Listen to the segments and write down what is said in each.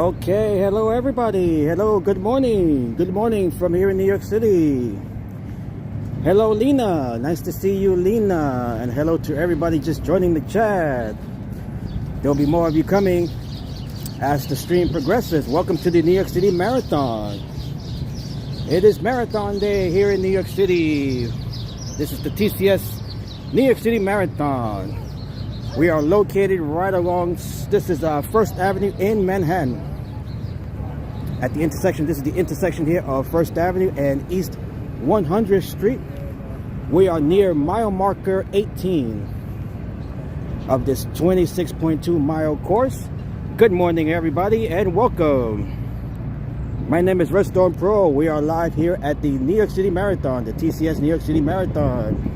Okay, hello everybody. Hello, good morning. Good morning from here in New York City. Hello Lena, nice to see you Lena. And hello to everybody just joining the chat. There'll be more of you coming as the stream progresses. Welcome to the New York City Marathon. It is Marathon Day here in New York City. This is the TCS New York City Marathon. We are located right along, this is First Avenue in Manhattan. At the intersection, this is the intersection here of First Avenue and East 100th Street. We are near mile marker 18 of this 26.2 mile course. Good morning everybody and welcome. My name is Red Storm Pro. We are live here at the New York City Marathon, the TCS New York City Marathon.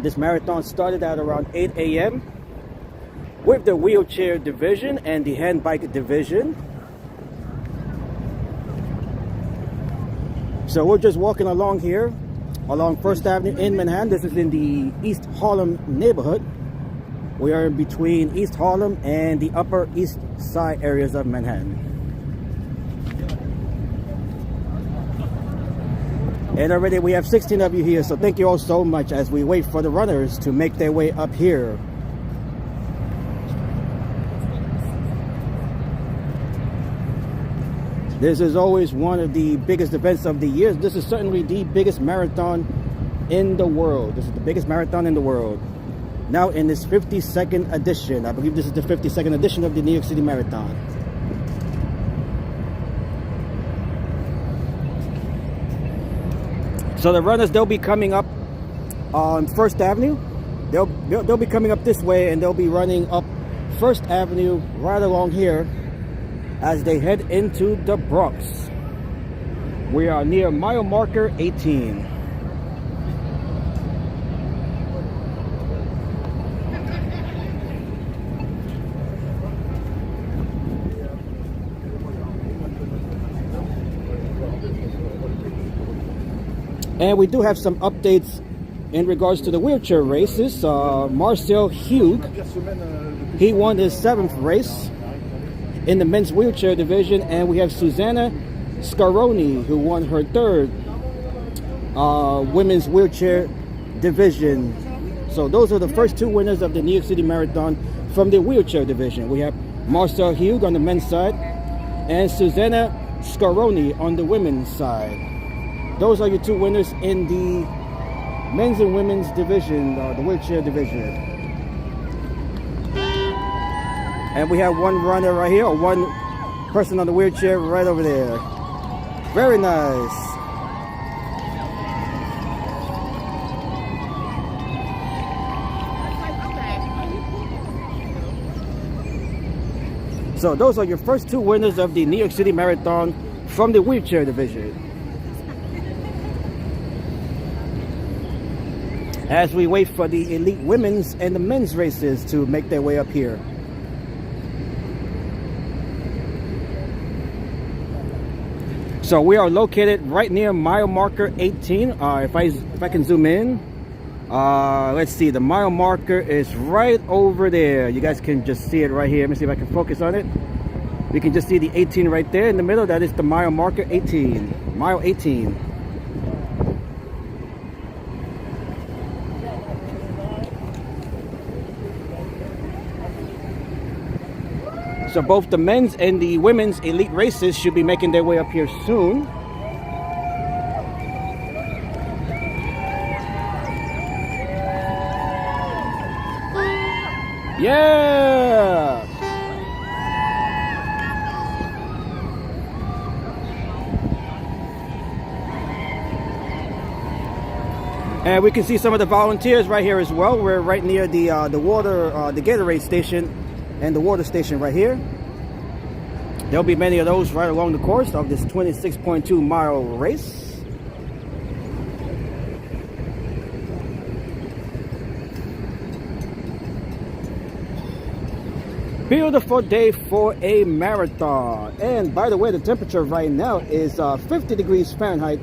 This marathon started at around 8 a.m. with the wheelchair division and the handbike division. So we're just walking along here, along First Avenue in Manhattan. This is in the East Harlem neighborhood. We are in between East Harlem and the Upper East Side areas of Manhattan. And already we have 16 of you here, so thank you all so much as we wait for the runners to make their way up here. This is always one of the biggest events of the year. This is certainly the biggest marathon in the world. This is the biggest marathon in the world. Now in this 52nd edition, I believe this is the 52nd edition of the New York City Marathon. So the runners, they'll be coming up on First Avenue. They'll be coming up this way and they'll be running up First Avenue right along here as they head into the Bronx. We are near mile marker 18. And we do have some updates in regards to the wheelchair races. Marcel Hugh, he won his 7th race in the men's wheelchair division. And we have Susanna Scaroni, who won her 3rd women's wheelchair division. So those are the first 2 winners of the New York City Marathon from the wheelchair division. We have Marcel Hugh on the men's side and Susanna Scaroni on the women's side. Those are your 2 winners in the men's and women's division, the wheelchair division. And we have one runner right here, or one person on the wheelchair right over there. Very nice. So those are your first 2 winners of the New York City Marathon from the wheelchair division. As we wait for the elite women's and the men's races to make their way up here. So we are located right near mile marker 18. If I can zoom in, let's see, the mile marker is right over there. You guys can just see it right here. Let me see if I can focus on it. We can just see the 18 right there in the middle. That is the mile marker 18. Mile 18. So both the men's and the women's elite races should be making their way up here soon. Yeah! And we can see some of the volunteers right here as well. We're right near the water, the Gatorade station and the water station right here. There'll be many of those right along the course of this 26.2 mile race. Beautiful day for a marathon. And by the way, the temperature right now is 50 degrees Fahrenheit.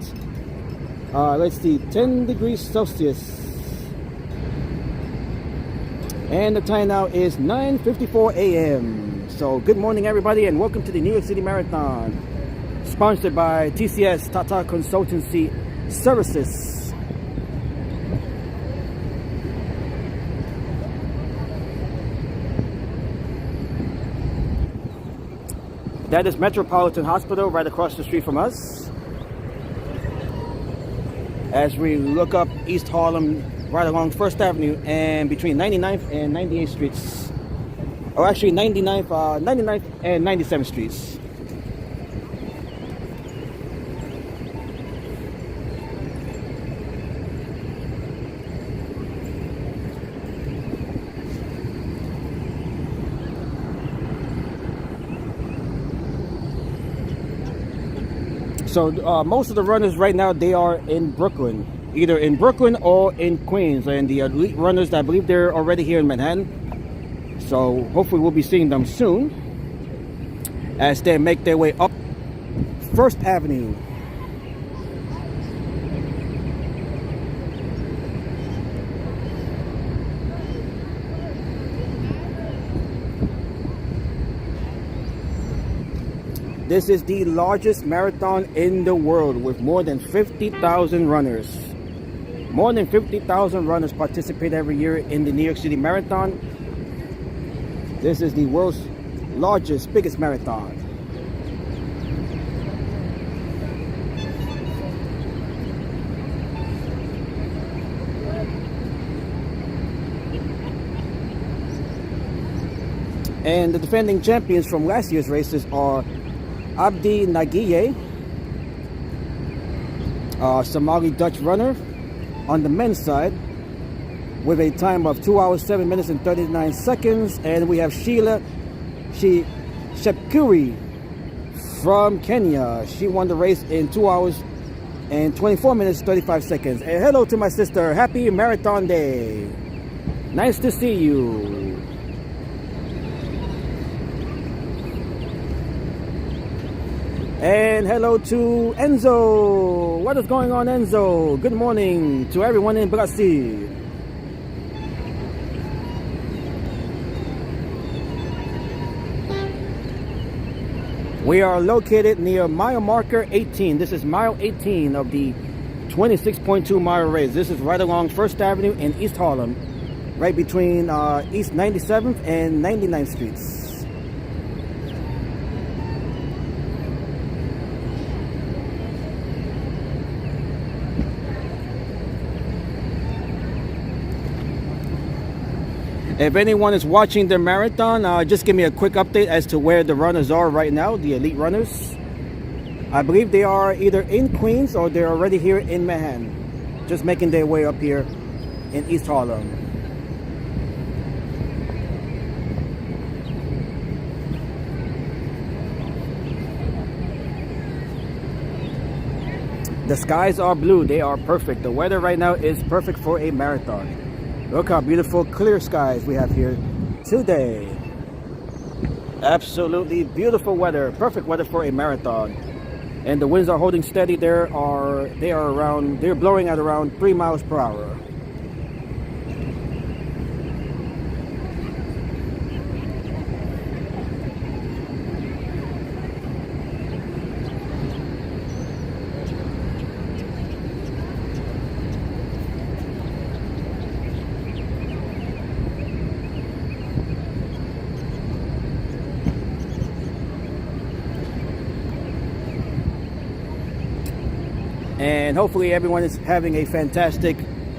Let's see, 10 degrees Celsius. And the time now is 9:54 a.m. So good morning everybody, and welcome to the New York City Marathon, sponsored by TCS, Tata Consultancy Services. That is Metropolitan Hospital right across the street from us. As we look up East Harlem, right along First Avenue and between 99th and 98th Streets. Or actually 99th and 97th Streets. So most of the runners right now, they are in Brooklyn, either in Brooklyn or in Queens, and the elite runners, I believe they're already here in Manhattan. So hopefully we'll be seeing them soon as they make their way up First Avenue. This is the largest marathon in the world with more than 50,000 runners. More than 50,000 runners participate every year in the New York City Marathon. This is the world's largest, biggest marathon. And the defending champions from last year's races are Abdi Nagiye, Somali Dutch runner on the men's side with a time of 2 hours, 7 minutes and 39 seconds. And we have Sheila Shepkuri from Kenya. She won the race in 2 hours and 24 minutes, 35 seconds. And hello to my sister. Happy Marathon Day. Nice to see you. And hello to Enzo. What is going on, Enzo? Good morning to everyone in Brazil. We are located near mile marker 18. This is mile 18 of the 26.2 mile race. This is right along First Avenue in East Harlem, right between East 97th and 99th Streets. If anyone is watching the marathon, just give me a quick update as to where the runners are right now, the elite runners. I believe they are either in Queens or they're already here in Manhattan, just making their way up here in East Harlem. The skies are blue, they are perfect. The weather right now is perfect for a marathon. Look how beautiful clear skies we have here today. Absolutely beautiful weather, perfect weather for a marathon. And the winds are holding steady. They're blowing at around 3 miles per hour. And hopefully everyone is having a fantastic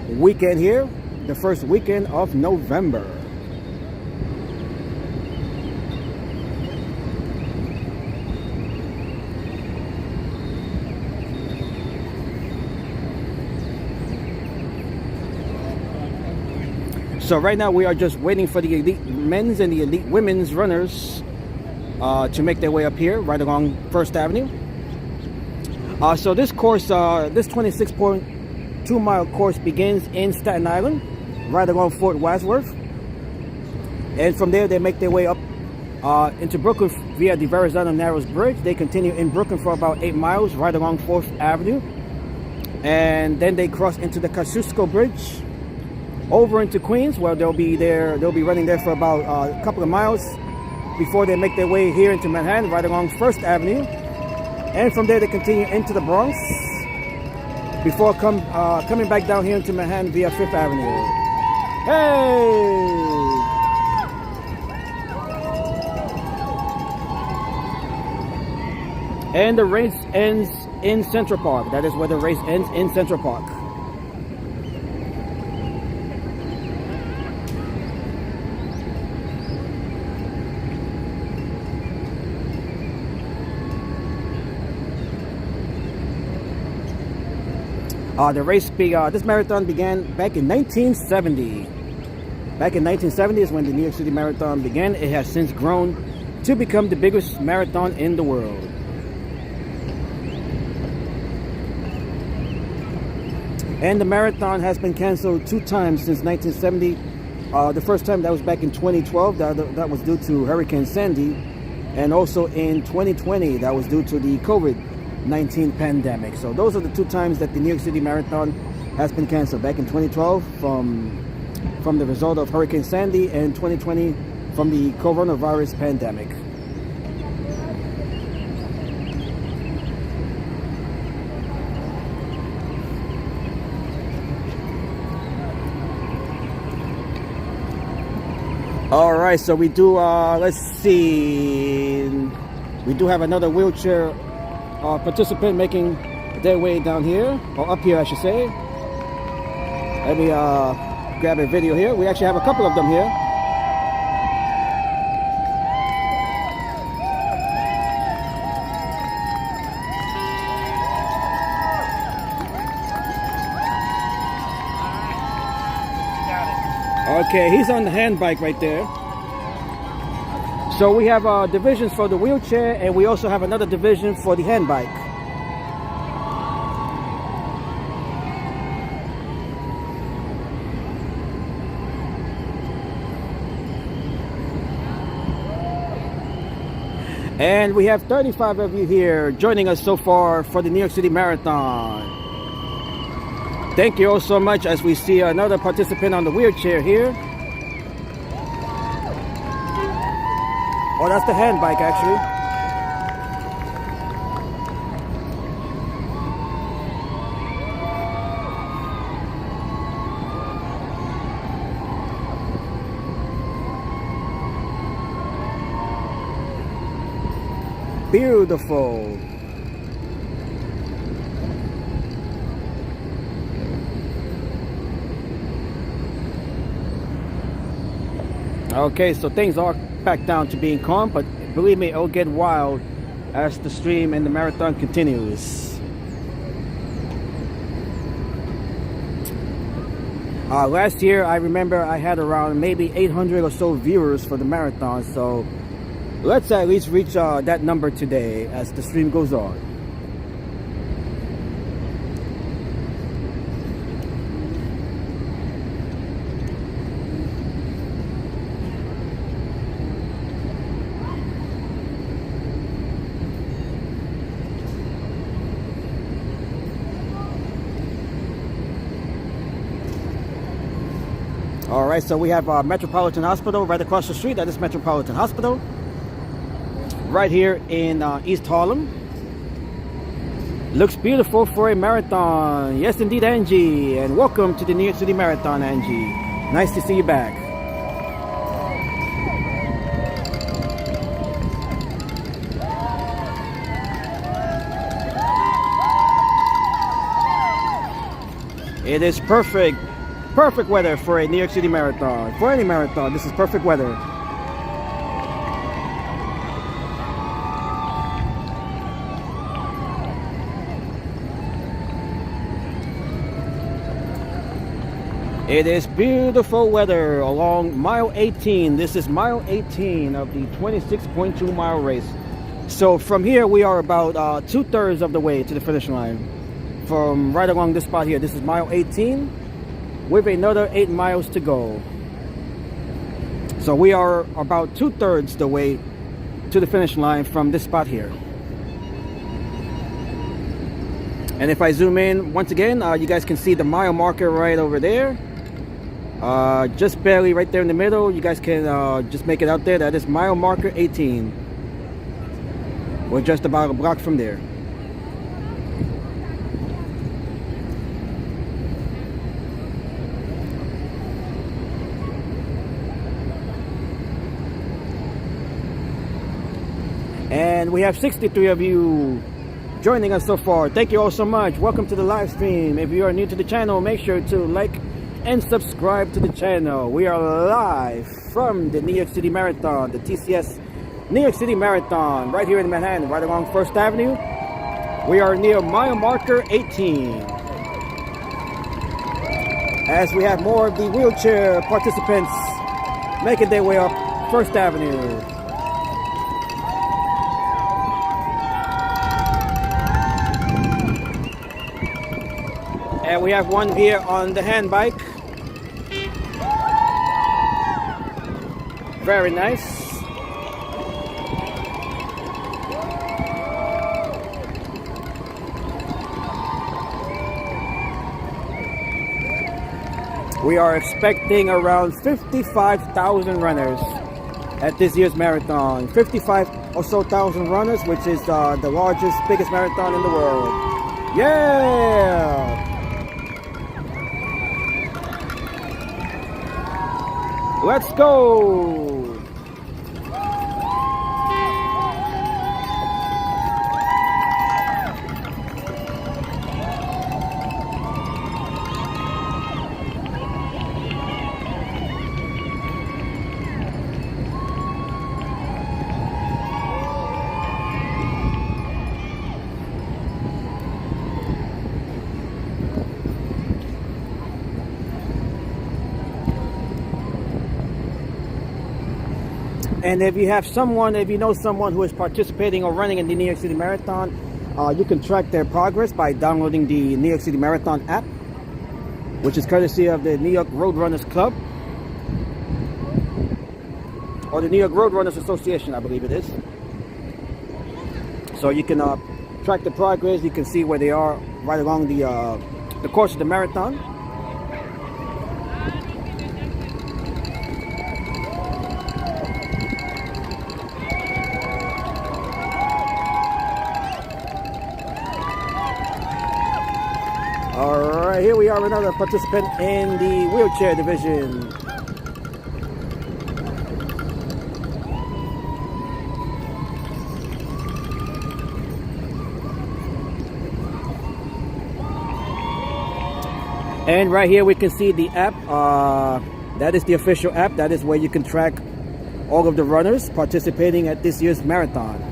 weekend here, the first weekend of November. So right now we are just waiting for the elite men's and the elite women's runners to make their way up here right along First Avenue. So this course, this 26.2 mile course begins in Staten Island, right along Fort Wadsworth. And from there they make their way up into Brooklyn via the Verrazano Narrows Bridge. They continue in Brooklyn for about 8 miles right along 4th Avenue. And then they cross into the Kosciuszko Bridge. over into Queens, where they'll be running there for about a couple of miles before they make their way here into Manhattan, right along First Avenue. And from there they continue into the Bronx before coming back down here into Manhattan via Fifth Avenue. Hey! And the race ends in Central Park. That is where the race ends, in Central Park. This marathon began back in 1970. Back in 1970 is when the New York City Marathon began. It has since grown to become the biggest marathon in the world. And the marathon has been canceled 2 times since 1970. The first time, that was back in 2012. That was due to Hurricane Sandy. And also in 2020, that was due to the COVID-19 pandemic. So those are the 2 times that the New York City Marathon has been canceled. Back in 2012 from the result of Hurricane Sandy, and 2020 from the coronavirus pandemic. All right, so we do, let's see, we do have another wheelchair participant making their way down here, or up here I should say. Let me grab a video here. We actually have a couple of them here. Okay, he's on the handbike right there. So we have divisions for the wheelchair, and we also have another division for the handbike. And we have 35 of you here joining us so far for the New York City Marathon. Thank you all so much, as we see another participant on the wheelchair here. Oh, that's the handbike actually. Beautiful. Okay, so things are back down to being calm, but believe me, it'll get wild as the stream and the marathon continues. Last year, I remember I had around maybe 800 or so viewers for the marathon, so let's at least reach that number today as the stream goes on. All right, so we have Metropolitan Hospital right across the street. That is Metropolitan Hospital, right here in East Harlem. Looks beautiful for a marathon. Yes, indeed, Angie. And welcome to the New York City Marathon, Angie. Nice to see you back. It is perfect weather for a New York City Marathon. For any marathon, this is perfect weather. It is beautiful weather along mile 18. This is mile 18 of the 26.2 mile race. So from here, we are about 2/3 of the way to the finish line. From right along this spot here, this is mile 18. With another 8 miles to go. So we are about 2/3 the way to the finish line from this spot here. And if I zoom in once again, you guys can see the mile marker right over there. Just barely right there in the middle. You guys can just make it out there. That is mile marker 18. We're just about a block from there. And we have 63 of you joining us so far. Thank you all so much. Welcome to the live stream. If you are new to the channel, make sure to like and subscribe to the channel. We are live from the New York City Marathon, the TCS New York City Marathon, right here in Manhattan, right along First Avenue. We are near mile marker 18. As we have more of the wheelchair participants making their way up First Avenue. And we have one here on the handbike. Very nice. We are expecting around 55,000 runners at this year's marathon. 55 or so thousand runners, which is the largest, biggest marathon in the world. Yeah! Let's go! And if you have someone, if you know someone who is participating or running in the New York City Marathon, you can track their progress by downloading the New York City Marathon app, which is courtesy of the New York Road Runners Club, or the New York Road Runners Association, I believe it is. So you can track the progress. You can see where they are right along the course of the marathon. Alright, here we are, another participant in the wheelchair division. And right here we can see the app. That is the official app. That is where you can track all of the runners participating at this year's marathon.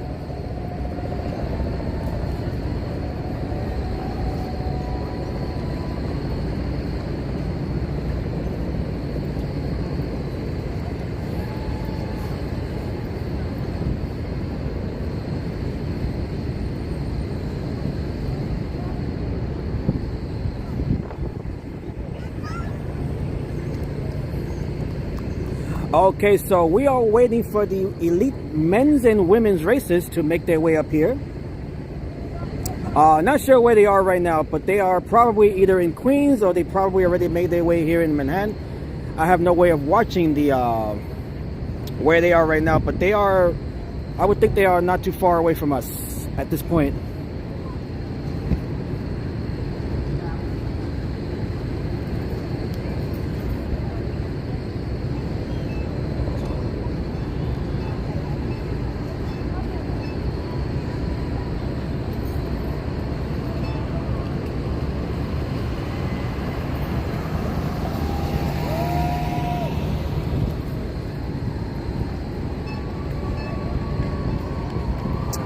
Okay, so we are waiting for the elite men's and women's races to make their way up here. Not sure where they are right now, but they are probably either in Queens or they probably already made their way here in Manhattan. I have no way of watching the where they are right now, but they are, I would think they are not too far away from us at this point.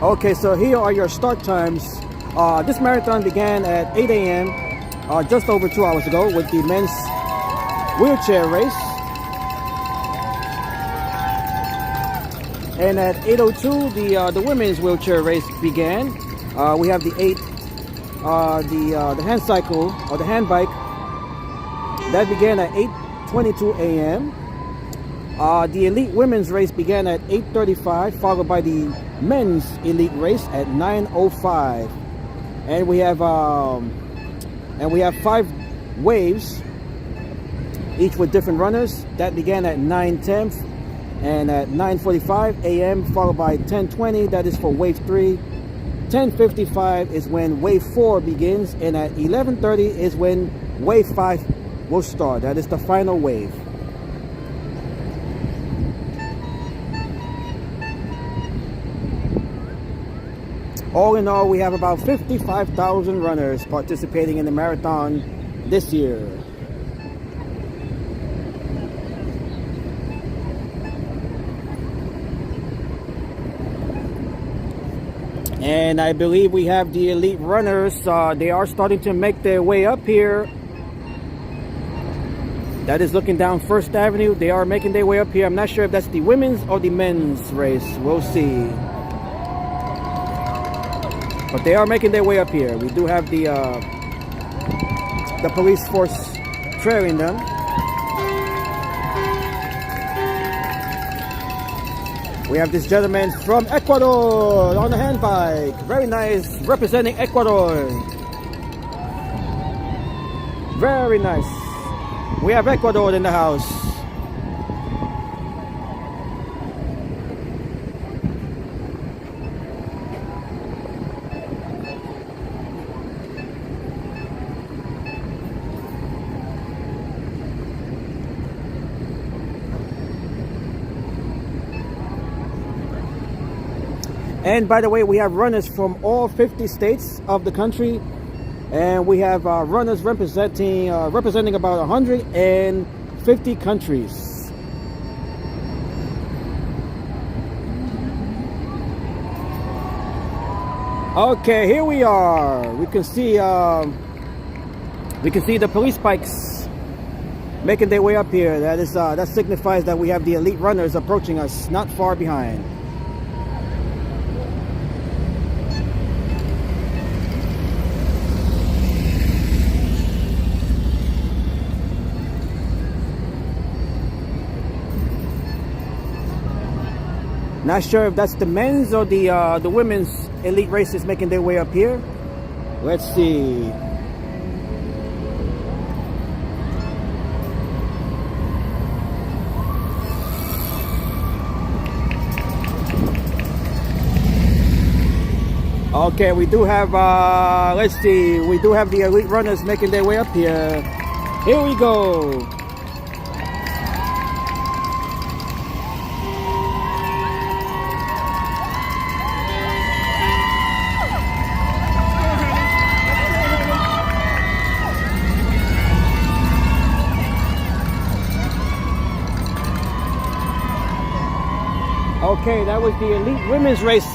Okay, so here are your start times. This marathon began at 8 a.m. Just over 2 hours ago with the men's wheelchair race. And at 8:02, the women's wheelchair race began. We have the hand cycle or the hand bike that began at 8:22 a.m. The elite women's race began at 8:35, followed by the men's elite race at 9:05. And we have 5 waves. each with different runners. That began at 9:10 and at 9:45 a.m. followed by 10:20. That is for wave 3. 10:55 is when wave 4 begins, and at 11:30 is when wave 5 will start. That is the final wave. All in all, we have about 55,000 runners participating in the marathon this year. And I believe we have the elite runners. They are starting to make their way up here. That is looking down First Avenue. They are making their way up here. I'm not sure if that's the women's or the men's race. We'll see. But they are making their way up here. We do have the police force trailing them. We have this gentleman from Ecuador on a handbike. Very nice, representing Ecuador. Very nice. We have Ecuador in the house. And by the way, we have runners from all 50 states of the country, and we have runners representing about 150 countries. Okay, here we are. We can see the police bikes making their way up here. That signifies that we have the elite runners approaching us, not far behind. Not sure if that's the men's or the women's elite races making their way up here. Let's see. Okay, we do have, let's see, we do have the elite runners making their way up here. Here we go. Okay, that was the elite women's race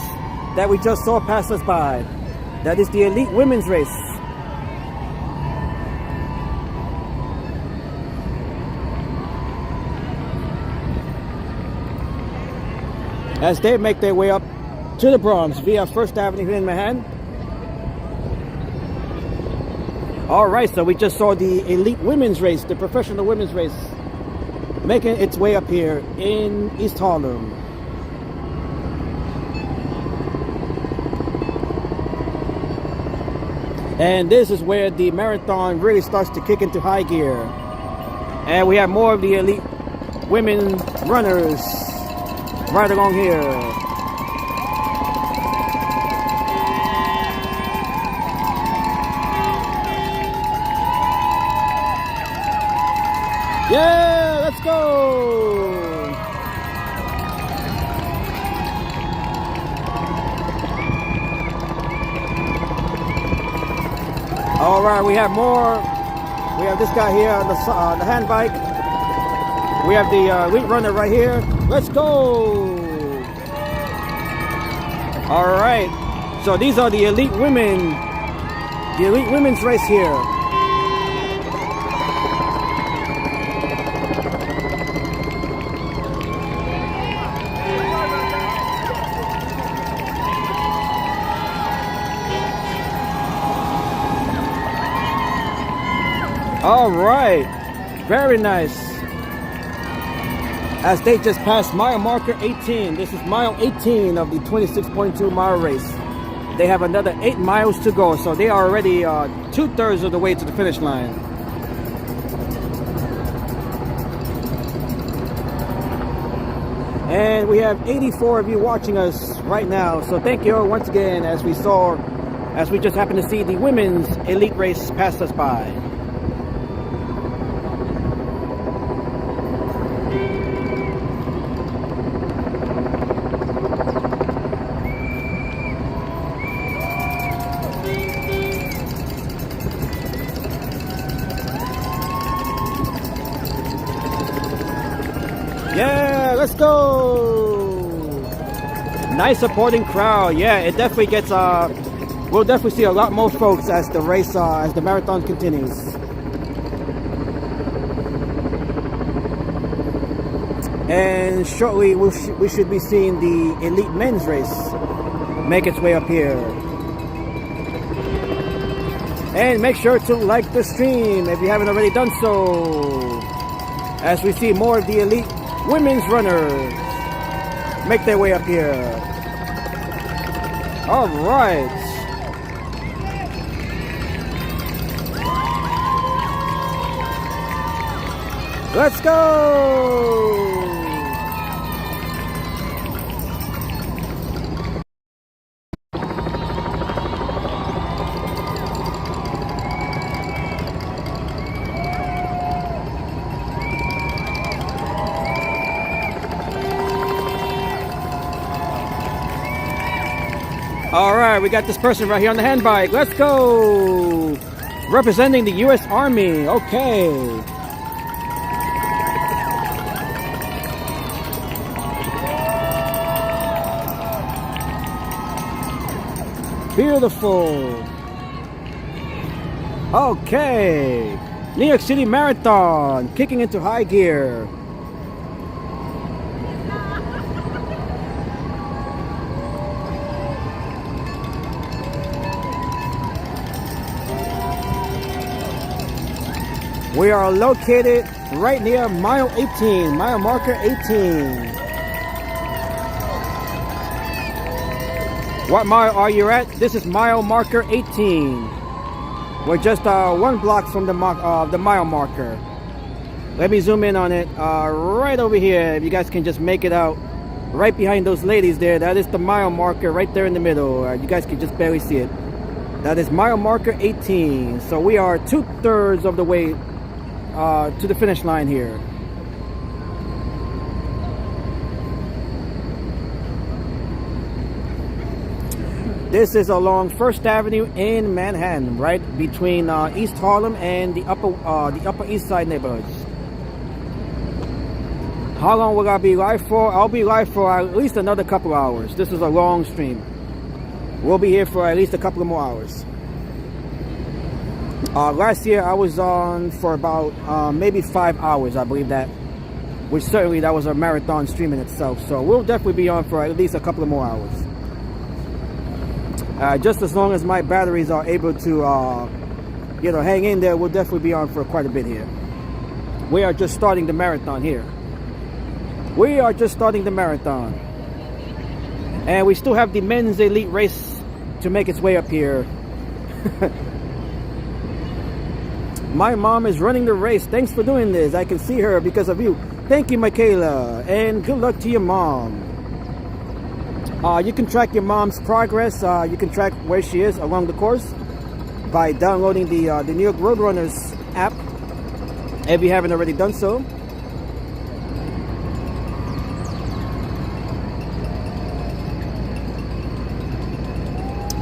that we just saw pass us by. That is the elite women's race. As they make their way up to the Bronx via First Avenue here in Manhattan. All right, so we just saw the elite women's race, the professional women's race, making its way up here in East Harlem. And this is where the marathon really starts to kick into high gear. And we have more of the elite women runners right along here. Yeah, let's go! All right, we have more. We have this guy here on the handbike. We have the elite runner right here. Let's go! All right, so these are the elite women, the elite women's race here. All right, very nice. As they just passed mile marker 18. This is mile 18 of the 26.2 mile race. They have another 8 miles to go, so they are already 2/3 of the way to the finish line. And we have 84 of you watching us right now. So thank you all once again as we just happened to see the women's elite race pass us by. Yeah, let's go! Nice supporting crowd. Yeah, it definitely gets we'll definitely see a lot more folks as the race as the marathon continues. And shortly we should be seeing the elite men's race make its way up here. And make sure to like the stream if you haven't already done so, as we see more of the elite women's runners make their way up here. All right. Let's go. All right, we got this person right here on the handbike. Let's go. Representing the U.S. Army. Okay. Beautiful. Okay. New York City Marathon kicking into high gear. We are located right near mile 18, mile marker 18. What mile are you at? This is mile marker 18. We're just 1 block from the mile marker. Let me zoom in on it right over here. If you guys can just make it out, right behind those ladies there, that is the mile marker right there in the middle. You guys can just barely see it. That is mile marker 18. So we are 2/3 of the way to the finish line here. This is along First Avenue in Manhattan, right between East Harlem and the Upper East Side neighborhoods. How long will I be live for? I'll be live for at least another couple hours. This is a long stream. We'll be here for at least a couple of more hours. Last year I was on for about maybe 5 hours, I believe that, which certainly that was a marathon stream in itself. So we'll definitely be on for at least a couple of more hours. Just as long as my batteries are able to, hang in there, we'll definitely be on for quite a bit here. We are just starting the marathon here. We are just starting the marathon. And we still have the men's elite race to make its way up here. My mom is running the race. Thanks for doing this. I can see her because of you. Thank you, Michaela. And good luck to your mom. You can track your mom's progress. You can track where she is along the course by downloading the New York Roadrunners app, if you haven't already done so.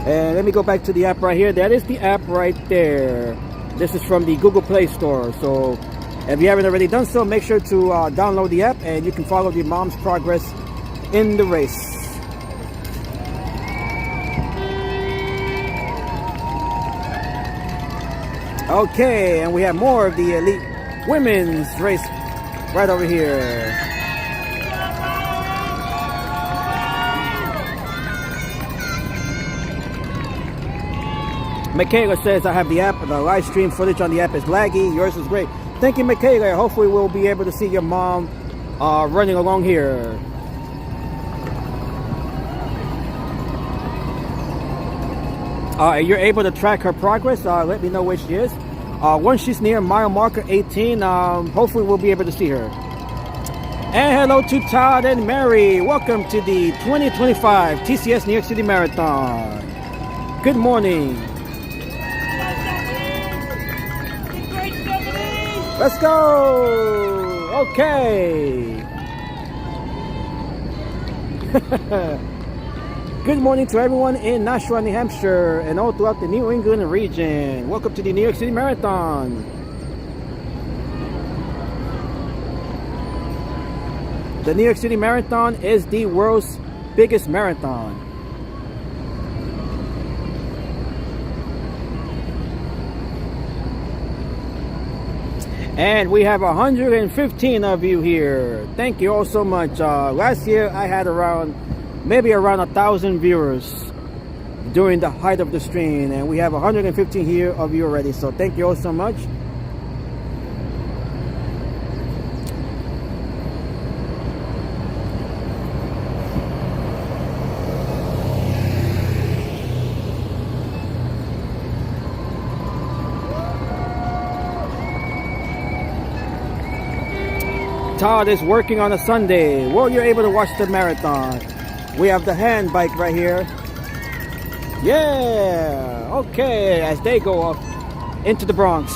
And let me go back to the app right here. That is the app right there. This is from the Google Play Store. So if you haven't already done so, make sure to download the app and you can follow your mom's progress in the race. Okay, and we have more of the elite women's race right over here. Michaela says, I have the app. The live stream footage on the app is laggy. Yours is great. Thank you, Michaela. Hopefully we'll be able to see your mom running along here. You're able to track her progress. Let me know where she is. Once she's near mile marker 18, hopefully we'll be able to see her. And hello to Todd and Mary. Welcome to the 2025 TCS New York City Marathon. Good morning. Let's go. Okay. Good morning to everyone in Nashua, New Hampshire, and all throughout the New England region. Welcome to the New York City Marathon. The New York City Marathon is the world's biggest marathon. And we have 115 of you here. Thank you all so much. Last year I had maybe around 1,000 viewers during the height of the stream, and we have 115 here of you already. So thank you all so much. Todd is working on a Sunday. Well, you're able to watch the marathon. We have the hand bike right here. Yeah, okay, as they go off into the Bronx.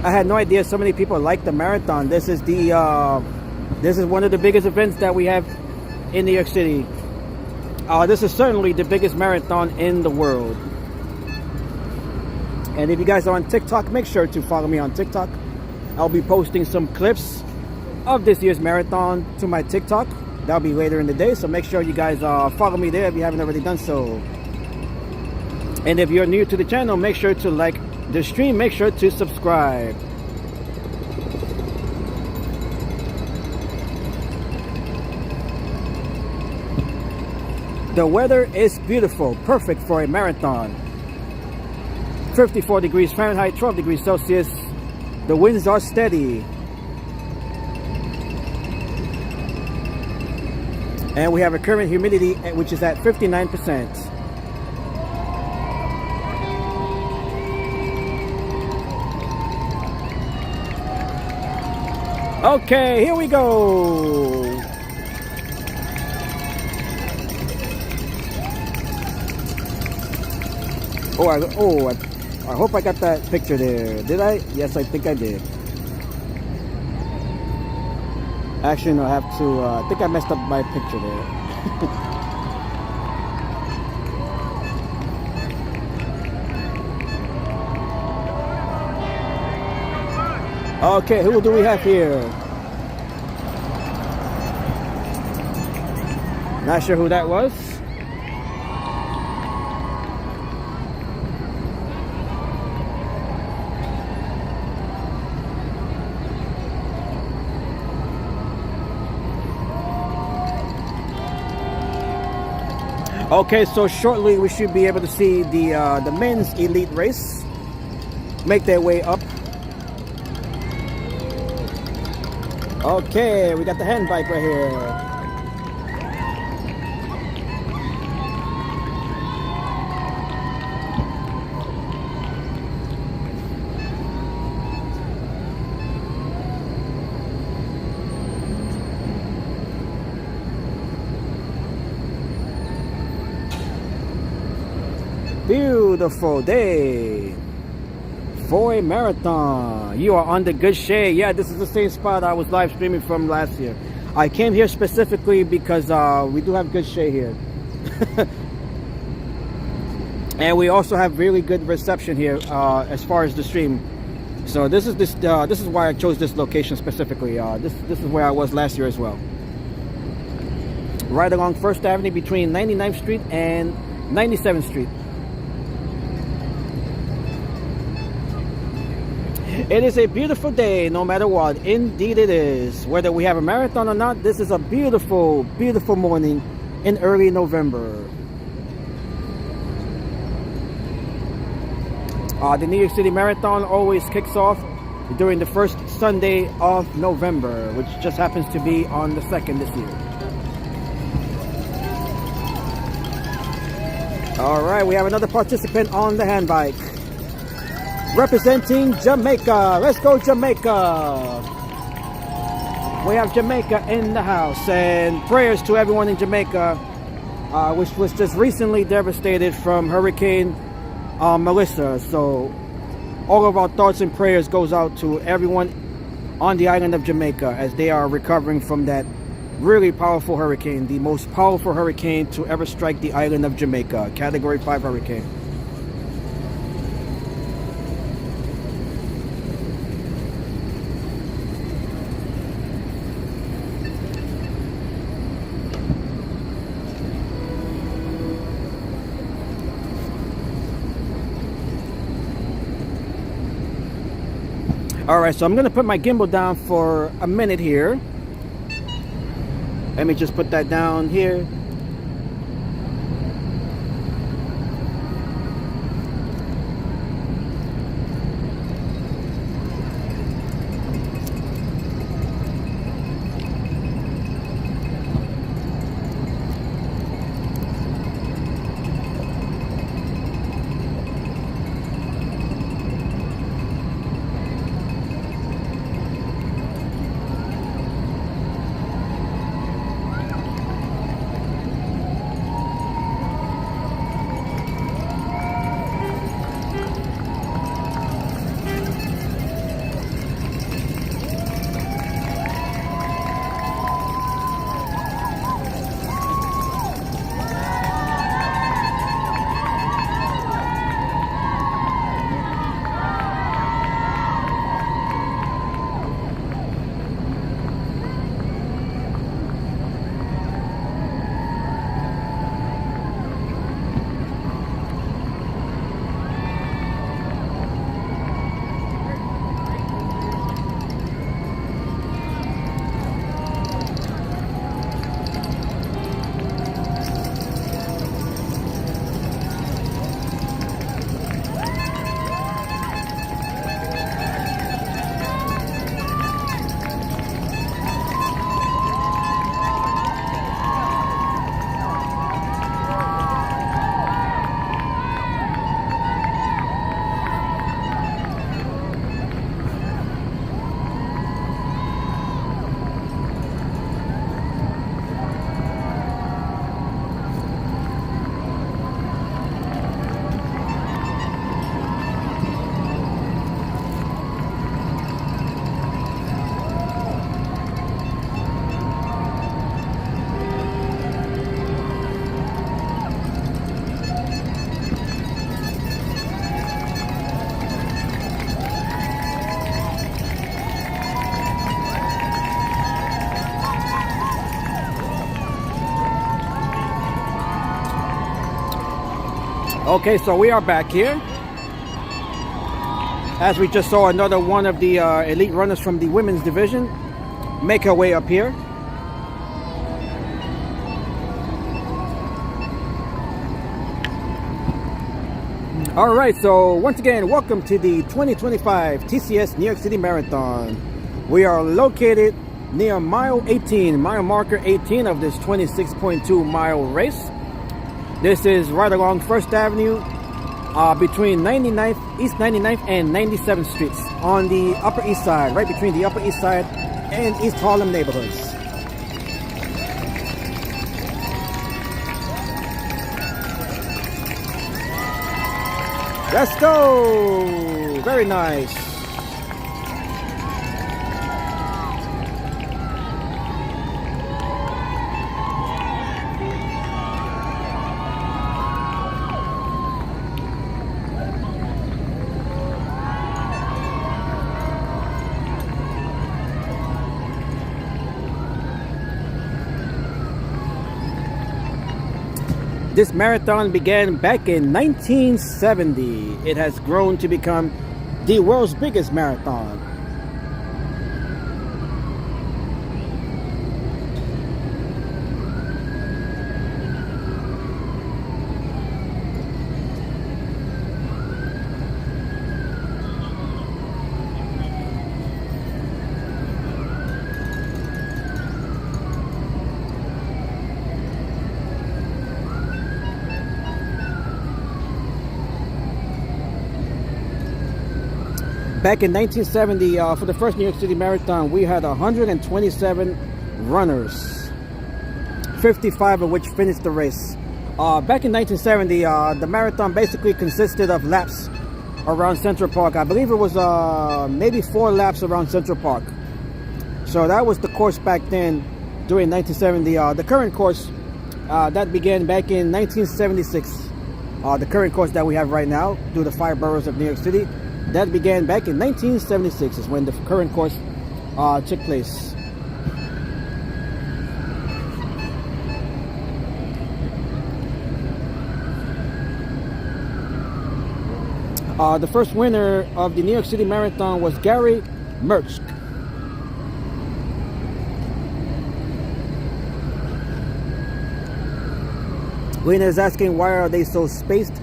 I had no idea so many people like the marathon. This is one of the biggest events that we have in New York City. This is certainly the biggest marathon in the world. And if you guys are on TikTok, make sure to follow me on TikTok. I'll be posting some clips of this year's marathon to my TikTok. That'll be later in the day, so make sure you guys follow me there if you haven't already done so. And if you're new to the channel, make sure to like the stream, make sure to subscribe. The weather is beautiful, perfect for a marathon. 54 degrees Fahrenheit, 12 degrees Celsius. The winds are steady. And we have a current humidity which is at 59%. Okay, here we go. I hope I got that picture there. Did I? Yes, I think I did. Actually, no, I have to, I think I messed up my picture there. Okay, who do we have here? Not sure who that was. Okay, so shortly we should be able to see the men's elite race make their way up. Okay, we got the hand bike right here. Beautiful day for a marathon. You are under good shade. Yeah, this is the same spot I was live streaming from last year. I came here specifically because we do have good shade here. And we also have really good reception here as far as the stream. So this is why I chose this location specifically. This is where I was last year as well. Right along 1st Avenue between 99th Street and 97th Street. It is a beautiful day no matter what. Indeed it is. Whether we have a marathon or not, this is a beautiful, beautiful morning in early November. The New York City Marathon always kicks off during the first Sunday of November, which just happens to be on the 2nd this year. All right, we have another participant on the handbike. Representing Jamaica. Let's go, Jamaica. We have Jamaica in the house, and prayers to everyone in Jamaica, which was just recently devastated from Hurricane Melissa. So all of our thoughts and prayers goes out to everyone on the island of Jamaica as they are recovering from that really powerful hurricane, the most powerful hurricane to ever strike the island of Jamaica, Category 5 hurricane. Alright, so I'm going to put my gimbal down for a minute here. Let me just put that down here. Okay, so we are back here. As we just saw another one of the elite runners from the women's division make her way up here. All right, so once again, welcome to the 2025 TCS New York City Marathon. We are located near mile 18, mile marker 18 of this 26.2 mile race. This is right along First Avenue between 99th, East 99th and 97th Streets on the Upper East Side, right between the Upper East Side and East Harlem neighborhoods. Let's go! Very nice. This marathon began back in 1970. It has grown to become the world's biggest marathon. Back in 1970, for the first New York City Marathon, we had 127 runners, 55 of which finished the race. Back in 1970, the marathon basically consisted of laps around Central Park. I believe it was maybe 4 laps around Central Park. So that was the course back then during 1970. The current course that began back in 1976. The current course that we have right now through the 5 boroughs of New York City, that began back in 1976 is when the current course took place. The first winner of the New York City Marathon was Gary Merckx. Lena is asking, why are they so spaced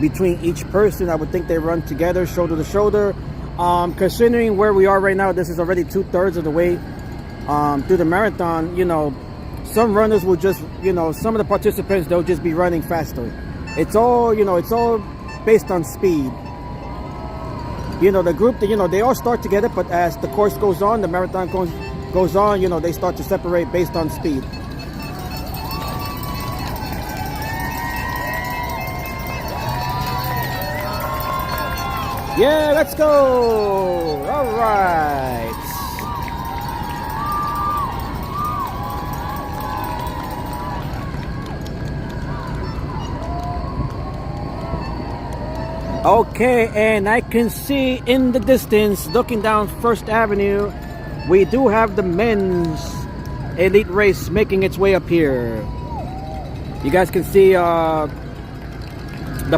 between each person? I would think they run together, shoulder to shoulder. Considering where we are right now, this is already 2/3 of the way through the marathon. You know, some runners will just, you know, some of the participants, they'll just be running faster. It's all, you know, it's all based on speed. You know, the group, you know, they all start together, but as the course goes on, the marathon goes on, you know, they start to separate based on speed. Yeah, let's go. All right. Okay, and I can see in the distance, looking down First Avenue, we do have the men's elite race making its way up here. You guys can see the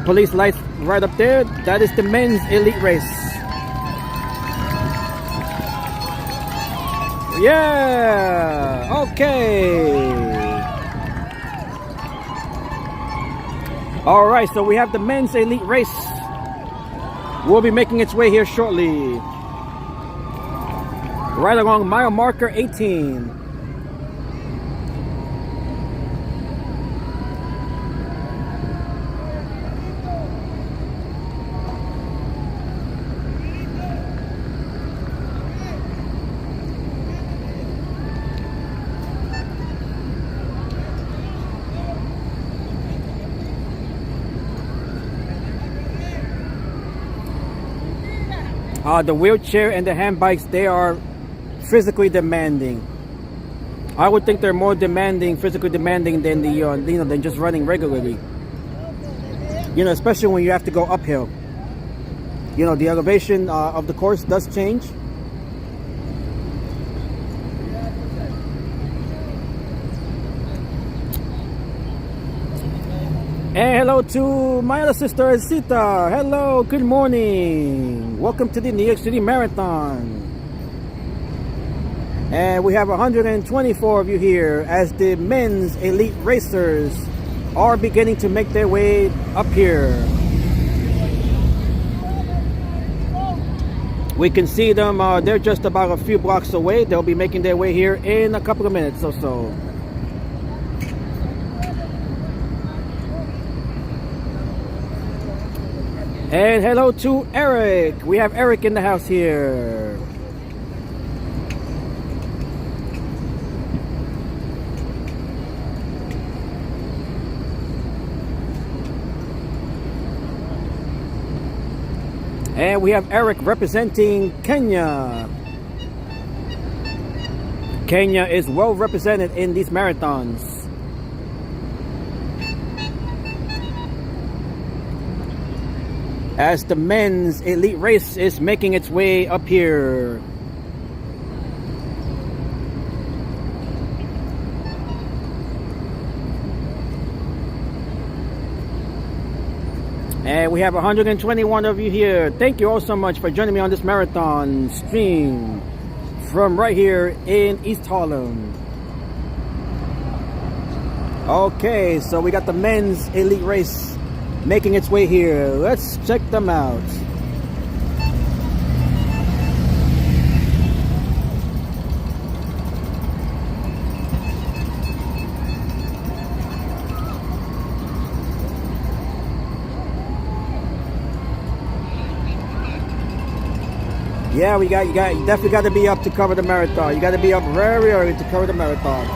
police lights right up there. That is the men's elite race. Yeah, okay. All right, so we have the men's elite race. Will be making its way here shortly. Right along mile marker 18. The wheelchair and the hand bikes, they are physically demanding. I would think they're more demanding, physically demanding than the you know, than just running regularly. You know, especially when you have to go uphill. You know, the elevation of the course does change. And hello to my other sister, Sita. Hello, good morning. Welcome to the New York City Marathon. And we have 124 of you here as the men's elite racers are beginning to make their way up here. We can see them, they're just about a few blocks away. They'll be making their way here in a couple of minutes or so. And hello to Eric. We have Eric in the house here. And we have Eric representing Kenya. Kenya is well represented in these marathons. As the men's elite race is making its way up here. And we have 121 of you here. Thank you all so much for joining me on this marathon stream from right here in East Harlem. Okay, so we got the men's elite race making its way here. Let's check them out. Yeah, you definitely got to be up to cover the marathon. You got to be up very early to cover the marathon.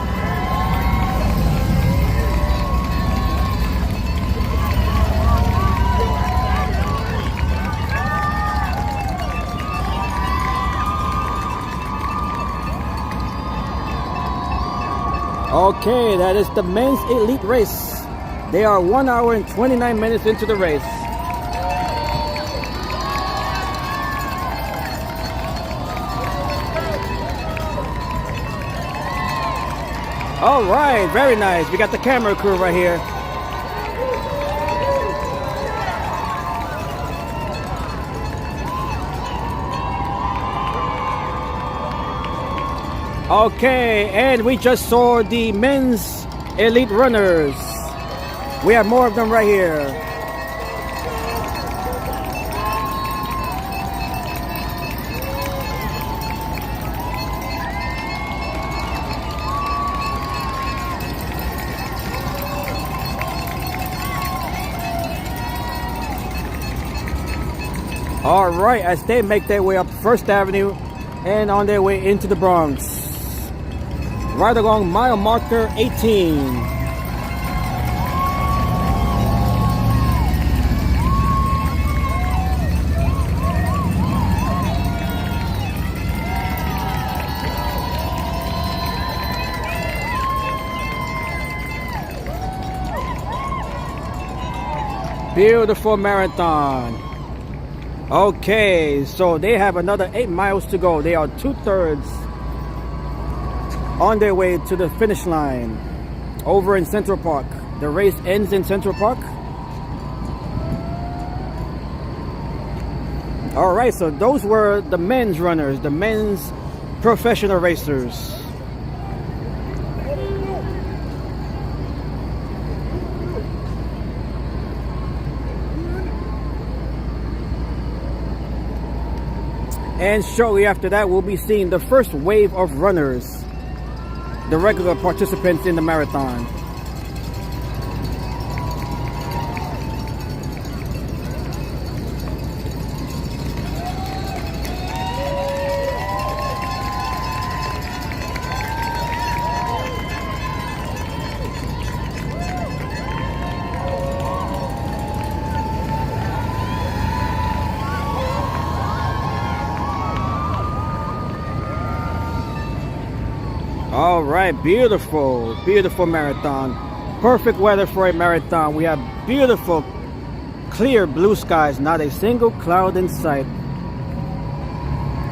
Okay, that is the men's elite race. They are 1 hour and 29 minutes into the race. All right, very nice. We got the camera crew right here. Okay, and we just saw the men's elite runners. We have more of them right here. All right, as they make their way up First Avenue and on their way into the Bronx. Right along mile marker 18. Beautiful marathon. Okay, so they have another 8 miles to go. They are 2/3 on their way to the finish line over in Central Park. The race ends in Central Park. All right, so those were the men's runners, the men's professional racers. And shortly after that, we'll be seeing the first wave of runners, the regular participants in the marathon. All right, beautiful, beautiful marathon. Perfect weather for a marathon. We have beautiful, clear blue skies, not a single cloud in sight.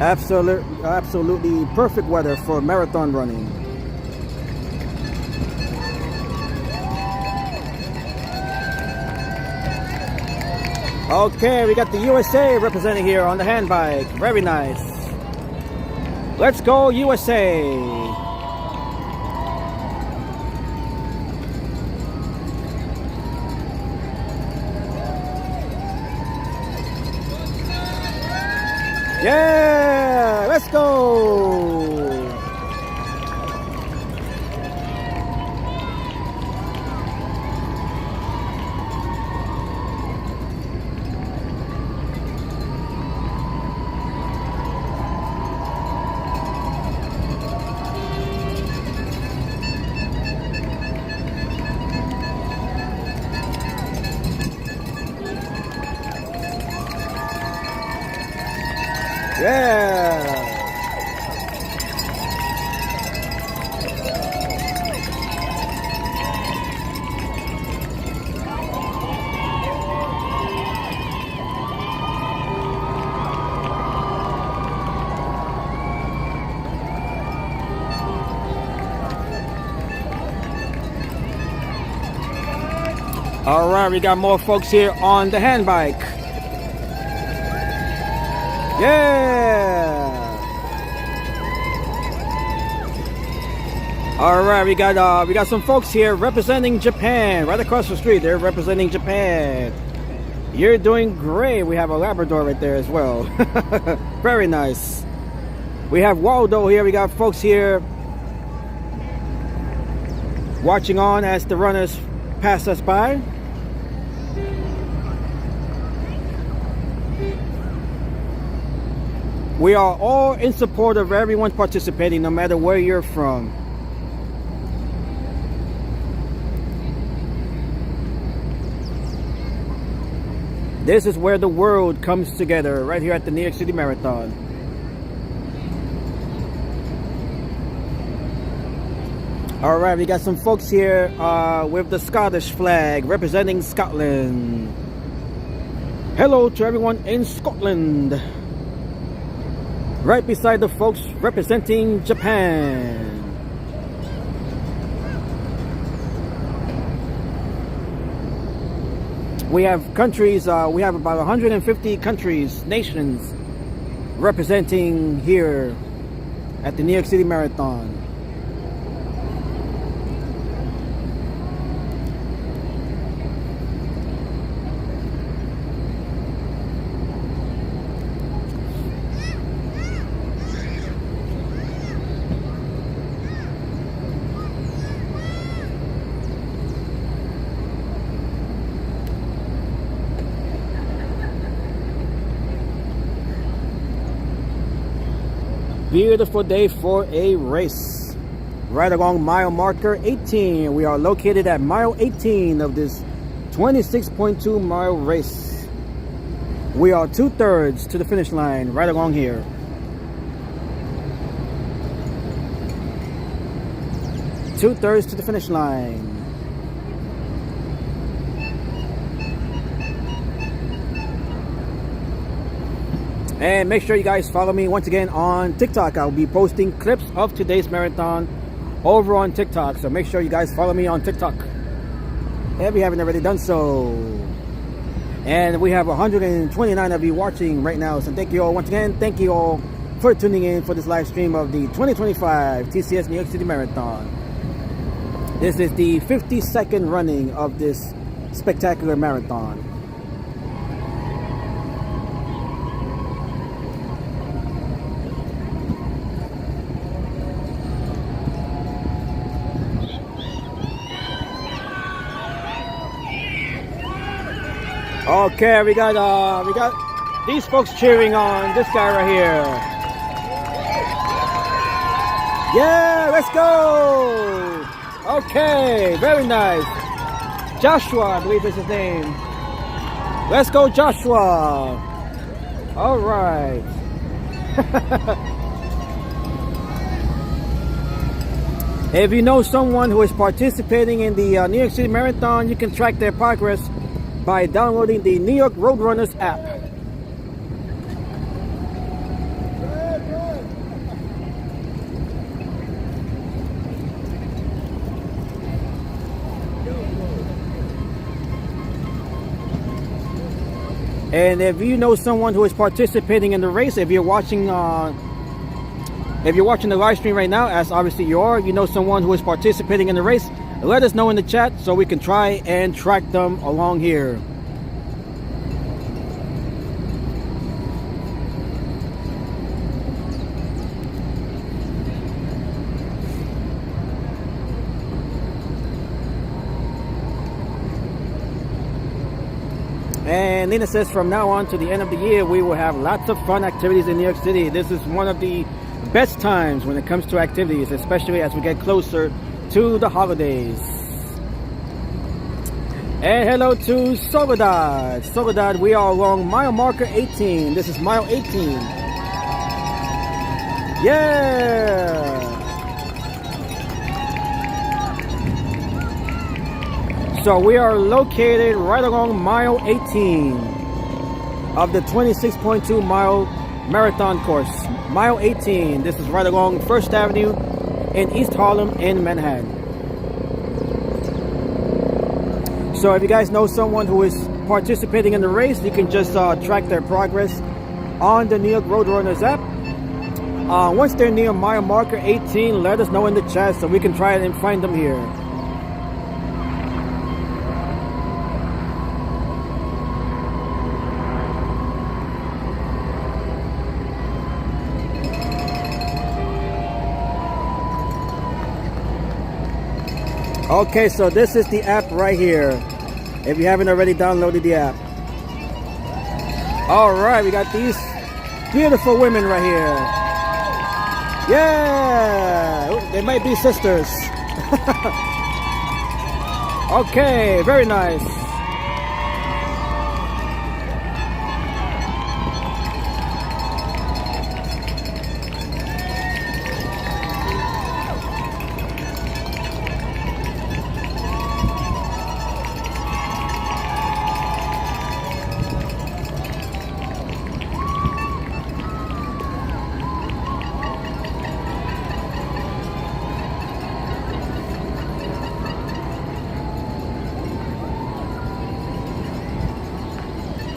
Absolutely perfect weather for marathon running. Okay, we got the USA representing here on the handbike. Very nice. Let's go USA. Yeah, let's go. Yeah. All right, we got more folks here on the handbike. Yeah. All right, we got some folks here representing Japan right across the street. They're representing Japan. You're doing great. We have a Labrador right there as well. Very nice. We have Waldo here. We got folks here watching on as the runners pass us by. We are all in support of everyone participating, no matter where you're from. This is where the world comes together, right here at the New York City Marathon. All right, we got some folks here with the Scottish flag representing Scotland. Hello to everyone in Scotland. Right beside the folks representing Japan. We have countries, we have about 150 countries, nations representing here at the New York City Marathon. Beautiful day for a race. Right along mile marker 18. We are located at mile 18 of this 26.2 mile race. We are 2/3 to the finish line, right along here. Two-thirds to the finish line. And make sure you guys follow me once again on TikTok. I'll be posting clips of today's marathon over on TikTok. So make sure you guys follow me on TikTok if you haven't already done so. And we have 129 of you watching right now. So thank you all once again. Thank you all for tuning in for this live stream of the 2025 TCS New York City Marathon. This is the 52nd running of this spectacular marathon. Okay, we got these folks cheering on this guy right here. Yeah, let's go. Okay, very nice. Joshua, I believe is his name. Let's go, Joshua. All right. If you know someone who is participating in the New York City Marathon, you can track their progress by downloading the New York Roadrunners app. And if you know someone who is participating in the race, if you're watching the live stream right now, as obviously you know someone who is participating in the race, let us know in the chat so we can try and track them along here. And Nina says from now on to the end of the year, we will have lots of fun activities in New York City. This is one of the best times when it comes to activities, especially as we get closer to the holidays. And hello to Soledad. Soledad, we are along mile marker 18. This is mile 18. Yeah! So we are located right along mile 18 of the 26.2 mile marathon course. Mile 18. This is right along First Avenue in East Harlem in Manhattan. So if you guys know someone who is participating in the race, you can just track their progress on the New York Roadrunners app. Once they're near mile marker 18, let us know in the chat so we can try and find them here. Okay, so this is the app right here, if you haven't already downloaded the app. All right, we got these beautiful women right here. Yeah, they might be sisters. Okay, very nice.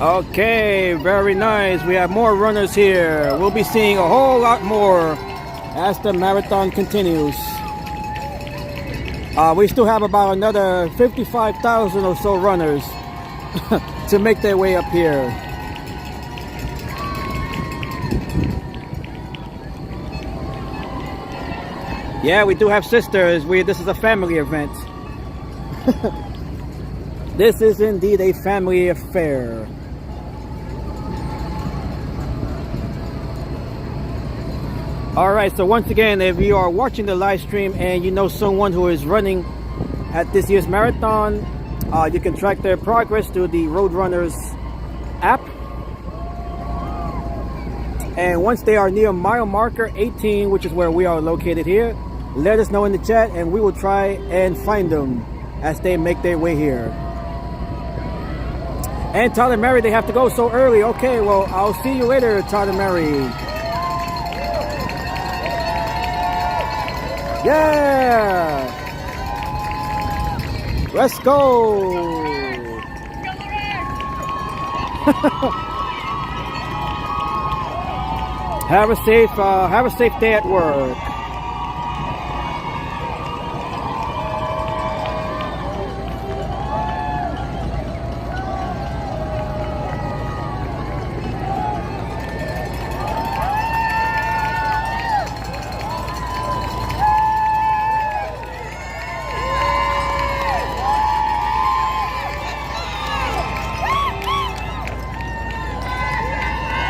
Okay, very nice. We have more runners here. We'll be seeing a whole lot more as the marathon continues. We still have about another 55,000 or so runners to make their way up here. Yeah, we do have sisters. This is a family event. This is indeed a family affair. Alright, so once again, if you are watching the live stream and you know someone who is running at this year's marathon, you can track their progress through the Roadrunners app. And once they are near mile marker 18, which is where we are located here, let us know in the chat and we will try and find them as they make their way here. And Tyler Mary, they have to go so early. Okay, well, I'll see you later, Tyler Mary. Yeah! Let's go! Have a safe day at work.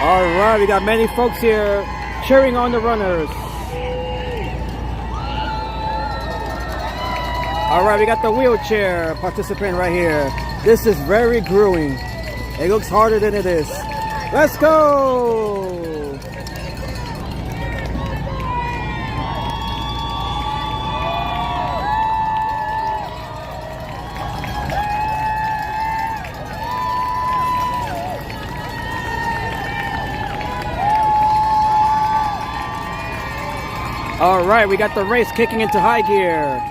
Alright, we got many folks here cheering on the runners. Alright, we got the wheelchair participant right here. This is very grueling. It looks harder than it is. Let's go! All right, we got the race kicking into high gear.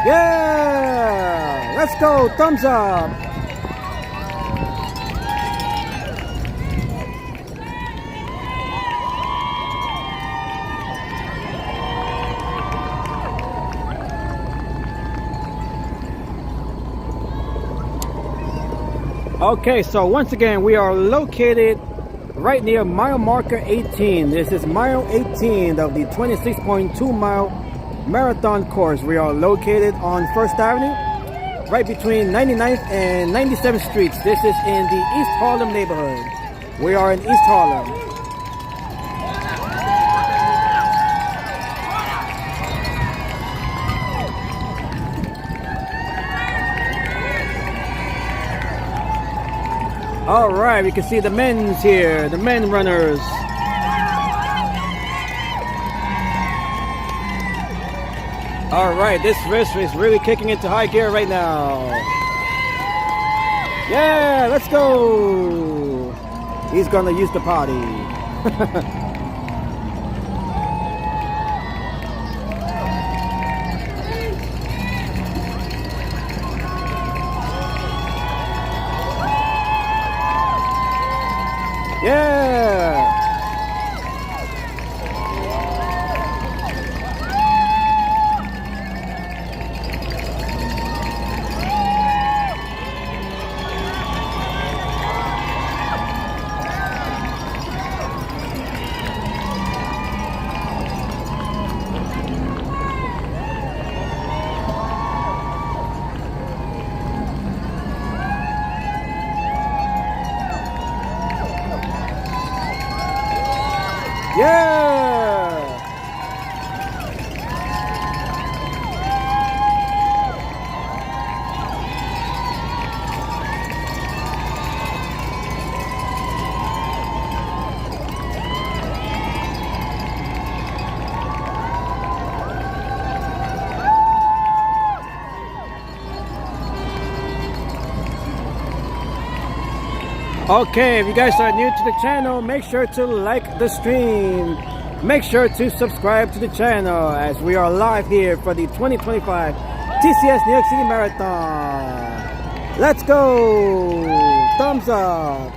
Yeah! Let's go! Thumbs up! Okay, so once again, we are located right near mile marker 18. This is mile 18 of the 26.2 mile marathon course. We are located on First Avenue, right between 99th and 97th Streets. This is in the East Harlem neighborhood. We are in East Harlem. All right, we can see the men's here, the men runners. All right, this race is really kicking into high gear right now. Yeah, let's go. He's gonna use the potty. Okay, if you guys are new to the channel, make sure to like the stream. Make sure to subscribe to the channel as we are live here for the 2025 TCS New York City Marathon. Let's go! Thumbs up!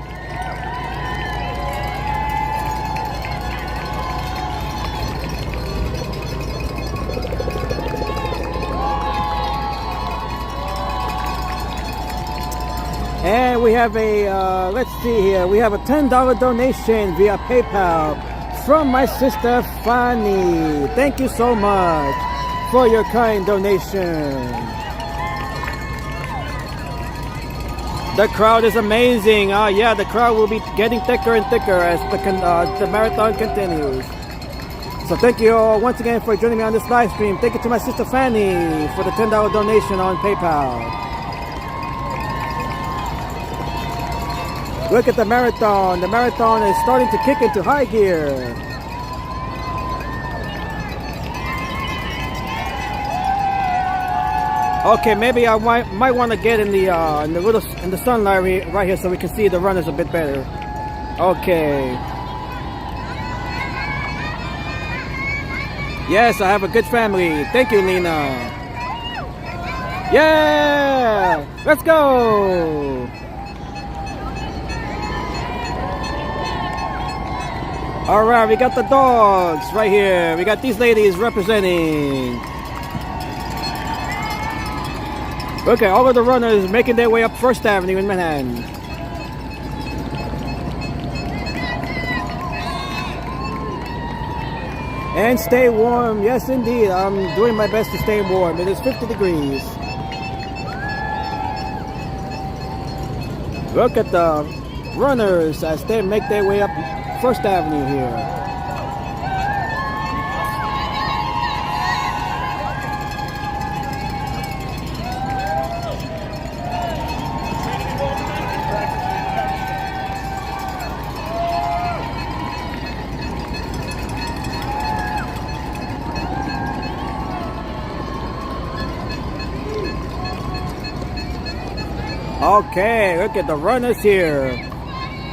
And we have a, let's see here, we have a $10 donation via PayPal from my sister Fanny. Thank you so much for your kind donation. The crowd is amazing. Yeah, the crowd will be getting thicker and thicker as the marathon continues. So thank you all once again for joining me on this live stream. Thank you to my sister Fanny for the $10 donation on PayPal. Look at the marathon. The marathon is starting to kick into high gear. Okay, maybe I might want to get in the sunlight right here so we can see the runners a bit better. Okay. Yes, I have a good family. Thank you, Lena. Yeah! Let's go! Alright, we got the dogs right here. We got these ladies representing. Okay, all of the runners making their way up First Avenue in Manhattan. And stay warm. Yes, indeed. I'm doing my best to stay warm. It is 50 degrees. Look at the runners as they make their way up First Avenue here. Okay, look at the runners here.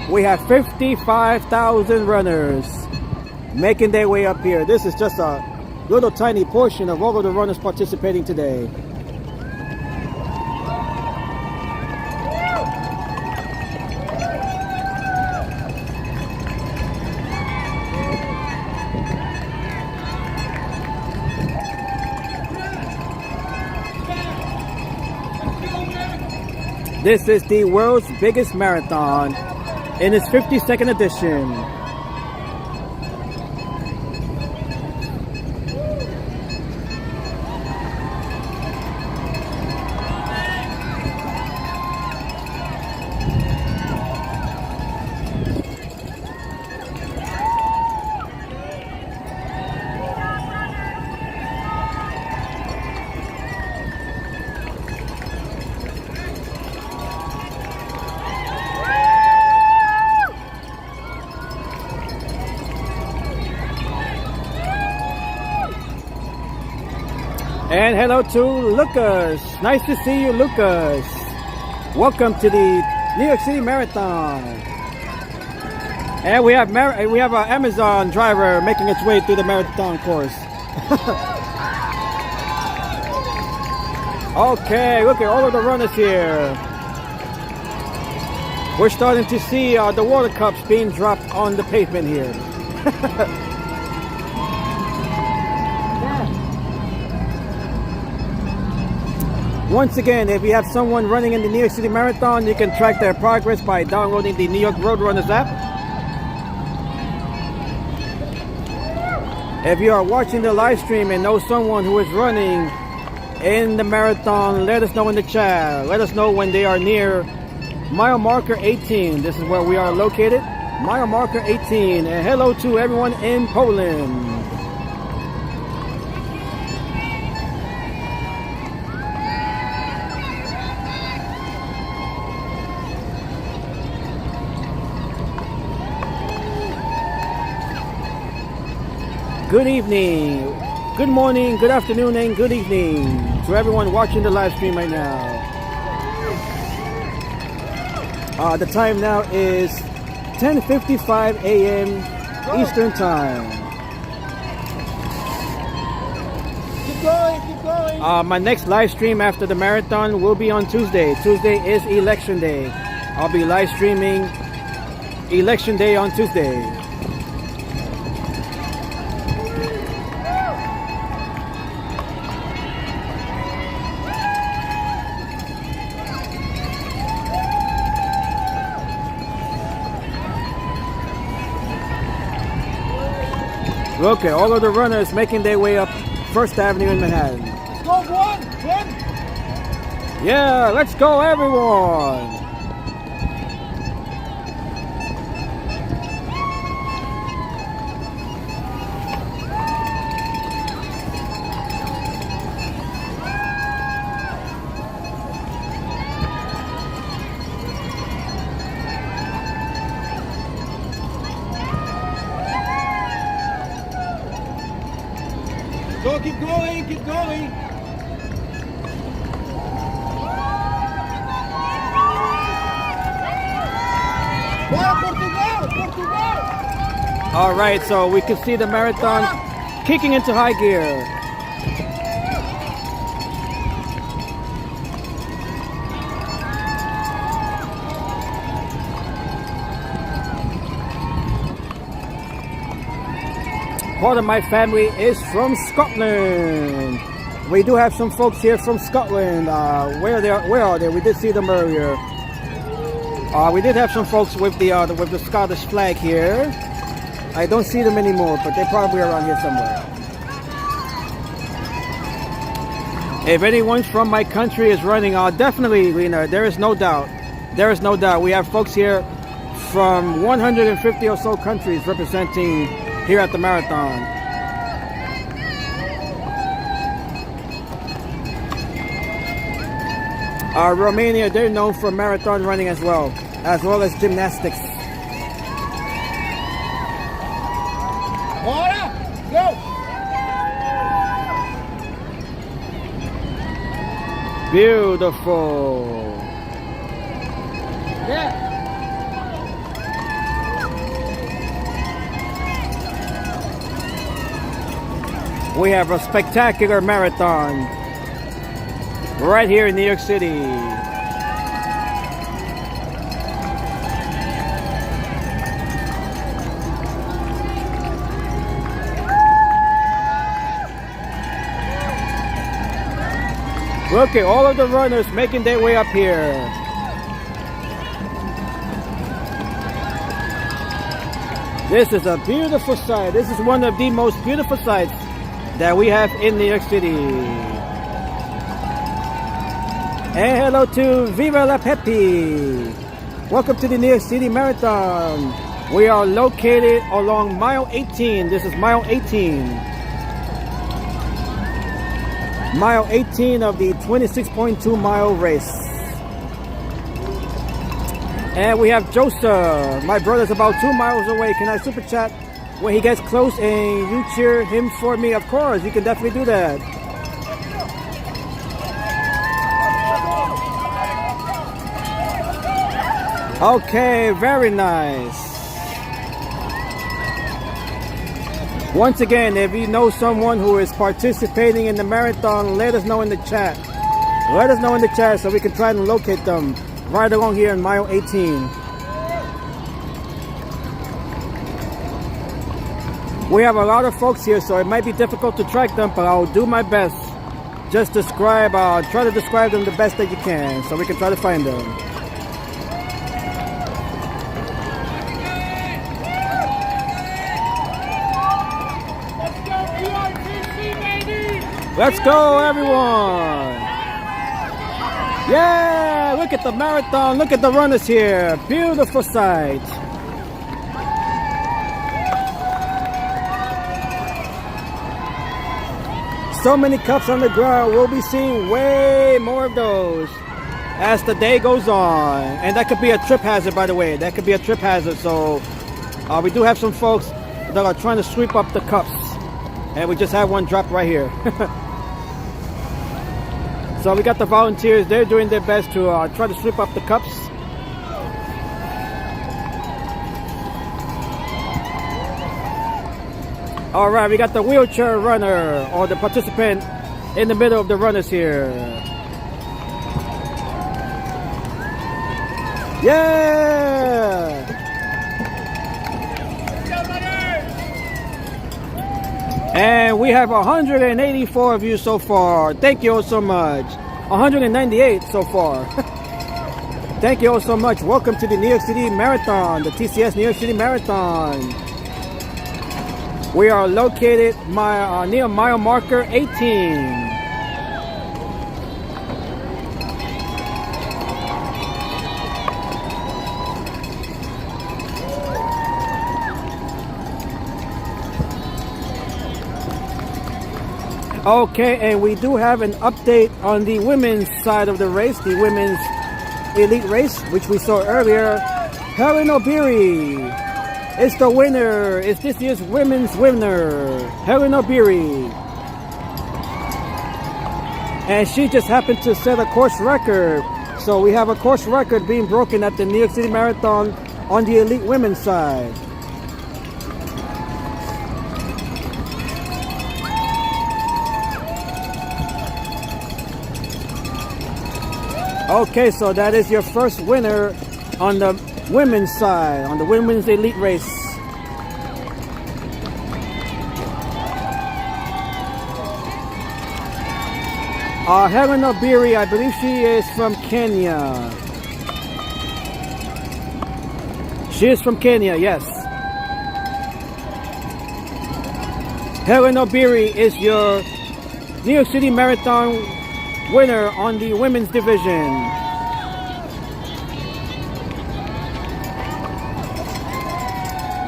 We have 55,000 runners making their way up here. This is just a little tiny portion of all of the runners participating today. This is the world's biggest marathon in its 52nd edition. And hello to Lucas. Nice to see you, Lucas. Welcome to the New York City Marathon. And we have an Amazon driver making its way through the marathon course. Okay, look at all of the runners here. We're starting to see the water cups being dropped on the pavement here. Once again, if you have someone running in the New York City Marathon, you can track their progress by downloading the New York Roadrunners app. If you are watching the live stream and know someone who is running in the marathon, let us know in the chat. Let us know when they are near mile marker 18. This is where we are located, mile marker 18. And hello to everyone in Poland. Good evening, good morning, good afternoon, and good evening to everyone watching the live stream right now. The time now is 10:55 a.m. Eastern Time. Keep going, keep going. My next live stream after the marathon will be on Tuesday. Tuesday is election day. I'll be live streaming election day on Tuesday. Okay, all of the runners making their way up First Avenue in Manhattan. Let's go, one. Yeah, let's go, everyone. Go, keep going, keep going. Portugal. All right, so we can see the marathon kicking into high gear. Part of my family is from Scotland. We do have some folks here from Scotland. Where are they? We did see them earlier. We did have some folks with the Scottish flag here. I don't see them anymore, but they're probably around here somewhere. If anyone from my country is running, definitely, Lena. There is no doubt. There is no doubt. We have folks here from 150 or so countries representing here at the marathon. Romania, they're known for marathon running as well as gymnastics. Bora, go. Beautiful. Yeah. We have a spectacular marathon right here in New York City. Look at all of the runners making their way up here. This is a beautiful sight. This is one of the most beautiful sights that we have in New York City. And hello to Viva la Pepe. Welcome to the New York City Marathon. We are located along mile 18. This is mile 18. Mile 18 of the 26.2 mile race. And we have Joseph. My brother's about 2 miles away. Can I super chat when he gets close and you cheer him for me? Of course, you can definitely do that. Okay, very nice. Once again, if you know someone who is participating in the marathon, let us know in the chat. Let us know in the chat so we can try and locate them right along here in mile 18. We have a lot of folks here, so it might be difficult to track them, but I'll do my best. Just try to describe them the best that you can so we can try to find them. Let's go, everyone! Yeah, look at the marathon, look at the runners here. Beautiful sight. So many cups on the ground. We'll be seeing way more of those as the day goes on. And that could be a trip hazard, by the way. That could be a trip hazard. So we do have some folks that are trying to sweep up the cups. And we just had one drop right here. So we got the volunteers. They're doing their best to try to sweep up the cups. All right, we got the wheelchair runner or the participant in the middle of the runners here. Yeah! And we have 184 of you so far. Thank you all so much. 198 so far. Thank you all so much. Welcome to the New York City Marathon, the TCS New York City Marathon. We are located near mile marker 18. Okay, and we do have an update on the women's side of the race, the women's elite race, which we saw earlier. Helen Obiri is the winner. It's this year's women's winner, Helen Obiri. And she just happened to set a course record. So we have a course record being broken at the New York City Marathon on the elite women's side. Okay, so that is your first winner on the women's side, on the women's elite race. Helen Obiri, I believe she is from Kenya. She is from Kenya, yes. Helen Obiri is your New York City Marathon winner on the women's division.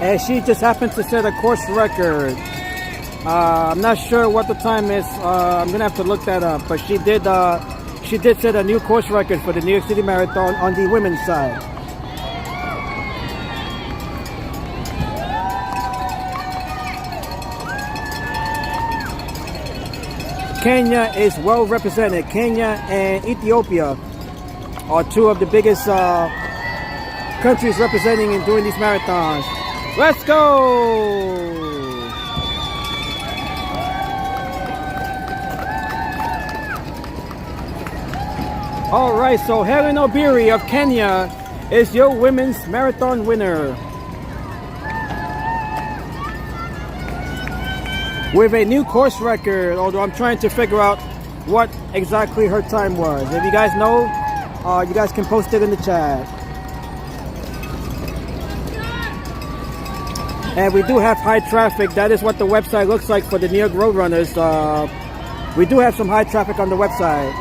And she just happened to set a course record. I'm not sure what the time is. I'm gonna have to look that up. But she did set a new course record for the New York City Marathon on the women's side. Kenya is well represented. Kenya and Ethiopia are two of the biggest countries representing and doing these marathons. Let's go! All right, so Helen Obiri of Kenya is your women's marathon winner, with a new course record, although I'm trying to figure out what exactly her time was. If you guys know, you guys can post it in the chat. And we do have high traffic. That is what the website looks like for the New York Road Runners. We do have some high traffic on the website.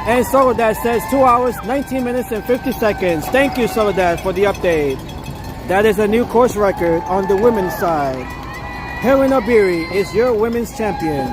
And Soledad says 2 hours, 19 minutes, and 50 seconds. Thank you, Soledad, for the update. That is a new course record on the women's side. Helen Obiri is your women's champion.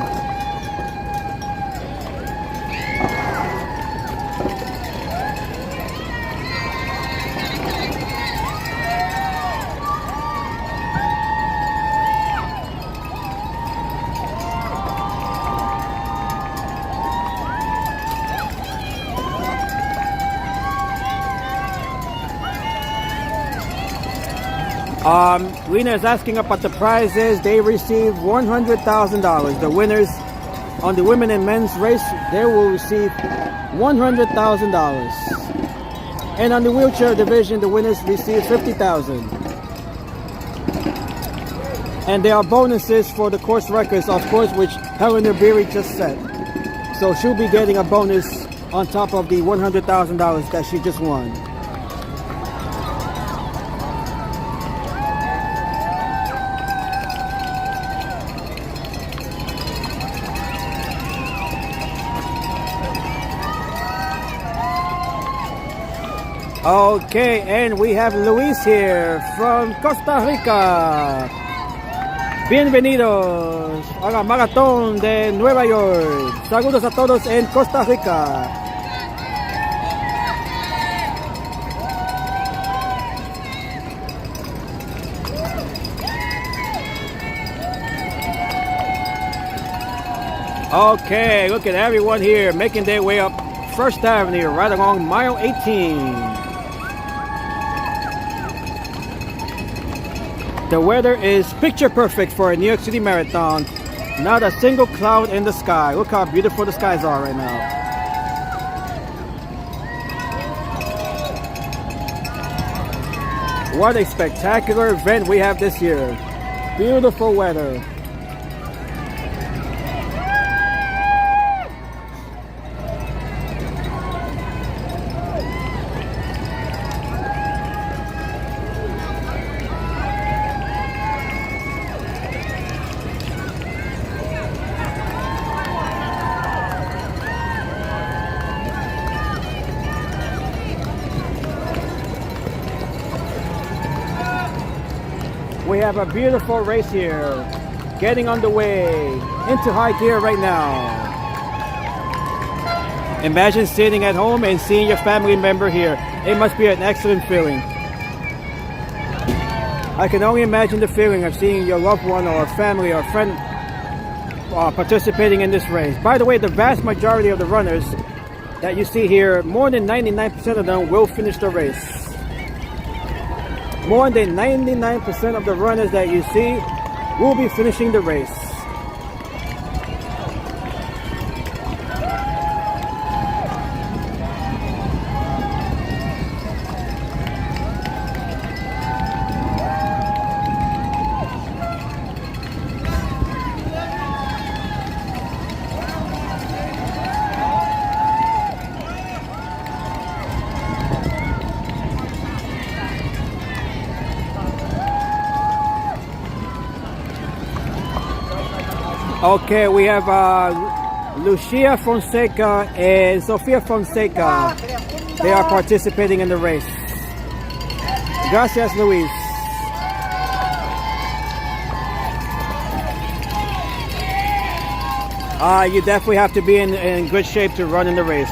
Lena is asking about the prizes. They received $100,000. The winners on the women and men's race, they will receive $100,000. And on the wheelchair division, the winners receive $50,000. And there are bonuses for the course records, of course, which Helen Obiri just set. So she'll be getting a bonus on top of the $100,000 that she just won. Okay, and we have Luis here from Costa Rica. Bienvenidos a la Maratón de Nueva York. Saludos a todos en Costa Rica. Okay, look at everyone here making their way up First Avenue right along mile 18. The weather is picture perfect for a New York City Marathon. Not a single cloud in the sky. Look how beautiful the skies are right now. What a spectacular event we have this year. Beautiful weather. We have a beautiful race here, getting underway into high gear right now. Imagine sitting at home and seeing your family member here. It must be an excellent feeling. I can only imagine the feeling of seeing your loved one or family or friend participating in this race. By the way, the vast majority of the runners that you see here, more than 99% of them will finish the race. More than 99% of the runners that you see will be finishing the race. Okay, we have Lucia Fonseca and Sofia Fonseca. They are participating in the race. Gracias, Luis. You definitely have to be in good shape to run in the race.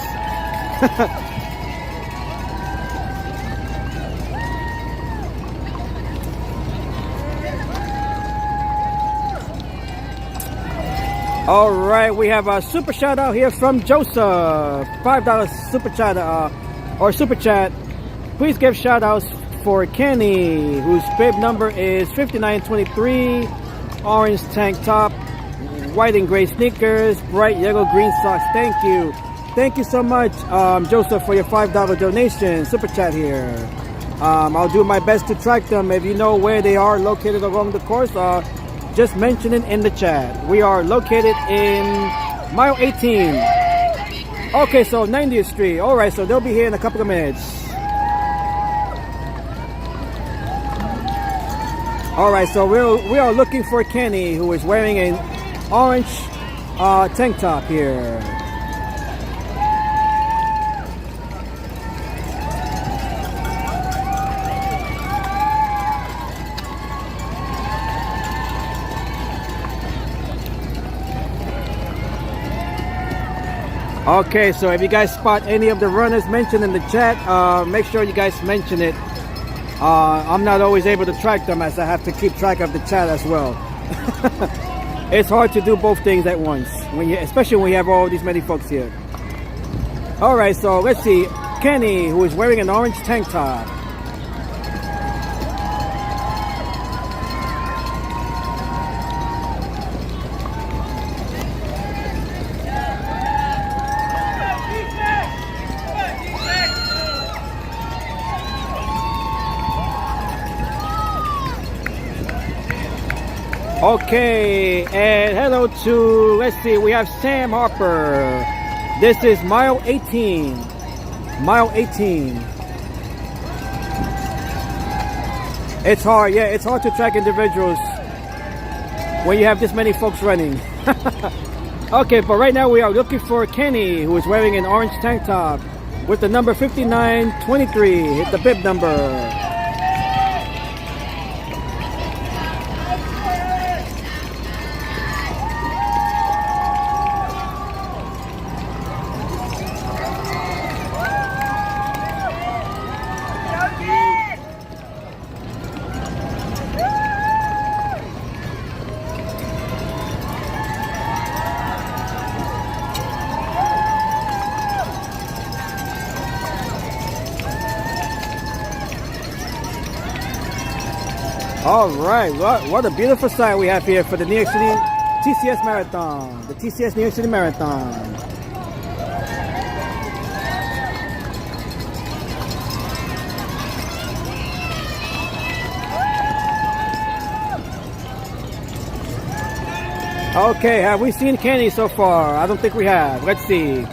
All right, we have a super shout out here from Joseph. $5 super chat or super chat. Please give shout outs for Kenny, whose bib number is 5923, orange tank top, white and gray sneakers, bright yellow green socks. Thank you. Thank you so much, Joseph, for your $5 donation super chat here. I'll do my best to track them. If you know where they are located along the course, just mention it in the chat. We are located in mile 18. Okay, so 90th Street. All right, so they'll be here in a couple of minutes. All right, so we are looking for Kenny, who is wearing an orange tank top here. Okay, so if you guys spot any of the runners mentioned in the chat, make sure you guys mention it. I'm not always able to track them, as I have to keep track of the chat as well. It's hard to do both things at once, especially when you have all these many folks here. All right, so let's see. Kenny, who is wearing an orange tank top. Okay, and hello to, let's see, we have Sam Harper. This is mile 18. Mile 18. It's hard, yeah, it's hard to track individuals when you have this many folks running. Okay, but right now we are looking for Kenny, who is wearing an orange tank top with the number 5923. Hit the bib number. All right, what a beautiful sight we have here for the New York City TCS Marathon, the TCS New York City Marathon. Okay, have we seen Kenny so far? I don't think we have. Let's see.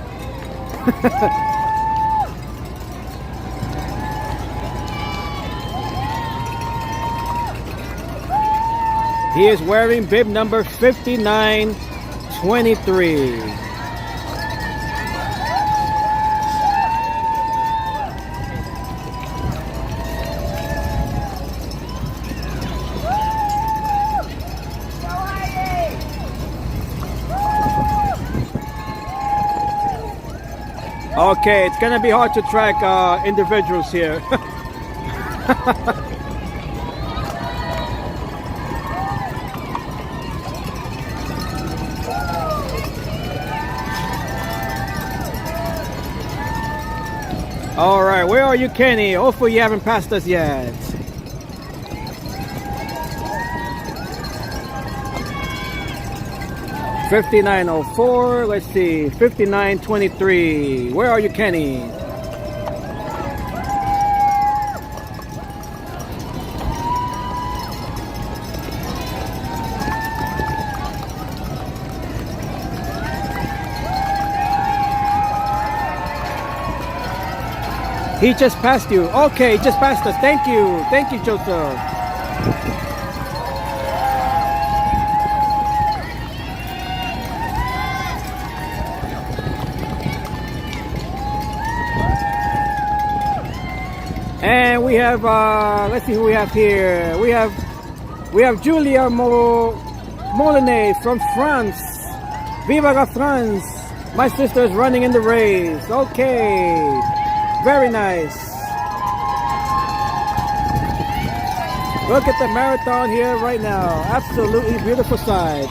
He is wearing bib number 5923. Okay, it's gonna be hard to track individuals here. All right, where are you, Kenny? Hopefully you haven't passed us yet. $59.04. Let's see, $59.23. Where are you, Kenny? He just passed you. Okay, he just passed us. Thank you. Thank you, Joseph. And we have, let's see who we have here. We have Julia Molinet from France. Viva la France. My sister is running in the race. Okay. Very nice. Look at the marathon here right now. Absolutely beautiful sights.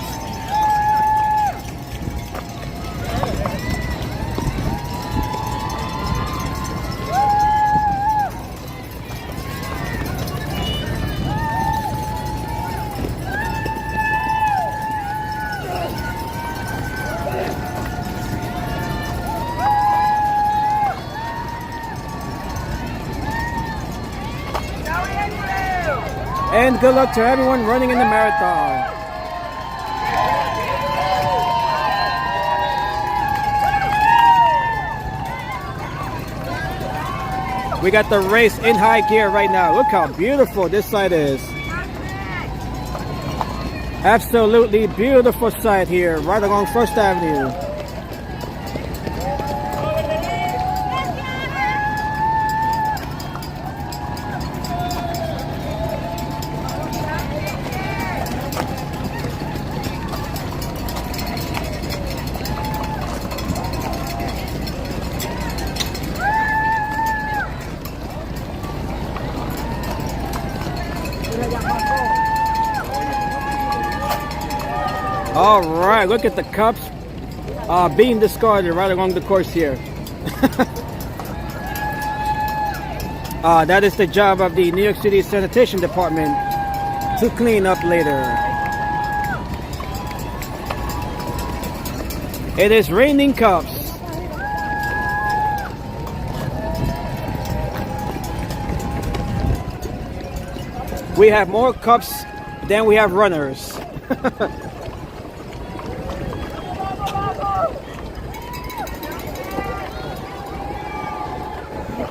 And good luck to everyone running in the marathon. We got the race in high gear right now. Look how beautiful this site is. Absolutely beautiful site here, right along First Avenue. All right, look at the cups being discarded right along the course here. That is the job of the New York City Sanitation Department to clean up later. It is raining cups. We have more cups than we have runners.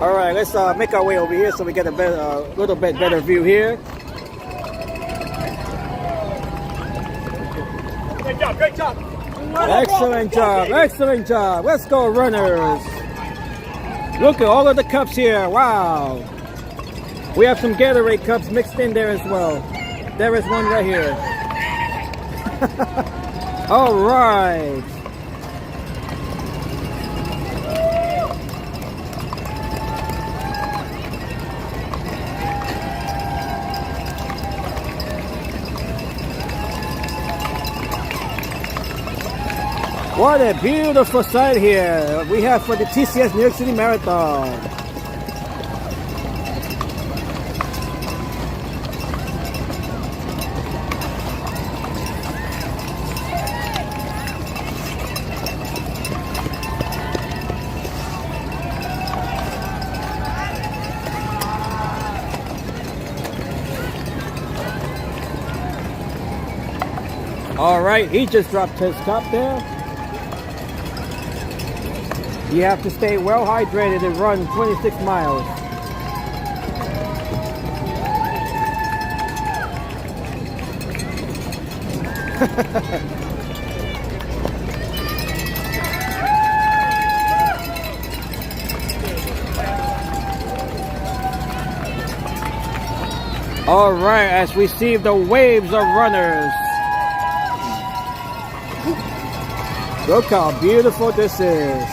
All right, let's make our way over here so we get a little bit better view here. Great job, great job. Excellent job, excellent job. Let's go, runners. Look at all of the cups here. Wow. We have some Gatorade cups mixed in there as well. There is one right here. All right. What a beautiful sight here we have for the TCS New York City Marathon. All right, he just dropped his cup there. You have to stay well hydrated and run 26 miles. All right, as we see the waves of runners. Look how beautiful this is.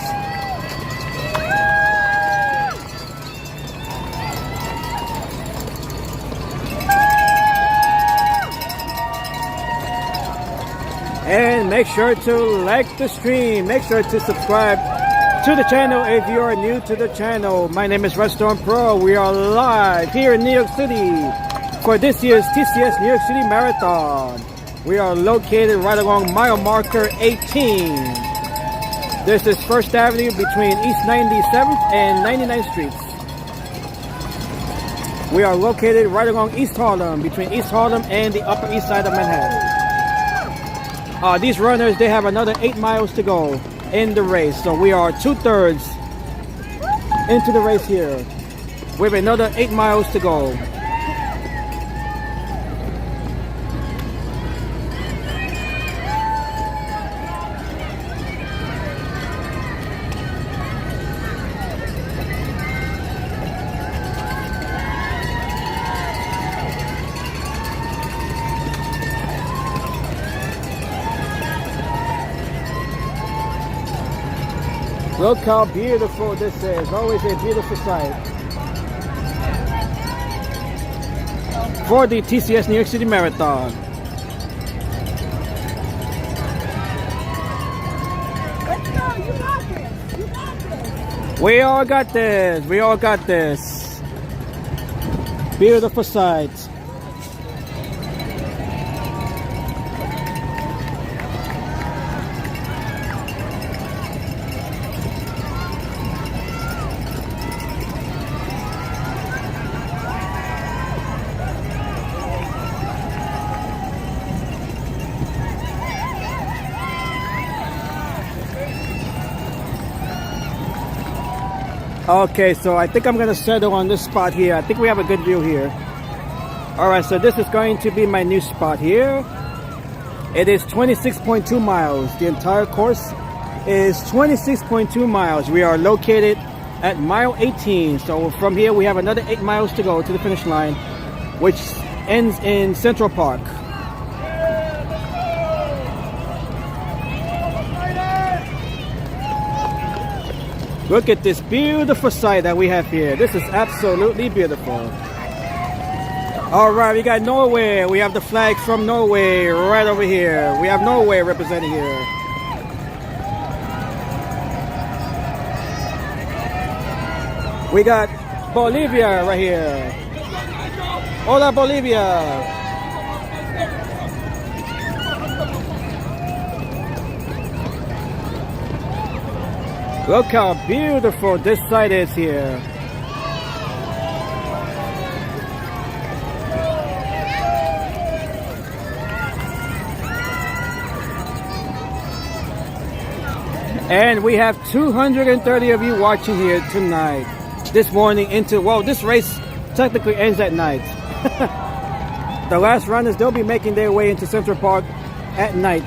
And make sure to like the stream. Make sure to subscribe to the channel if you are new to the channel. My name is Restaurant Pro. We are live here in New York City for this year's TCS New York City Marathon. We are located right along mile marker 18. This is First Avenue between East 97th and 99th Streets. We are located right along East Harlem, between East Harlem and the Upper East Side of Manhattan. These runners, they have another 8 miles to go in the race. So we are 2/3 into the race here with another 8 miles to go. Look how beautiful this is. Always a beautiful sight. For the TCS New York City Marathon. Let's go. You got this. You got this. We all got this. We all got this. Beautiful sight. Okay, so I think I'm going to settle on this spot here. I think we have a good view here. Alright, so this is going to be my new spot here. It is 26.2 miles. The entire course is 26.2 miles. We are located at mile 18. So from here we have another 8 miles to go to the finish line, which ends in Central Park. Look at this beautiful sight that we have here. This is absolutely beautiful. All right, we got Norway. We have the flag from Norway right over here. We have Norway representing here. We got Bolivia right here. Hola, Bolivia. Look how beautiful this site is here. And we have 230 of you watching here tonight. This morning into, well, this race technically ends at night. The last runners, they'll be making their way into Central Park at night.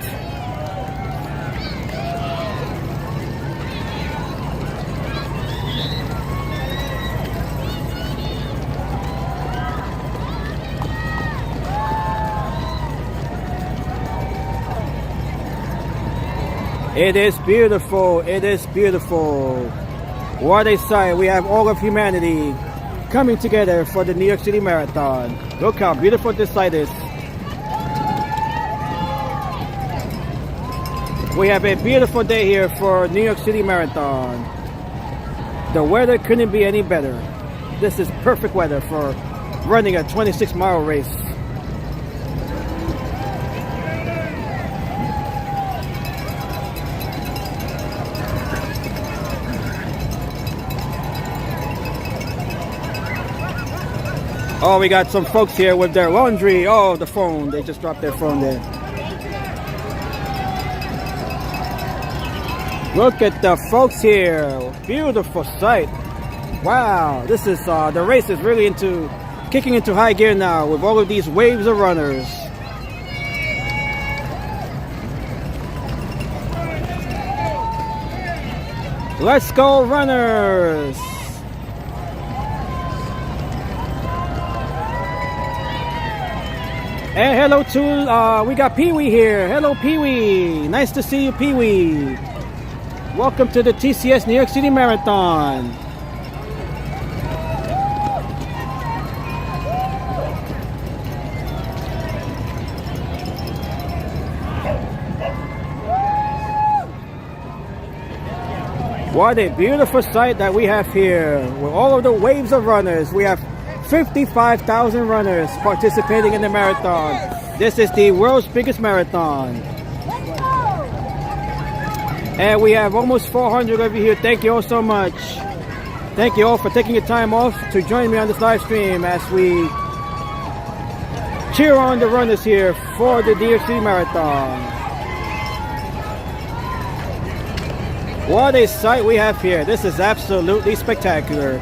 It is beautiful. It is beautiful. What a sight. We have all of humanity coming together for the New York City Marathon. Look how beautiful this site is. We have a beautiful day here for New York City Marathon. The weather couldn't be any better. This is perfect weather for running a 26-mile race. Oh, we got some folks here with their laundry. Oh, the phone. They just dropped their phone there. Look at the folks here. Beautiful sight. Wow, this is the race is really kicking into high gear now with all of these waves of runners. Let's go, runners! And hello to, we got Pee-wee here. Hello, Pee-wee. Nice to see you, Pee-wee. Welcome to the TCS New York City Marathon. What a beautiful sight that we have here with all of the waves of runners. We have 55,000 runners participating in the marathon. This is the world's biggest marathon. And we have almost 400 of you here. Thank you all so much. Thank you all for taking your time off to join me on this live stream as we cheer on the runners here for the New York City Marathon. What a sight we have here. This is absolutely spectacular.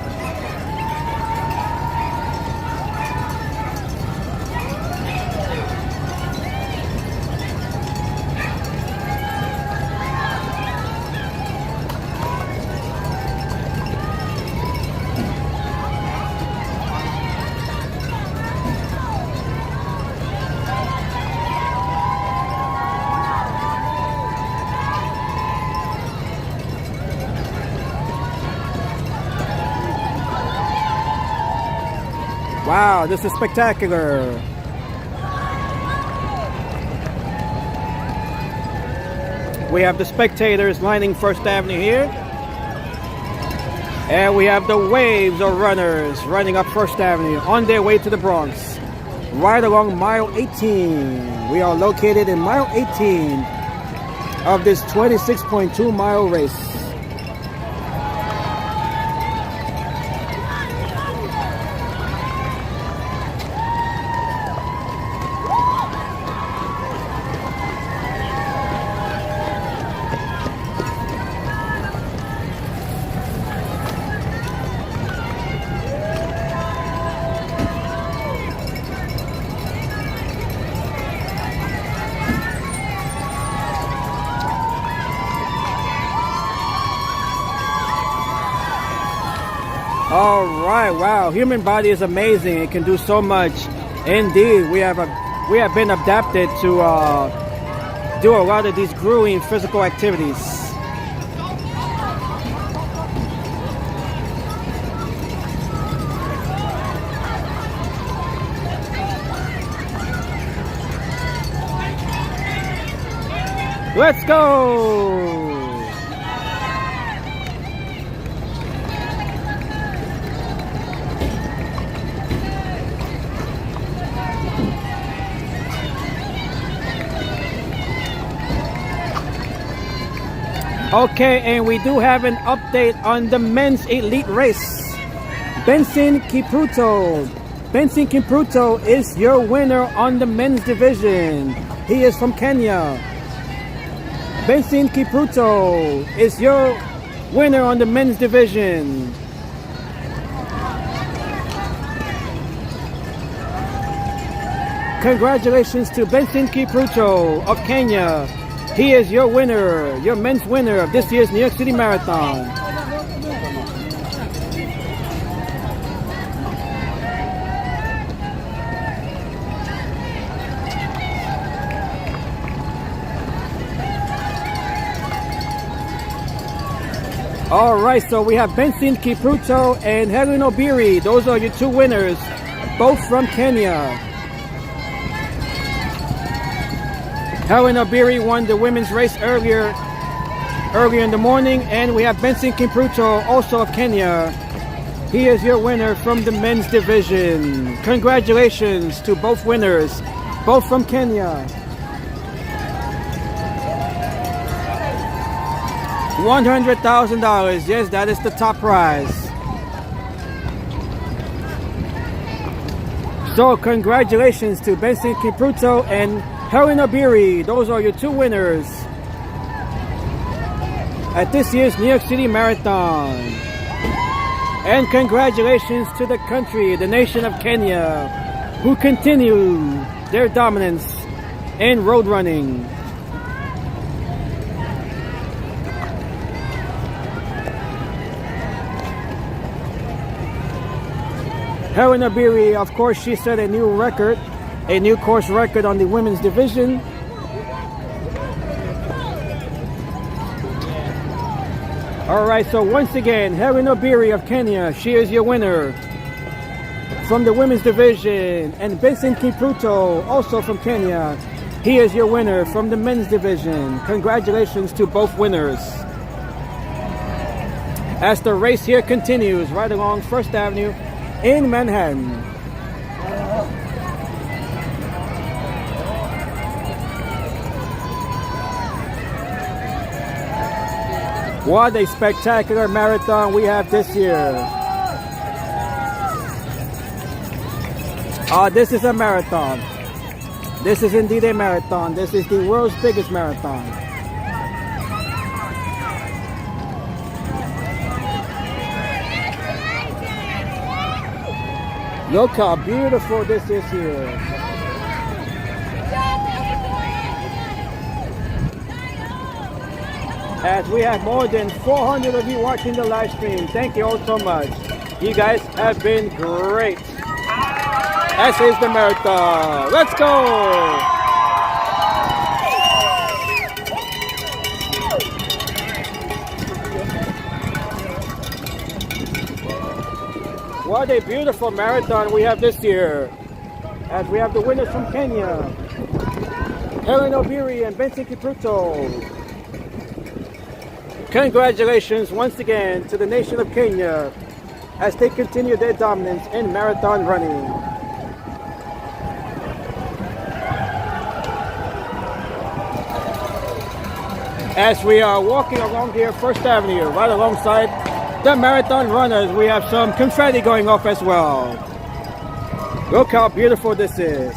Wow, this is spectacular. We have the spectators lining First Avenue here. And we have the waves of runners running up First Avenue on their way to the Bronx. Right along mile 18. We are located in mile 18 of this 26.2 mile race. All right, wow, human body is amazing. It can do so much. Indeed, we have been adapted to do a lot of these grueling physical activities. Let's go! Okay, and we do have an update on the men's elite race. Benson Kipruto. Benson Kipruto is your winner on the men's division. He is from Kenya. Benson Kipruto is your winner on the men's division. Congratulations to Benson Kipruto of Kenya. He is your winner, your men's winner of this year's New York City Marathon. All right, so we have Benson Kipruto and Helen Obiri. Those are your two winners, both from Kenya. Helen Obiri won the women's race earlier in the morning, and we have Benson Kipruto, also of Kenya. He is your winner from the men's division. Congratulations to both winners, both from Kenya. $100,000, yes, that is the top prize. So congratulations to Benson Kipruto and Helen Obiri. Those are your two winners. at this year's New York City Marathon. And congratulations to the country, the nation of Kenya, who continue their dominance in road running. Helen Obiri, of course, she set a new record, a new course record on the women's division. Alright, so once again, Helen Obiri of Kenya, she is your winner from the women's division. And Benson Kipruto, also from Kenya, he is your winner from the men's division. Congratulations to both winners. As the race here continues right along First Avenue in Manhattan. What a spectacular marathon we have this year. This is a marathon. This is indeed a marathon. This is the world's biggest marathon. Look how beautiful this is here. As we have more than 400 of you watching the live stream. Thank you all so much. You guys have been great. As is the marathon. Let's go! What a beautiful marathon we have this year. As we have the winners from Kenya, Helen Obiri and Benson Kipruto. Congratulations once again to the nation of Kenya as they continue their dominance in marathon running. As we are walking along here First Avenue, right alongside the marathon runners, we have some confetti going off as well. Look how beautiful this is.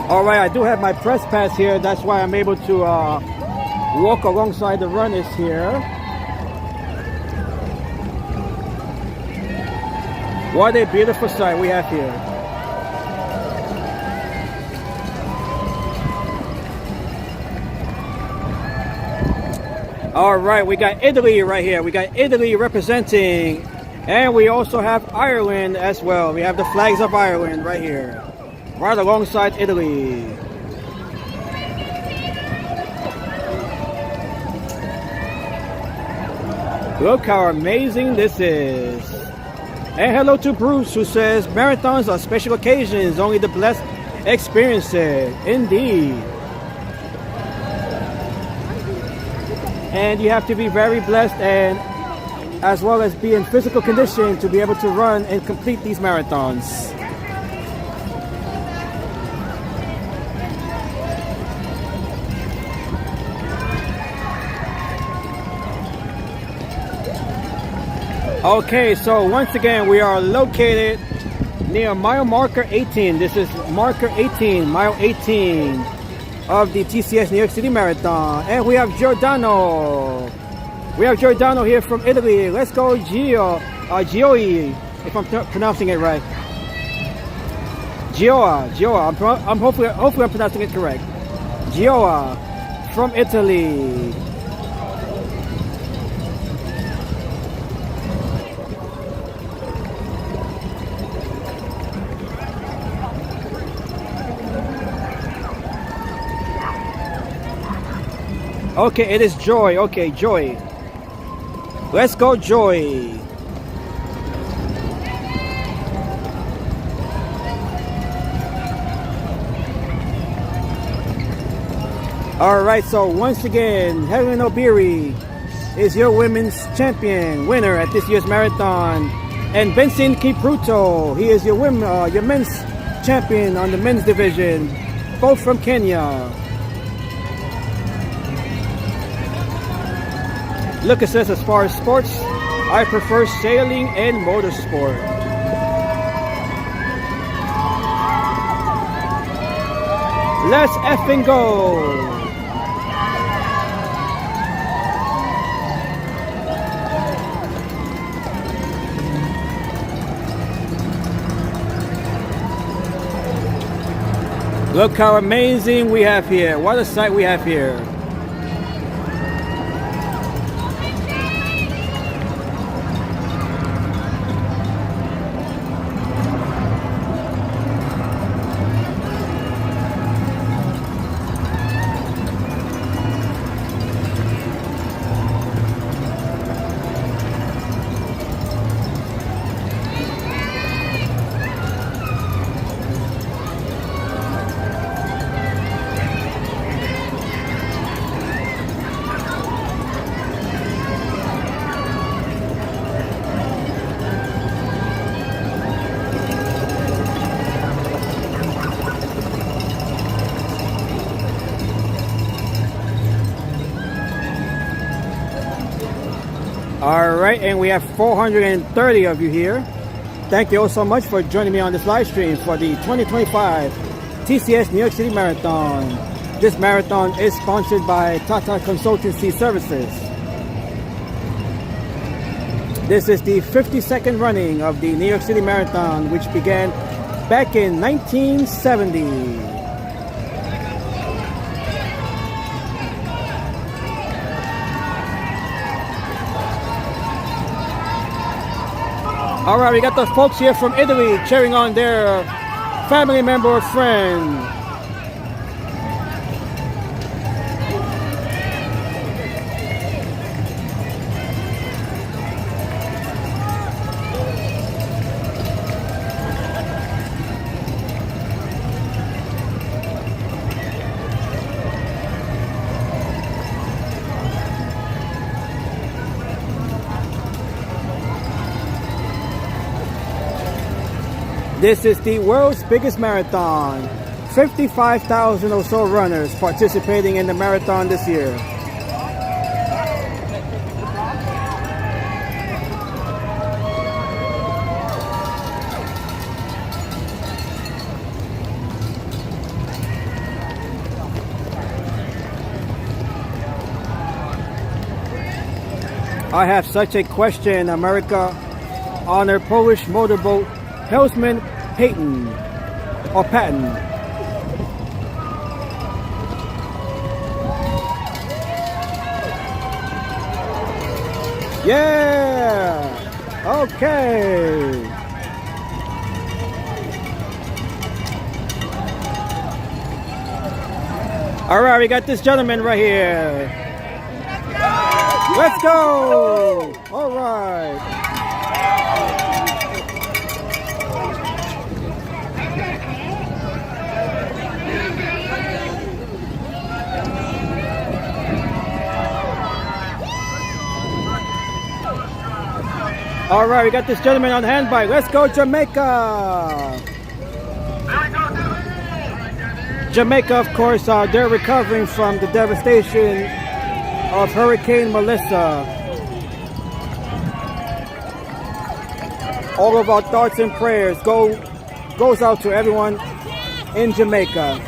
Alright, I do have my press pass here. That's why I'm able to walk alongside the runners here. What a beautiful sight we have here. Alright, we got Italy right here. We got Italy representing. And we also have Ireland as well. We have the flags of Ireland right here. Right alongside Italy. Look how amazing this is. And hello to Bruce, who says marathons are special occasions, only the blessed experience it. Indeed. And you have to be very blessed and as well as be in physical condition to be able to run and complete these marathons. Okay, so once again, we are located near mile marker 18. This is marker 18, mile 18 of the TCS New York City Marathon. And we have Giordano. We have Giordano here from Italy. Let's go, Gioi, if I'm pronouncing it right. Gioa. I'm hopefully I'm pronouncing it correct. Gioa from Italy. Okay, it is Joy. Okay, Joy. Let's go, Joy. Alright, so once again, Helen Obiri is your women's champion, winner at this year's marathon. And Benson Kipruto, he is your men's champion on the men's division, both from Kenya. Lucas says, as far as sports, I prefer sailing and motorsport. Let's effing go. Look how amazing we have here. What a sight we have here. Alright, and we have 430 of you here. Thank you all so much for joining me on this live stream for the 2025 TCS New York City Marathon. This marathon is sponsored by Tata Consultancy Services. This is the 52nd running of the New York City Marathon, which began back in 1970. All right, we got the folks here from Italy cheering on their family member or friend. This is the world's biggest marathon. 55,000 or so runners participating in the marathon this year. I have such a question, America, on their Polish motorboat Hellsman Patton or Patton. Yeah. Okay. All right, we got this gentleman right here. Let's go. All right. All right, we got this gentleman on handbike. Let's go, Jamaica. Jamaica, of course, they're recovering from the devastation of Hurricane Melissa. All of our thoughts and prayers goes out to everyone in Jamaica.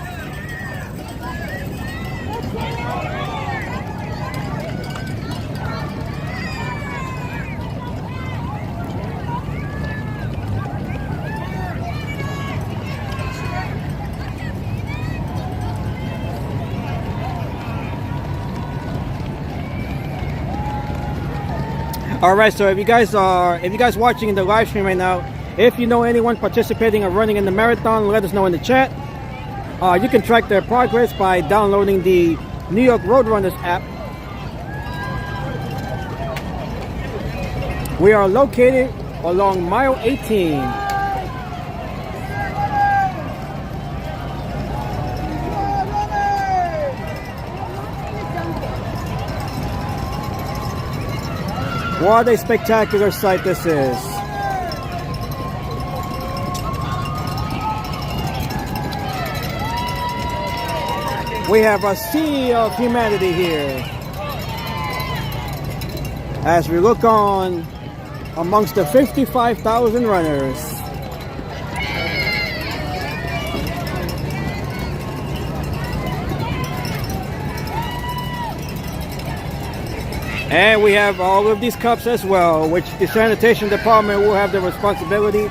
All right, so if you guys watching the live stream right now, if you know anyone participating or running in the marathon, let us know in the chat. You can track their progress by downloading the New York Roadrunners app. We are located along mile 18. What a spectacular sight this is. We have a sea of humanity here as we look on amongst the 55,000 runners. And we have all of these cups as well, which the sanitation department will have the responsibility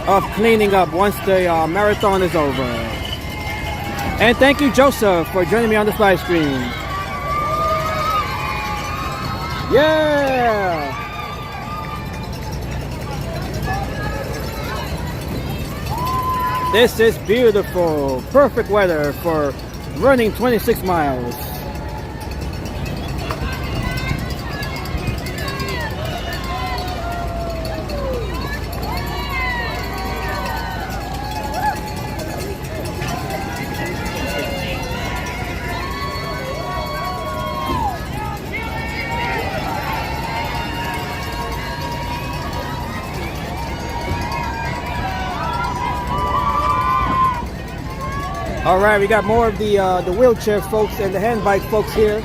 of cleaning up once the marathon is over. And thank you, Joseph, for joining me on this live stream. Yeah! This is beautiful, perfect weather for running 26 miles. All right, we got more of the wheelchair folks and the handbike folks here.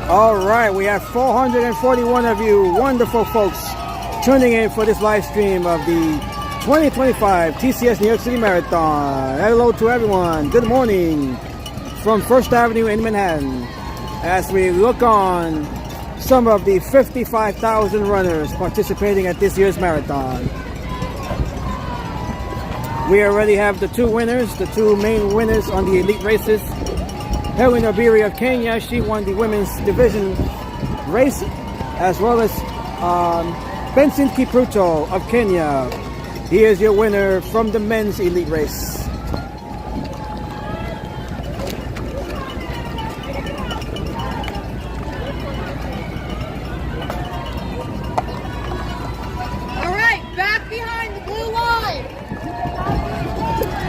All right, we have 441 of you wonderful folks tuning in for this live stream of the 2025 TCS New York City Marathon. Hello to everyone. Good morning from First Avenue in Manhattan as we look on some of the 55,000 runners participating at this year's marathon. We already have the two winners, the two main winners on the elite races. Helen Obiri of Kenya, she won the women's division race, as well as Benson Kipruto of Kenya. He is your winner from the men's elite race. All right, back behind the blue line.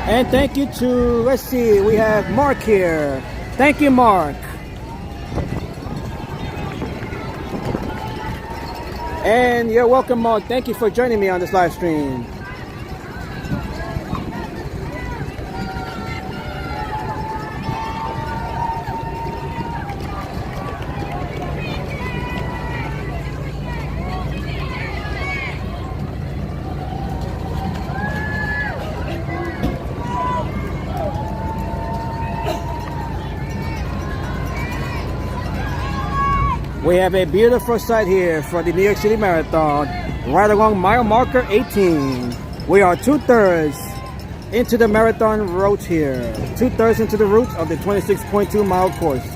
And thank you to, let's see, we have Mark here. Thank you, Mark. And you're welcome, Mark. Thank you for joining me on this live stream. We have a beautiful site here for the New York City Marathon, right along mile marker 18. We are 2/3 into the marathon route here, 2/3 into the route of the 26.2 mile course.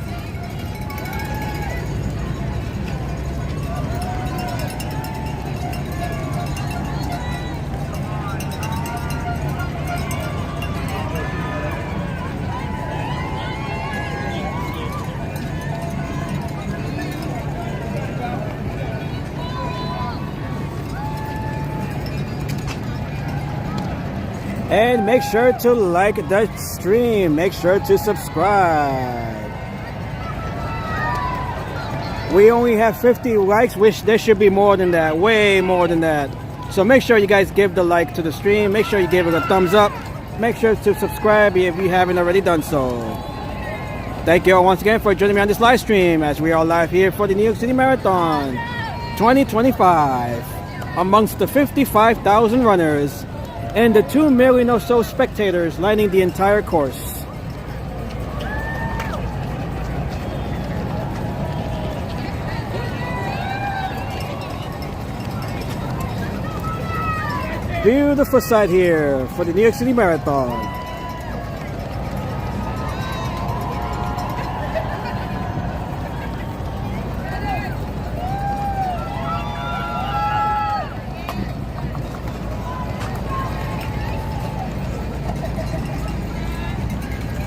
And make sure to like the stream. Make sure to subscribe. We only have 50 likes, which there should be more than that, way more than that. So make sure you guys give the like to the stream. Make sure you give it a thumbs up. Make sure to subscribe if you haven't already done so. Thank you all once again for joining me on this live stream as we are live here for the New York City Marathon 2025. Amongst the 55,000 runners and the 2 million or so spectators lining the entire course. Beautiful sight here for the New York City Marathon.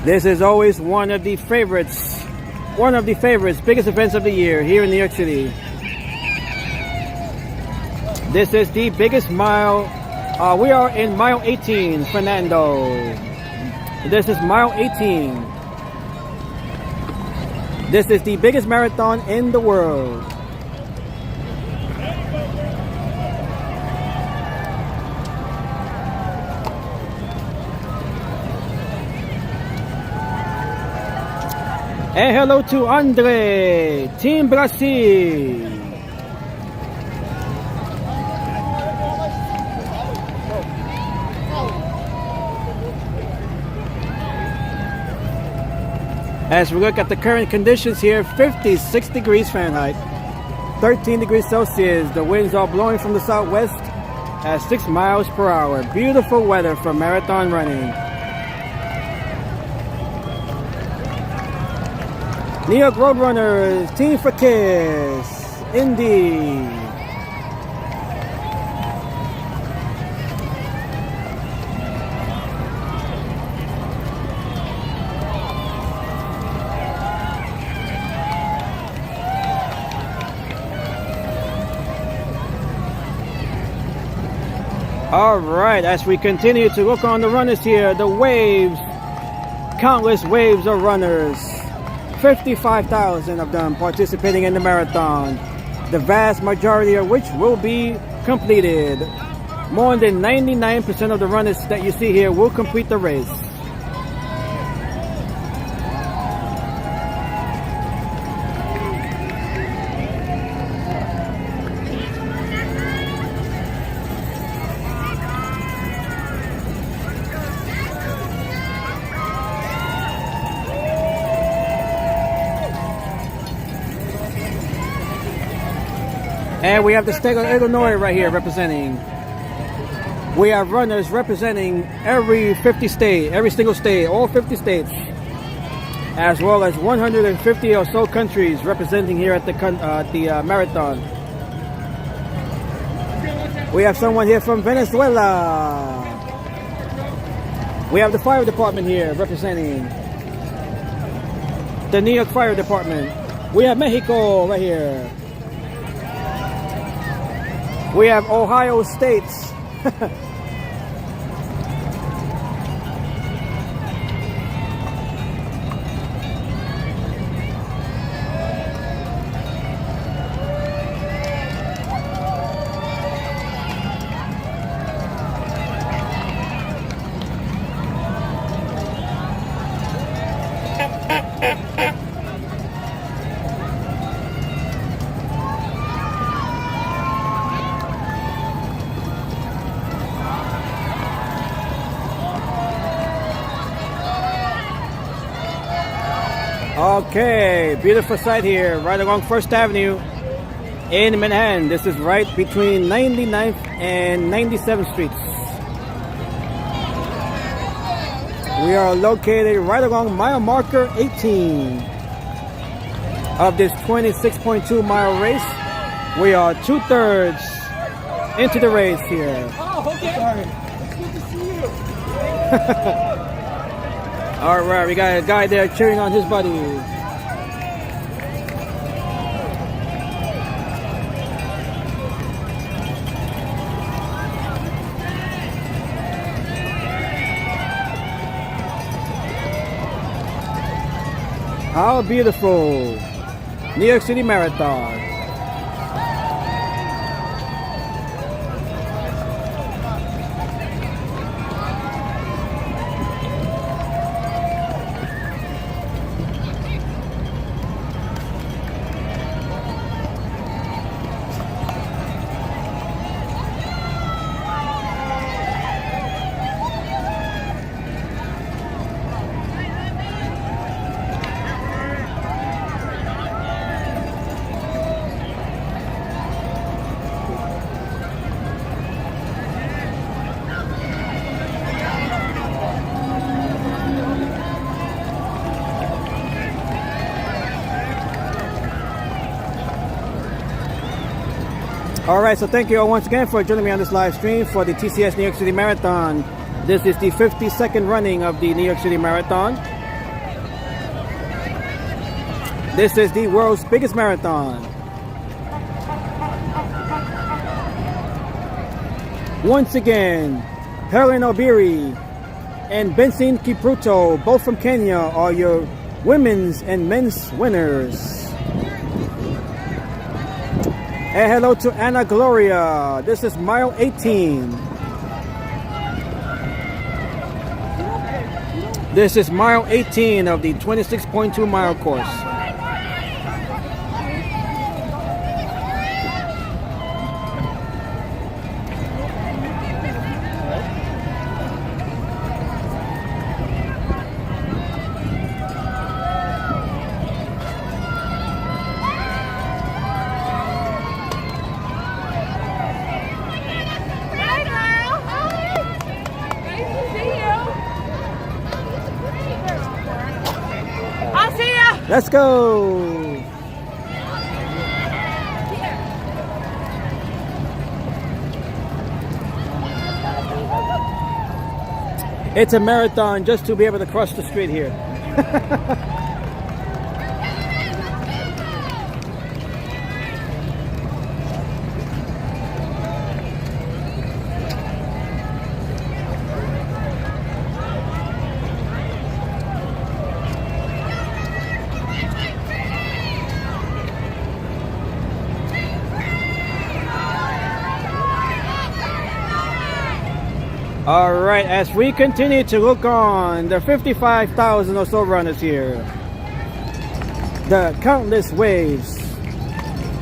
This is always one of the favorites one of the favorites, biggest events of the year here in New York City. This is the biggest mile. We are in mile 18, Fernando. This is mile 18. This is the biggest marathon in the world. And hello to Andre, Team Brazil. As we look at the current conditions here, 56 degrees Fahrenheit, 13 degrees Celsius. The winds are blowing from the southwest at 6 miles per hour. Beautiful weather for marathon running. New York Roadrunners, Team for Kiss, Indy. All right, as we continue to look on the runners here, the waves, countless waves of runners, 55,000 of them participating in the marathon, the vast majority of which will be completed. More than 99% of the runners that you see here will complete the race. And we have the state of Illinois right here representing. We have runners representing every 50 state, every single state, all 50 states, as well as 150 or so countries representing here at the marathon. We have someone here from Venezuela. We have the fire department here representing the New York Fire Department. We have Mexico right here. We have Ohio States. Okay, beautiful sight here, right along 1st Avenue in Manhattan. This is right between 99th and 97th Streets. We are located right along mile marker 18 of this 26.2 mile race. We are 2/3 into the race here. Oh, okay. Sorry. It's good to see you. All right, we got a guy there cheering on his buddy. How beautiful. New York City Marathon. Alright, so thank you all once again for joining me on this live stream for the TCS New York City Marathon. This is the 52nd running of the New York City Marathon. This is the world's biggest marathon. Once again, Helen Obiri and Benson Kipruto, both from Kenya, are your women's and men's winners. And hello to Anna Gloria. This is mile 18. This is mile 18 of the 26.2 mile course. Let's go! It's a marathon just to be able to cross the street here. Alright, as we continue to look on the 55,000 or so runners here, the countless waves,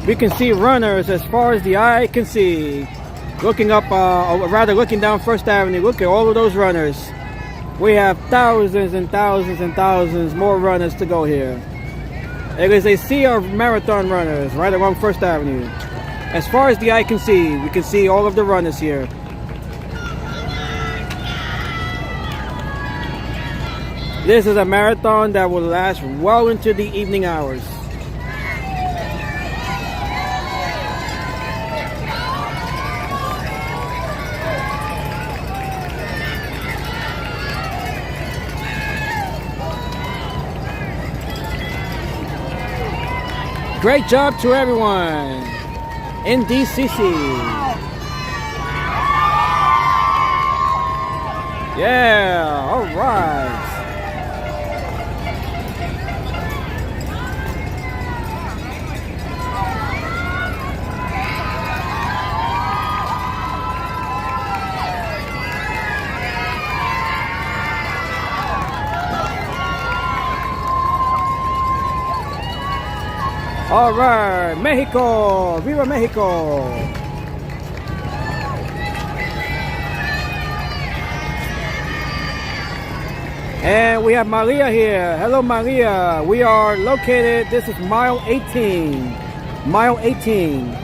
we can see runners as far as the eye can see. Looking up, or rather looking down First Avenue, look at all of those runners. We have thousands and thousands and thousands more runners to go here. It is a sea of marathon runners right along First Avenue. As far as the eye can see, we can see all of the runners here. This is a marathon that will last well into the evening hours. Great job to everyone in DCC. Yeah, all right. All right, Mexico, Viva Mexico. And we have Maria here. Hello, Maria. We are located, this is mile 18. Mile 18.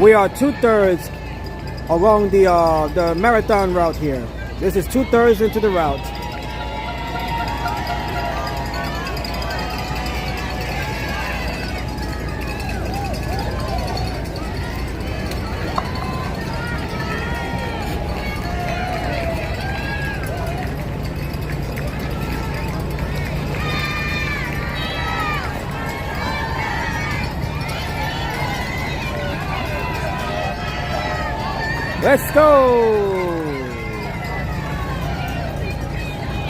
We are 2/3 along the marathon route here. This is 2/3 into the route. Let's go!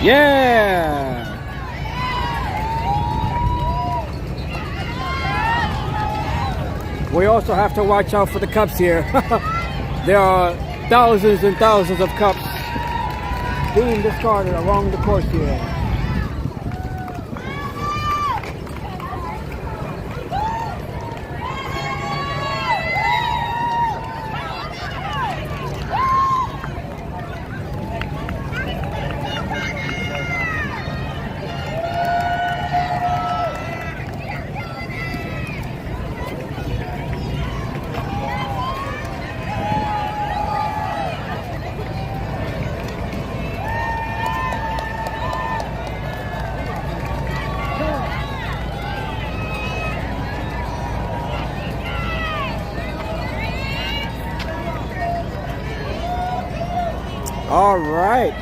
Yeah! We also have to watch out for the cups here. There are thousands and thousands of cups being discarded along the course here. All right.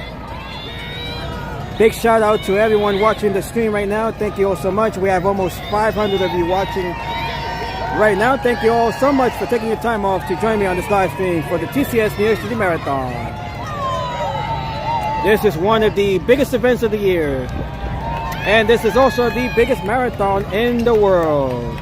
Big shout out to everyone watching the stream right now. Thank you all so much. We have almost 500 of you watching right now. Thank you all so much for taking your time off to join me on this live stream for the TCS New York City Marathon. This is one of the biggest events of the year. And this is also the biggest marathon in the world.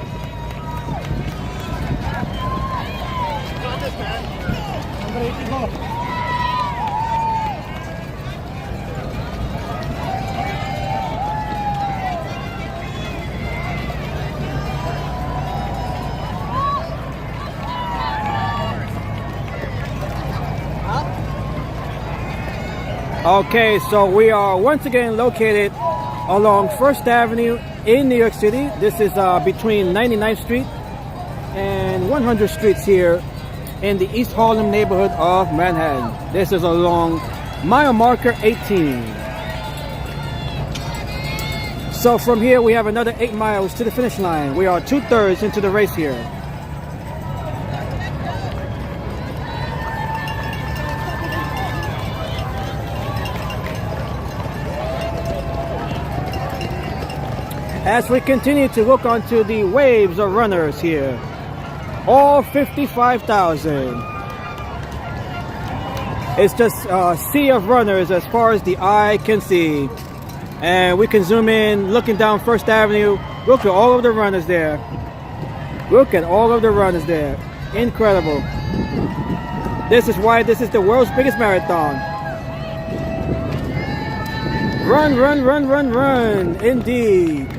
Okay, so we are once again located along 1st Avenue in New York City. This is between 99th Street and 100th Streets here in the East Harlem neighborhood of Manhattan. This is along mile marker 18. So from here we have another 8 miles to the finish line. We are 2/3 into the race here. As we continue to look onto the waves of runners here, all 55,000. It's just a sea of runners as far as the eye can see. And we can zoom in, looking down 1st Avenue. Look at all of the runners there. Look at all of the runners there. Incredible. This is why this is the world's biggest marathon. Run, run, run, run, run. Indeed.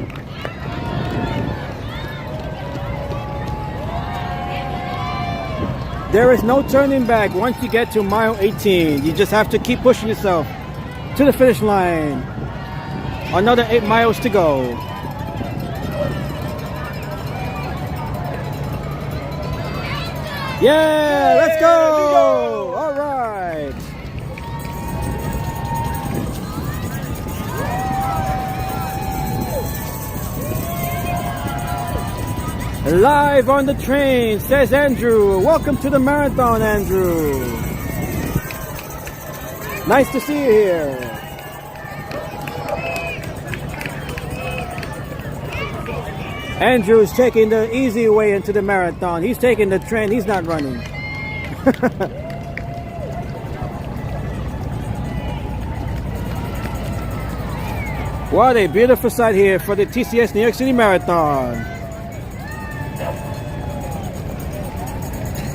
There is no turning back once you get to mile 18. You just have to keep pushing yourself to the finish line. Another 8 miles to go. Yeah, let's go. All right. Live on the train, says Andrew. Welcome to the marathon, Andrew. Nice to see you here. Andrew's taking the easy way into the marathon. He's taking the train. He's not running. What a beautiful sight here for the TCS New York City Marathon.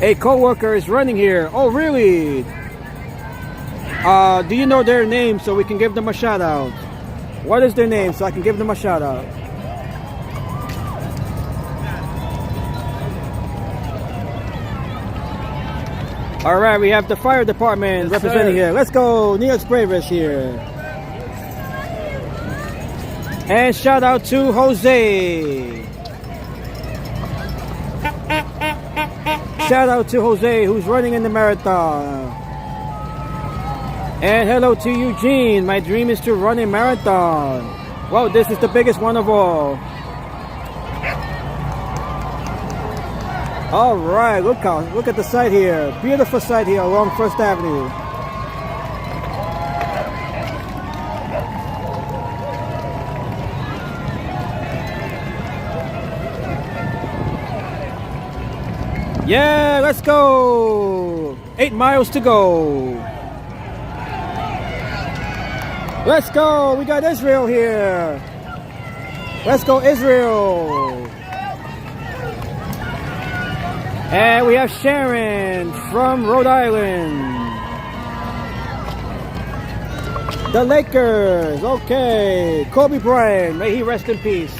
A co-worker is running here. Oh, really? Do you know their name so we can give them a shout out? What is their name so I can give them a shout out? All right, we have the fire department representing here. Let's go, New York Bravers here. And shout out to Jose. Shout out to Jose, who's running in the marathon. And hello to Eugene. My dream is to run a marathon. Wow, this is the biggest one of all. All right, look at the site here. Beautiful site here along 1st Avenue. Yeah, let's go. 8 miles to go. Let's go. We got Israel here. Let's go, Israel. And we have Sharon from Rhode Island. The Lakers. Okay. Kobe Bryant. May he rest in peace.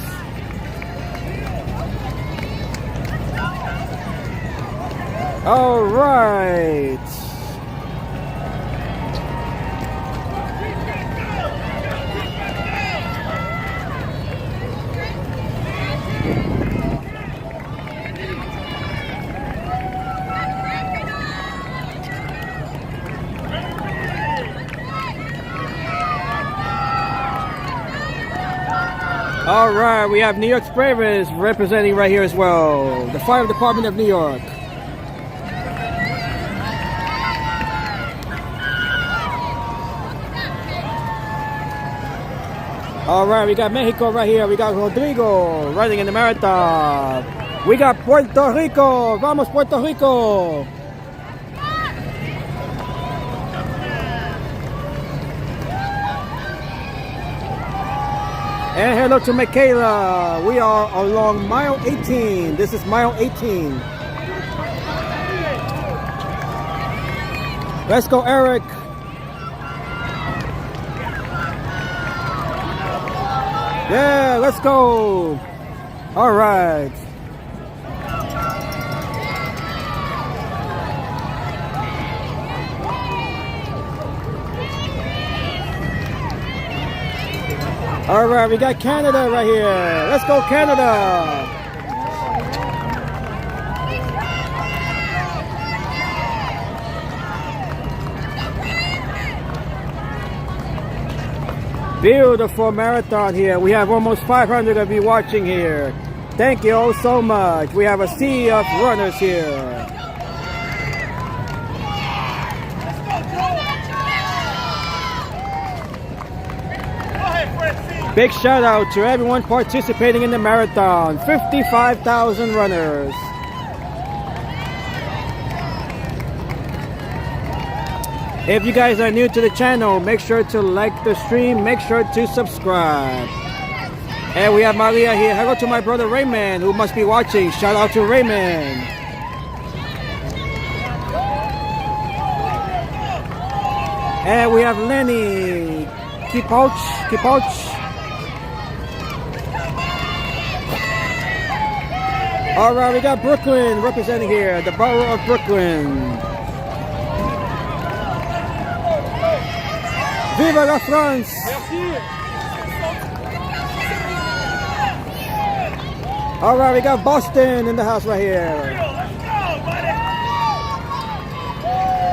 All right. All right, we have New York Bravers representing right here as well. The Fire Department of New York. All right, we got Mexico right here. We got Rodrigo running in the marathon. We got Puerto Rico. Vamos, Puerto Rico. And hello to Michaela. We are along mile 18. This is mile 18. Let's go, Eric. Yeah, let's go. All right. All right, we got Canada right here. Let's go, Canada. Beautiful marathon here. We have almost 500 of you watching here. Thank you all so much. We have a sea of runners here. Big shout out to everyone participating in the marathon. 55,000 runners. If you guys are new to the channel, make sure to like the stream, make sure to subscribe. And we have Maria here. Hello to my brother Raymond, who must be watching. Shout out to Raymond. And we have Lenny. Keep out. All right, we got Brooklyn representing here, the borough of Brooklyn. Viva la France! All right, we got Boston in the house right here.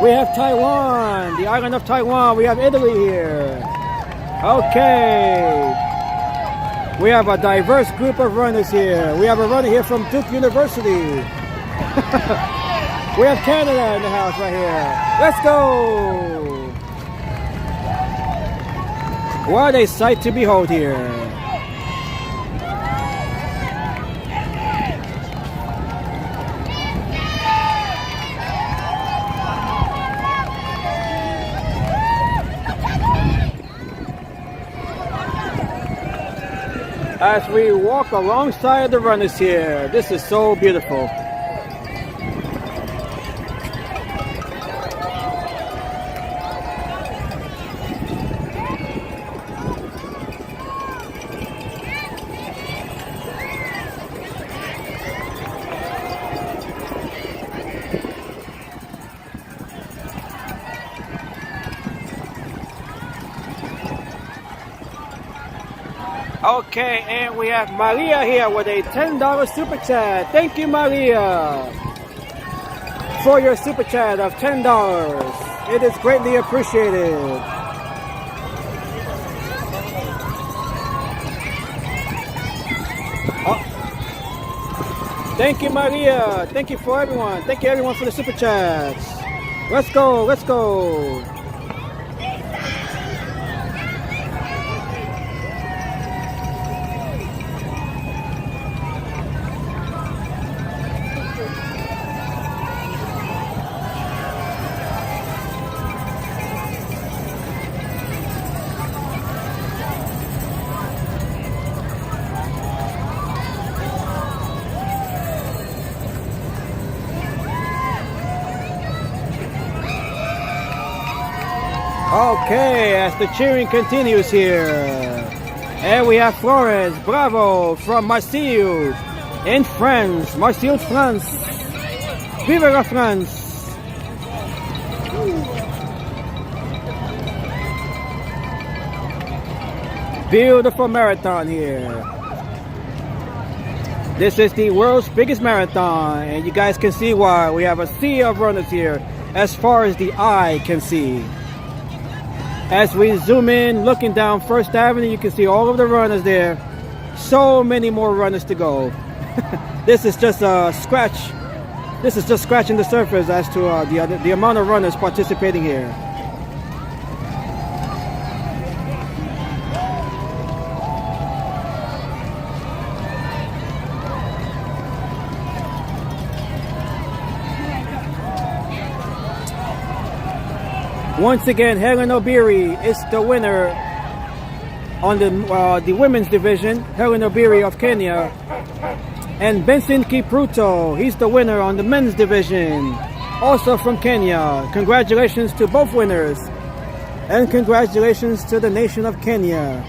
We have Taiwan, the island of Taiwan. We have Italy here. Okay. We have a diverse group of runners here. We have a runner here from Duke University. We have Canada in the house right here. Let's go! What a sight to behold here. As we walk alongside the runners here, this is so beautiful. Okay, and we have Maria here with a $10 super chat. Thank you, Maria, for your super chat of $10. It is greatly appreciated. Oh. Thank you, Maria. Thank you for everyone. Thank you, everyone, for the super chats. Let's go. Let's go. Okay, as the cheering continues here. And we have Florence, bravo, from Marseille in France. Marseille, France. Vive la France. Beautiful marathon here. This is the world's biggest marathon, and you guys can see why. We have a sea of runners here as far as the eye can see. As we zoom in, looking down First Avenue, you can see all of the runners there. So many more runners to go. This is just a scratch. This is just scratching the surface as to the amount of runners participating here. Once again, Helen Obiri is the winner on the women's division. Helen Obiri of Kenya. And Benson Kipruto, he's the winner on the men's division, also from Kenya. Congratulations to both winners. And congratulations to the nation of Kenya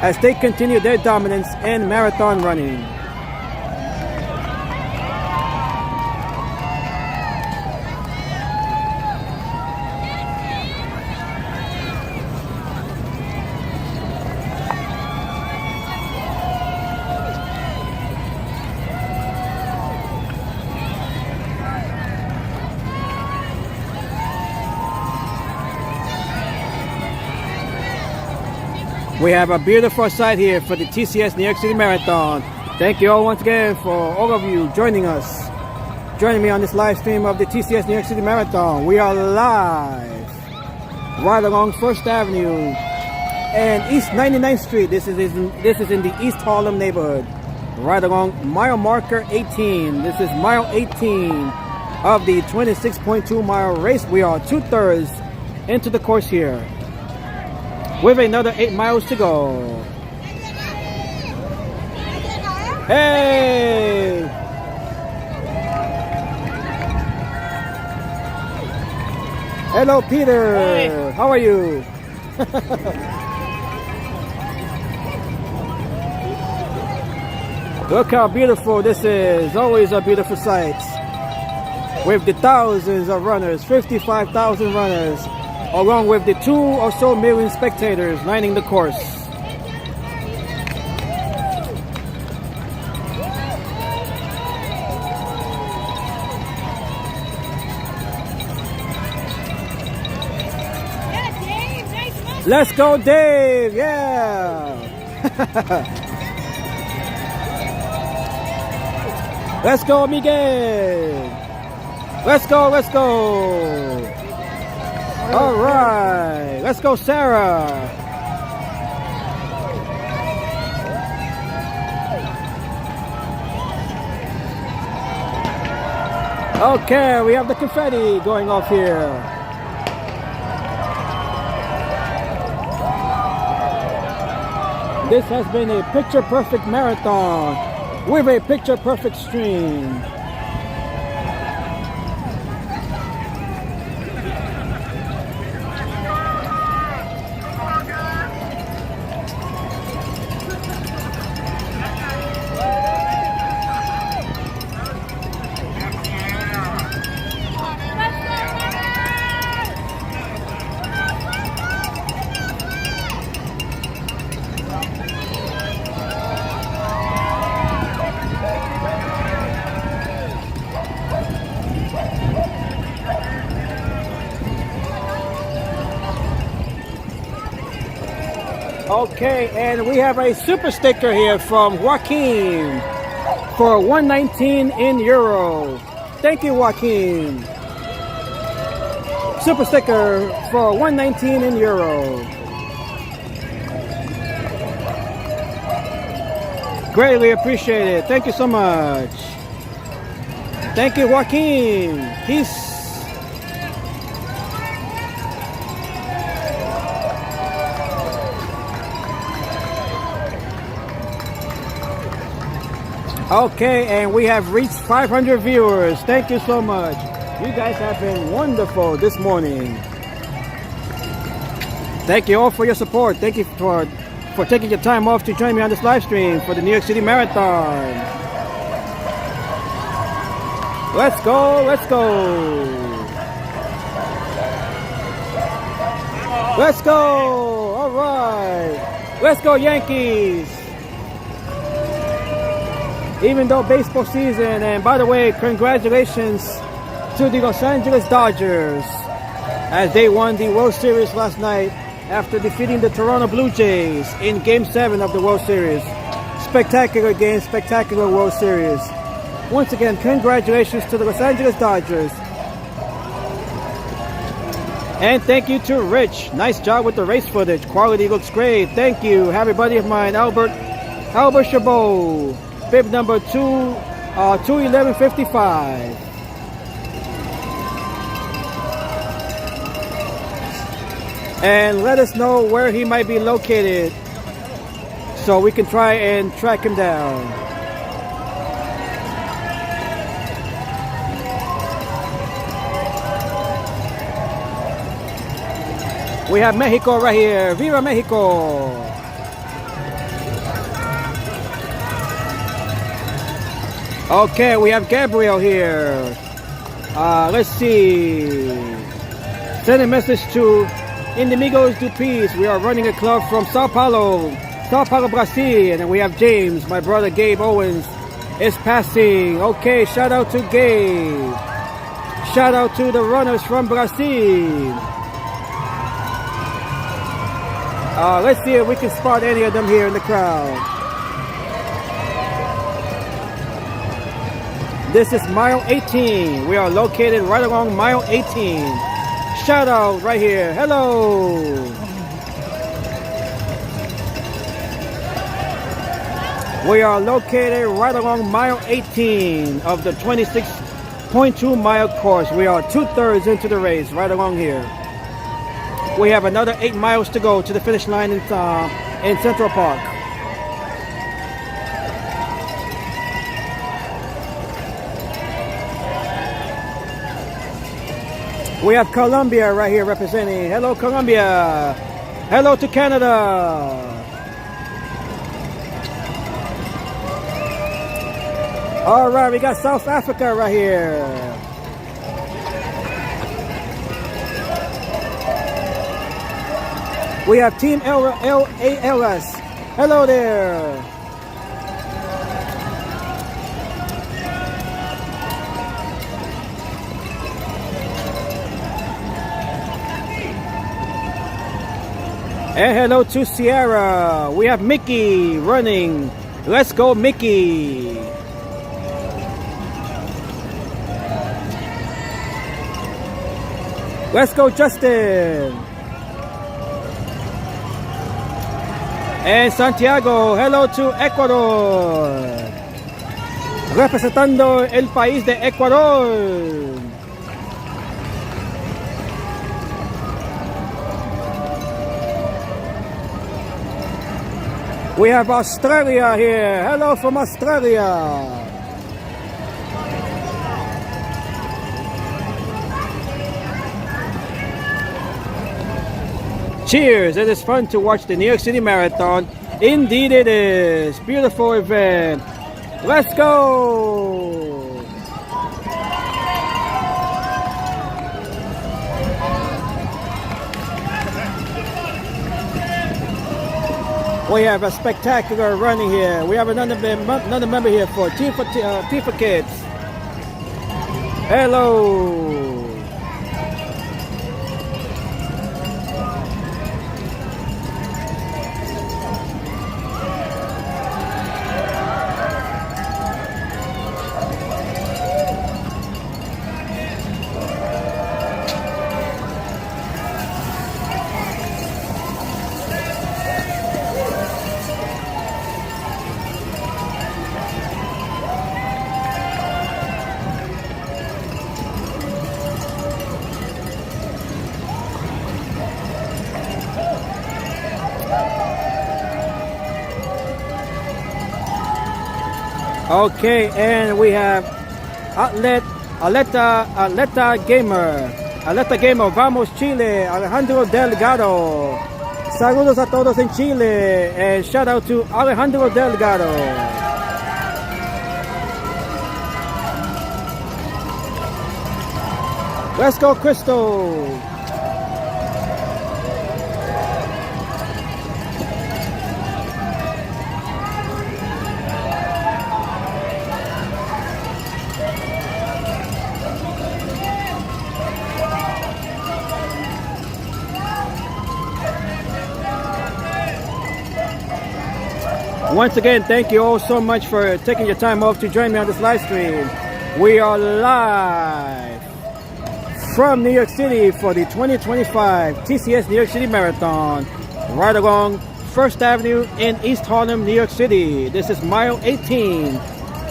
as they continue their dominance in marathon running. We have a beautiful sight here for the TCS New York City Marathon. Thank you all once again for all of you joining us. Joining me on this live stream of the TCS New York City Marathon. We are live right along 1st Avenue and East 99th Street. This is in the East Harlem neighborhood. Right along mile marker 18. This is mile 18 of the 26.2 mile race. We are 2/3 into the course here, with another 8 miles to go. Hey! Hello, Peter. Hey. How are you? Look how beautiful this is. Always a beautiful sight. With the thousands of runners, 55,000 runners, along with the 2 or so million spectators lining the course. Yeah, Dave, nice muscle. Let's go, Dave! Yeah! Let's go, Miguel! Let's go, let's go! All right, let's go, Sarah. Okay, we have the confetti going off here. This has been a picture-perfect marathon with a picture-perfect stream. Okay, and we have a super sticker here from Joaquin for 119 in euro. Thank you, Joaquin. Super sticker for 119 in euro. Greatly appreciate it. Thank you so much. Thank you, Joaquin. Peace. Okay, and we have reached 500 viewers. Thank you so much. You guys have been wonderful this morning. Thank you all for your support. Thank you for taking your time off to join me on this live stream for the New York City Marathon. Let's go, let's go. Let's go. All right. Let's go, Yankees. Even though baseball season, and by the way, congratulations to the Los Angeles Dodgers as they won the World Series last night after defeating the Toronto Blue Jays in Game 7 of the World Series. Spectacular game, spectacular World Series. Once again, congratulations to the Los Angeles Dodgers. And thank you to Rich. Nice job with the race footage. Quality looks great. Thank you. Have a buddy of mine, Albert Chabot. Bib number 21155. and let us know where he might be located so we can try and track him down. We have Mexico right here. Viva Mexico! Okay, we have Gabriel here. Let's see. Send a message to Inimigos do Peace. We are running a club from Sao Paulo, Brazil. And then we have James, my brother Gabe Owens is passing. Okay, shout out to Gabe. Shout out to the runners from Brazil. Let's see if we can spot any of them here in the crowd. This is mile 18. We are located right along mile 18. Shout out right here. Hello. We are located right along mile 18 of the 26.2 mile course. We are 2/3 into the race right along here. We have another 8 miles to go to the finish line in Central Park. We have Colombia right here representing. Hello, Colombia. Hello to Canada. All right, we got South Africa right here. We have Team LALS. Hello there. And hello to Sierra. We have Mickey running. Let's go, Mickey. Let's go, Justin. And Santiago, hello to Ecuador. Representando el país de Ecuador. We have Australia here. Hello from Australia. Cheers! It is fun to watch the New York City Marathon. Indeed it is. Beautiful event. Let's go! We have a spectacular running here. We have another member here for Team for Kids. Hello. Okay, and we have Aleta Gamer, Vamos Chile, Alejandro Delgado. Saludos a todos en Chile, and shout out to Alejandro Delgado. Let's go, Crystal. Once again, thank you all so much for taking your time off to join me on this live stream. We are live from New York City for the 2025 TCS New York City Marathon, right along First Avenue in East Harlem, New York City. This is mile 18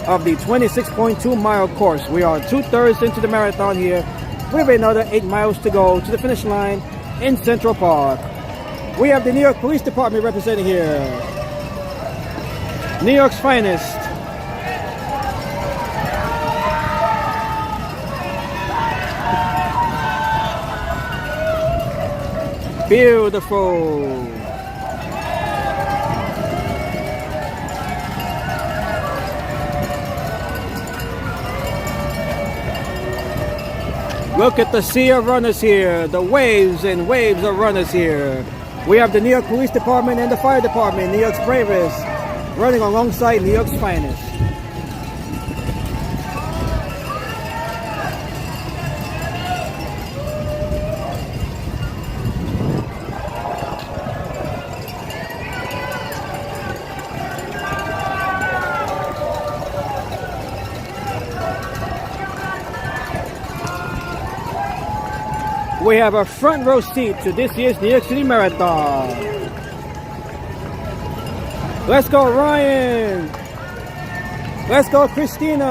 of the 26.2 mile course. We are 2/3 into the marathon here. We have another 8 miles to go to the finish line in Central Park. We have the New York Police Department representing here. New York's finest. Beautiful. Look at the sea of runners here. The waves and waves of runners here. We have the New York Police Department and the Fire Department, New York's bravest, running alongside New York's finest. We have a front row seat to this year's New York City Marathon. Let's go, Ryan. Let's go, Christina.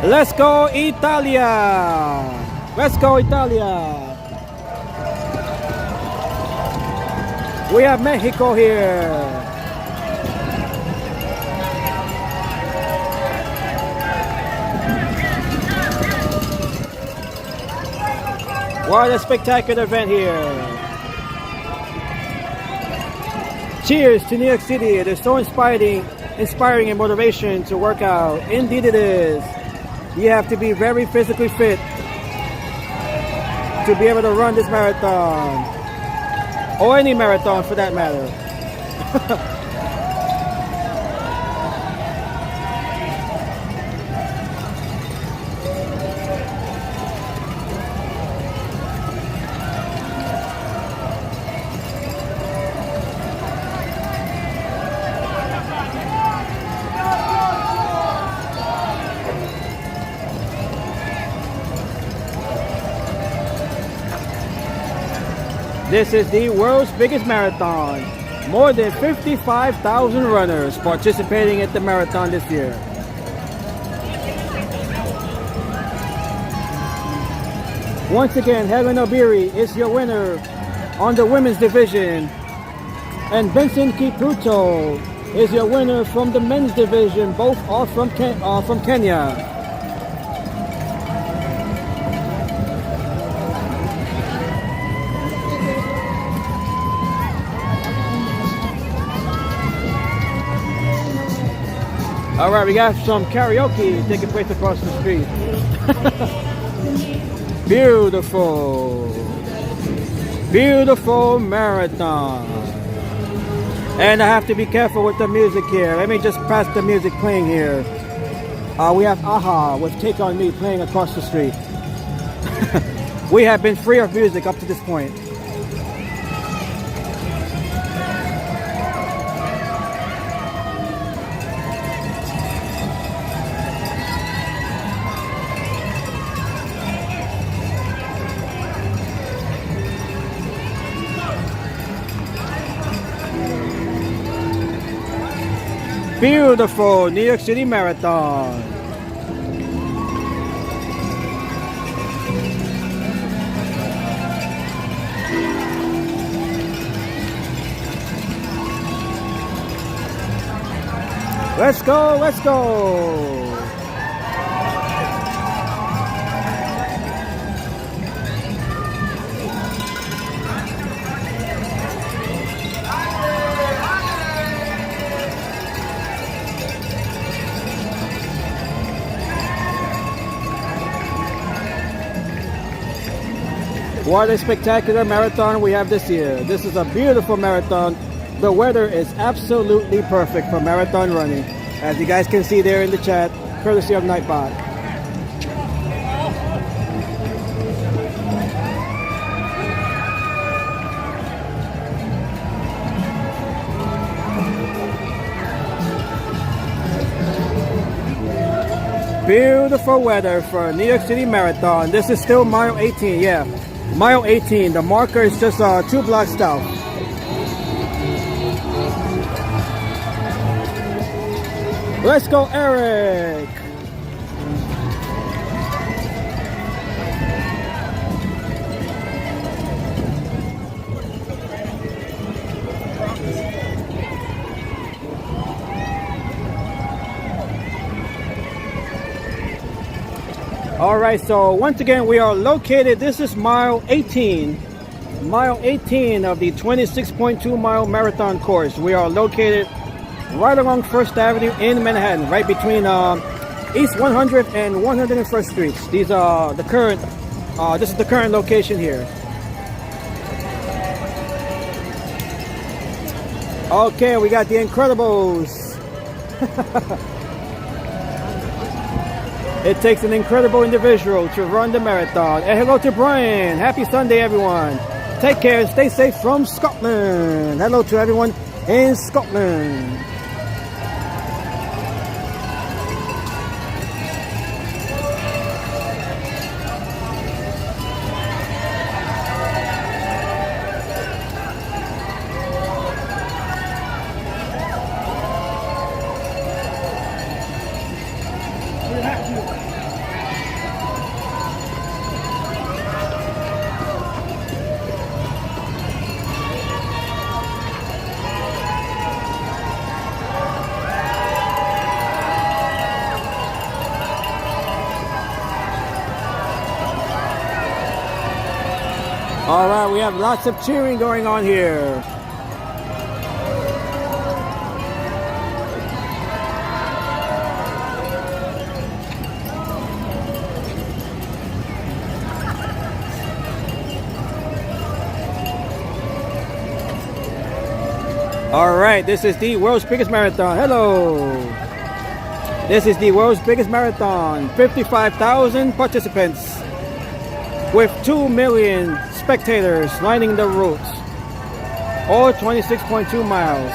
Let's go, Italia. Let's go, Italia. We have Mexico here. What a spectacular event here. Cheers to New York City. It is so inspiring and motivation to work out. Indeed it is. You have to be very physically fit to be able to run this marathon. Or any marathon for that matter. This is the world's biggest marathon. More than 55,000 runners participating at the marathon this year. Once again, Helen Obiri is your winner on the women's division. And Benson Kipruto is your winner from the men's division. Both are from Kenya. All right, we got some karaoke taking place across the street. Beautiful, beautiful marathon. And I have to be careful with the music here. Let me just pass the music playing here. We have Aha with Take On Me playing across the street. We have been free of music up to this point. Beautiful New York City Marathon. Let's go, let's go. What a spectacular marathon we have this year. This is a beautiful marathon. The weather is absolutely perfect for marathon running, as you guys can see there in the chat, courtesy of Nightbot. Beautiful weather for New York City Marathon. This is still mile 18, yeah. Mile 18, the marker is just 2 blocks south. Let's go, Eric. All right, so once again, we are located, this is mile 18 of the 26.2 mile marathon course. We are located right along First Avenue in Manhattan, right between East 100 and 101st Streets. These are the current, this is the current location here. Okay, we got the Incredibles. It takes an incredible individual to run the marathon. And hello to Brian. Happy Sunday, everyone. Take care and stay safe from Scotland. Hello to everyone in Scotland. All right, we have lots of cheering going on here. All right, this is the world's biggest marathon. Hello. This is the world's biggest marathon. 55,000 participants with 2 million spectators lining the route. All 26.2 miles.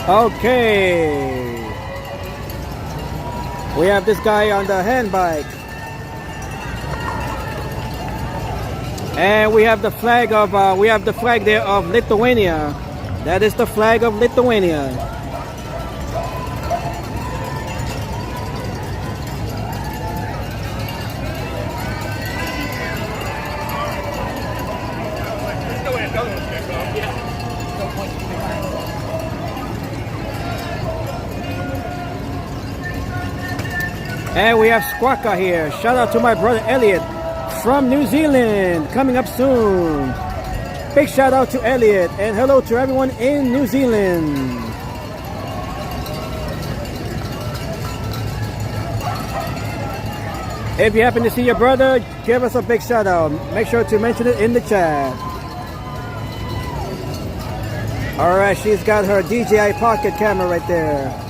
Okay, we have this guy on the handbike, and we have the flag of there of Lithuania. That is the flag of Lithuania. And we have Squawka here. Shout out to my brother Elliot from New Zealand, coming up soon. Big shout out to Elliot, and hello to everyone in New Zealand. If you happen to see your brother, give us a big shout out. Make sure to mention it in the chat. All right, she's got her DJI pocket camera right there.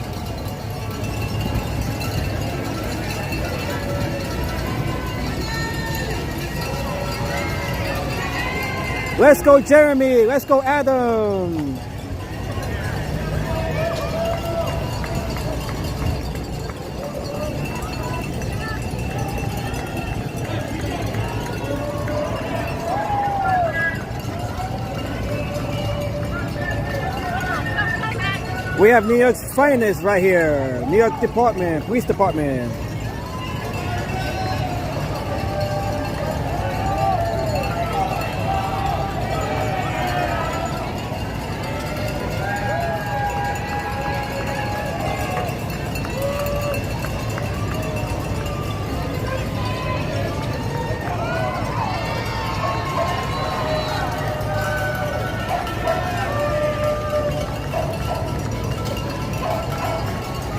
Let's go, Jeremy. Let's go, Adam. We have New York's finest right here. New York Police Department.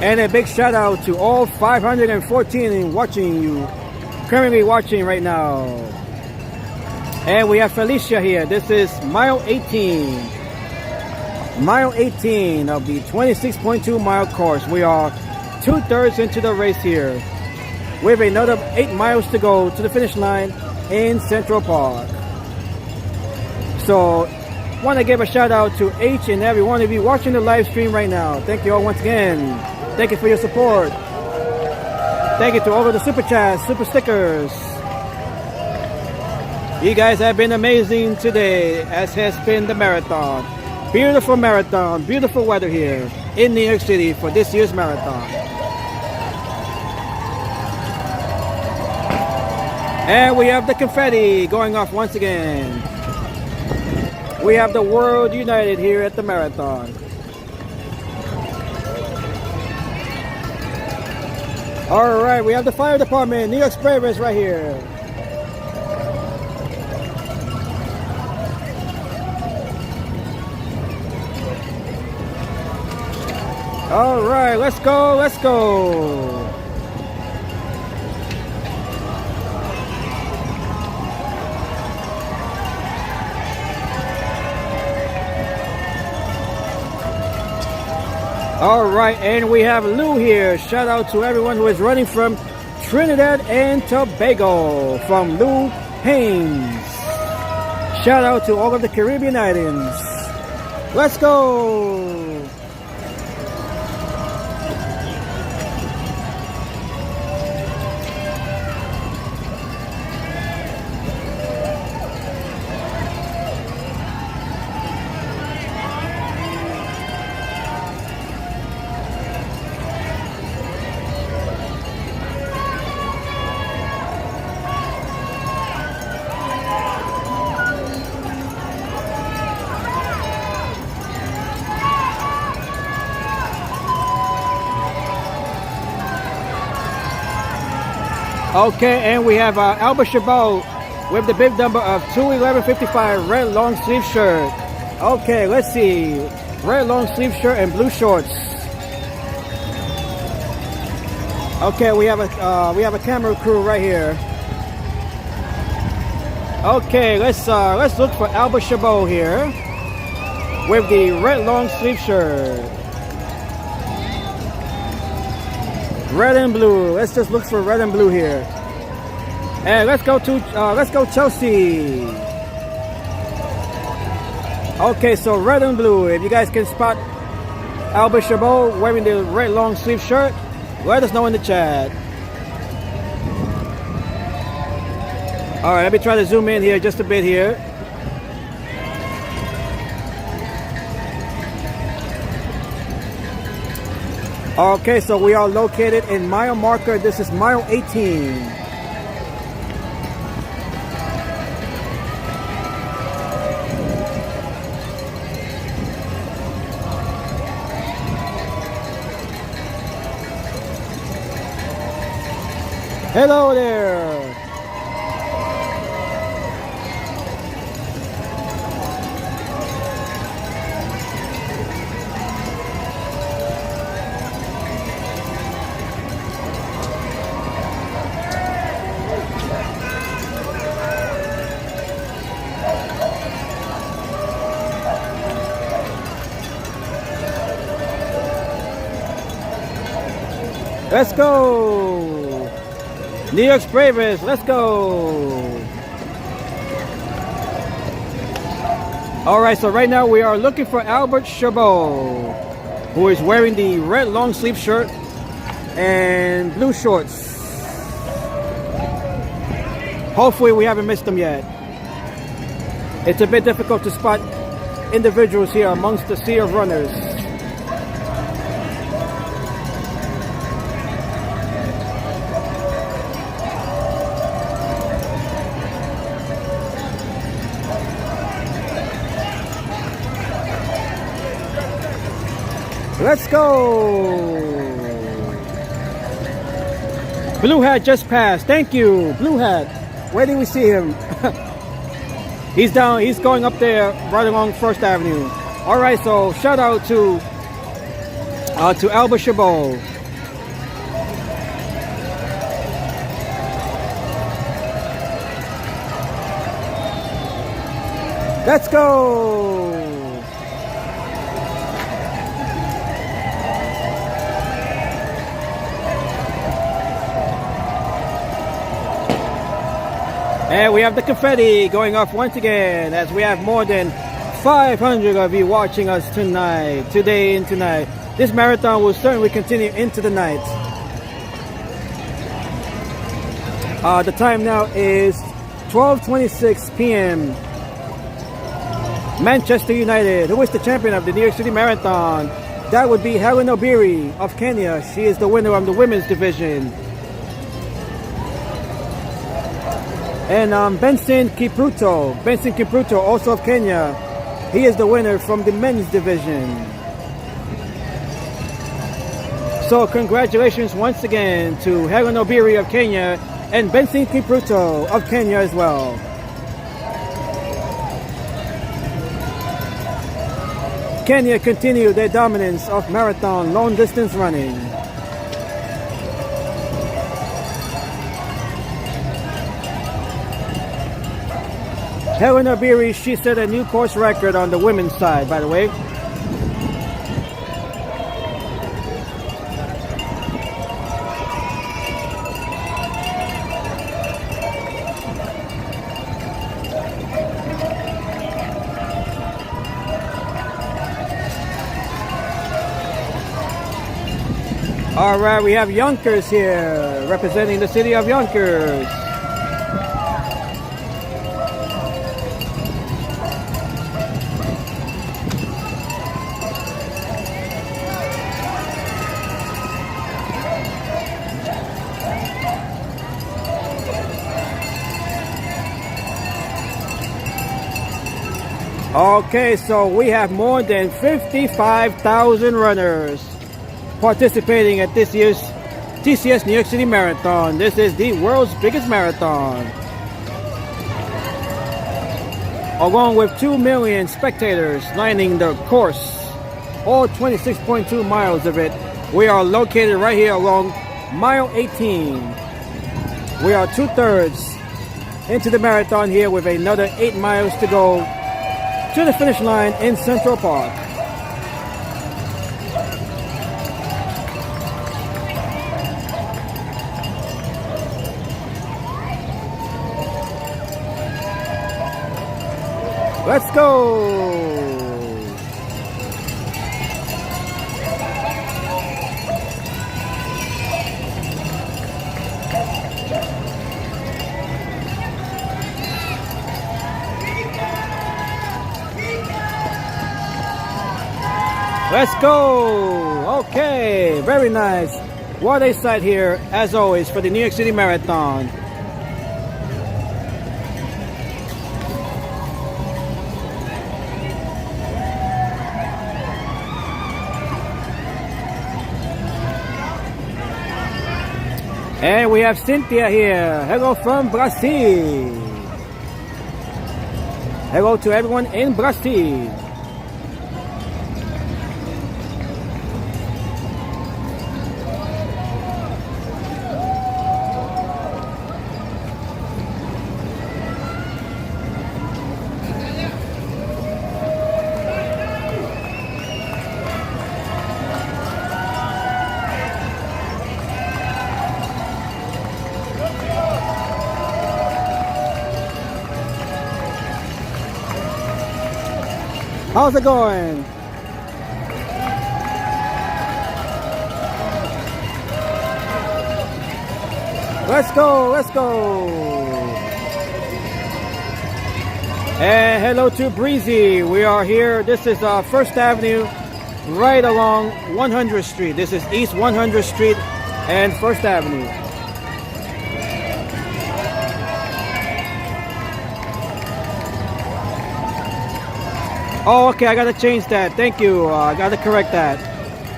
And a big shout out to all 514 watching you, currently watching right now. And we have Felicia here. This is mile 18. Mile 18 of the 26.2 mile course. We are 2/3 into the race here. We have another 8 miles to go to the finish line in Central Park. So, want to give a shout out to each and every one of you watching the live stream right now. Thank you all once again. Thank you for your support. Thank you to all of the super chats, super stickers. You guys have been amazing today, as has been the marathon. Beautiful marathon, beautiful weather here in New York City for this year's marathon. And we have the confetti going off once again. We have the world united here at the marathon. All right, we have the fire department, New York Spray Race right here. All right, let's go, let's go. All right, and we have Lou here. Shout out to everyone who is running from Trinidad and Tobago, from Lou Haynes. Shout out to all of the Caribbean islands. Let's go. Okay, and we have Albert Chabot with the bib number of 21155, red long sleeve shirt. Okay, let's see. Red long sleeve shirt and blue shorts. Okay, we have a camera crew right here. Okay, let's look for Albert Chabot here with the red long sleeve shirt. Red and blue. Let's just look for red and blue here. And let's go Chelsea. Okay, so red and blue. If you guys can spot Albert Chabot wearing the red long sleeve shirt, let us know in the chat. All right, let me try to zoom in here just a bit here. Okay, so we are located in mile marker. This is mile 18. Hello there. Let's go! New York Spray Race, let's go! Alright, so right now we are looking for Albert Chabot, who is wearing the red long sleeve shirt and blue shorts. Hopefully we haven't missed them yet. It's a bit difficult to spot individuals here amongst the sea of runners. Let's go! Blue Hat just passed. Thank you, Blue Hat. Where did we see him? He's down. He's going up there right along First Avenue. All right, so shout out to Albert Chabot. Let's go! And we have the confetti going off once again, as we have more than 500 of you watching us tonight, today and tonight. This marathon will certainly continue into the night. The time now is 12:26 p.m. Manchester United. Who is the champion of the New York City Marathon? That would be Helen Obiri of Kenya. She is the winner of the women's division. And Benson Kipruto. Benson Kipruto, also of Kenya. He is the winner from the men's division. So congratulations once again to Helen Obiri of Kenya and Benson Kipruto of Kenya as well. Kenya continue their dominance of marathon long distance running. Helen Obiri, she set a new course record on the women's side, by the way. All right, we have Yonkers here, representing the city of Yonkers. Okay, so we have more than 55,000 runners participating at this year's TCS New York City Marathon. This is the world's biggest marathon. Along with 2 million spectators lining the course, all 26.2 miles of it. We are located right here along mile 18. We are 2/3 into the marathon here with another 8 miles to go to the finish line in Central Park. Let's go! Let's go! Okay, very nice. What a sight here, as always, for the New York City Marathon. And we have Cynthia here. Hello from Brazil. Hello to everyone in Brazil. How's it going? Let's go, let's go. And hello to Breezy. We are here. This is First Avenue, right along 100th Street. This is East 100th Street and First Avenue. Oh, okay, I gotta change that. Thank you. I gotta correct that.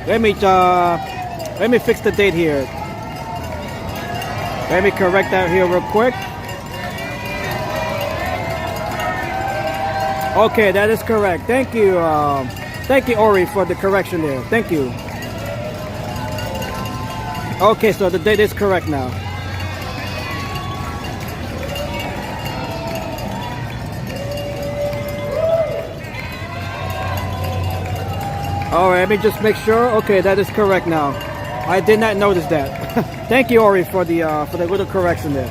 Let me fix the date here. Let me correct that here real quick. Okay, that is correct. Thank you. Thank you, Ori, for the correction there. Thank you. Okay, so the date is correct now. Alright, let me just make sure. Okay, that is correct now. I did not notice that. Thank you, Ori, for the little correction there.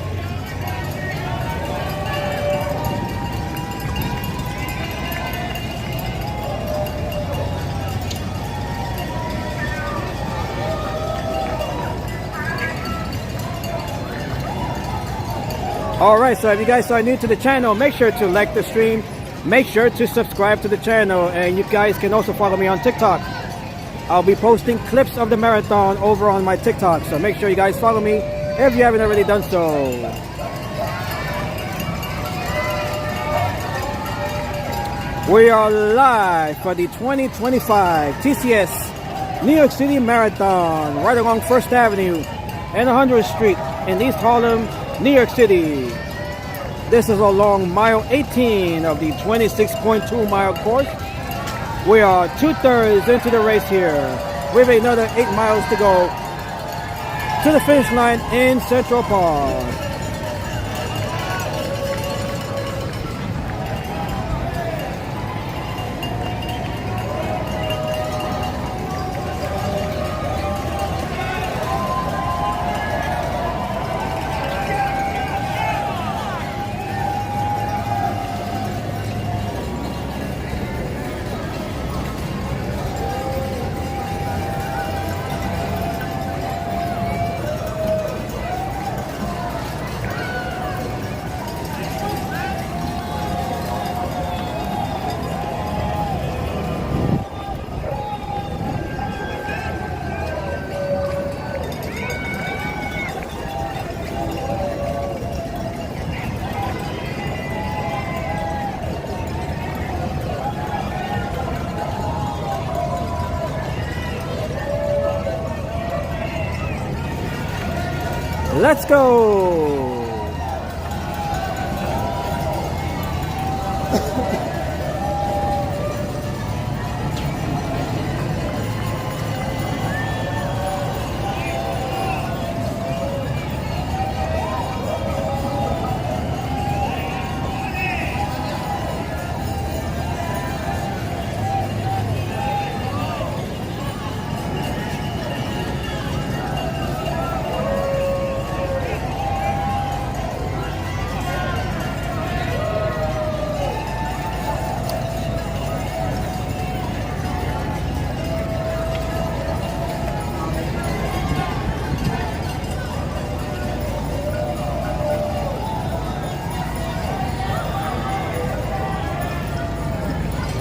Alright, so if you guys are new to the channel, make sure to like the stream, make sure to subscribe to the channel, and you guys can also follow me on TikTok. I'll be posting clips of the marathon over on my TikTok, so make sure you guys follow me if you haven't already done so. We are live for the 2025 TCS New York City Marathon, right along 1st Avenue and 100th Street in East Harlem, New York City. This is along mile 18 of the 26.2 mile course. We are 2/3 into the race here. We have another 8 miles to go to the finish line in Central Park. Let's go!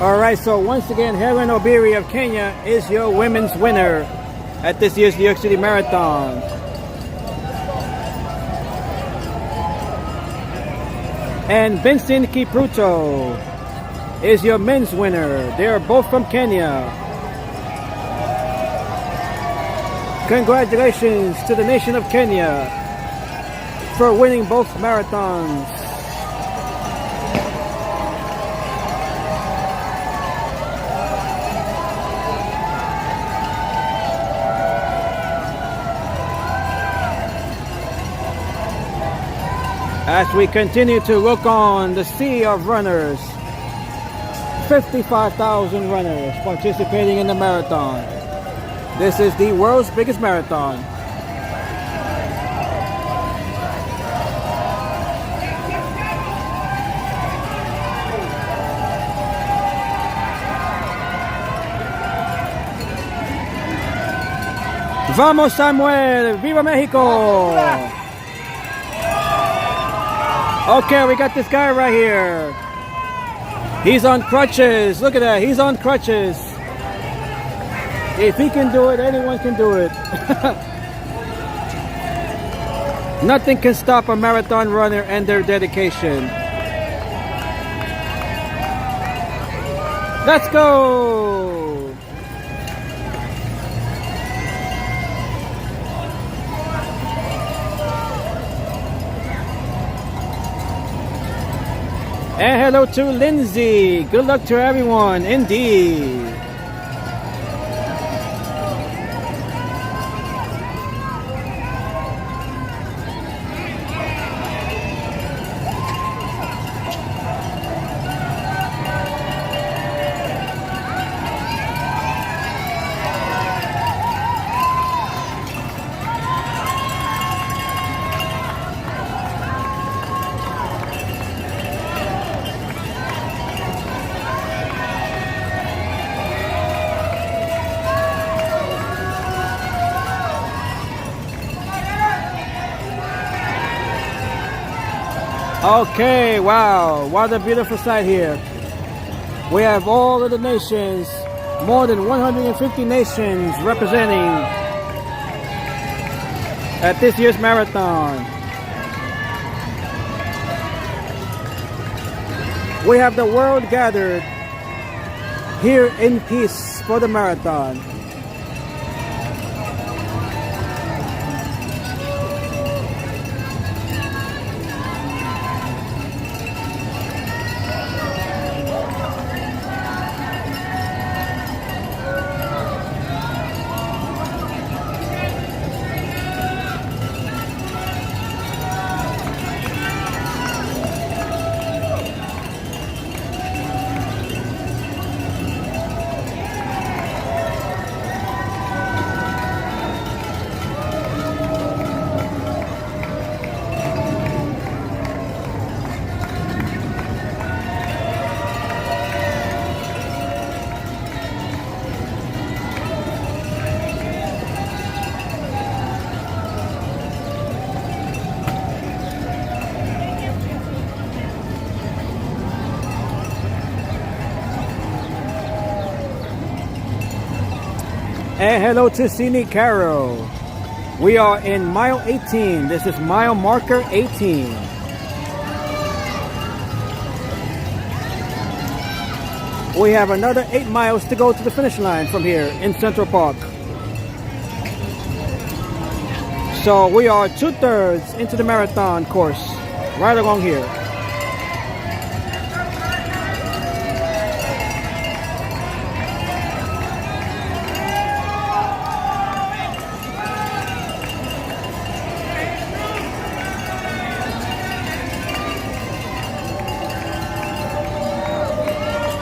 Alright, so once again, Helen Obiri of Kenya is your women's winner at this year's New York City Marathon. And Vincent Kipruto is your men's winner. They are both from Kenya. Congratulations to the nation of Kenya for winning both marathons. As we continue to look on the sea of runners, 55,000 runners participating in the marathon. This is the world's biggest marathon. Vamos Samuel, viva Mexico! Okay, we got this guy right here. He's on crutches. Look at that. He's on crutches. If he can do it, anyone can do it. Nothing can stop a marathon runner and their dedication. Let's go! And hello to Lindsay. Good luck to everyone, indeed. Okay, wow, what a beautiful sight here. We have all of the nations, more than 150 nations representing at this year's marathon. We have the world gathered here in peace for the marathon. And hello to Cine Carol. We are in mile 18. This is mile marker 18. We have another 8 miles to go to the finish line from here in Central Park. So we are 2/3 into the marathon course, right along here.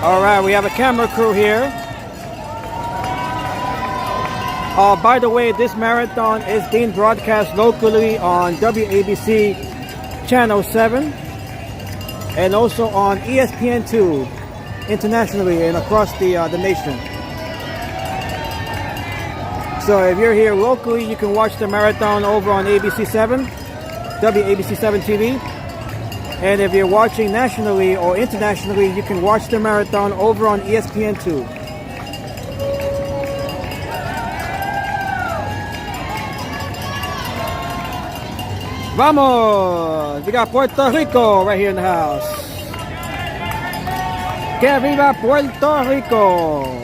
All right, we have a camera crew here. By the way, this marathon is being broadcast locally on WABC Channel 7 and also on ESPN2 internationally and across the nation. So if you're here locally, you can watch the marathon over on ABC 7, WABC 7 TV. And if you're watching nationally or internationally, you can watch the marathon over on ESPN2. Vamos! We got Puerto Rico right here in the house. Que viva Puerto Rico!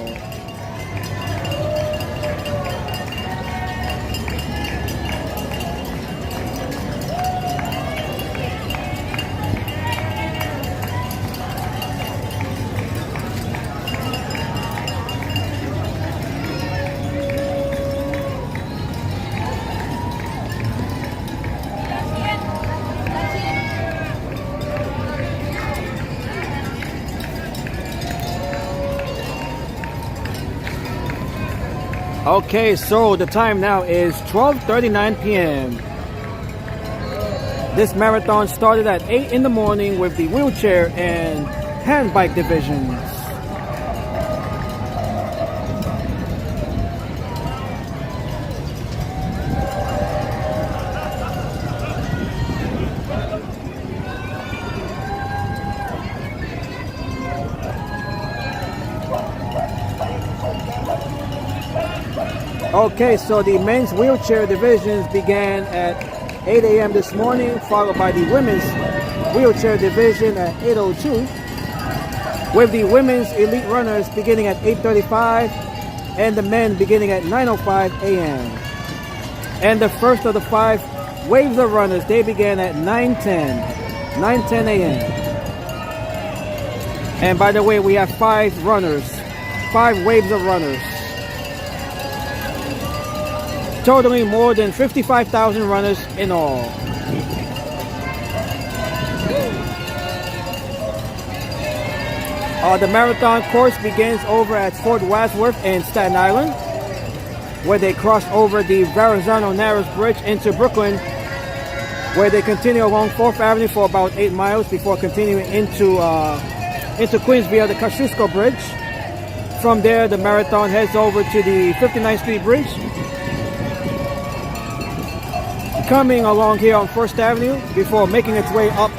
Okay, so the time now is 12:39 p.m. This marathon started at 8 in the morning with the wheelchair and handbike divisions. Okay, so the men's wheelchair divisions began at 8 a.m. this morning, followed by the women's wheelchair division at 8:02, with the women's elite runners beginning at 8:35 and the men beginning at 9:05 a.m. And the first of the 5 waves of runners, they began at 9:10 a.m. And by the way, we have 5 runners, 5 waves of runners, totaling more than 55,000 runners in all. The marathon course begins over at Fort Wadsworth in Staten Island, where they cross over the Verrazano Narrows Bridge into Brooklyn, where they continue along 4th Avenue for about 8 miles before continuing into Queens via the Kosciuszko Bridge. From there, the marathon heads over to the 59th Street Bridge, coming along here on 1st Avenue before making its way up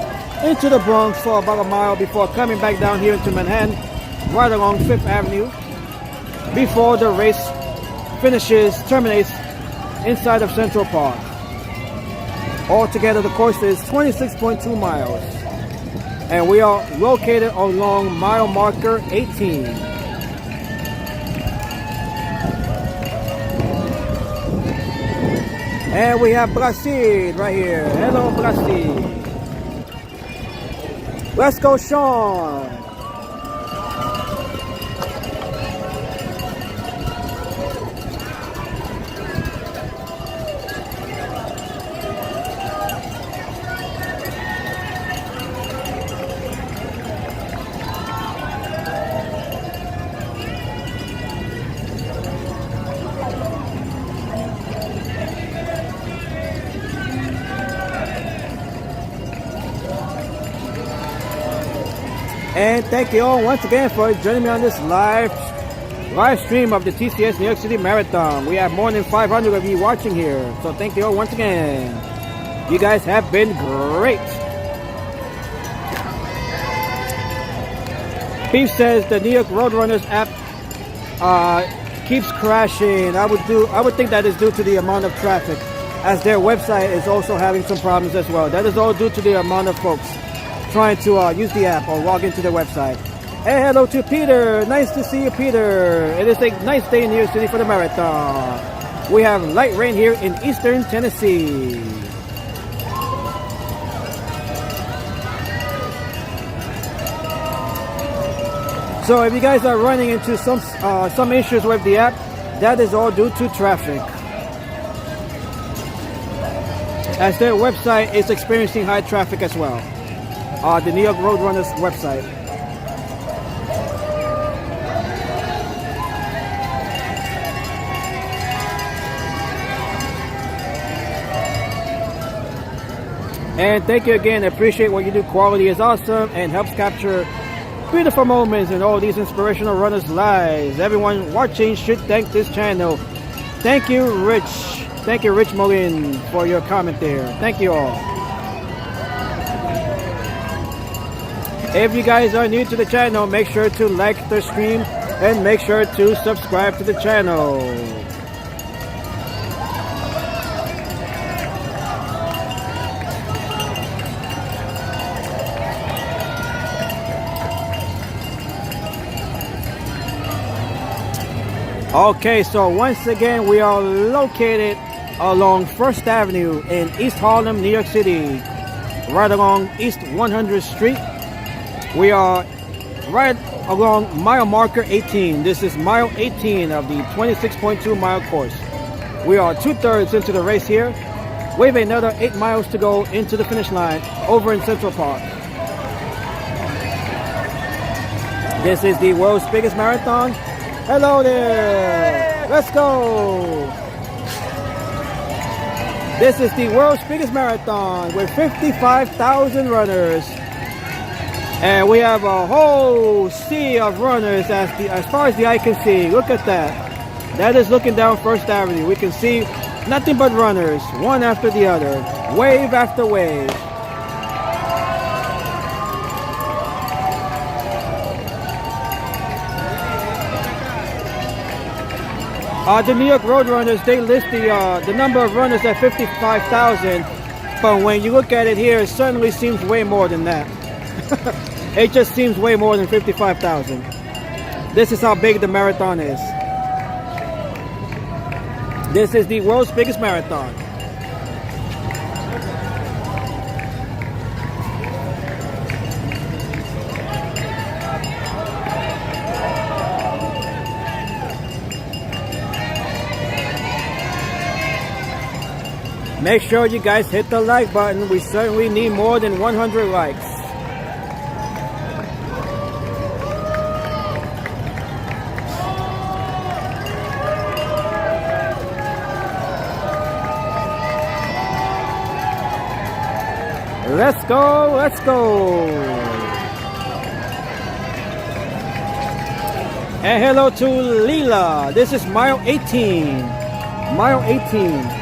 into the Bronx for about a mile before coming back down here into Manhattan, right along 5th Avenue, before the race terminates inside of Central Park. Altogether, the course is 26.2 miles, and we are located along mile marker 18. And we have Brazil right here. Hello, Brazil. Let's go, Sean. And thank you all once again for joining me on this live stream of the TCS New York City Marathon. We have more than 500 of you watching here, so thank you all once again. You guys have been great. Beef says the New York Roadrunners app keeps crashing. I would think that is due to the amount of traffic, as their website is also having some problems as well. That is all due to the amount of folks trying to use the app or log into the website. Hey, hello to Peter. Nice to see you, Peter. It is a nice day in New York City for the marathon. We have light rain here in eastern Tennessee. So if you guys are running into some issues with the app, that is all due to traffic, as their website is experiencing high traffic as well. The New York Roadrunners website. And thank you again. I appreciate what you do. Quality is awesome and helps capture beautiful moments in all these inspirational runners' lives. Everyone watching should thank this channel. Thank you, Rich. Thank you, Rich Molin, for your comment there. Thank you all. If you guys are new to the channel, make sure to like the stream and make sure to subscribe to the channel. Okay, so once again we are located along 1st Avenue in East Harlem, New York City, right along East 100th Street. We are right along mile marker 18. This is mile 18 of the 26.2 mile course. We are 2/3 into the race here. We have another 8 miles to go into the finish line over in Central Park. This is the world's biggest marathon. Hello there. Let's go. This is the world's biggest marathon with 55,000 runners. And we have a whole sea of runners as far as the eye can see. Look at that. That is looking down 1st Avenue. We can see nothing but runners, one after the other, wave after wave. The New York Roadrunners, they list the number of runners at 55,000, but when you look at it here, it certainly seems way more than that. It just seems way more than 55,000. This is how big the marathon is. This is the world's biggest marathon. Make sure you guys hit the like button. We certainly need more than 100 likes. Let's go, let's go. And hello to Leela. This is mile 18. Mile 18.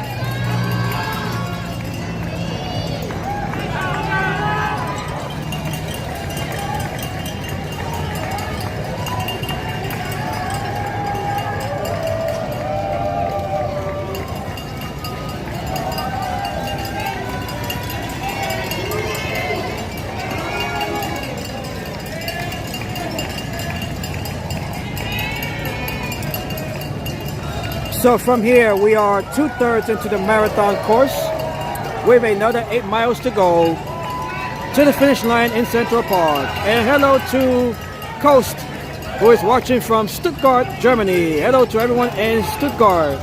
So from here, we are 2/3 into the marathon course with another 8 miles to go to the finish line in Central Park. And hello to Coast, who is watching from Stuttgart, Germany. Hello to everyone in Stuttgart.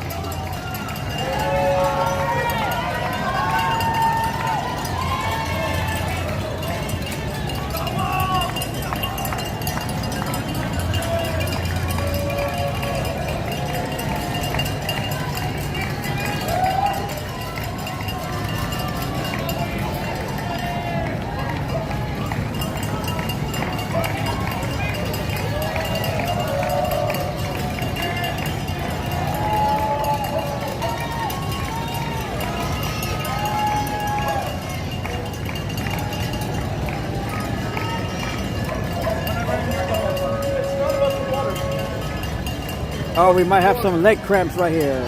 Oh, we might have some leg cramps right here.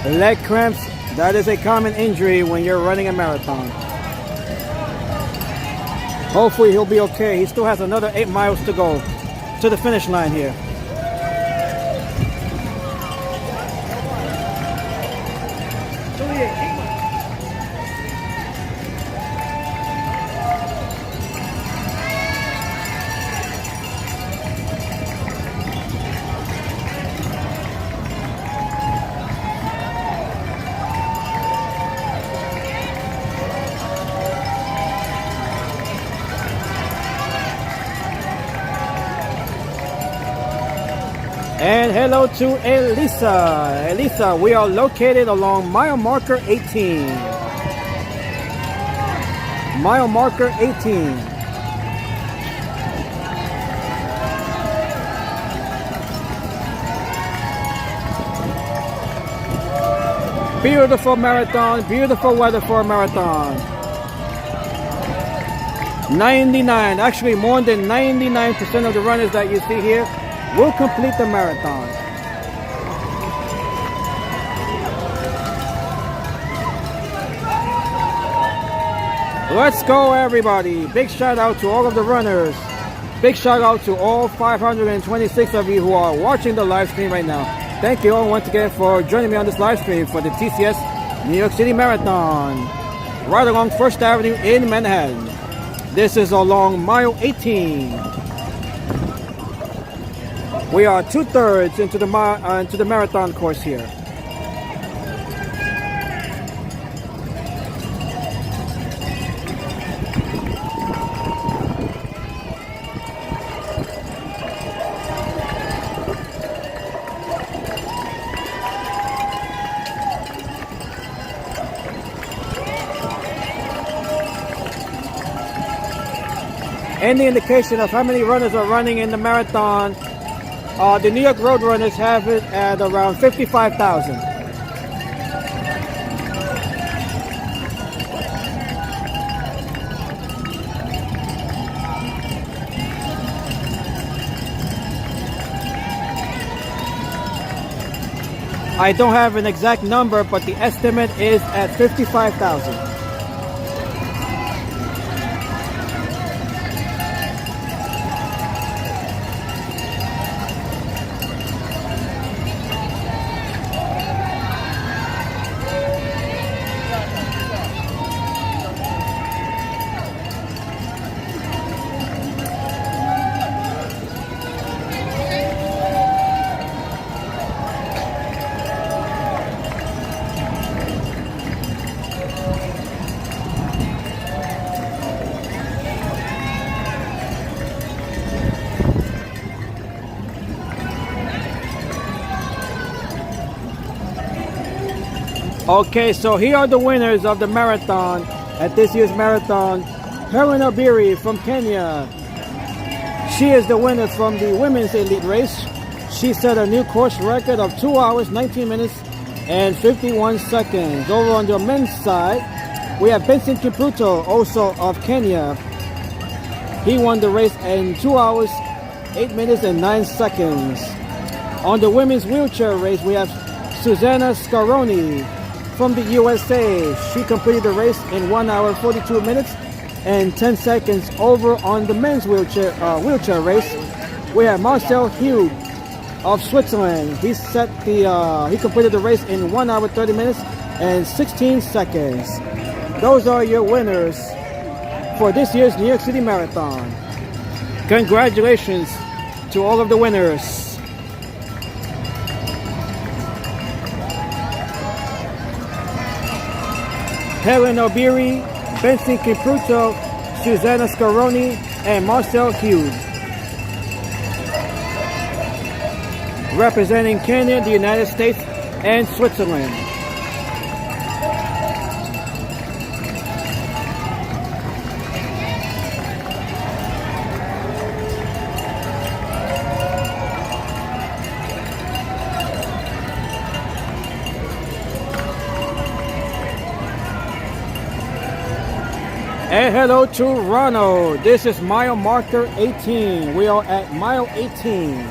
Leg cramps, that is a common injury when you're running a marathon. Hopefully he'll be okay. He still has another 8 miles to go to the finish line here. And hello to Elisa. Elisa, we are located along mile marker 18. Mile marker 18. Beautiful marathon, beautiful weather for a marathon. 99, actually more than 99% of the runners that you see here will complete the marathon. Let's go, everybody. Big shout out to all of the runners. Big shout out to all 526 of you who are watching the live stream right now. Thank you all once again for joining me on this live stream for the TCS New York City Marathon, right along First Avenue in Manhattan. This is along mile 18. We are 2/3 into the marathon course here. Any indication of how many runners are running in the marathon? The New York Road Runners have it at around 55,000. I don't have an exact number, but the estimate is at 55,000. Okay, so here are the winners of the marathon at this year's marathon. Helen Abiri from Kenya. She is the winner from the women's elite race. She set a new course record of 2 hours, 19 minutes, and 51 seconds. Over on the men's side, we have Benson Kipruto, also of Kenya. He won the race in 2 hours, 8 minutes, and 9 seconds. On the women's wheelchair race, we have Susanna Scaroni from the USA. She completed the race in 1 hour 42 minutes and 10 seconds. Over on the men's wheelchair race, we have Marcel Hugh of Switzerland. He completed the race in 1 hour 30 minutes and 16 seconds. Those are your winners for this year's New York City Marathon. Congratulations to all of the winners. Helen Obiri, Benson Kipruto, Susanna Scaroni, and Marcel Hughes. Representing Kenya, the United States, and Switzerland. And hello to Ronald. This is mile marker 18. We are at mile 18.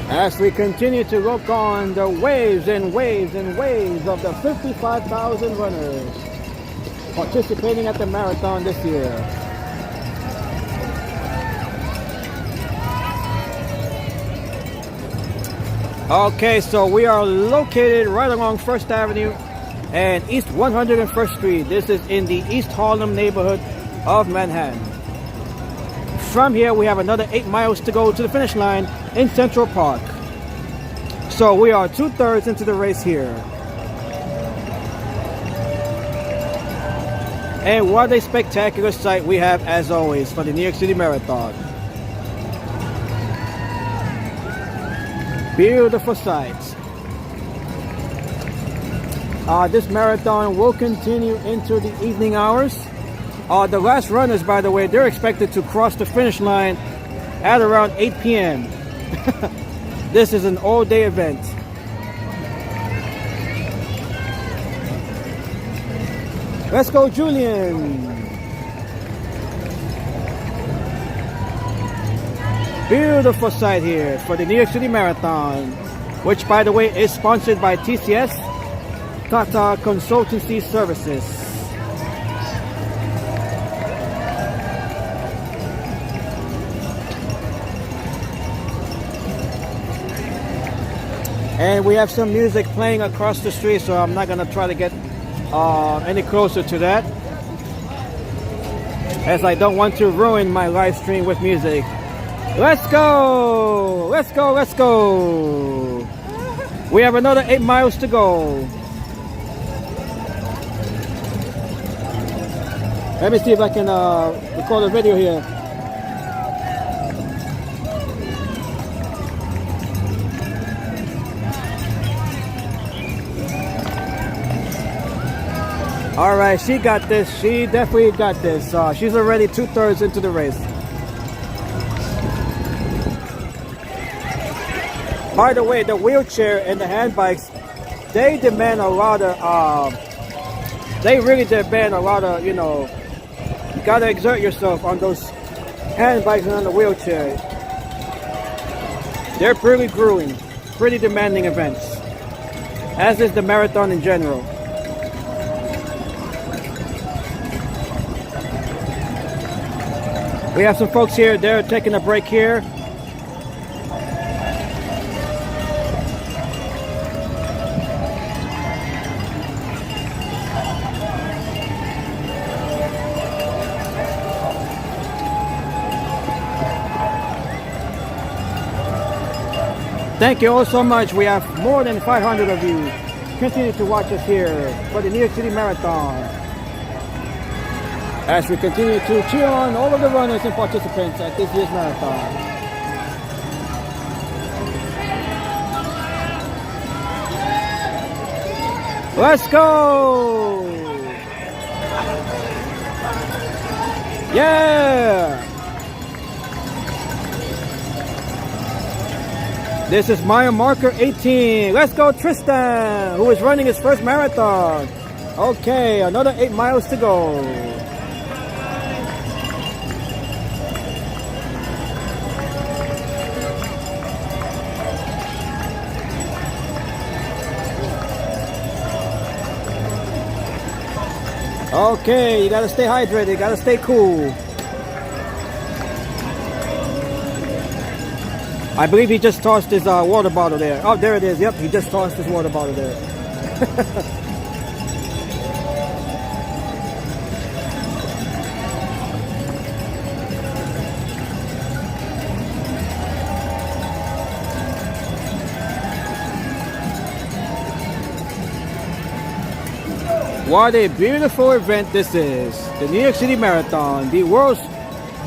As we continue to look on the waves and waves and waves of the 55,000 runners participating at the marathon this year. Okay, so we are located right along First Avenue and East 101st Street. This is in the East Harlem neighborhood of Manhattan. From here, we have another 8 miles to go to the finish line in Central Park. So we are 2/3 into the race here. And what a spectacular sight we have, as always, for the New York City Marathon. Beautiful sights. This marathon will continue into the evening hours. The last runners, by the way, they're expected to cross the finish line at around 8 p.m. This is an all-day event. Let's go, Julian. Beautiful sight here for the New York City Marathon, which, by the way, is sponsored by TCS, Tata Consultancy Services. And we have some music playing across the street, so I'm not going to try to get any closer to that, as I don't want to ruin my live stream with music. Let's go! Let's go! Let's go! We have another 8 miles to go. Let me see if I can record a video here. All right, she got this. She definitely got this. She's already 2/3 into the race. By the way, the wheelchair and the handbikes, they demand a lot of, they really demand a lot of, you know, you gotta exert yourself on those handbikes and on the wheelchair. They're pretty grueling, pretty demanding events, as is the marathon in general. We have some folks here, they're taking a break here. Thank you all so much. We have more than 500 of you. Continue to watch us here for the New York City Marathon, as we continue to cheer on all of the runners and participants at this year's marathon. Let's go! Yeah! This is mile marker 18. Let's go, Tristan, who is running his first marathon. Okay, another 8 miles to go. Okay, you gotta stay hydrated, you gotta stay cool. I believe he just tossed his water bottle there. Oh, there it is. Yep, he just tossed his water bottle there. What a beautiful event this is. The New York City Marathon, the world's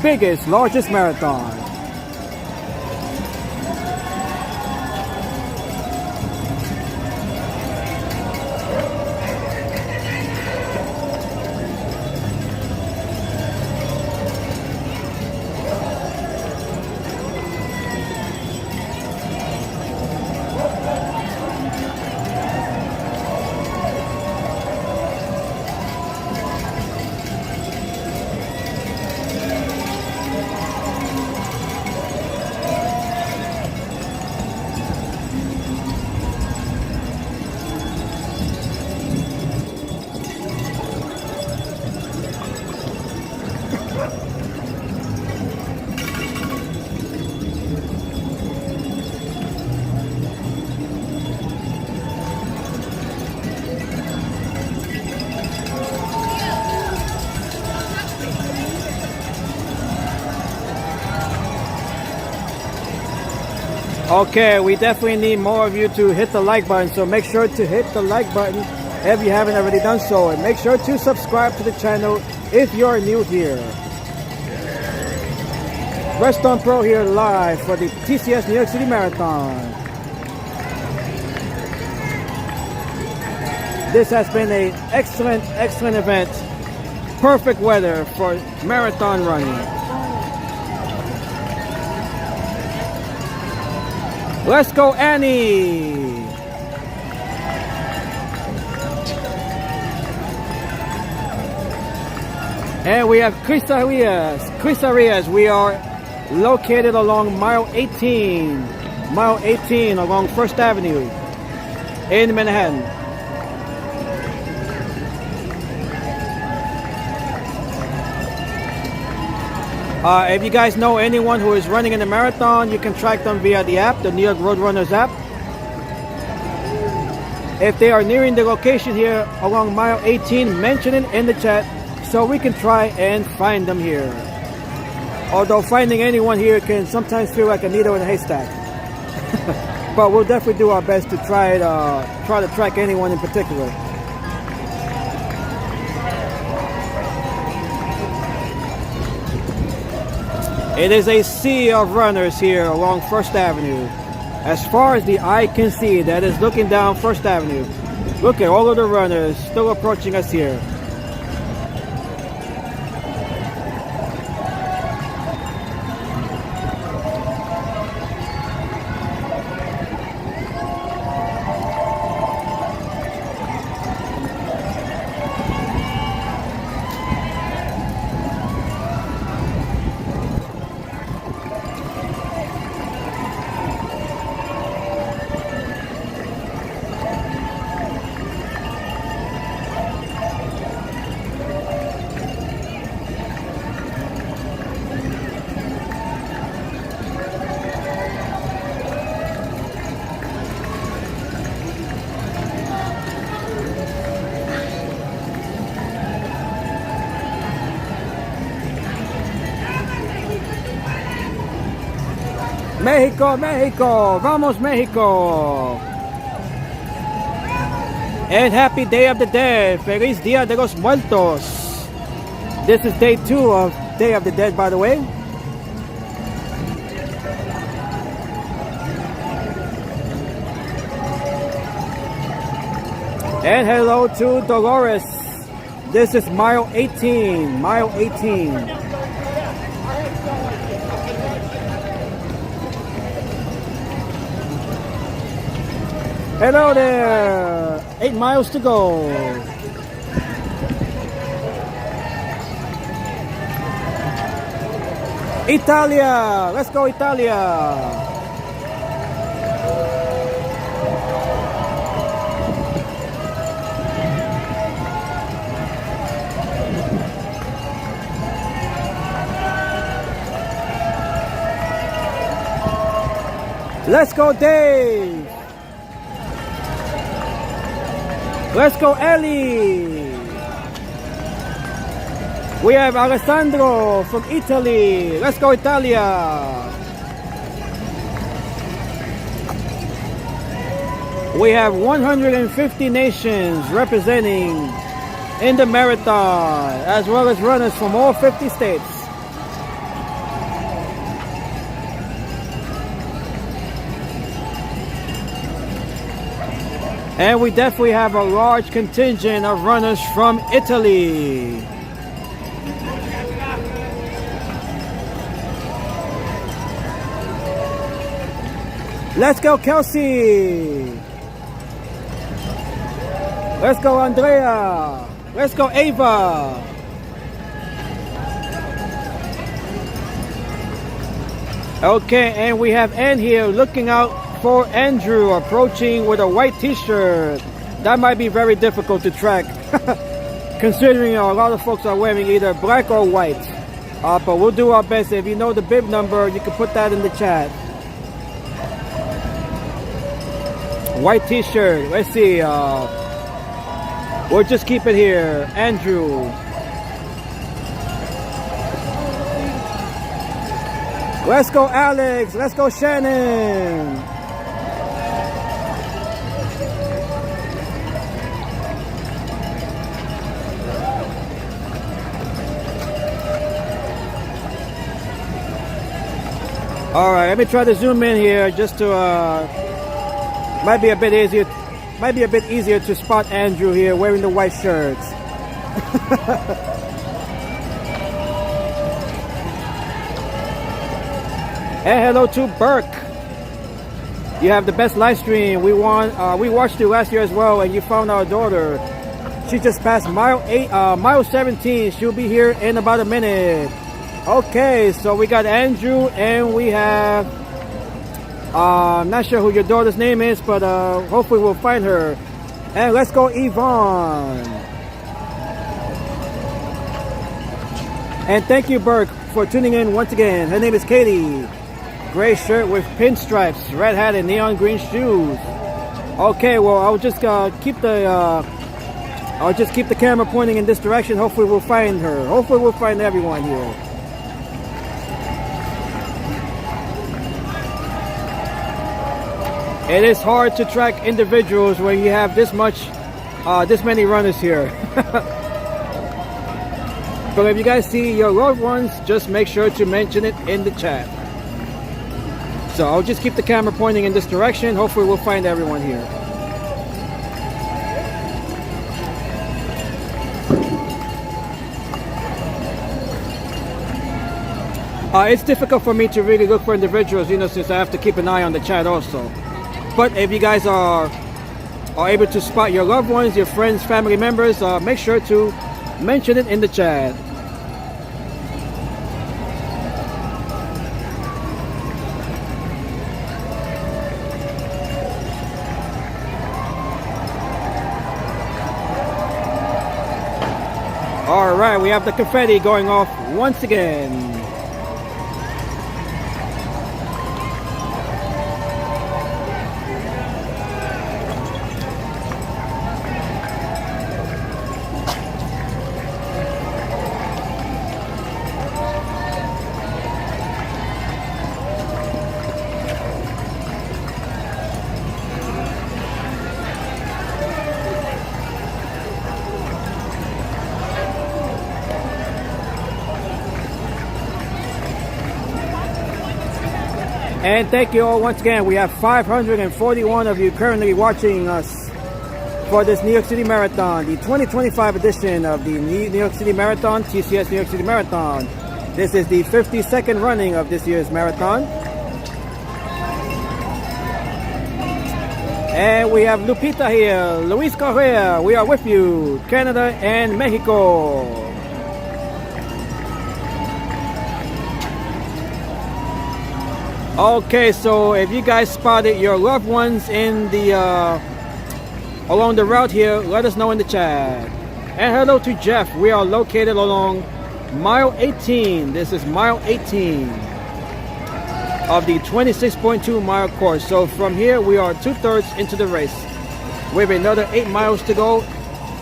biggest, largest marathon. Okay, we definitely need more of you to hit the like button, so make sure to hit the like button if you haven't already done so, and make sure to subscribe to the channel if you're new here. Reston Pro here live for the TCS New York City Marathon. This has been an excellent event. Perfect weather for marathon running. Let's go, Annie! And we have Chris Arias. Chris Arias, we are located along mile 18. Mile 18 along First Avenue in Manhattan. If you guys know anyone who is running in a marathon, you can track them via the app, the New York Roadrunners app. If they are nearing the location here along mile 18, mention it in the chat so we can try and find them here. Although finding anyone here can sometimes feel like a needle in a haystack. But we'll definitely do our best to try to track anyone in particular. It is a sea of runners here along First Avenue. As far as the eye can see, that is looking down First Avenue. Look at all of the runners still approaching us here. Mexico, Mexico, vamos Mexico. And happy Day of the Dead, Feliz Dia de los Muertos. This is day 2 of Day of the Dead, by the way. And hello to Dolores. This is mile 18, mile 18. Hello there. 8 miles to go. Italia. Let's go, Italia. Let's go, Dave. Let's go, Ellie. We have Alessandro from Italy. Let's go, Italia. We have 150 nations representing in the marathon, as well as runners from all 50 states. And we definitely have a large contingent of runners from Italy. Let's go, Kelsey. Let's go, Andrea. Let's go, Ava. Okay, and we have Ann here looking out for Andrew, approaching with a white t-shirt. That might be very difficult to track considering a lot of folks are wearing either black or white, but we'll do our best. If you know the bib number, you can put that in the chat. White t-shirt. Let's see, we'll just keep it here. Andrew. Let's go, Alex. Let's go, Shannon. All right, let me try to zoom in here just to might be a bit easier to spot Andrew here wearing the white shirts. And hello to Burke. You have the best live stream. We watched you last year as well, and you found our daughter. She just passed mile 17. She'll be here in about a minute. Okay, so we got Andrew, and we have I'm not sure who your daughter's name is, but hopefully we'll find her. And let's go, Yvonne. And thank you, Burke, for tuning in once again. Her name is Katie. Gray shirt with pinstripes, red hat, and neon green shoes. Okay, well, I'll just keep the camera pointing in this direction. Hopefully we'll find her. Hopefully we'll find everyone here. It is hard to track individuals when you have this many runners here. But if you guys see your loved ones, just make sure to mention it in the chat. So I'll just keep the camera pointing in this direction. Hopefully we'll find everyone here. It's difficult for me to really look for individuals, since I have to keep an eye on the chat also. But if you guys are able to spot your loved ones, your friends, family members, make sure to mention it in the chat. All right, we have the confetti going off once again. And thank you all once again. We have 541 of you currently watching us for this New York City Marathon, the 2025 edition of the New York City Marathon, TCS New York City Marathon. This is the 52nd running of this year's marathon. And we have Lupita here, Luis Correa, we are with you, Canada and Mexico. Okay, so if you guys spotted your loved ones in the along the route here, let us know in the chat. And hello to Jeff. We are located along mile 18. This is mile 18 of the 26.2 mile course. So from here we are 2/3 into the race. We have another 8 miles to go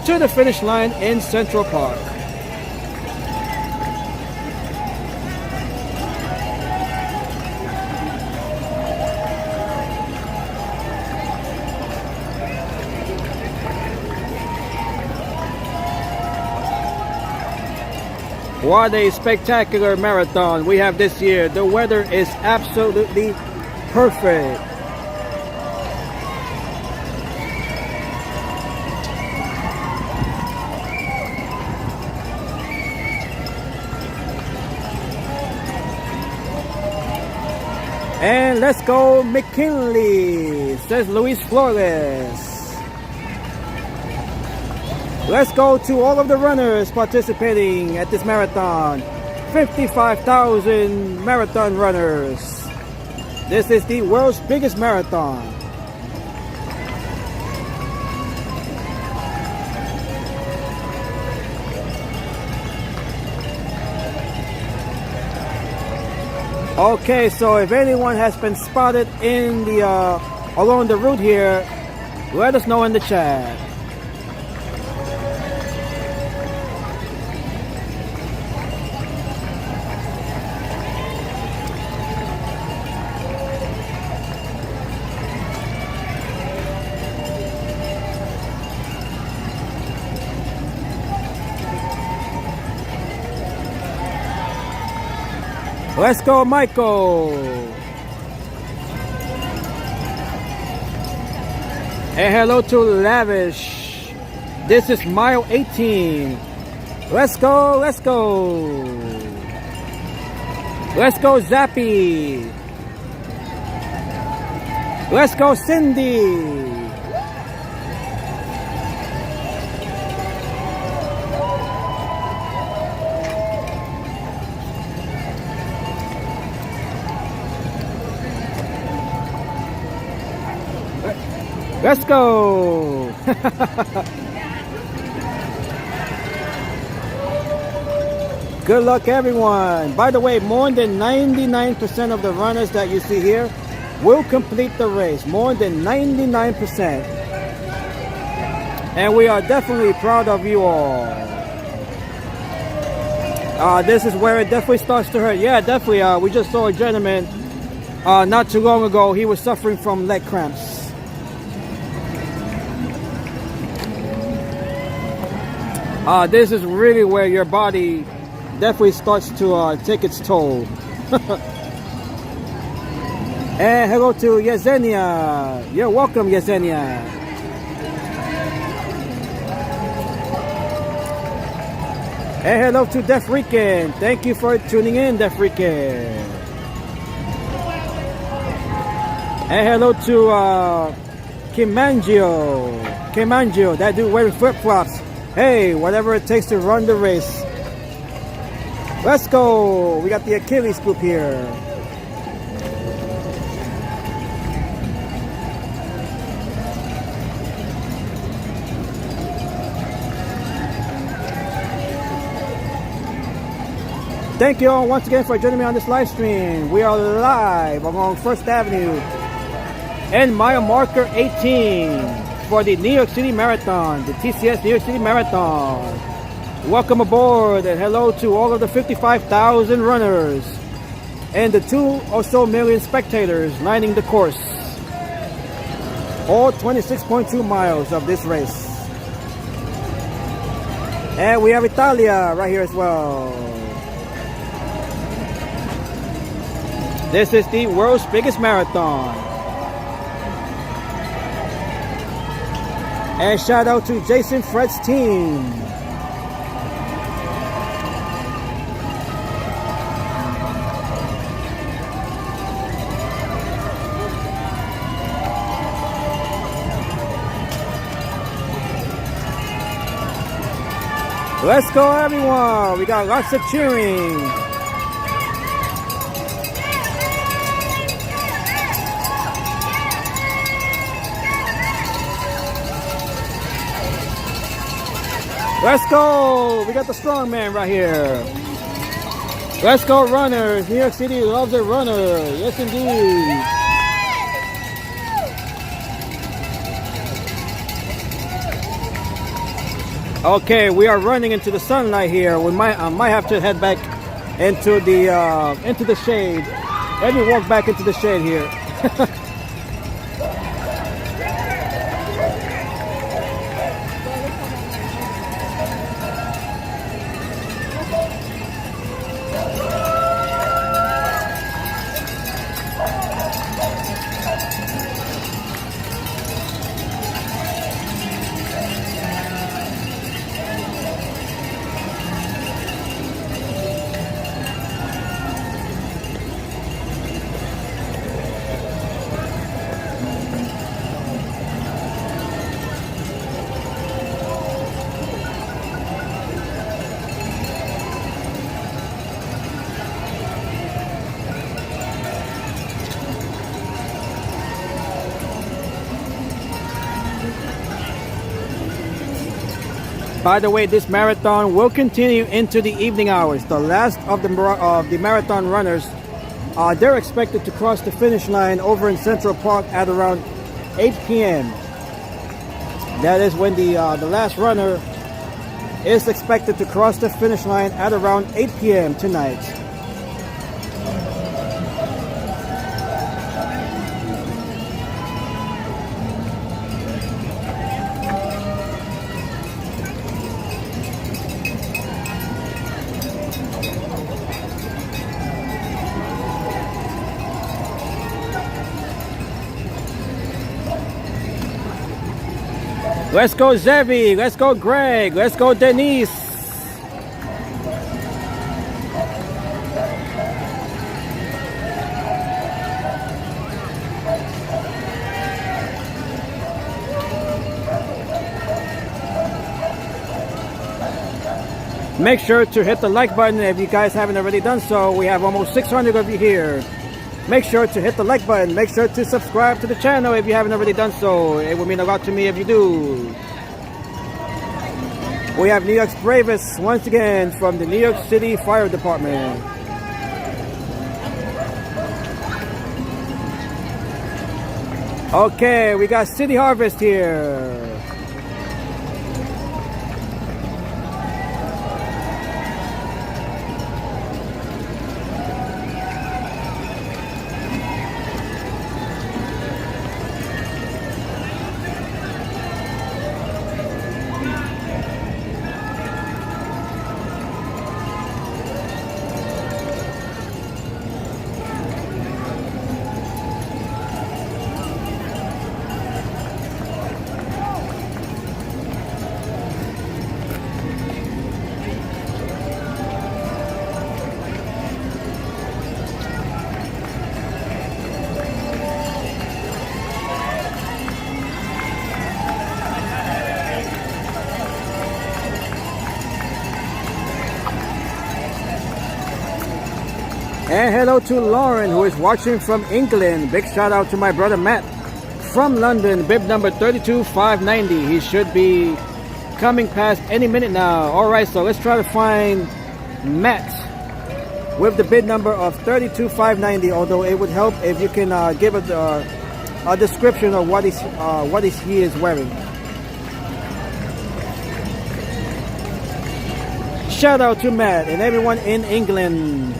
to the finish line in Central Park. What a spectacular marathon we have this year. The weather is absolutely perfect. And let's go McKinley, says Luis Flores. Let's go to all of the runners participating at this marathon. 55,000 marathon runners. This is the world's biggest marathon. Okay, so if anyone has been spotted in the along the route here, let us know in the chat. Let's go, Michael. And hello to Lavish. This is mile 18. Let's go, let's go. Let's go, Zappy. Let's go, Cindy. Let's go! Good luck, everyone. By the way, more than 99% of the runners that you see here will complete the race. More than 99%. And we are definitely proud of you all. This is where it definitely starts to hurt. Yeah, definitely. We just saw a gentleman not too long ago. He was suffering from leg cramps. This is really where your body definitely starts to take its toll. And hello to Yesenia. You're welcome, Yesenia. And hello to Def Rican. Thank you for tuning in, Def Rican. And hello to Kimangio. Kimangio, that dude wearing flip-flops. Hey, whatever it takes to run the race. Let's go. We got the Achilles group here. Thank you all once again for joining me on this live stream. We are live along First Avenue and mile marker 18. For the New York City Marathon, the TCS New York City Marathon. Welcome aboard and hello to all of the 55,000 runners and the 2 or so million spectators lining the course. All 26.2 miles of this race. And we have Italia right here as well. This is the world's biggest marathon. And shout out to Jason Fred's team. Let's go, everyone. We got lots of cheering. Let's go. We got the strong man right here. Let's go, runners. New York City loves a runner. Yes, indeed. Okay, we are running into the sunlight here. I might have to head back into the shade. Let me walk back into the shade here. By the way, this marathon will continue into the evening hours. The last of the marathon runners, they're expected to cross the finish line over in Central Park at around 8 p.m. That is when the last runner is expected to cross the finish line at around 8 p.m. tonight. Let's go, Zevi. Let's go, Greg. Let's go, Denise. Make sure to hit the like button if you guys haven't already done so. We have almost 600 of you here. Make sure to hit the like button. Make sure to subscribe to the channel if you haven't already done so. It would mean a lot to me if you do. We have New York's bravest once again from the New York City Fire Department. Okay, we got City Harvest here. And hello to Lauren, who is watching from England. Big shout out to my brother Matt from London, bib number 32590. He should be coming past any minute now. Alright, so let's try to find Matt with the bid number of 32590. Although it would help if you can give us a description of what he is wearing. Shout out to Matt and everyone in England.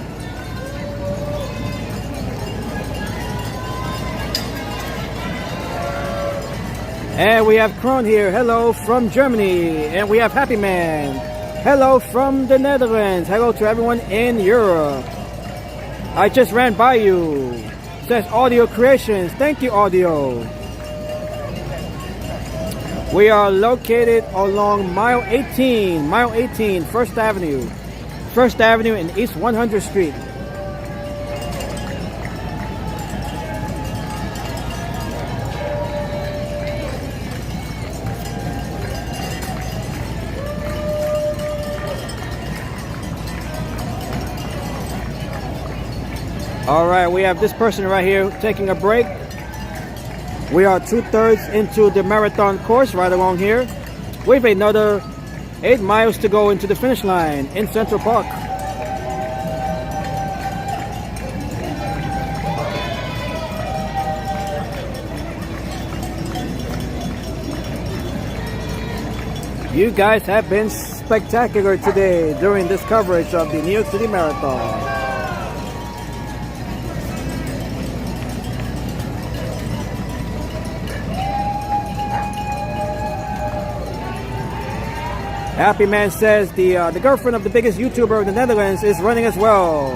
And we have Kron here, hello from Germany. And we have Happy Man, hello from the Netherlands. Hello to everyone in Europe. I just ran by you. Says Audio Creations. Thank you, Audio. We are located along mile 18, First Avenue and East 100th Street. All right, we have this person right here taking a break. We are 2/3 into the marathon course right along here. We have another 8 miles to go into the finish line in Central Park. You guys have been spectacular today during this coverage of the New York City Marathon. Happy Man says the girlfriend of the biggest YouTuber in the Netherlands is running as well.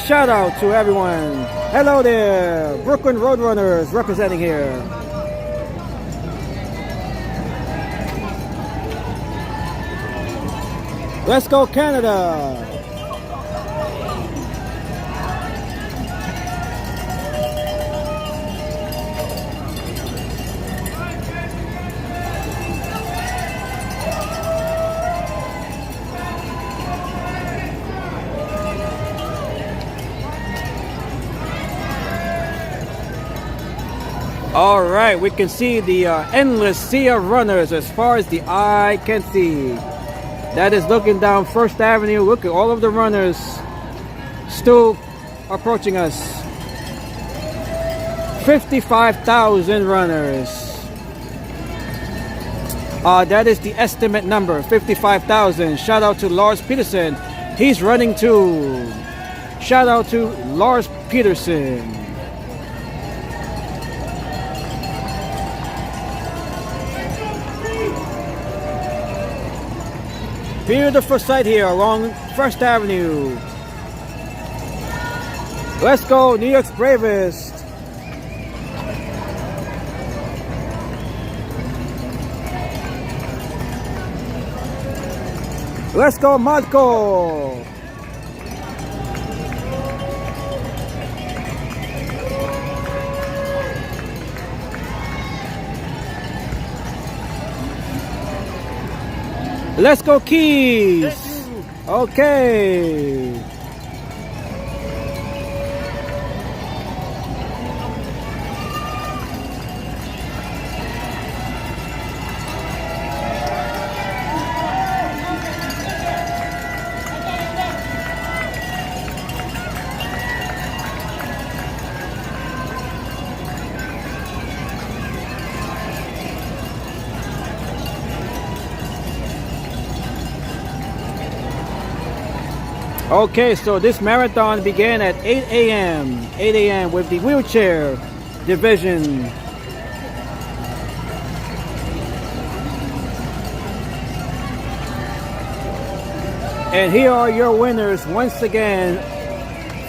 Shout out to everyone. Hello there, Brooklyn Roadrunners representing here. Let's go Canada! All right, we can see the endless sea of runners as far as the eye can see. That is looking down First Avenue. Look at all of the runners still approaching us. 55,000 runners. That is the estimate number, 55,000. Shout out to Lars Peterson. He's running too. Shout out to Lars Peterson. Beautiful sight here along First Avenue. Let's go, New York's bravest. Let's go, Marco. Let's go, Keys. Okay. Okay, so this marathon began at 8 a.m. 8 a.m. with the wheelchair division. And here are your winners once again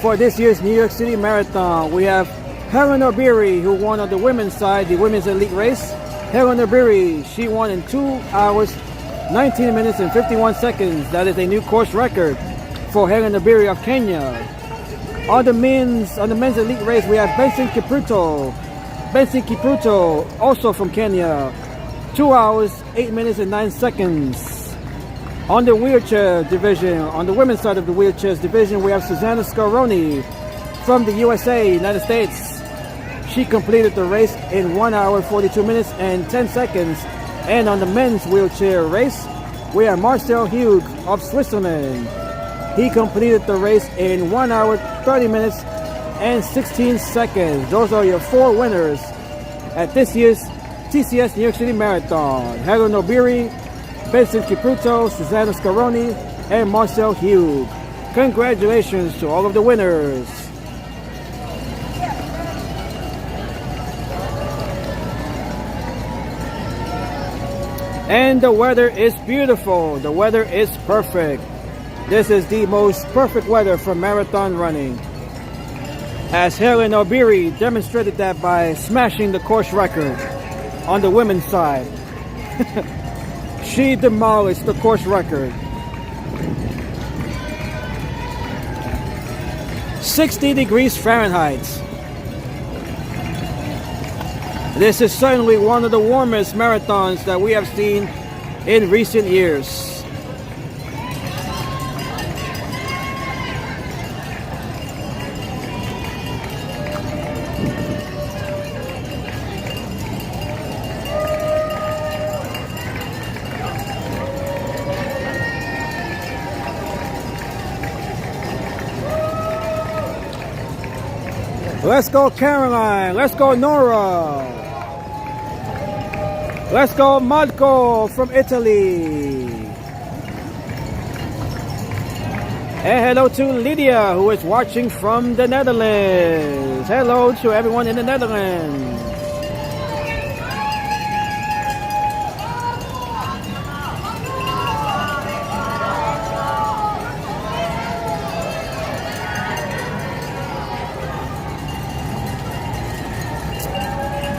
for this year's New York City Marathon. We have Helen Obiri, who won on the women's side, the women's elite race. Helen Obiri, she won in 2 hours, 19 minutes and 51 seconds. That is a new course record for Helen Obiri of Kenya. On the men's elite race, we have Benson Kipruto. Benson Kipruto, also from Kenya. 2 hours, 8 minutes and 9 seconds. On the wheelchair division, on the women's side of the wheelchairs division, we have Susanna Scaroni from the USA, United States. She completed the race in 1 hour, 42 minutes and 10 seconds. And on the men's wheelchair race, we have Marcel Hughes of Switzerland. He completed the race in 1 hour, 30 minutes and 16 seconds. Those are your 4 winners at this year's TCS New York City Marathon. Helen Obiri, Benson Kipruto, Susanna Scaroni, and Marcel Hughes. Congratulations to all of the winners. And the weather is beautiful. The weather is perfect. This is the most perfect weather for marathon running, as Helen Obiri demonstrated that by smashing the course record on the women's side. She demolished the course record. 60 degrees Fahrenheit. This is certainly one of the warmest marathons that we have seen in recent years. Let's go Caroline. Let's go Nora. Let's go Marco from Italy. And hello to Lydia, who is watching from the Netherlands. Hello to everyone in the Netherlands.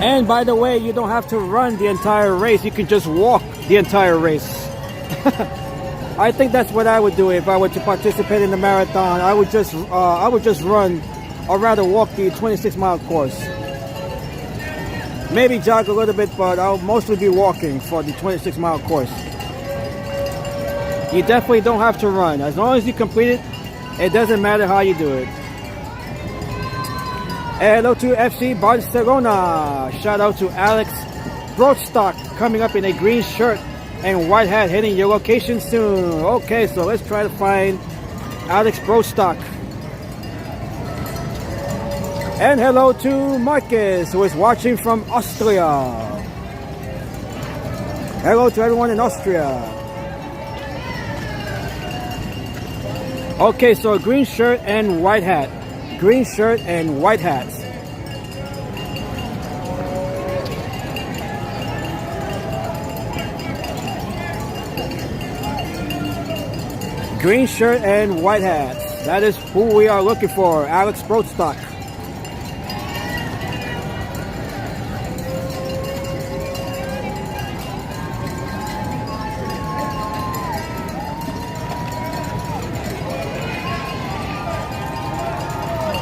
And by the way, you don't have to run the entire race. You can just walk the entire race. I think that's what I would do if I were to participate in the marathon. I would just run, or rather walk the 26-mile course. Maybe jog a little bit, but I'll mostly be walking for the 26-mile course. You definitely don't have to run. As long as you complete it, it doesn't matter how you do it. Hello to FC Barcelona. Shout out to Alex Broadstock, coming up in a green shirt and white hat, hitting your location soon. Okay, so let's try to find Alex Broadstock. And hello to Marcus, who is watching from Austria. Hello to everyone in Austria. Okay, so green shirt and white hat. Green shirt and white hats. Green shirt and white hats. That is who we are looking for. Alex Broadstock.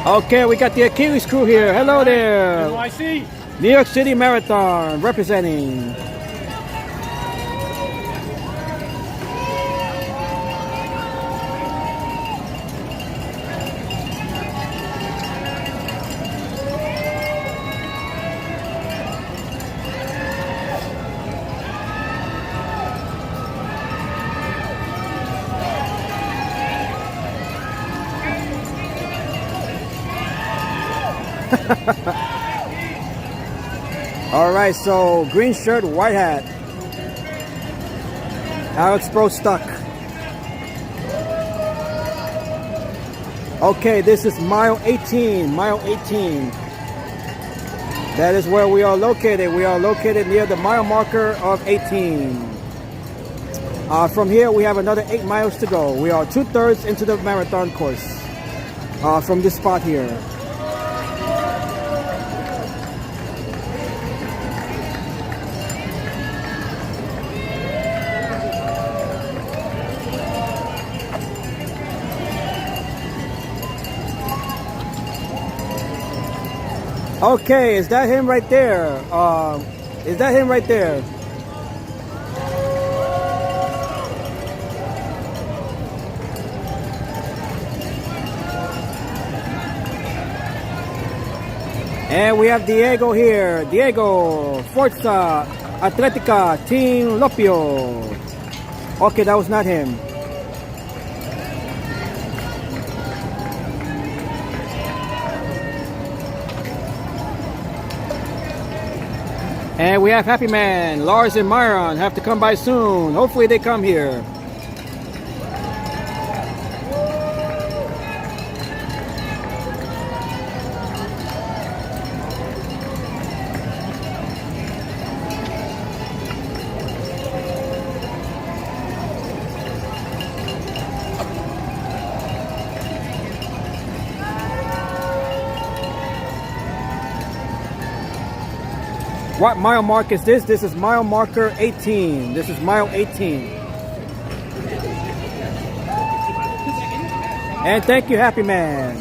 Okay, we got the Achilles crew here. Hello there. NYC. New York City Marathon representing. All right, so green shirt, white hat. Alex Broadstock. Okay, this is mile 18. Mile 18. That is where we are located. We are located near the mile marker of 18. From here, we have another 8 miles to go. We are 2/3 into the marathon course from this spot here. Okay, is that him right there? Is that him right there? And we have Diego here. Diego, Forza Atletica, Team Lopio. Okay, that was not him. And we have Happy Man, Lars and Myron have to come by soon. Hopefully they come here. What mile mark is this? This is mile marker 18. This is mile 18. And thank you, Happy Man.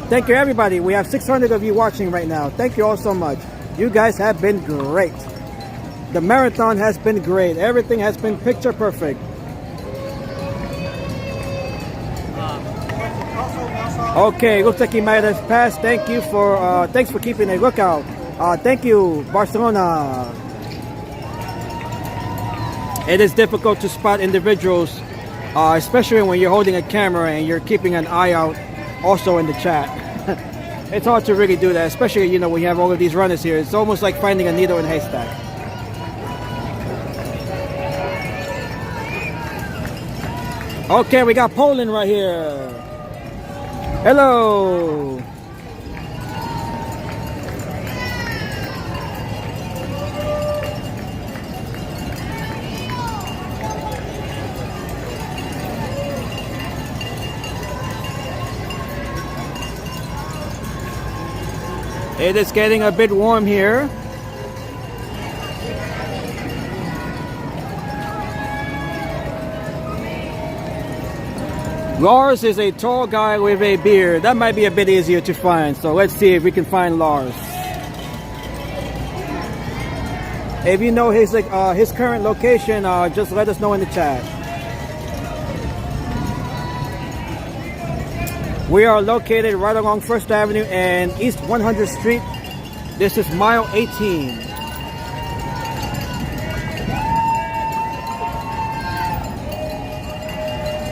Thank you, everybody. We have 600 of you watching right now. Thank you all so much. You guys have been great. The marathon has been great. Everything has been picture perfect. Okay, looks like he might have passed. Thank you for thanks for keeping a lookout. Thank you, Barcelona. It is difficult to spot individuals, especially when you're holding a camera and you're keeping an eye out also in the chat. It's hard to really do that, especially, you know, when you have all of these runners here. It's almost like finding a needle in a haystack. Okay, we got Poland right here. Hello. It is getting a bit warm here. Lars is a tall guy with a beard. That might be a bit easier to find. So let's see if we can find Lars. If you know his current location, just let us know in the chat. We are located right along First Avenue and East 100th Street. This is mile 18.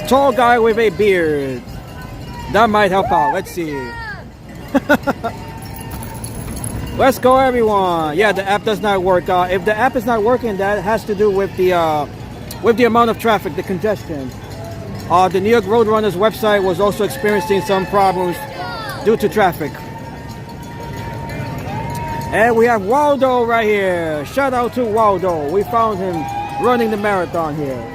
Tall guy with a beard. That might help out. Let's see. Let's go, everyone. Yeah, the app does not work. If the app is not working, that has to do with the amount of traffic, the congestion. The New York Roadrunners website was also experiencing some problems due to traffic. And we have Waldo right here. Shout out to Waldo. We found him running the marathon here.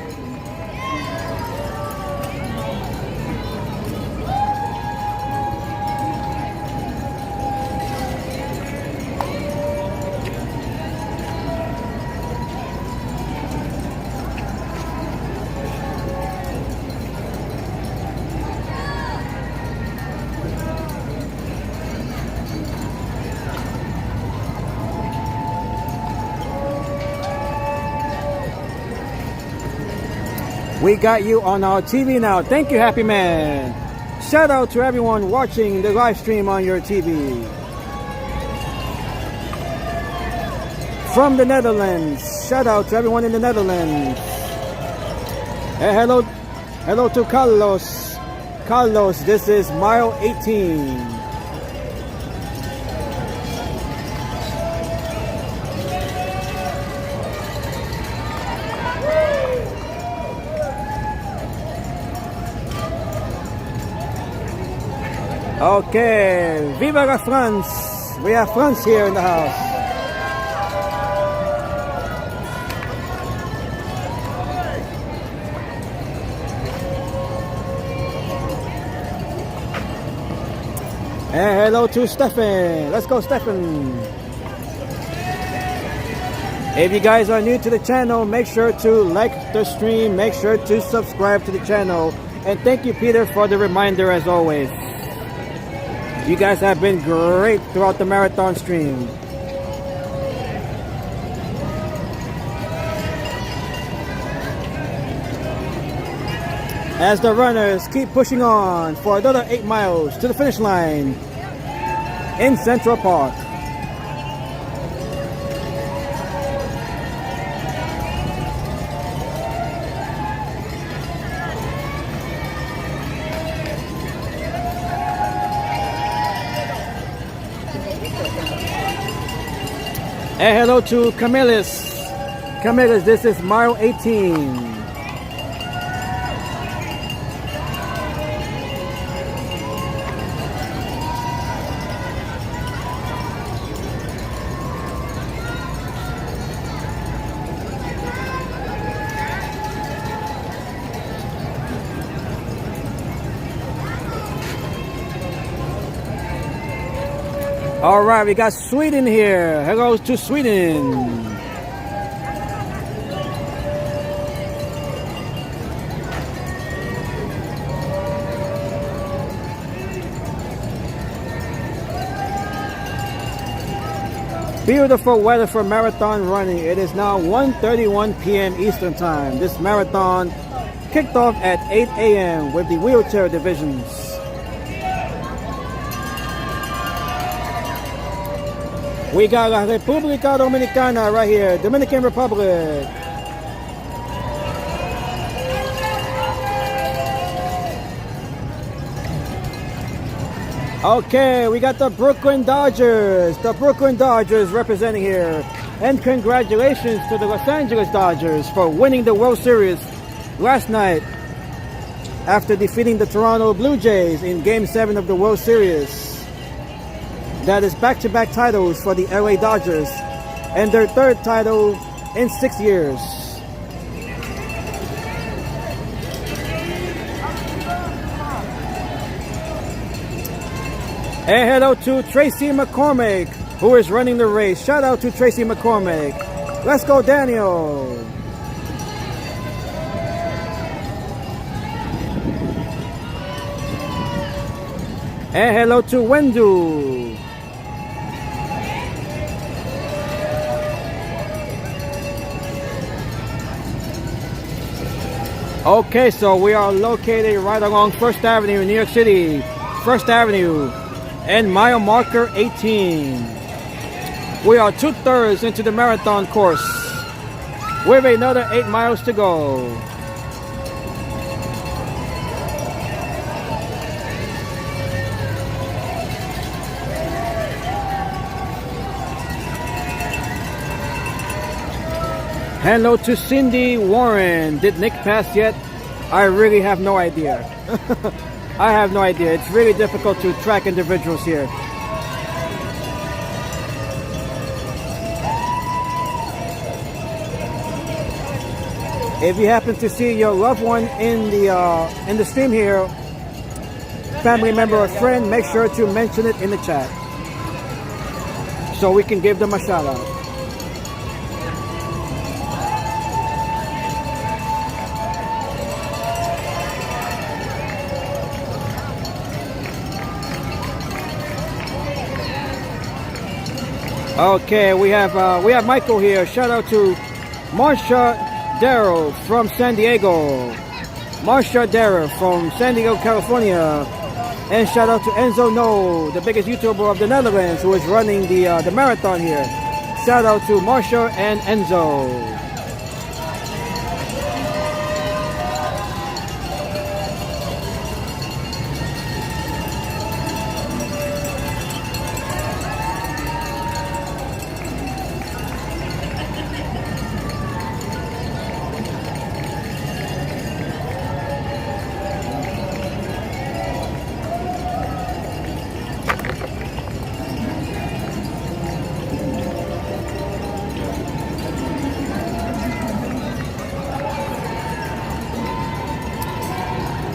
We got you on our TV now. Thank you, Happy Man. Shout out to everyone watching the live stream on your TV. From the Netherlands. Shout out to everyone in the Netherlands. Hey, hello to Carlos. Carlos, this is mile 18. Okay, Viva la France! We have France here in the house. And hello to Stefan. Let's go, Stefan. If you guys are new to the channel, make sure to like the stream, make sure to subscribe to the channel. And thank you, Peter, for the reminder as always. You guys have been great throughout the marathon stream. As the runners keep pushing on for another 8 miles to the finish line in Central Park. And hello to Camillus. Camillus, this is mile 18. All right, we got Sweden here. Hello to Sweden. Beautiful weather for marathon running. It is now 1:31 p.m. Eastern Time. This marathon kicked off at 8 a.m. with the wheelchair divisions. We got La República Dominicana right here, Dominican Republic. Okay, we got the Brooklyn Dodgers. The Brooklyn Dodgers representing here. And congratulations to the Los Angeles Dodgers for winning the World Series last night after defeating the Toronto Blue Jays in Game 7 of the World Series. That is back-to-back titles for the LA Dodgers and their third title in 6 years. And hello to Tracy McCormick, who is running the race. Shout out to Tracy McCormick. Let's go, Daniel. And hello to Wendu. Okay, so we are located right along First Avenue in New York City. First Avenue and mile marker 18. We are 2/3 into the marathon course with another 8 miles to go. Hello to Cindy Warren. Did Nick pass yet? I really have no idea. I have no idea. It's really difficult to track individuals here. If you happen to see your loved one in the stream here, family member or friend, make sure to mention it in the chat so we can give them a shout out. Okay, we have Michael here. Shout out to Marsha Darrow from San Diego. Marsha Darrow from San Diego, California. And shout out to Enzo No, the biggest YouTuber of the Netherlands, who is running the marathon here. Shout out to Marsha and Enzo.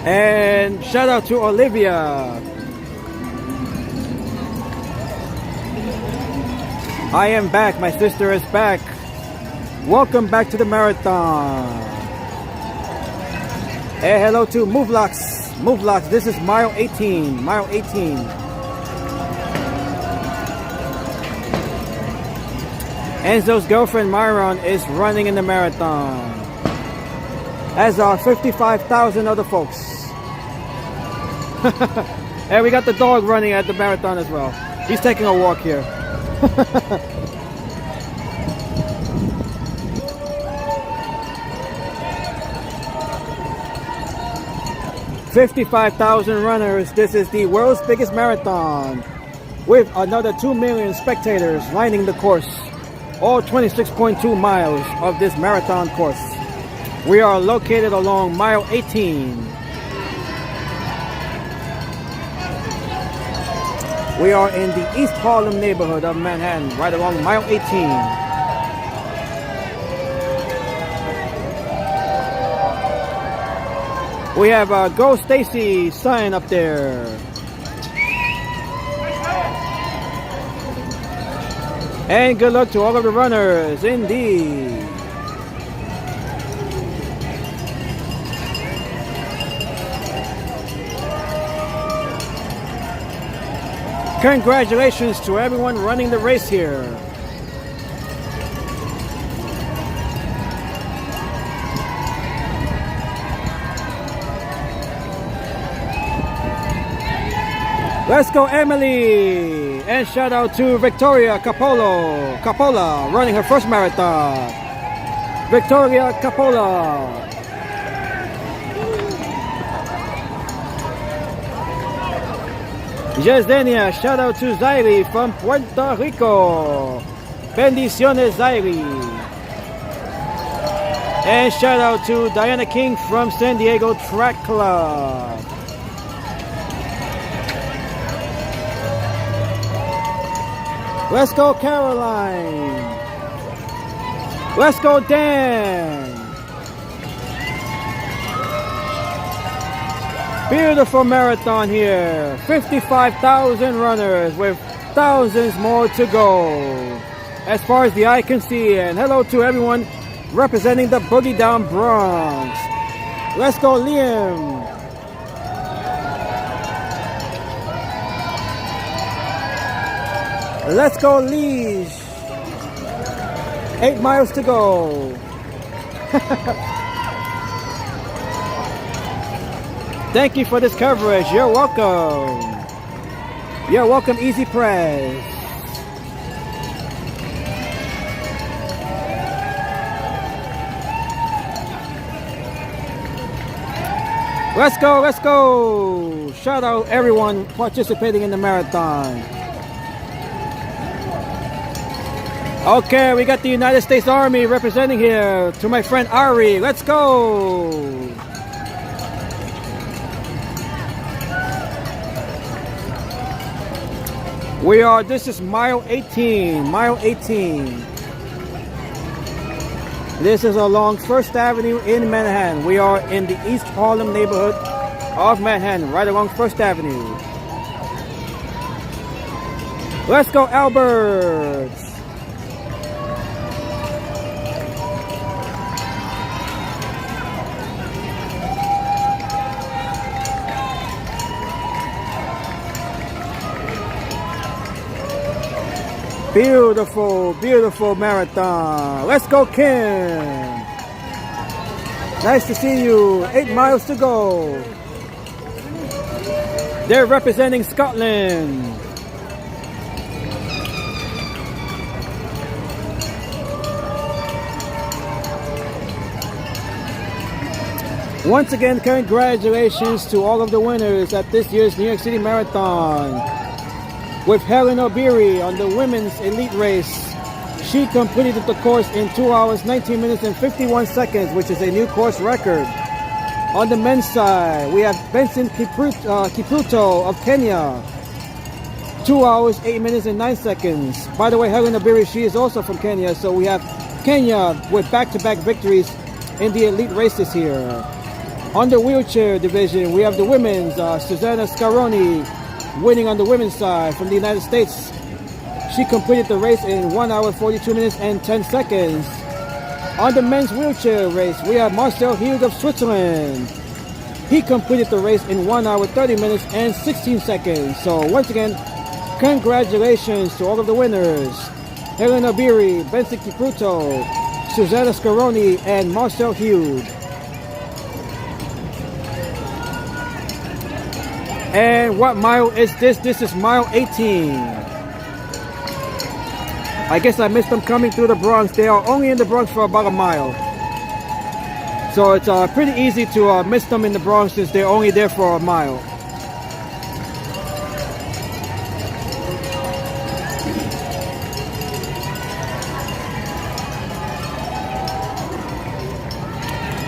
And shout out to Olivia. I am back. My sister is back. Welcome back to the marathon. And hello to Movlocks. Movlocks, this is mile 18. Mile 18. Enzo's girlfriend Myron is running in the marathon, as are 55,000 other folks. And we got the dog running at the marathon as well. He's taking a walk here. 55,000 runners. This is the world's biggest marathon, with another 2 million spectators lining the course, all 26.2 miles of this marathon course. We are located along mile 18. We are in the East Harlem neighborhood of Manhattan, right along mile 18. We have Go Stacy sign up there. And good luck to all of the runners, indeed. Congratulations to everyone running the race here. Let's go, Emily! And shout out to Victoria Capola running her first marathon. Victoria Capola. Yesenia, shout out to Zairi from Puerto Rico. Bendiciones, Zairi. And shout out to Diana King from San Diego Track Club. Let's go, Caroline. Let's go, Dan. Beautiful marathon here. 55,000 runners with thousands more to go as far as the eye can see. And hello to everyone representing the Boogie Down Bronx. Let's go, Liam. Let's go, Liege. 8 miles to go. Thank you for this coverage. You're welcome. You're welcome, Easy Press. Let's go, let's go. Shout out everyone participating in the marathon. Okay, we got the United States Army representing here. To my friend Ari, let's go. This is mile 18, mile 18. This is along First Avenue in Manhattan. We are in the East Harlem neighborhood of Manhattan, right along First Avenue. Let's go, Albert. Beautiful, beautiful marathon. Let's go, Kim. Nice to see you. 8 miles to go. They're representing Scotland. Once again, congratulations to all of the winners at this year's New York City Marathon. With Helen Obiri on the women's elite race. She completed the course in 2 hours, 19 minutes and 51 seconds, which is a new course record. On the men's side, we have Benson Kipruto of Kenya. 2 hours, 8 minutes and 9 seconds. By the way, Helen Obiri, she is also from Kenya. So we have Kenya with back-to-back victories in the elite races here. On the wheelchair division, we have the women's, Susanna Scaroni, winning on the women's side from the United States. She completed the race in 1 hour, 42 minutes and 10 seconds. On the men's wheelchair race, we have Marcel Hughes of Switzerland. He completed the race in 1 hour, 30 minutes and 16 seconds. So once again, congratulations to all of the winners. Helen Obiri, Benson Kipruto, Susanna Scaroni, and Marcel Hughes. And what mile is this? This is mile 18. I guess I missed them coming through the Bronx. They are only in the Bronx for about a mile. So it's pretty easy to miss them in the Bronx since they're only there for a mile.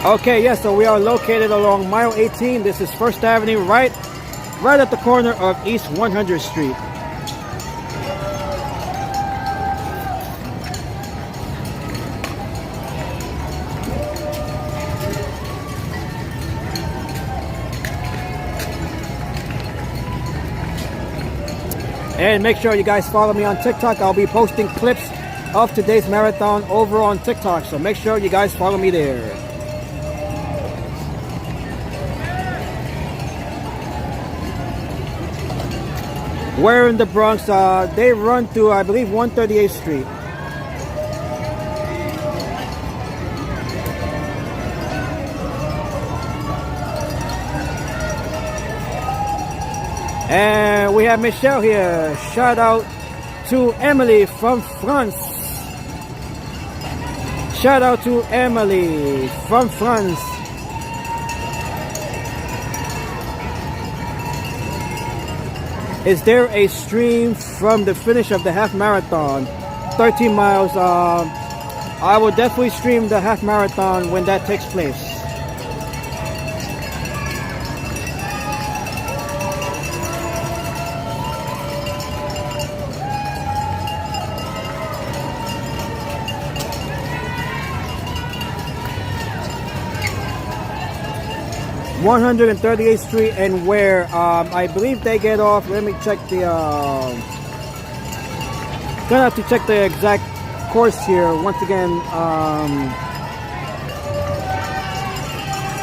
Okay, yes, so we are located along mile 18. This is First Avenue, right at the corner of East 100th Street. And make sure you guys follow me on TikTok. I'll be posting clips of today's marathon over on TikTok. So make sure you guys follow me there. Where in the Bronx, they run through, I believe, 138th Street. And we have Michelle here. Shout out to Emily from France. Shout out to Emily from France. is there a stream from the finish of the half marathon, 13 miles? I will definitely stream the half marathon when that takes place. (138th Street) and where I believe they get off. Let me check the gonna have to check the exact course here once again.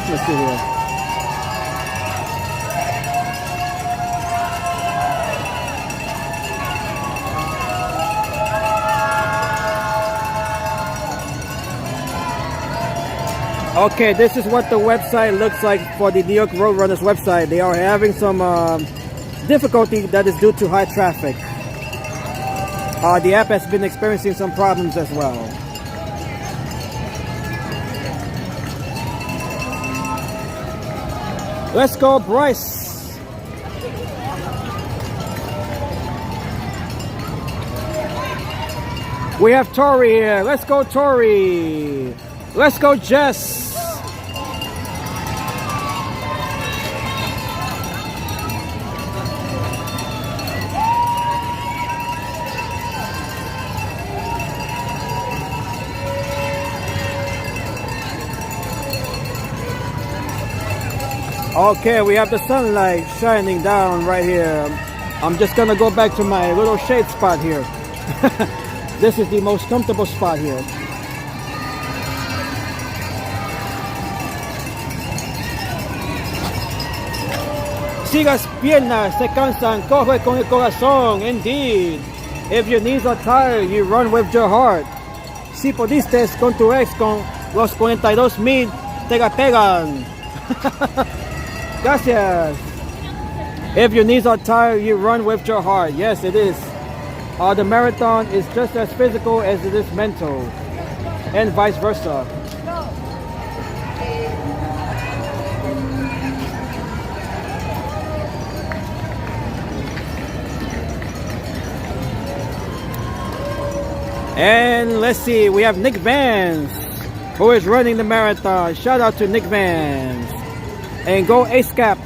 Let's see here. Okay, this is what the website looks like for the New York Roadrunners website. They are having some difficulty that is due to high traffic. The app has been experiencing some problems as well. Let's go, Bryce. We have Tori here. Let's go, Tori. Let's go, Jess. Okay, we have the sunlight shining down right here. I'm just gonna go back to my little shade spot here. This is the most comfortable spot here. Si las piernas se cansan, corre con el corazón. Indeed. If your knees are tired, you run with your heart. Si pudiste con tu ex con los 42,000, te la pegan. Gracias. If your knees are tired, you run with your heart. Yes, it is. The marathon is just as physical as it is mental, and vice versa. And let's see, we have Nick Vance, who is running the marathon. Shout out to Nick Vance. And go ASCAP.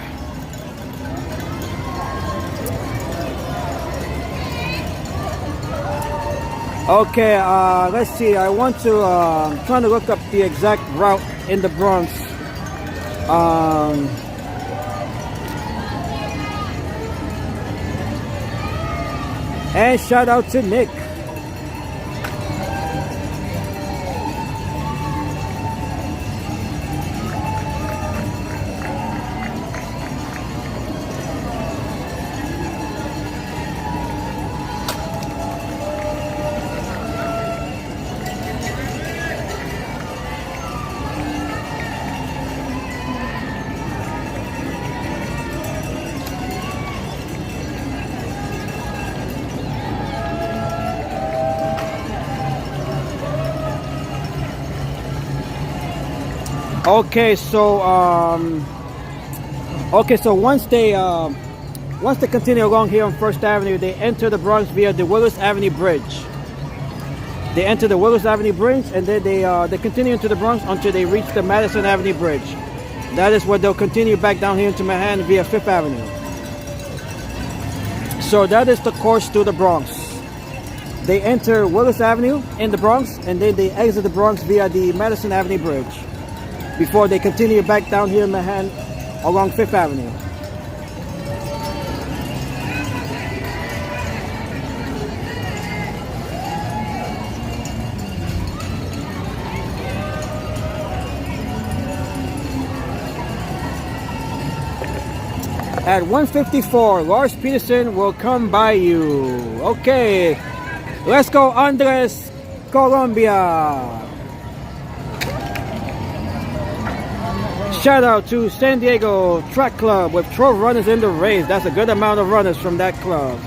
Okay, let's see. I want to trying to look up the exact route in the Bronx. And shout out to Nick. Okay, so once they continue along here on First Avenue, they enter the Bronx via the Willis Avenue Bridge. They enter the Willis Avenue Bridge, and then they continue into the Bronx until they reach the Madison Avenue Bridge. That is where they'll continue back down here into Manhattan via Fifth Avenue. So that is the course to the Bronx. They enter Willis Avenue in the Bronx, and then they exit the Bronx via the Madison Avenue Bridge before they continue back down here in Manhattan along Fifth Avenue. At 1:54, Lars Peterson will come by you. Okay, let's go, Andres, Colombia. Shout out to San Diego Track Club with 12 runners in the race. That's a good amount of runners from that club.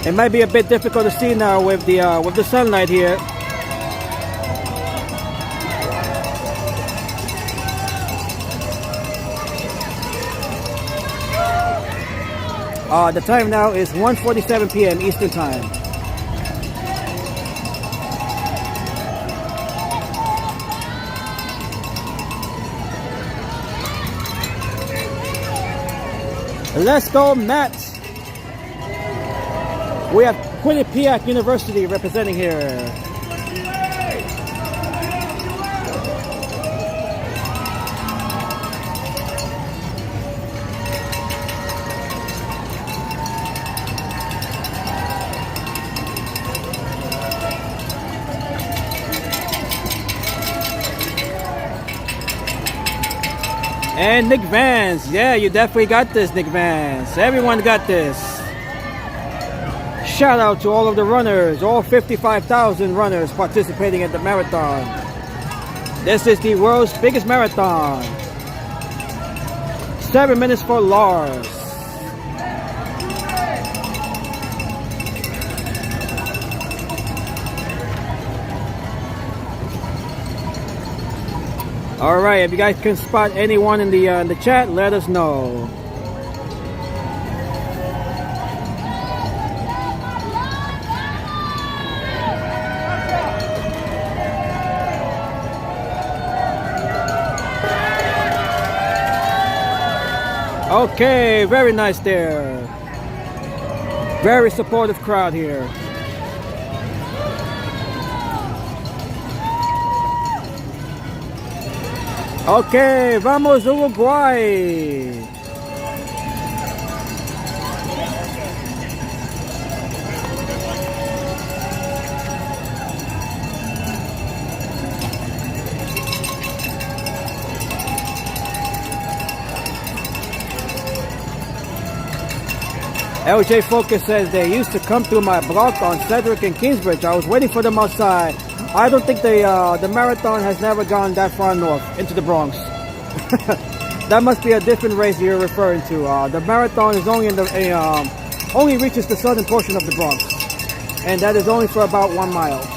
It might be a bit difficult to see now with the sunlight here. The time now is 1:47 p.m. Eastern Time. Let's go, Matt. We have Quinnipiac University representing here. And Nick Vance, yeah, you definitely got this, Nick Vance. Everyone got this. Shout out to all of the runners, all 55,000 runners participating at the marathon. This is the world's biggest marathon. 7 minutes for Lars. All right, if you guys can spot anyone in the chat, let us know. Okay, very nice there. Very supportive crowd here. Okay, vamos Uruguay. LJ Focus says they used to come through my block on Cedric and Kingsbridge. I was waiting for them outside. I don't think the marathon has never gone that far north into the Bronx. That must be a different race you're referring to. The marathon is only only reaches the southern portion of the Bronx, and that is only for about 1 mile.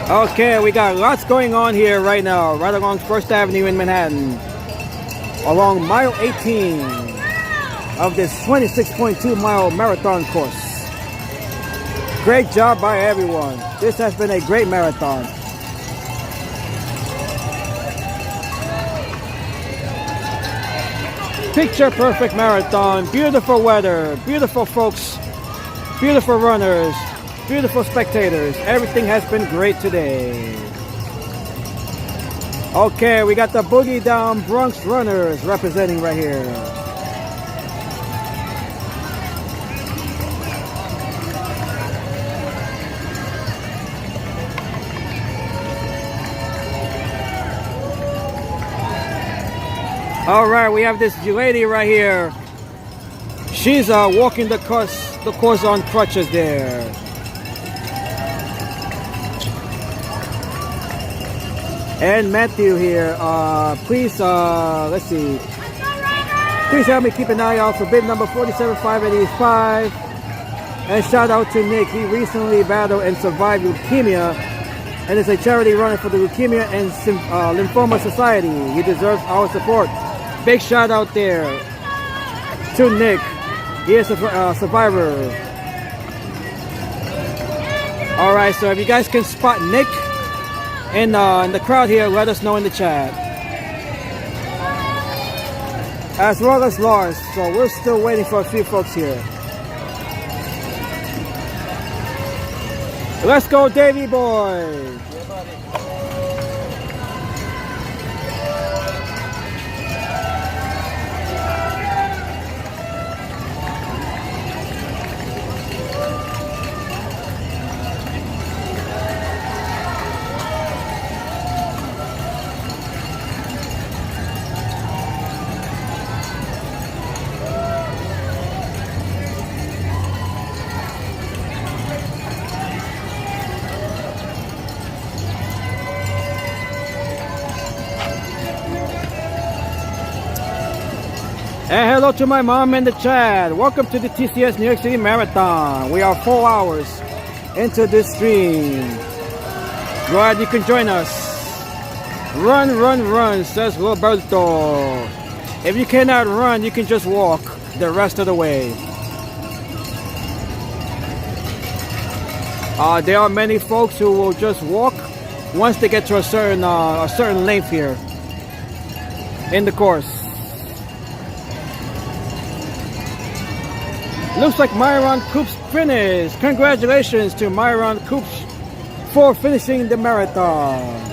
Okay, we got lots going on here right now, right along First Avenue in Manhattan, along mile 18 of this 26.2 mile marathon course. Great job by everyone. This has been a great marathon. Picture perfect marathon, beautiful weather, beautiful folks, beautiful runners, beautiful spectators. Everything has been great today. Okay, we got the Boogie Down Bronx runners representing right here. All right, we have this lady right here. She's walking the course on crutches there. And Matthew here, please, let's see. Please help me keep an eye out for bid number 475885. And shout out to Nick. He recently battled and survived leukemia and is a charity runner for the Leukemia and Lymphoma Society. He deserves our support. Big shout out there to Nick. He is a survivor. All right, so if you guys can spot Nick in the crowd here, let us know in the chat. As well as Lars, so we're still waiting for a few folks here. Let's go, Davey boy. And hello to my mom in the chat. Welcome to the TCS New York City Marathon. We are 4 hours into this stream. Glad you can join us. Run, run, run, says Roberto. If you cannot run, you can just walk the rest of the way. There are many folks who will just walk once they get to a certain length here in the course. Looks like Myron Coops finished. Congratulations to Myron Coops for finishing the marathon.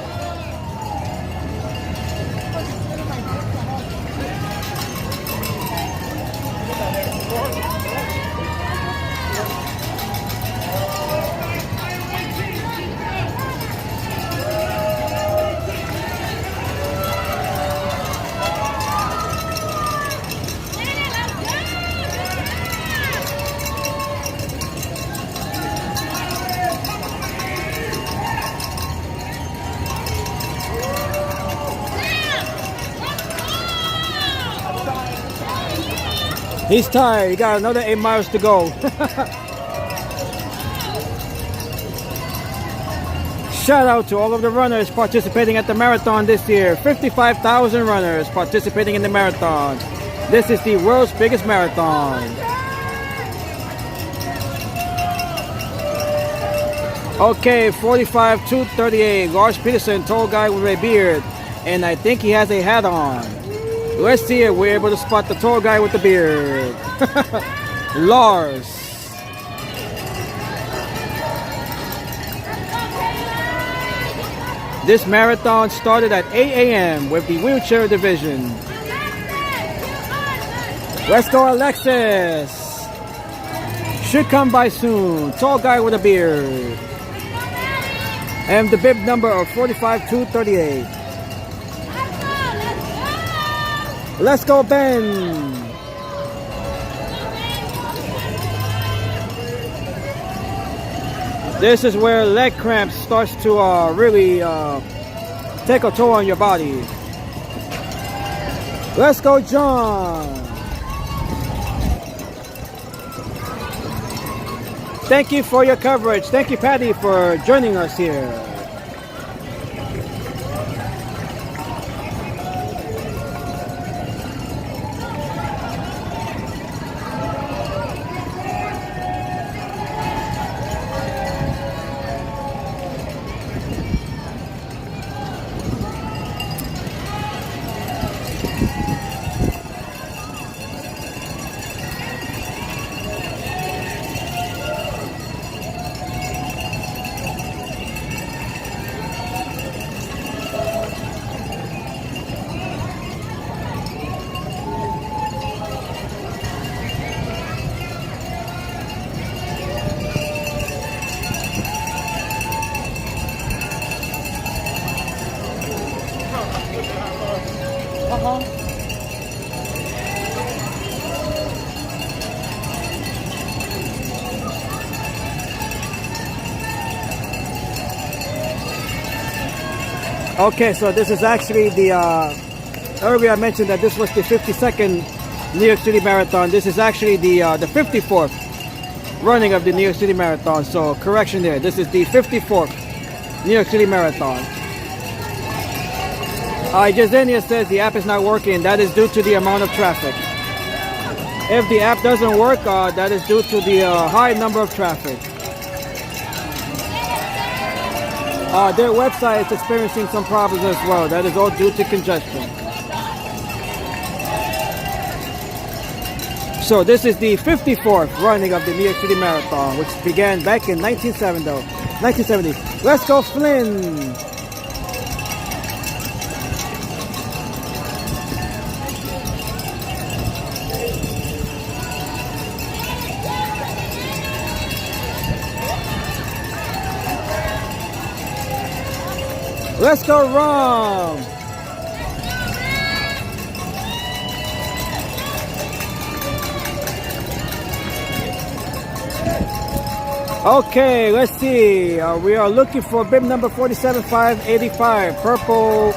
He's tired. He got another 8 miles to go. Shout out to all of the runners participating at the marathon this year. 55,000 runners participating in the marathon. This is the world's biggest marathon. Okay, 45-238. Lars Peterson, tall guy with a beard. And I think he has a hat on. Let's see if we're able to spot the tall guy with the beard. Lars. This marathon started at 8 a.m. with the wheelchair division. Let's go, Alexis. Should come by soon. Tall guy with a beard. And the bib number of 45-238. Let's go, Ben. This is where leg cramps starts to really take a toll on your body. Let's go, John. Thank you for your coverage. Thank you, Patty, for joining us here. Okay, so this is actually the, earlier I mentioned that this was the 52nd New York City Marathon. This is actually the 54th running of the New York City Marathon. So correction there, this is the 54th New York City Marathon. Jasenia says the app is not working. That is due to the amount of traffic. If the app doesn't work, that is due to the high number of traffic. Their website is experiencing some problems as well. That is all due to congestion. So this is the 54th running of the New York City Marathon, which began back in 1970. Let's go, Flynn. Let's go, Rom. Okay, let's see. We are looking for bib number 47585, purple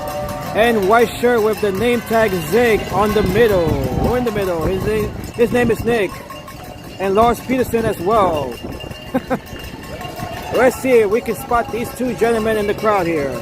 and white shirt with the name tag Zig on the middle. Or in the middle. His name is Nick. And Lars Peterson as well. Let's see if we can spot these two gentlemen in the crowd here.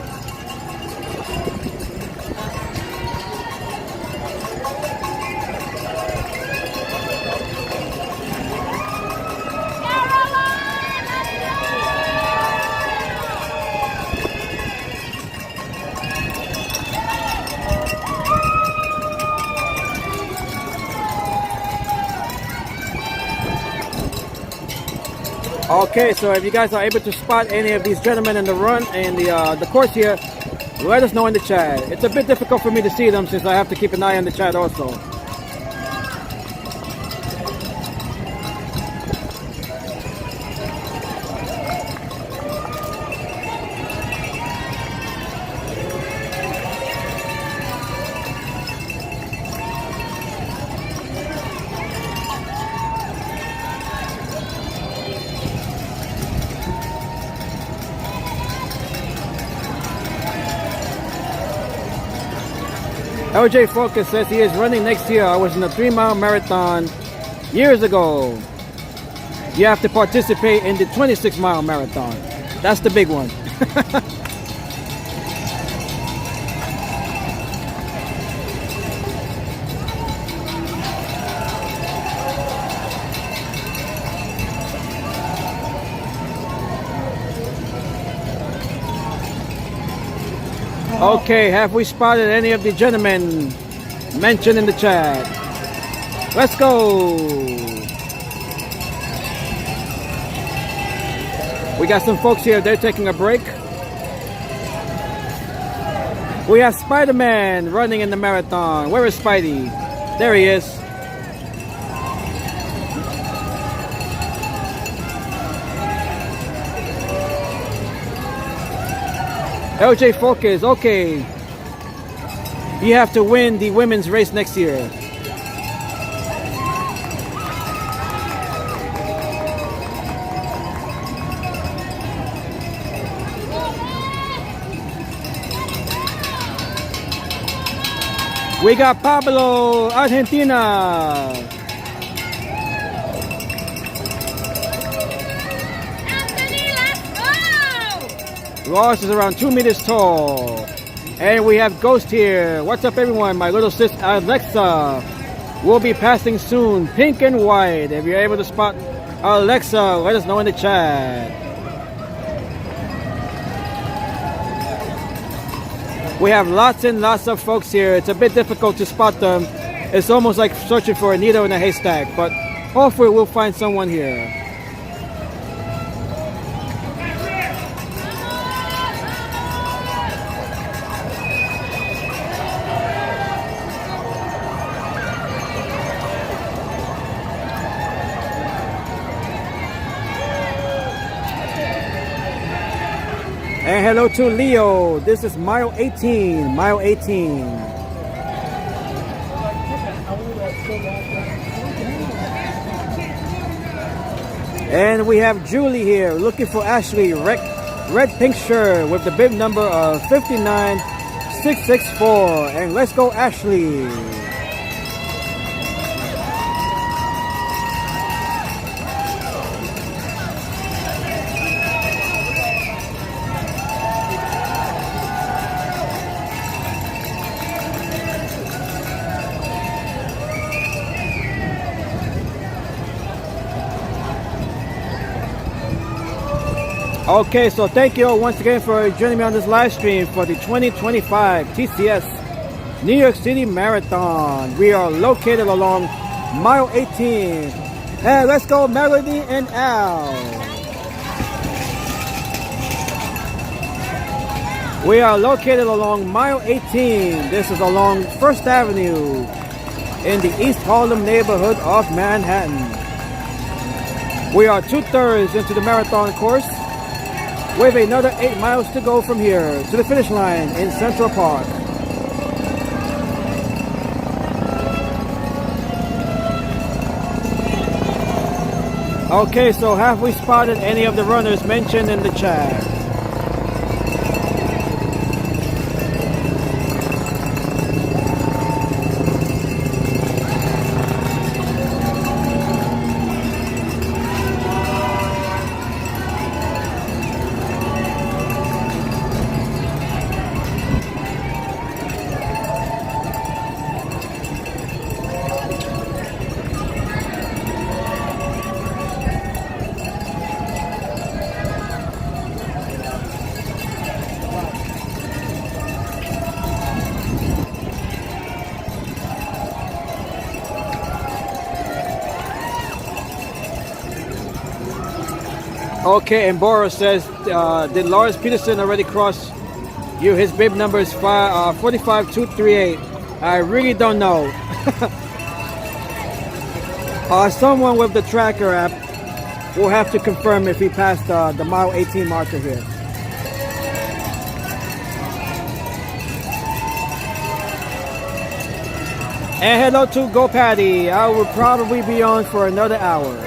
Okay, so if you guys are able to spot any of these gentlemen in the run and the course here, let us know in the chat. It's a bit difficult for me to see them since I have to keep an eye on the chat also. LJ Focus says he is running next year. I was in a 3-mile marathon years ago. You have to participate in the 26-mile marathon. That's the big one. Okay, have we spotted any of the gentlemen mentioned in the chat? Let's go! We got some folks here, they're taking a break. We have Spider-Man running in the marathon. Where is Spidey? There he is. LJ Focus, okay. You have to win the women's race next year. We got Pablo, Argentina. Ross is around 2 meters tall. And we have Ghost here. What's up, everyone? My little sis Alexa will be passing soon. Pink and white. If you're able to spot Alexa, let us know in the chat. We have lots and lots of folks here. It's a bit difficult to spot them. It's almost like searching for a needle in a haystack. But hopefully we'll find someone here. And hello to Leo. This is mile 18. Mile 18. And we have Julie here looking for Ashley. Red pink shirt with the bib number of 59664. And let's go, Ashley. Okay, so thank you all once again for joining me on this live stream for the 2025 TCS New York City Marathon. We are located along mile 18. And let's go, Melody and Al. We are located along mile 18. This is along First Avenue in the East Harlem neighborhood of Manhattan. We are 2/3 into the marathon course, with another 8 miles to go from here to the finish line in Central Park. Okay, so have we spotted any of the runners mentioned in the chat? Okay, and Boros says, did Lars Peterson already cross you? His bib number is 45238. I really don't know. Someone with the tracker app will have to confirm if he passed the mile 18 marker here. And hello to Go Patty. I will probably be on for another hour.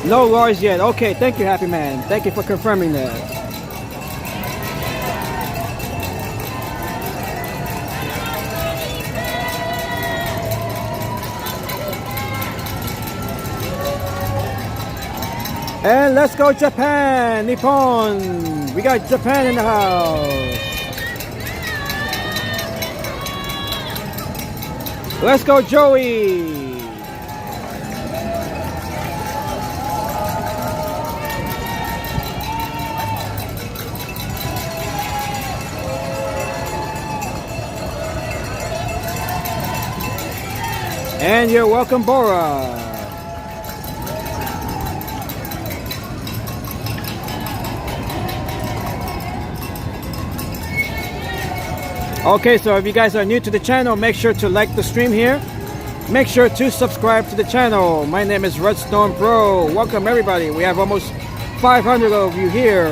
No Lars yet. Okay, thank you, Happy Man. Thank you for confirming that. And let's go Japan, Nippon. We got Japan in the house. Let's go Joey. And you're welcome, Bora. Okay, so if you guys are new to the channel, make sure to like the stream here. Make sure to subscribe to the channel. My name is Redstone Pro. Welcome everybody. We have almost 500 of you here.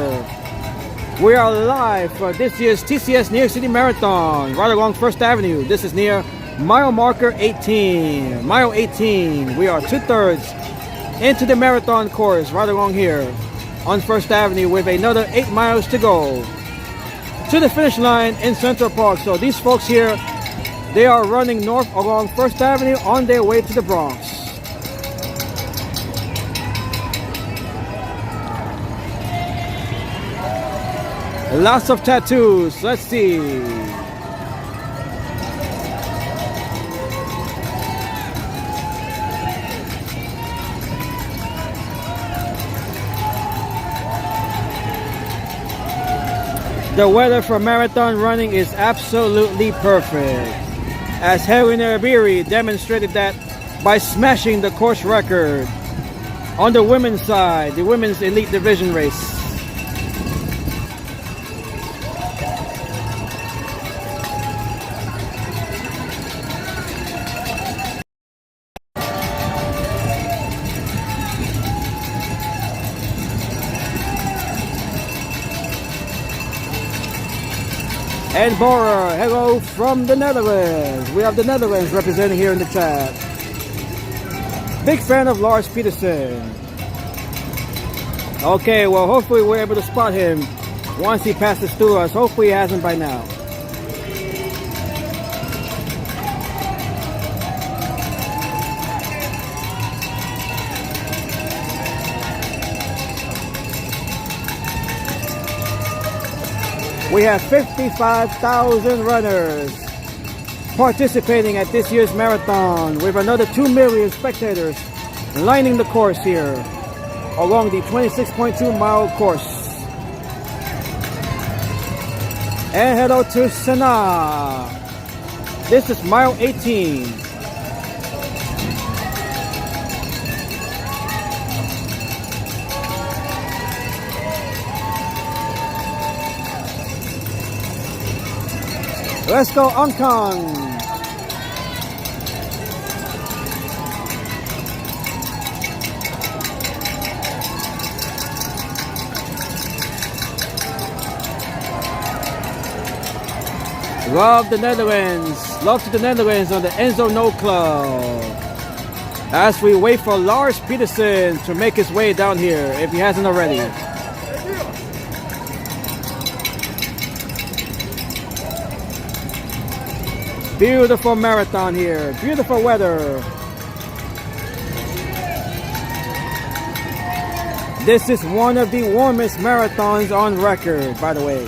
We are live for this year's TCS New York City Marathon, right along First Avenue. This is near mile marker 18. Mile 18. We are 2/3 into the marathon course, right along here on First Avenue, with another 8 miles to go to the finish line in Central Park. So these folks here, they are running north along First Avenue on their way to the Bronx. Lots of tattoos. Let's see. The weather for marathon running is absolutely perfect, as Harry Narabiri demonstrated that by smashing the course record on the women's side, the women's elite division race. And Bora, hello from the Netherlands. We have the Netherlands representing here in the chat. Big fan of Lars Peterson. Okay, well hopefully we're able to spot him once he passes through us. Hopefully he hasn't by now. We have 55,000 runners participating at this year's marathon, with another 2 million spectators lining the course here along the 26.2 mile course. And hello to Sana. This is mile 18. Let's go Ankang. Love the Netherlands. Love to the Netherlands on the Enzo No Club. As we wait for Lars Peterson to make his way down here, if he hasn't already. Beautiful marathon here. Beautiful weather. This is one of the warmest marathons on record, by the way.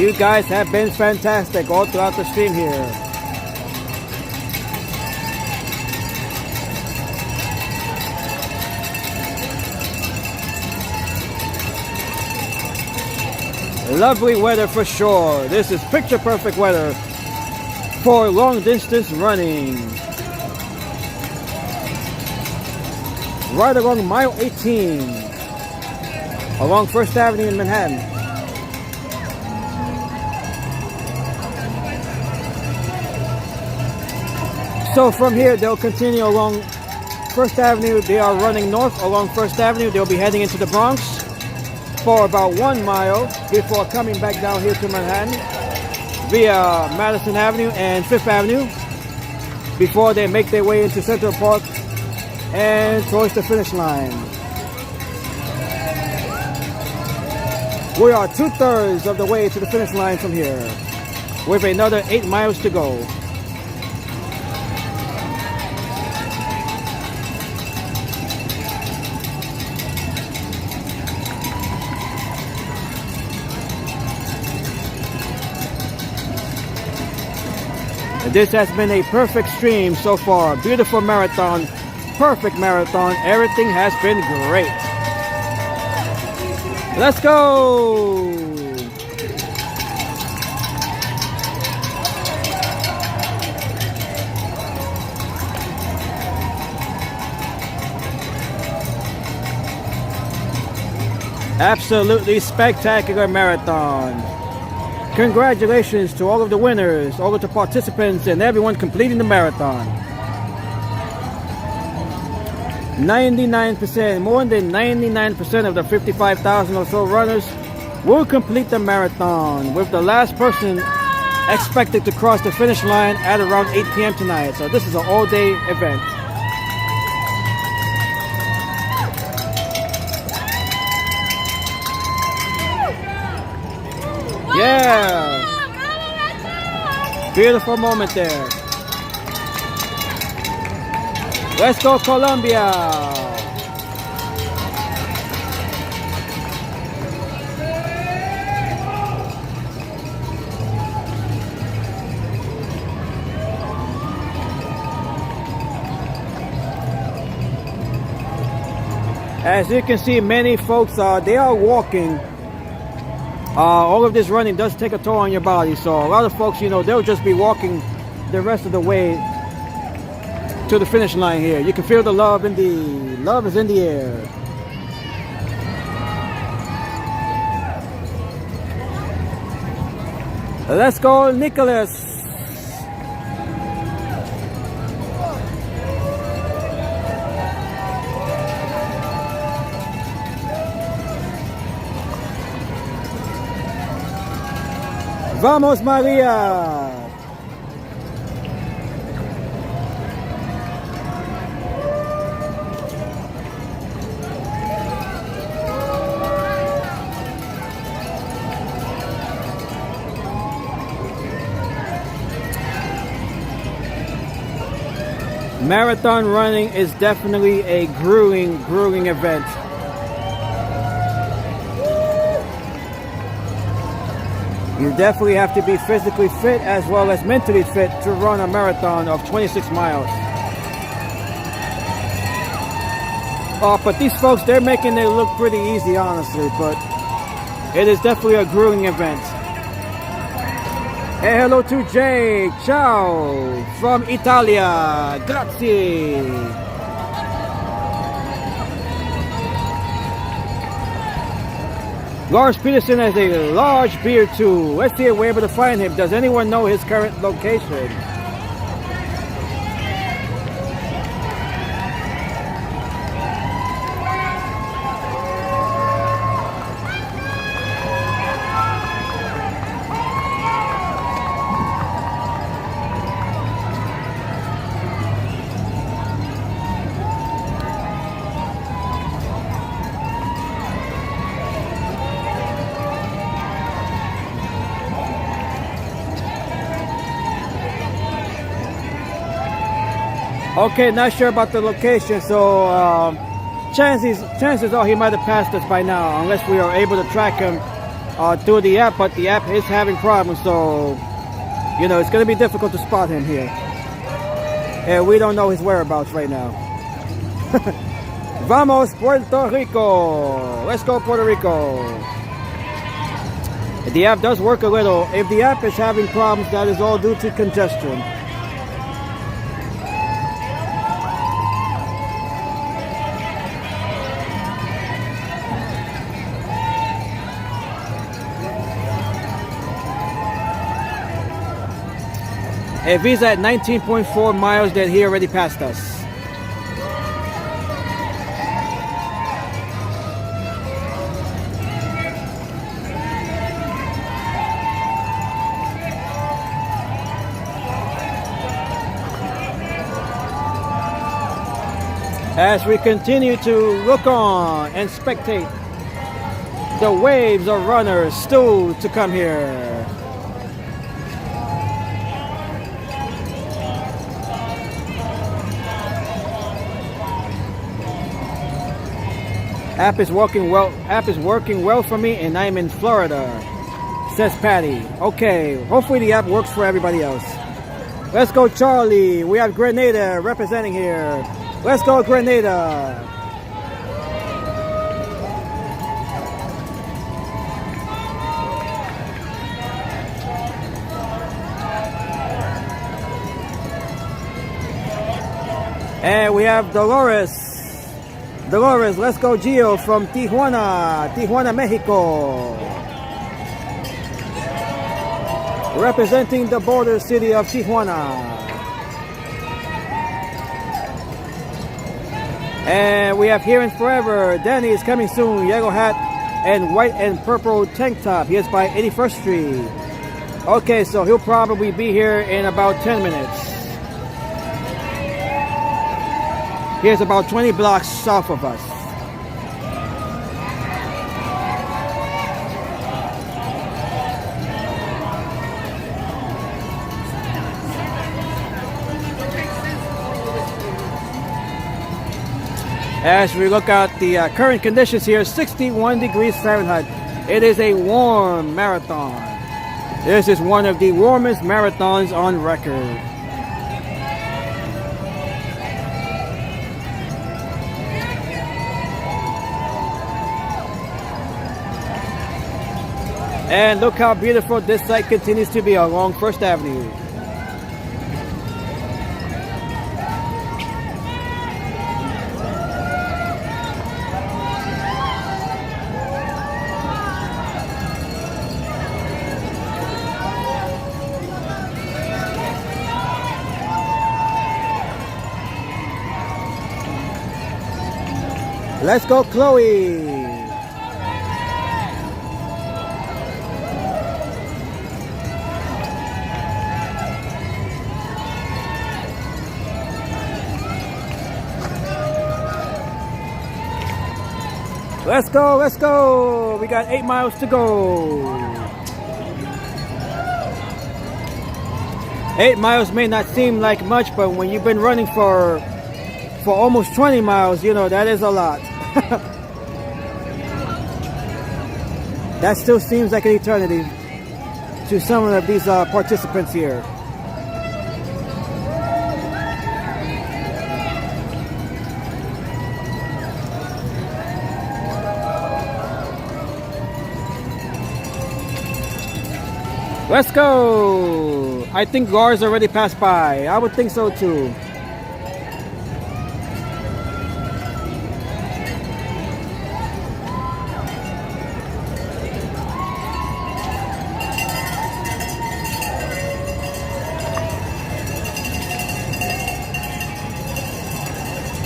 You guys have been fantastic all throughout the stream here. Lovely weather for sure. This is picture perfect weather for long distance running. Right along mile 18 along First Avenue in Manhattan. So from here they'll continue along First Avenue. They are running north along First Avenue. They'll be heading into the Bronx for about 1 mile before coming back down here to Manhattan via Madison Avenue and Fifth Avenue before they make their way into Central Park and towards the finish line. We are 2/3 of the way to the finish line from here with another 8 miles to go. This has been a perfect stream so far. Beautiful marathon, perfect marathon. Everything has been great. Let's go! Absolutely spectacular marathon. Congratulations to all of the winners, all of the participants, and everyone completing the marathon. 99%, more than 99% of the 55,000 or so runners will complete the marathon, with the last person expected to cross the finish line at around 8 p.m. tonight. So this is an all-day event. Yeah! Beautiful moment there. Let's go Colombia! As you can see, many folks they are walking. All of this running does take a toll on your body, so a lot of folks, you know, they'll just be walking the rest of the way to the finish line here. You can feel the love is in the air. Let's go, Nicholas. Vamos, Maria! Marathon running is definitely a grueling event. You definitely have to be physically fit as well as mentally fit to run a marathon of 26 miles. But these folks, they're making it look pretty easy, honestly, but it is definitely a grueling event. Hey, hello to Jay. Ciao from Italia. Grazie. Lars Peterson has a large beard too. Let's see if we're able to find him. Does anyone know his current location? Okay, not sure about the location, so chances are he might have passed us by now, unless we are able to track him through the app, but the app is having problems, so you know it's going to be difficult to spot him here. And we don't know his whereabouts right now. Vamos Puerto Rico. Let's go Puerto Rico. The app does work a little. If the app is having problems, that is all due to congestion. If he's at 19.4 miles, then he already passed us. As we continue to look on and spectate the waves of runners still to come here. App is working well for me, and I'm in Florida, says Patty. Okay, hopefully the app works for everybody else. Let's go Charlie. We have Grenada representing here. Let's go Grenada. And we have Dolores. Dolores, let's go Gio from Tijuana, Mexico. Representing the border city of Tijuana. And we have Here and Forever. Danny is coming soon. Yellow hat and white and purple tank top. He is by 81st Street. Okay, so he'll probably be here in about 10 minutes. Here's about 20 blocks south of us. As we look at the current conditions here, 61 degrees Fahrenheit. It is a warm marathon. This is one of the warmest marathons on record. And look how beautiful this site continues to be along First Avenue. Let's go, Chloe. Let's go, let's go. We got 8 miles to go. 8 miles may not seem like much, but when you've been running for almost 20 miles, you know, that is a lot. That still seems like an eternity to some of these participants here. Let's go! I think Lars already passed by. I would think so too.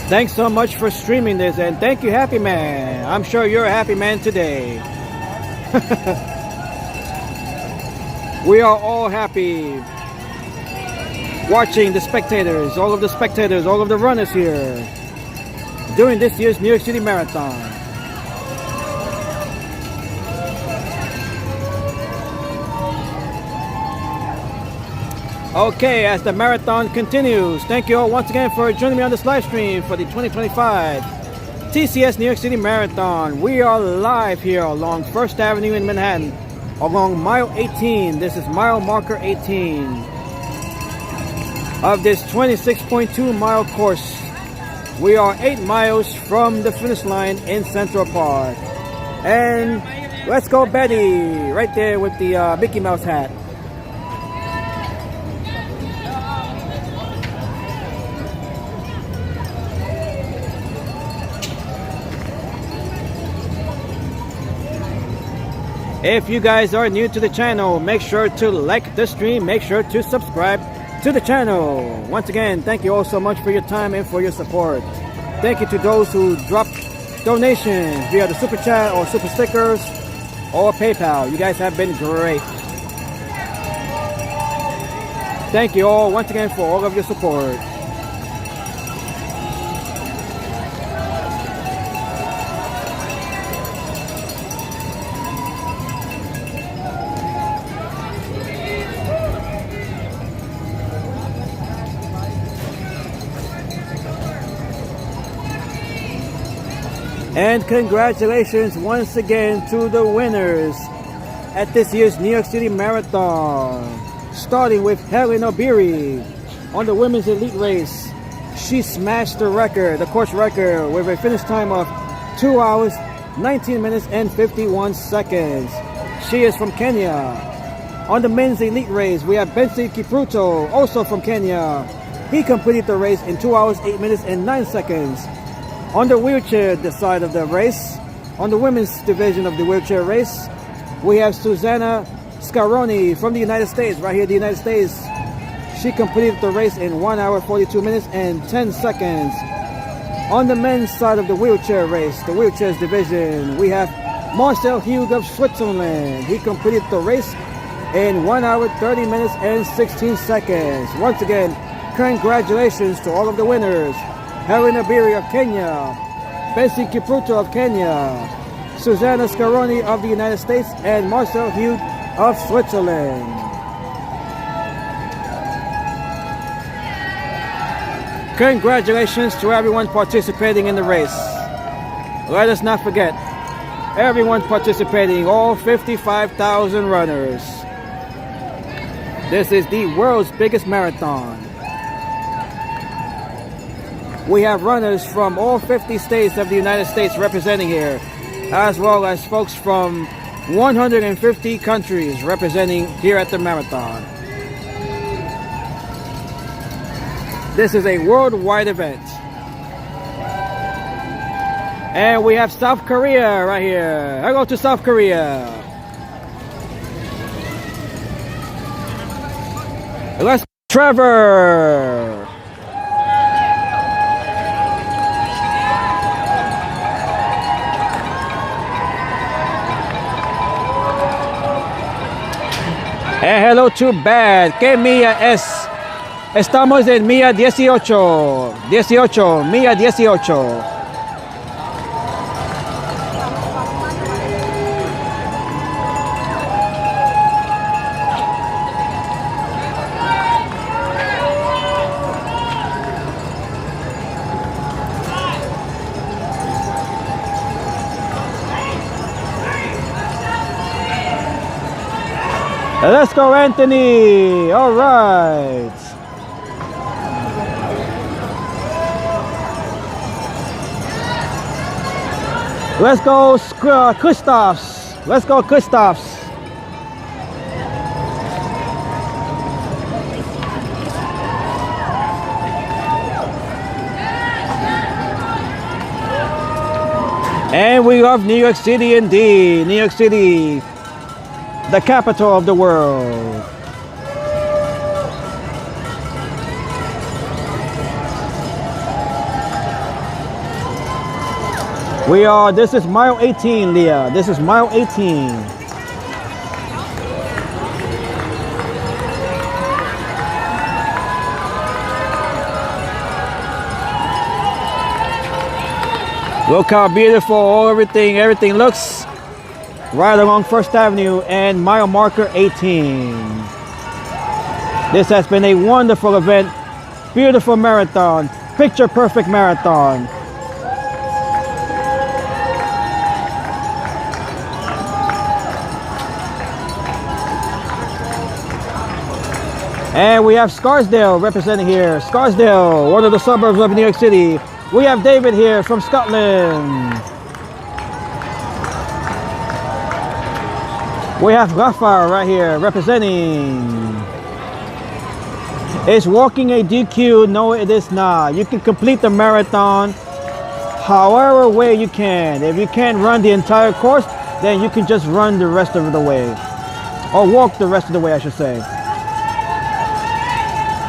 Thanks so much for streaming this, and thank you, Happy Man. I'm sure you're a happy man today. We are all happy watching the spectators, all of the runners here during this year's New York City Marathon. Okay, as the marathon continues, thank you all once again for joining me on this live stream for the 2025 TCS New York City Marathon. We are live here along First Avenue in Manhattan, along mile 18. This is mile marker 18 of this 26.2 mile course. We are 8 miles from the finish line in Central Park. And let's go Betty, right there with the Mickey Mouse hat. If you guys are new to the channel, make sure to like the stream, make sure to subscribe to the channel. Once again, thank you all so much for your time and for your support. Thank you to those who dropped donations via the super chat or super stickers or PayPal. You guys have been great. Thank you all once again for all of your support. And congratulations once again to the winners at this year's New York City Marathon. Starting with Helen Obiri on the women's elite race. She smashed the record, the course record, with a finish time of 2 hours, 19 minutes and 51 seconds. She is from Kenya. On the men's elite race, we have Benson Kipruto, also from Kenya. He completed the race in 2 hours, 8 minutes and 9 seconds. On the wheelchair side of the race, on the women's division of the wheelchair race, we have Susanna Scaroni from the United States, right here in the United States. She completed the race in 1 hour, 42 minutes and 10 seconds. On the men's side of the wheelchair race, the wheelchairs division, we have Marcel Hughes of Switzerland. He completed the race in 1 hour, 30 minutes and 16 seconds. Once again, congratulations to all of the winners. Helen Obiri of Kenya, Bessie Kipruto of Kenya, Susanna Scaroni of the United States, and Marcel Hughes of Switzerland. Congratulations to everyone participating in the race. Let us not forget, everyone participating, all 55,000 runners. This is the world's biggest marathon. We have runners from all 50 states of the United States representing here, as well as folks from 150 countries representing here at the marathon. This is a worldwide event. And we have South Korea right here. I go to South Korea. Let's go, Trevor. Hello to Bad. ¿Qué milla es? Estamos en milla 18. 18, milla 18. Let's go, Anthony. All right. Let's go, Christophs. Let's go, Christophs. And we love New York City indeed. New York City, the capital of the world. This is mile 18, Leah. This is mile 18. Look how beautiful everything looks right along First Avenue and mile marker 18. This has been a wonderful event, beautiful marathon, picture perfect marathon. And we have Scarsdale representing here. Scarsdale, one of the suburbs of New York City. We have David here from Scotland. We have Rafa right here representing. Is walking a DQ? No, it is not. You can complete the marathon however way you can. If you can't run the entire course, then you can just run the rest of the way. Or walk the rest of the way, I should say.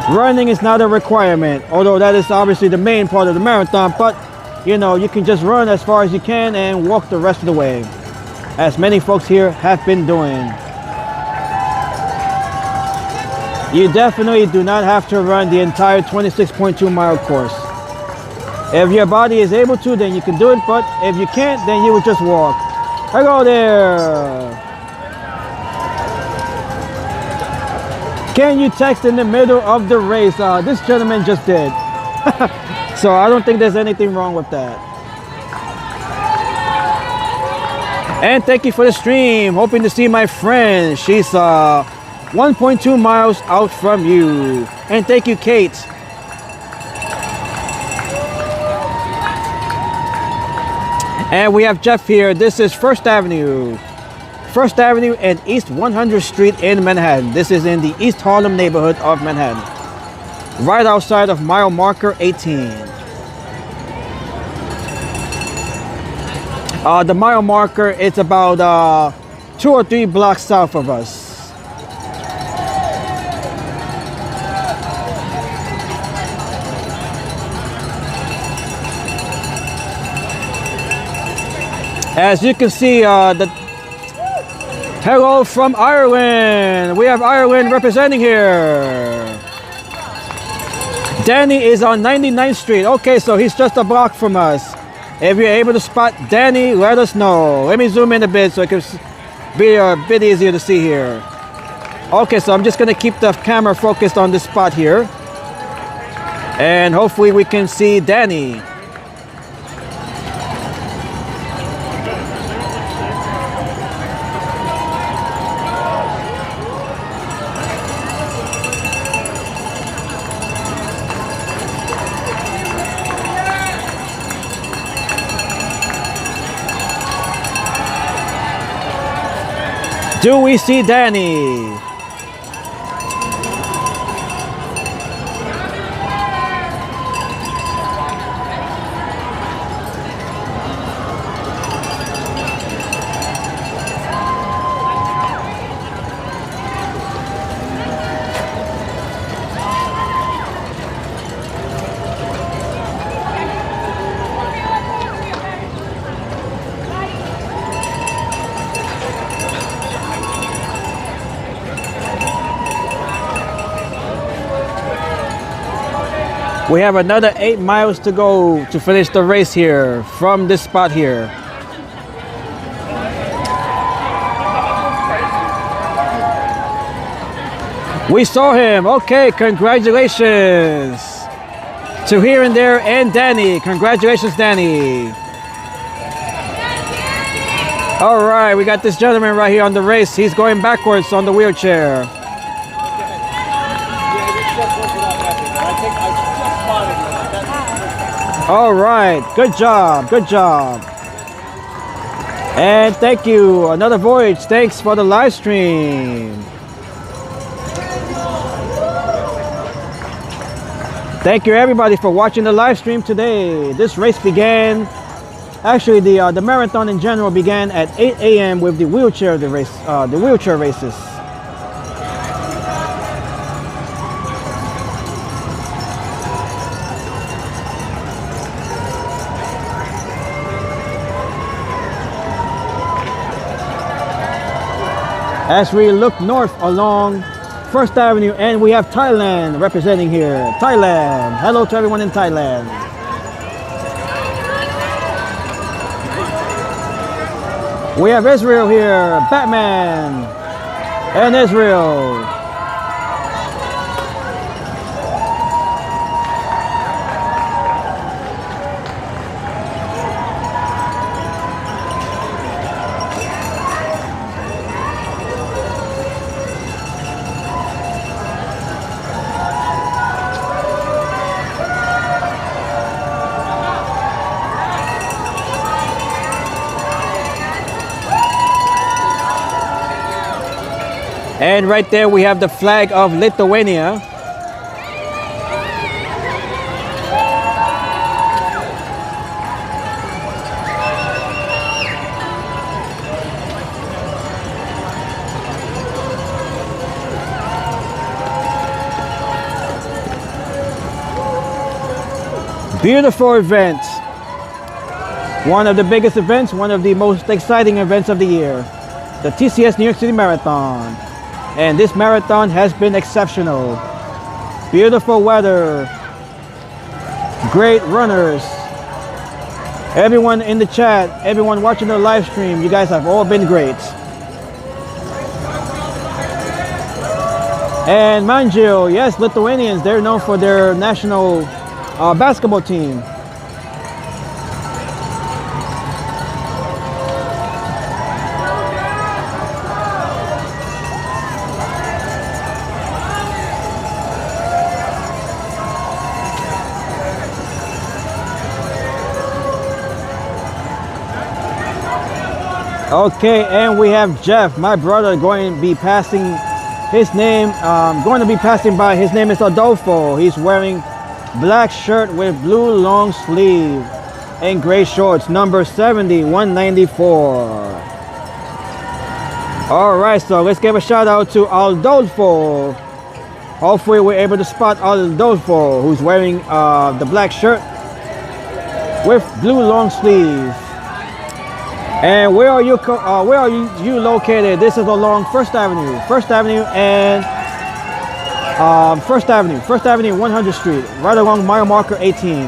Running is not a requirement, although that is obviously the main part of the marathon, but you know, you can just run as far as you can and walk the rest of the way, as many folks here have been doing. You definitely do not have to run the entire 26.2 mile course. If your body is able to, then you can do it, but if you can't, then you would just walk. Hello there. Can you text in the middle of the race? This gentleman just did. So I don't think there's anything wrong with that. And thank you for the stream. Hoping to see my friend. She's 1.2 miles out from you. And thank you, Kate. And we have Jeff here. This is First Avenue. First Avenue and East 100th Street in Manhattan. This is in the East Harlem neighborhood of Manhattan. Right outside of mile marker 18. The mile marker, it's about 2 or 3 blocks south of us. As you can see, hello from Ireland. We have Ireland representing here. Danny is on 99th Street. Okay, so he's just a block from us. If you're able to spot Danny, let us know. Let me zoom in a bit so it can be a bit easier to see here. Okay, so I'm just gonna keep the camera focused on this spot here. And hopefully we can see Danny. Do we see Danny? We have another 8 miles to go to finish the race here from this spot here. We saw him. Okay, congratulations to Here and There and Danny. Congratulations, Danny. All right, we got this gentleman right here on the race. He's going backwards on the wheelchair. All right, good job, good job. And thank you, Another Voyage, thanks for the live stream. Thank you everybody for watching the live stream today. This race began, actually the marathon in general began at 8 a.m. with the wheelchair races. As we look north along First Avenue, and we have Thailand representing here. Thailand. Hello to everyone in Thailand. We have Israel here. Batman and Israel. And right there we have the flag of Lithuania. Beautiful event. One of the biggest events, one of the most exciting events of the year. The TCS New York City Marathon. And this marathon has been exceptional. Beautiful weather. Great runners. Everyone in the chat, everyone watching the live stream, you guys have all been great. And Manjil, yes, Lithuanians, they're known for their national basketball team. Okay, and we have Jeff, my brother, going to be passing his name, by. His name is Adolfo. He's wearing black shirt with blue long sleeve and gray shorts, number 70, 194. All right, so let's give a shout out to Adolfo. Hopefully we're able to spot Adolfo, who's wearing the black shirt with blue long sleeve. And where are you located? This is along First Avenue and First Avenue 100th Street, right along mile marker 18.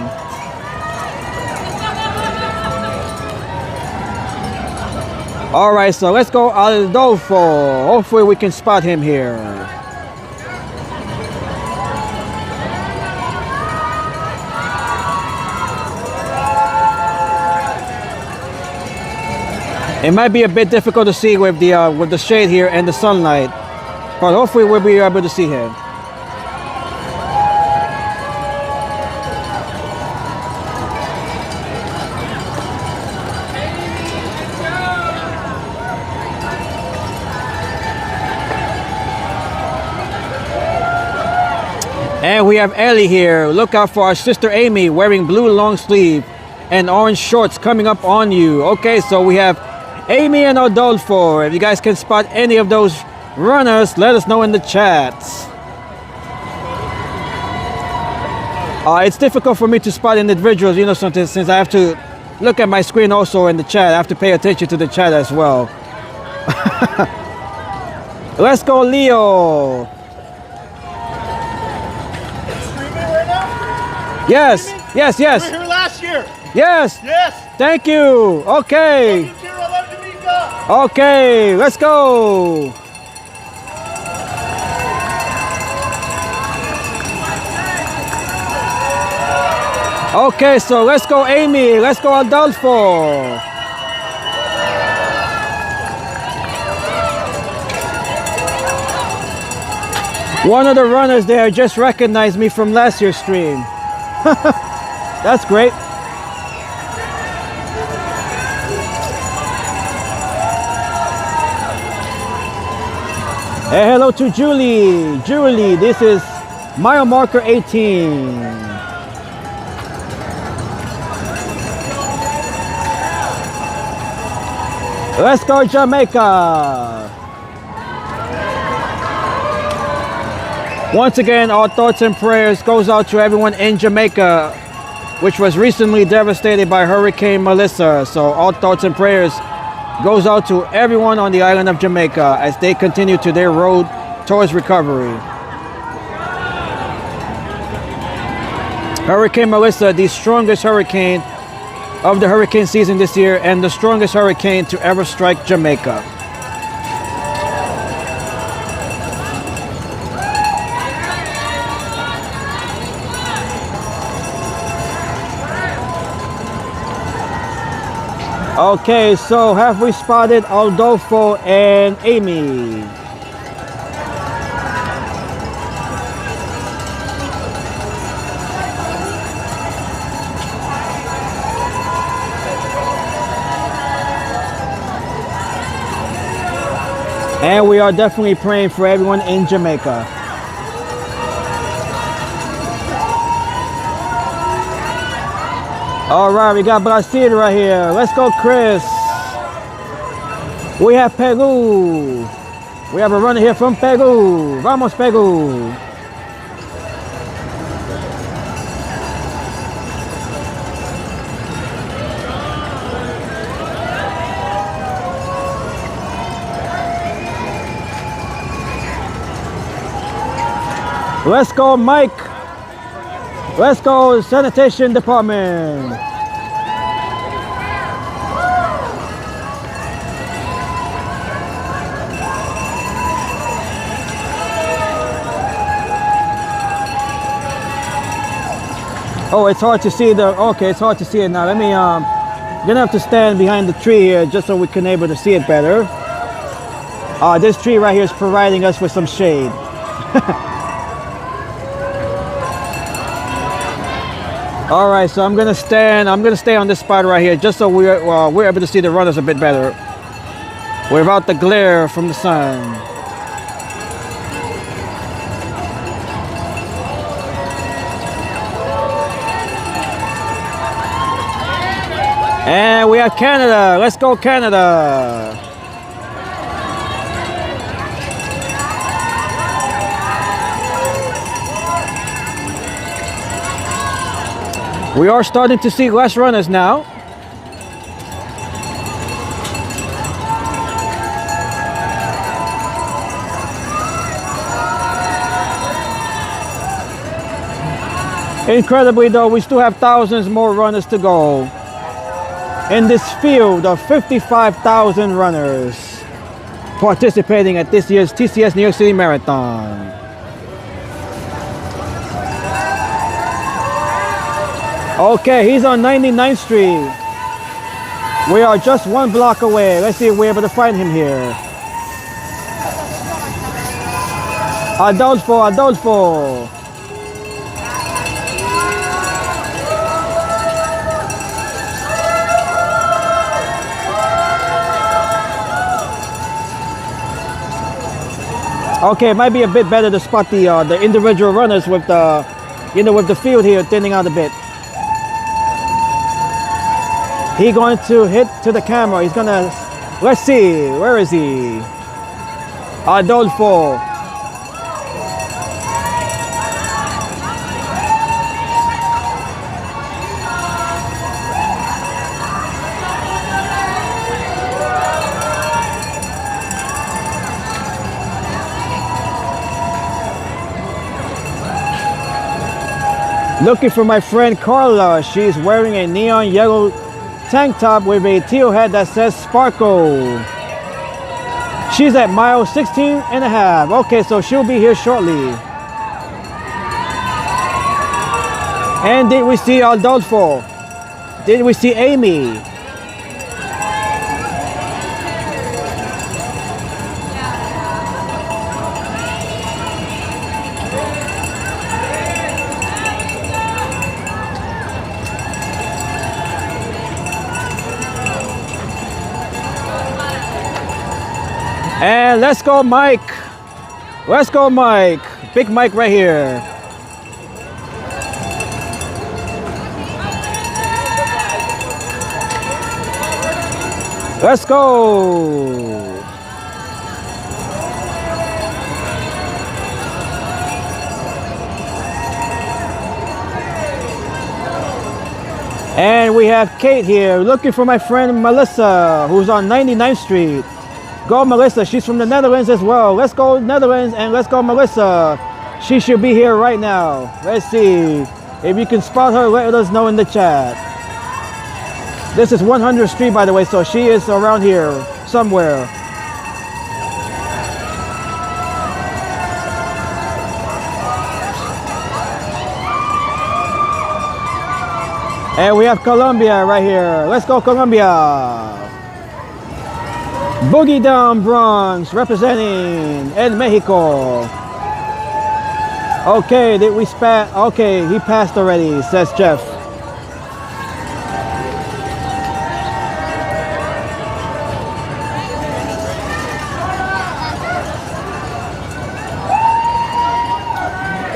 All right, so let's go Adolfo. Hopefully we can spot him here. It might be a bit difficult to see with the shade here and the sunlight, but hopefully we'll be able to see him. And we have Ellie here. Look out for our sister Amy wearing blue long sleeve and orange shorts coming up on you. Okay, so we have Amy and Adolfo. If you guys can spot any of those runners, let us know in the chats. It's difficult for me to spot individuals, you know, since I have to look at my screen also in the chat. I have to pay attention to the chat as well. Let's go, Leo. Yes, yes, yes. We were here last year. Yes. Yes. Thank you. Okay. Okay, let's go. Okay, so let's go Amy, let's go Adolfo. One of the runners there just recognized me from last year's stream. That's great. Hey, hello to Julie. Julie, this is mile marker 18. Let's go Jamaica. Once again, our thoughts and prayers goes out to everyone in Jamaica, which was recently devastated by Hurricane Melissa. So our thoughts and prayers goes out to everyone on the island of Jamaica as they continue to their road towards recovery. Hurricane Melissa, the strongest hurricane of the hurricane season this year and the strongest hurricane to ever strike Jamaica. Okay, so have we spotted Adolfo and Amy? And we are definitely praying for everyone in Jamaica. All right, we got Brazil right here. Let's go, Chris. We have Peru. We have a runner here from Peru. Vamos, Peru. Let's go, Mike. Let's go, sanitation department. Oh, it's hard to see the, okay, it's hard to see it now. Let me, gonna have to stand behind the tree here just so we can able to see it better. This tree right here is providing us with some shade. All right, so I'm gonna stay on this spot right here just so we're able to see the runners a bit better without the glare from the sun. And we have Canada. Let's go, Canada. We are starting to see less runners now. Incredibly though, we still have thousands more runners to go in this field of 55,000 runners participating at this year's TCS New York City Marathon. Okay, he's on 99th Street. We are just one block away. Let's see if we're able to find him here. Adolfo, Adolfo. Okay, it might be a bit better to spot the individual runners with the, with the field here thinning out a bit. He's going to hit to the camera. He's gonna, let's see, where is he? Adolfo. Looking for my friend Carla. She's wearing a neon yellow tank top with a teal hat that says Sparkle. She's at mile 16 and a half. Okay, so she'll be here shortly. And did we see Adolfo? Did we see Amy? And let's go, Mike. Let's go, Mike. Big Mike right here. Let's go. And we have Kate here looking for my friend Melissa, who's on 99th Street. Go Melissa, she's from the Netherlands as well. Let's go Netherlands and let's go Melissa. She should be here right now. Let's see. If you can spot her, let us know in the chat. This is 100th Street, by the way, so she is around here somewhere. And we have Colombia right here. Let's go Colombia. Boogie Down Bronx representing in Mexico. Okay, did we spat? Okay, he passed already, says Jeff.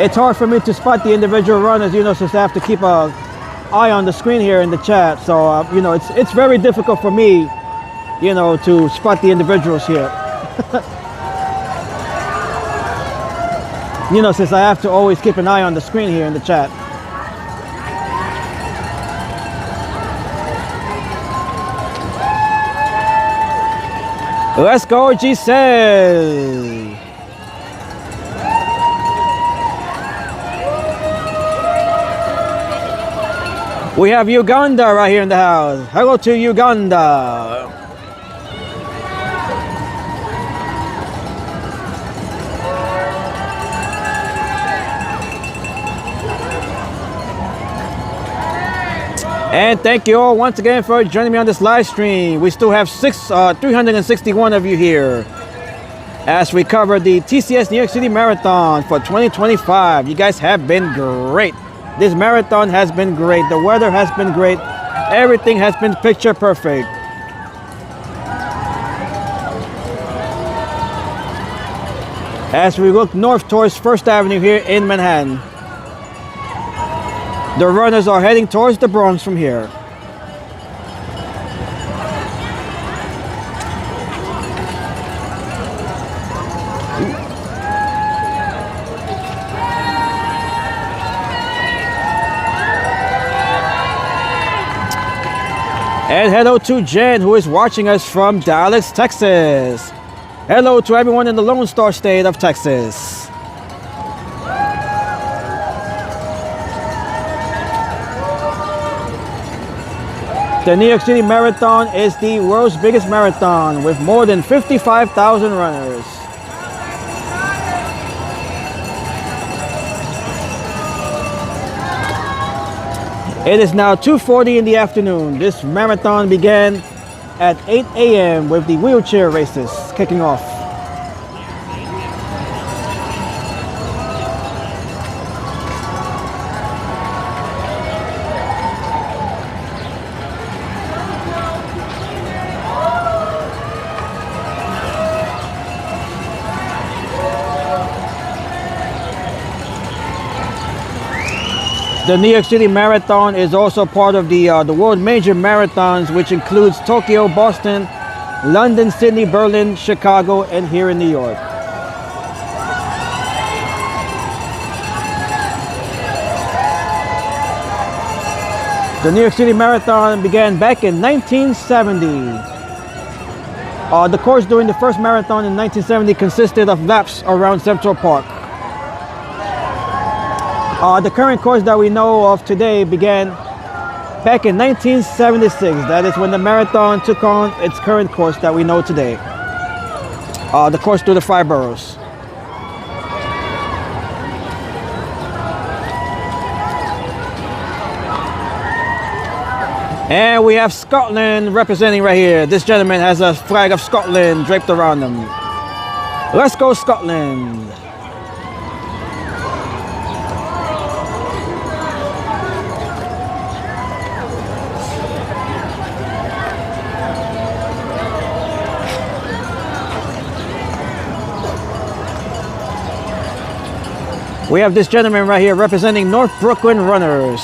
it's hard for me to spot the individual runners, you know, since I have to keep a eye on the screen here in the chat. So, you know, it's very difficult for me, you know, to spot the individuals here. You know, since I have to always keep an eye on the screen here in the chat. Let's go, G says. We have Uganda right here in the house. Hello to Uganda. And thank you all once again for joining me on this live stream. We still have 361 of you here as we cover the TCS New York City Marathon for 2025. You guys have been great. This marathon has been great. The weather has been great. Everything has been picture perfect. As we look north towards First Avenue here in Manhattan, the runners are heading towards the Bronx from here. And hello to Jen, who is watching us from Dallas, Texas. Hello to everyone in the Lone Star State of Texas. The New York City Marathon is the world's biggest marathon with more than 55,000 runners. It is now 2:40 in the afternoon. This marathon began at 8 a.m. with the wheelchair races kicking off. The New York City Marathon is also part of the world major marathons, which includes Tokyo, Boston, London, Sydney, Berlin, Chicago, and here in New York. The New York City Marathon began back in 1970. The course during the first marathon in 1970 consisted of laps around Central Park. The current course that we know of today began back in 1976. That is when the marathon took on its current course that we know today. The course through the 5 boroughs. And we have Scotland representing right here. This gentleman has a flag of Scotland draped around him. Let's go, Scotland. We have this gentleman right here representing North Brooklyn runners.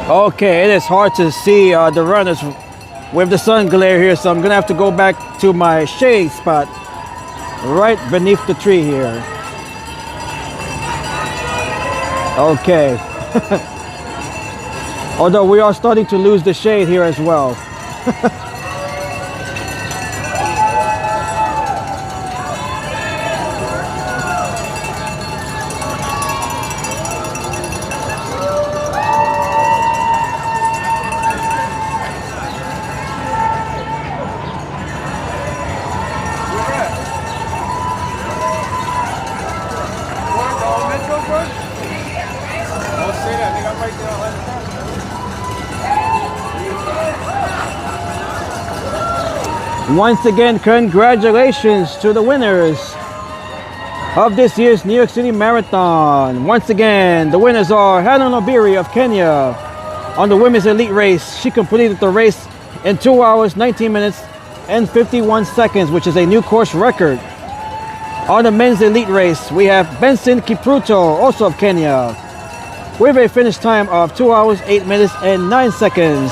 Okay, it is hard to see the runners with the sun glare here, so I'm gonna have to go back to my shade spot right beneath the tree here. Okay. Although we are starting to lose the shade here as well. Once again, congratulations to the winners of this year's New York City Marathon. Once again, the winners are Helen Obiri of Kenya on the women's elite race. She completed the race in 2 hours, 19 minutes, and 51 seconds, which is a new course record. On the men's elite race, we have Benson Kipruto, also of Kenya, with a finish time of 2 hours, 8 minutes, and 9 seconds.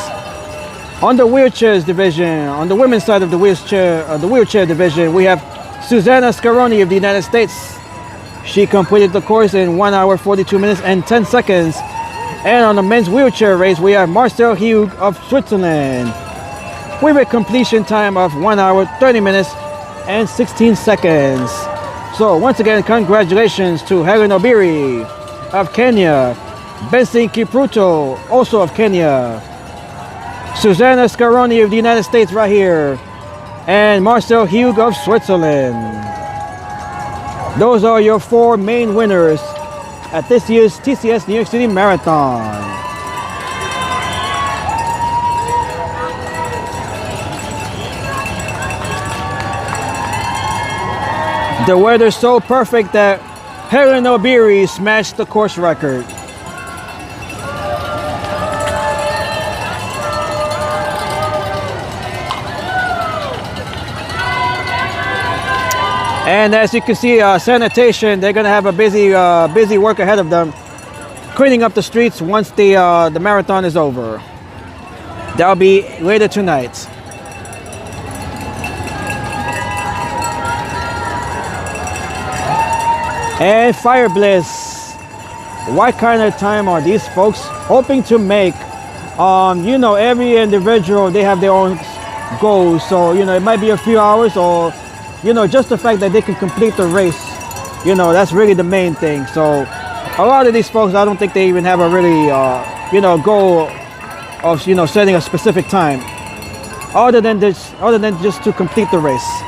On the wheelchairs division, on the women's side of the wheelchair division, we have Susanna Scaroni of the United States. She completed the course in 1 hour, 42 minutes, and 10 seconds. And on the men's wheelchair race, we have Marcel Hugh of Switzerland, with a completion time of 1 hour, 30 minutes, and 16 seconds. So once again, congratulations to Helen Obiri of Kenya, Benson Kipruto, also of Kenya, Susanna Scaroni of the United States right here, and Marcel Hugh of Switzerland. Those are your 4 main winners at this year's TCS New York City Marathon. The weather's so perfect that Helen Obiri smashed the course record. And as you can see, sanitation, they're gonna have a busy work ahead of them, cleaning up the streets once the marathon is over. That'll be later tonight. And Fire Bliss, what kind of time are these folks hoping to make? You know, every individual, they have their own goals, so you know, it might be a few hours, or you know, just the fact that they can complete the race, you know, that's really the main thing. So a lot of these folks, I don't think they even have a really you know, goal of, you know, setting a specific time other than just to complete the race.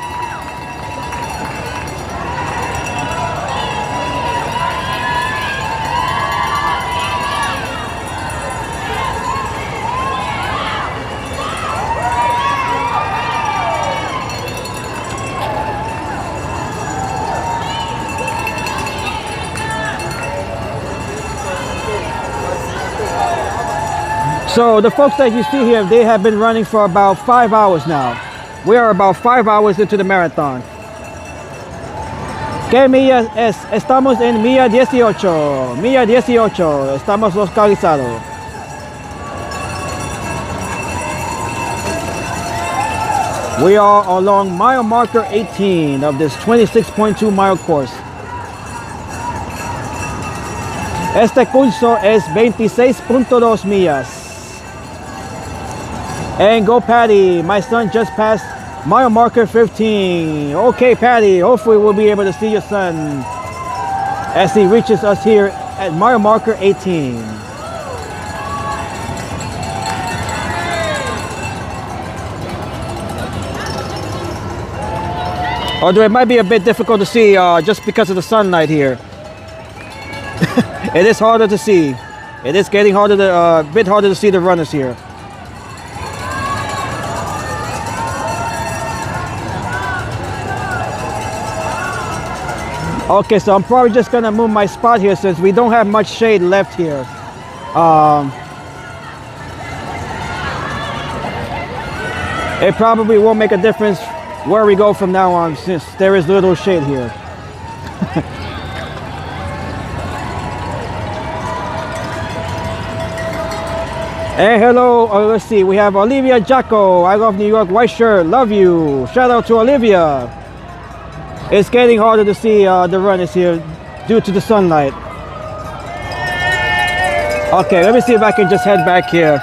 So the folks that you see here, they have been running for about 5 hours now. We are about 5 hours into the marathon. ¿Qué millas es? Estamos en milla 18. Milla 18. Estamos localizados. We are along mile marker 18 of this 26.2 mile course. Este curso es 26.2 millas. And go Patty, my son just passed mile marker 15. Okay Patty, hopefully we'll be able to see your son as he reaches us here at mile marker 18. Although it might be a bit difficult to see just because of the sunlight here. It is harder to see. It is getting harder to, a bit harder to see the runners here. Okay, so I'm probably just gonna move my spot here since we don't have much shade left here. It probably won't make a difference where we go from now on since there is little shade here. And hello, let's see, we have Olivia Jacko. I love New York, white shirt, love you. Shout out to Olivia. It's getting harder to see the runners here due to the sunlight. Okay, let me see if I can just head back here.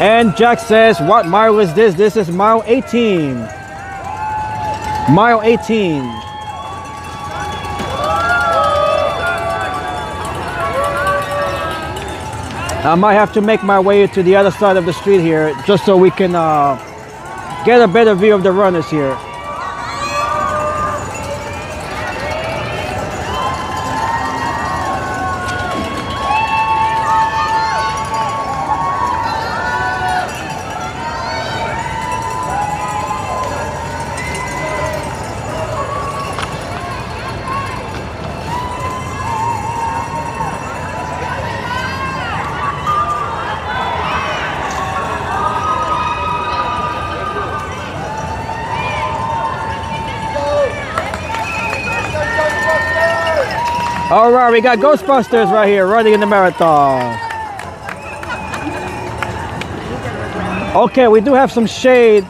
And Jack says, what mile is this? This is mile 18. Mile 18. I might have to make my way to the other side of the street here just so we can get a better view of the runners here. All right, we got Ghostbusters right here running in the marathon. Okay, we do have some shade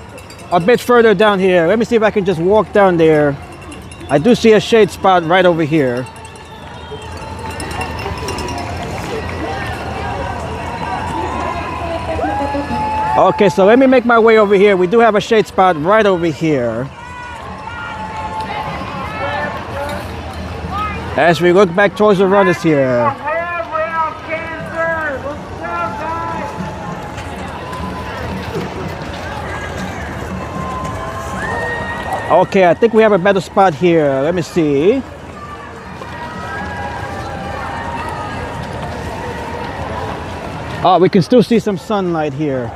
a bit further down here. Let me see if I can just walk down there. I do see a shade spot right over here. Okay, so let me make my way over here. We do have a shade spot right over here. As we look back towards the runners here. Okay, I think we have a better spot here. Let me see. Oh, we can still see some sunlight here.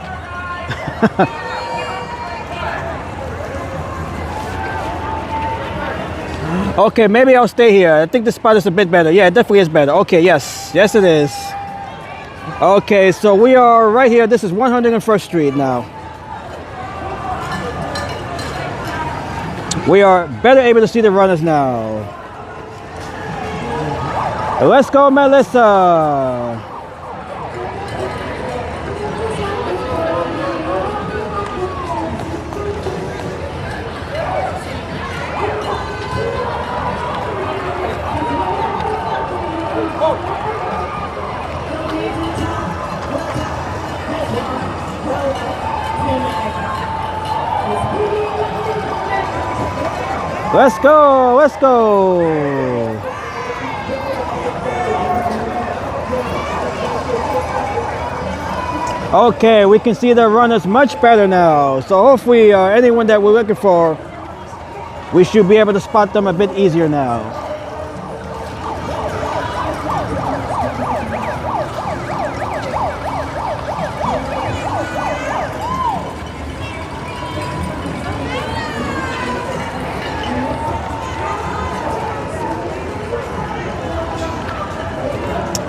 Okay, maybe I'll stay here. I think the spot is a bit better. Yeah, it definitely is better. Okay, yes. Yes, it is. Okay, so we are right here. This is 101st Street now. We are better able to see the runners now. Let's go, Melissa. Let's go, let's go. Okay, we can see the runners much better now. So hopefully anyone that we're looking for, we should be able to spot them a bit easier now.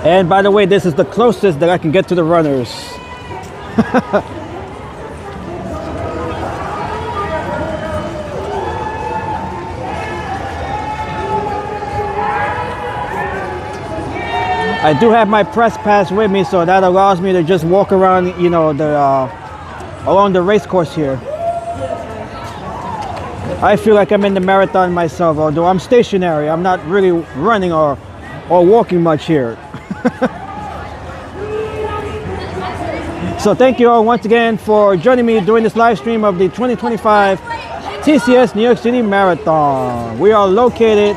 And by the way, this is the closest that I can get to the runners. I do have my press pass with me, so that allows me to just walk around, you know, along the race course here. I feel like I'm in the marathon myself, although I'm stationary. I'm not really running or walking much here. So thank you all once again for joining me during this live stream of the 2025 TCS New York City Marathon. We are located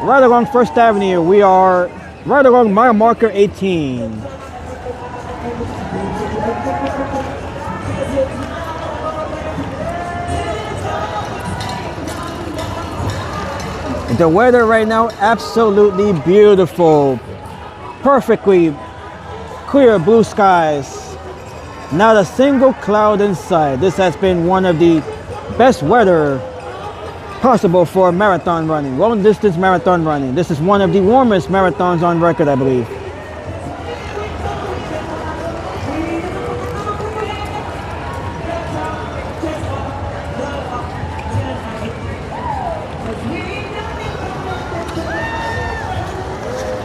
right along First Avenue. We are right along mile marker 18. The weather right now, absolutely beautiful. Perfectly clear blue skies. Not a single cloud in sight. This has been one of the best weather possible for marathon running, long distance marathon running. This is one of the warmest marathons on record, I believe.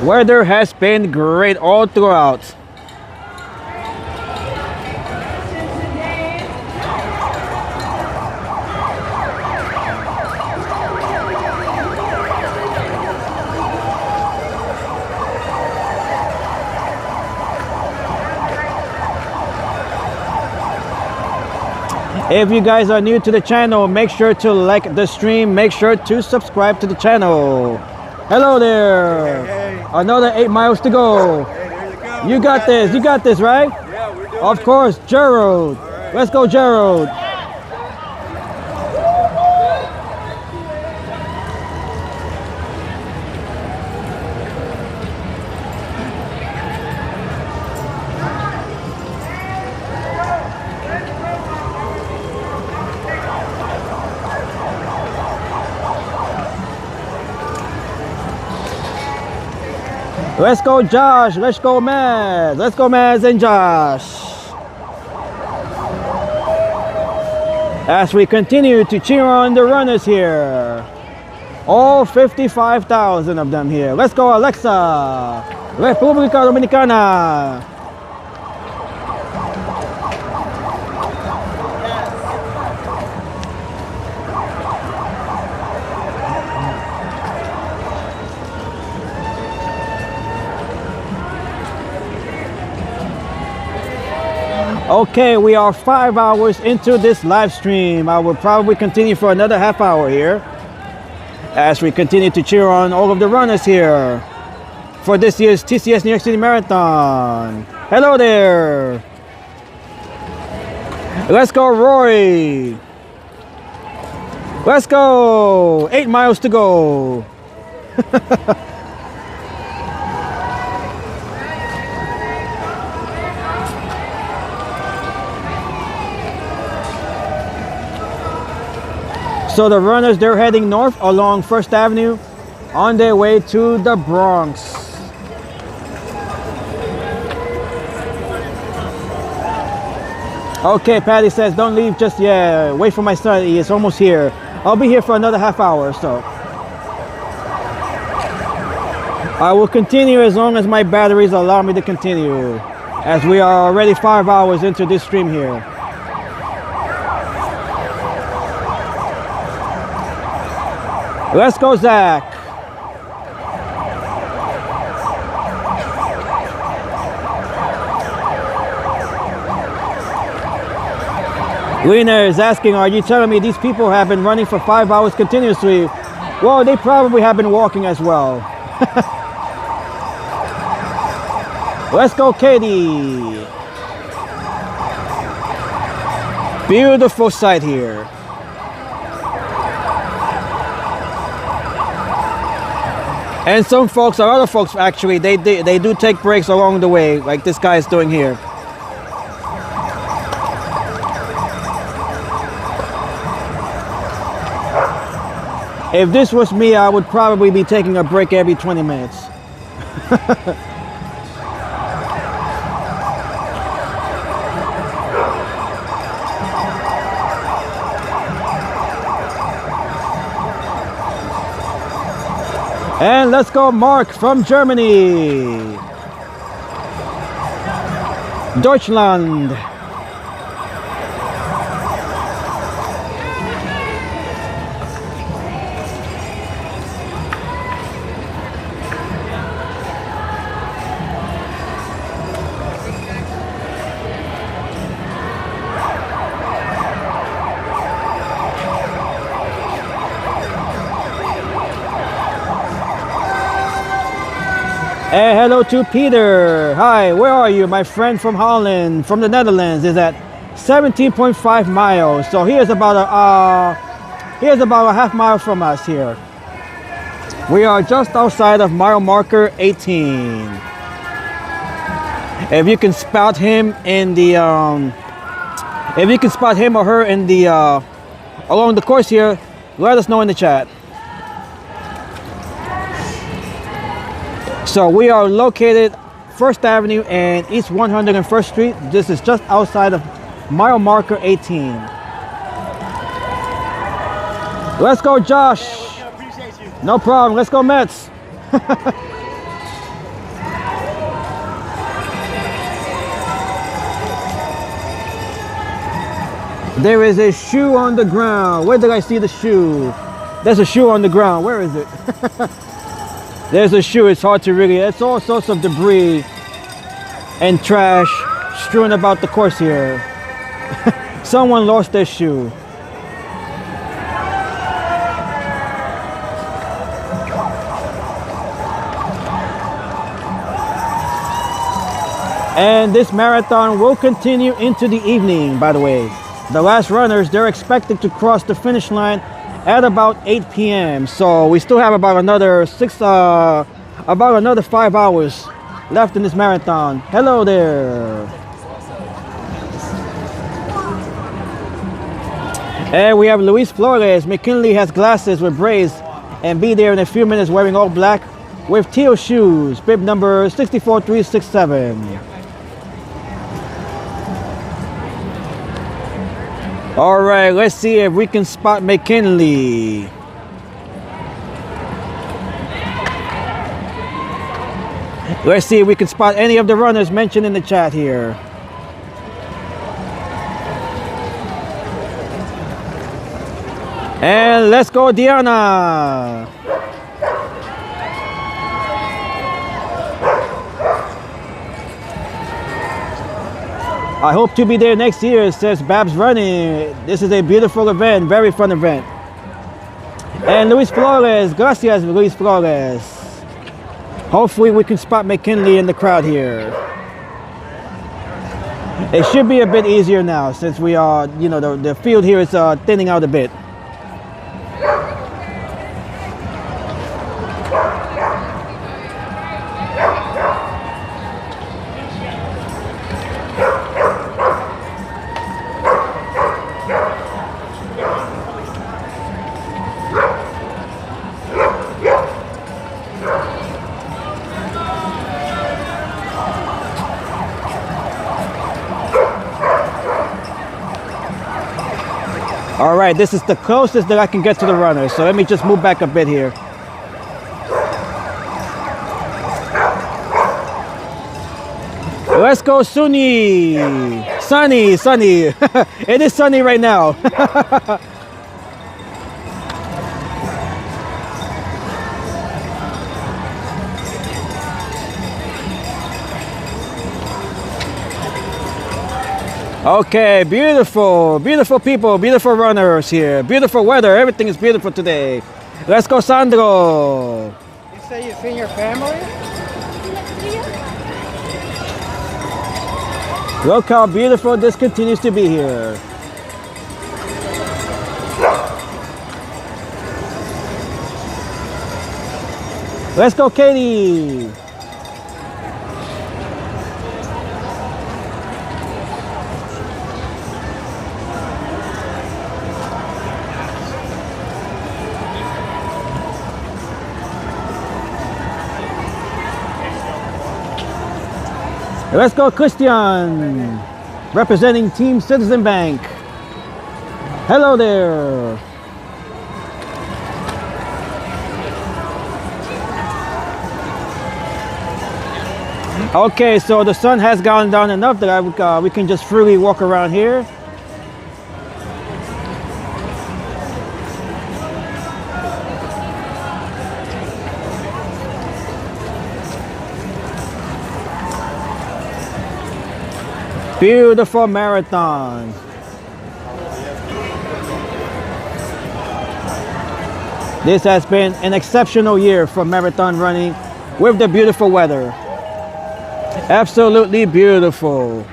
Weather has been great all throughout. If you guys are new to the channel, make sure to like the stream, make sure to subscribe to the channel. Hello there. Hey, hey. Another 8 miles to go. Hey, there you go. You got this. You got this, right? Yeah, we're doing Of it. course, Gerald. right. Let's go, Gerald. Let's go, Josh. Let's go, Maz. Let's go, Maz and Josh. As we continue to cheer on the runners here. All 55,000 of them here. Let's go, Alexa. República Dominicana. Okay, we are 5 hours into this live stream. I will probably continue for another half hour here as we continue to cheer on all of the runners here for this year's TCS New York City Marathon. Hello there. Let's go, Roy. Let's go. 8 miles to go. So the runners, they're heading north along First Avenue on their way to the Bronx. Okay, Patty says, don't leave just yet. Wait for my son, he is almost here. I'll be here for another half hour or so. I will continue as long as my batteries allow me to continue, as we are already 5 hours into this stream here. Let's go, Zach. Lena is asking, are you telling me these people have been running for 5 hours continuously? Well, they probably have been walking as well. Let's go, Katie. Beautiful sight here. And some folks, or other folks actually, they do take breaks along the way, like this guy is doing here. If this was me, I would probably be taking a break every 20 minutes. And let's go, Mark from Germany. Deutschland. And hello to Peter. Hi, where are you? My friend from Holland, from the Netherlands, is at 17.5 miles. So here's about a half mile from us here. We are just outside of mile marker 18. If you can spot him in the if you can spot him or her in the along the course here, let us know in the chat. So we are located First Avenue and East 101st Street. This is just outside of mile marker 18. Let's go, Josh. No problem. Let's go, Mets. There is a shoe on the ground. Where did I see the shoe? There's a shoe on the ground. Where is it? There's a shoe. It's hard to really, it's all sorts of debris and trash strewn about the course here. Someone lost their shoe. And this marathon will continue into the evening, by the way. The last runners, they're expected to cross the finish line at about 8 p.m. So we still have about another 5 hours left in this marathon. Hello there. And we have Luis Flores. McKinley has glasses with braids and be there in a few minutes wearing all black with teal shoes. Bib number 64367. All right, let's see if we can spot McKinley. Let's see if we can spot any of the runners mentioned in the chat here. And let's go, Diana. I hope to be there next year, says Babs Running. This is a beautiful event, very fun event. And Luis Flores, gracias Luis Flores. Hopefully we can spot McKinley in the crowd here. It should be a bit easier now since we are, you know, the field here is thinning out a bit. All right, this is the closest that I can get to the runners. So let me just move back a bit here. Let's go, Sunny. Sunny. It is sunny right now. Okay, beautiful people, beautiful runners here. Beautiful weather, everything is beautiful today. Let's go, Sandro. You say you've seen your family? Look how beautiful this continues to be here. Let's go, Katie. Let's go, Christian, representing Team Citizen Bank. Hello there. Okay, so the sun has gone down enough that we can just freely walk around here. Beautiful marathon. This has been an exceptional year for marathon running with the beautiful weather. Absolutely beautiful.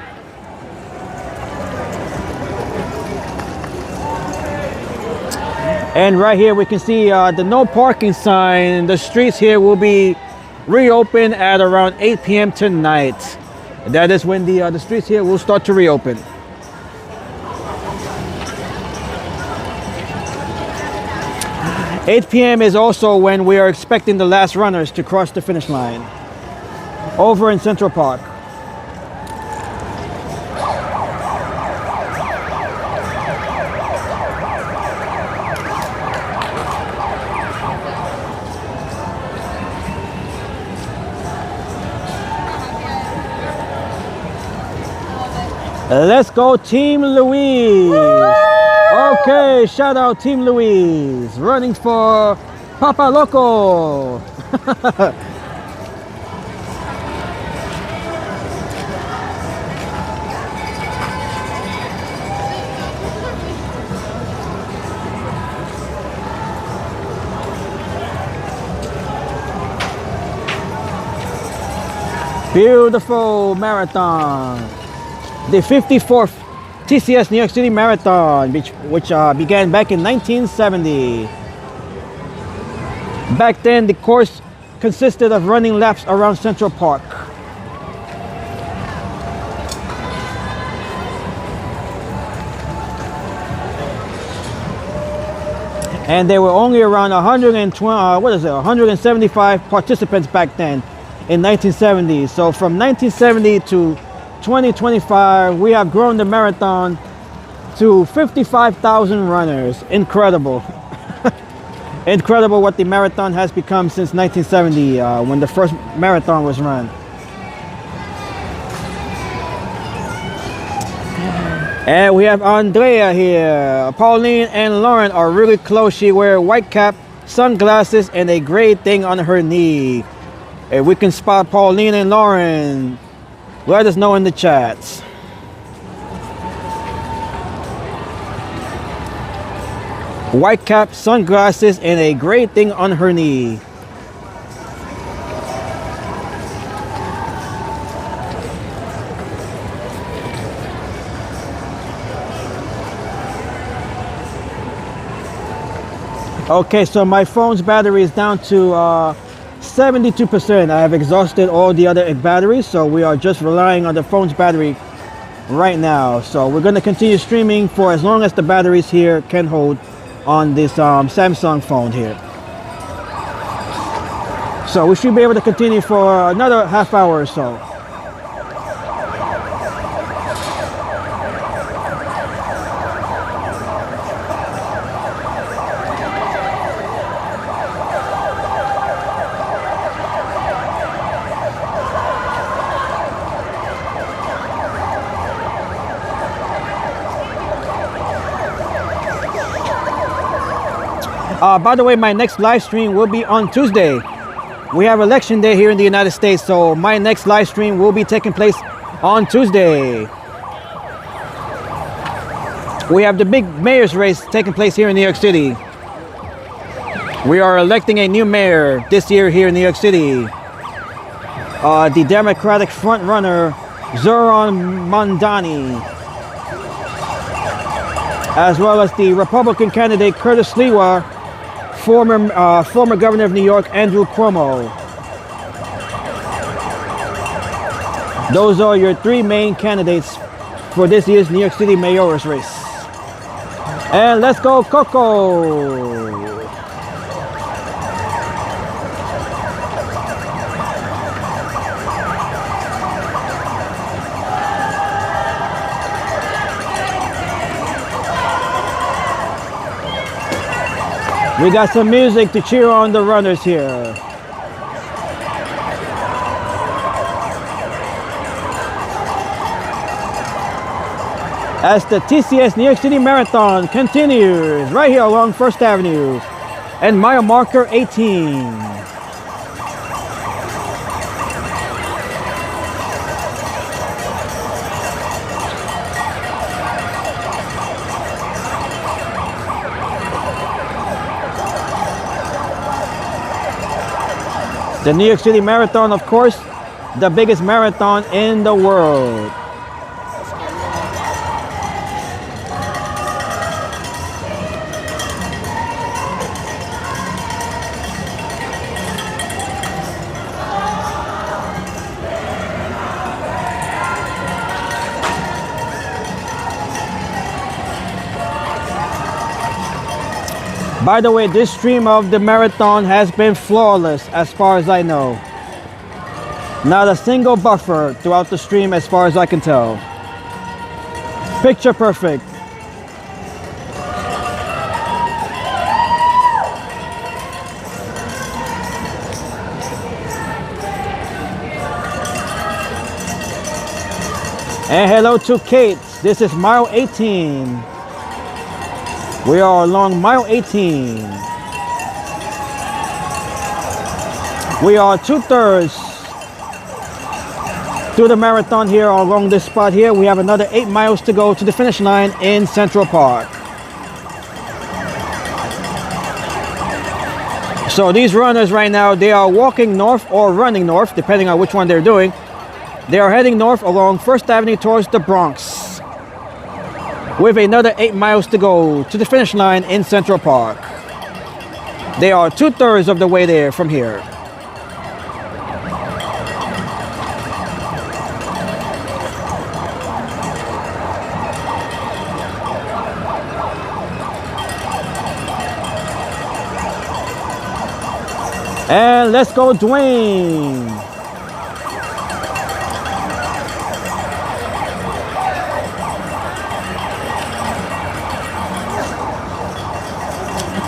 And right here we can see the no parking sign. The streets here will be reopened at around 8 p.m. tonight. That is when the streets here will start to reopen. $8 p.m. is also when we are expecting the last runners to cross the finish line over in Central Park. Let's go, Team Louise. Okay, shout out Team Louise, running for Papa Loco. Beautiful marathon. The 54th TCS New York City Marathon, which began back in 1970. Back then, the course consisted of running laps around Central Park. And there were only around 175 participants back then in 1970. So from 1970 to 2025, we have grown the marathon to 55,000 runners. Incredible. Incredible what the marathon has become since 1970, when the first marathon was run. And we have Andrea here. Pauline and Lauren are really close. She wears white cap, sunglasses, and a gray thing on her knee. If we can spot Pauline and Lauren, let us know in the chats. White cap, sunglasses, and a gray thing on her knee. Okay, so my phone's battery is down to 72%. I have exhausted all the other batteries, so we are just relying on the phone's battery right now. So we're going to continue streaming for as long as the batteries here can hold on this Samsung phone here. So we should be able to continue for another half hour or so. By the way, my next live stream will be on Tuesday. We have election day here in the United States, so my next live stream will be taking place on Tuesday. We have the big mayor's race taking place here in New York City. We are electing a new mayor this year here in New York City. The Democratic frontrunner, Zoran Mondani, as well as the Republican candidate, Curtis Lewa, former governor of New York, Andrew Cuomo. Those are your three main candidates for this year's New York City mayor's race. And let's go, Coco! We got some music to cheer on the runners here. As the TCS New York City Marathon continues right here along First Avenue and mile marker 18. The New York City Marathon, of course, the biggest marathon in the world. By the way, this stream of the marathon has been flawless as far as I know. Not a single buffer throughout the stream as far as I can tell. Picture perfect. And hello to Kate. This is mile 18. We are along mile 18. We are 2/3 through the marathon here along this spot here. We have another 8 miles to go to the finish line in Central Park. So these runners right now, they are walking north or running north, depending on which one they're doing. They are heading north along First Avenue towards the Bronx, with another 8 miles to go to the finish line in Central Park. They are 2/3 of the way there from here. And let's go, Dwayne.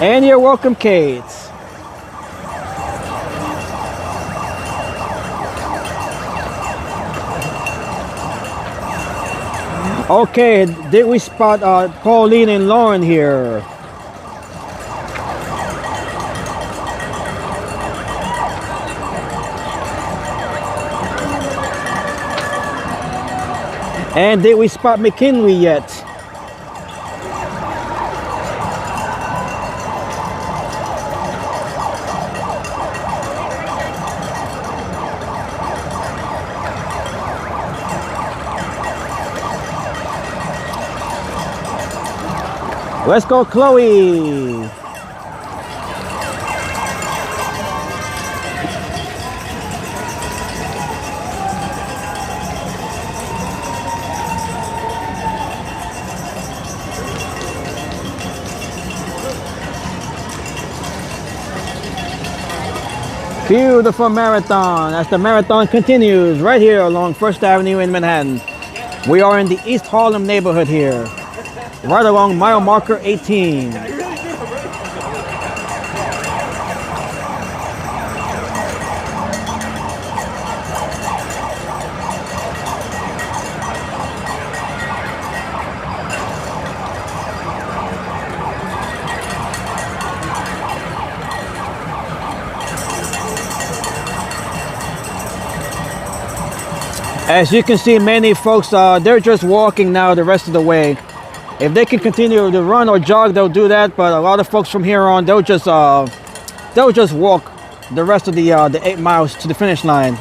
And you're welcome, Kate. Okay, did we spot Pauline and Lauren here? And did we spot McKinley yet? Let's go, Chloe. Beautiful marathon as the marathon continues right here along First Avenue in Manhattan. We are in the East Harlem neighborhood here, right along mile marker 18. As you can see, many folks, they're just walking now the rest of the way. If they can continue to run or jog, they'll do that. But a lot of folks from here on, they'll just walk the rest of the 8 miles to the finish line.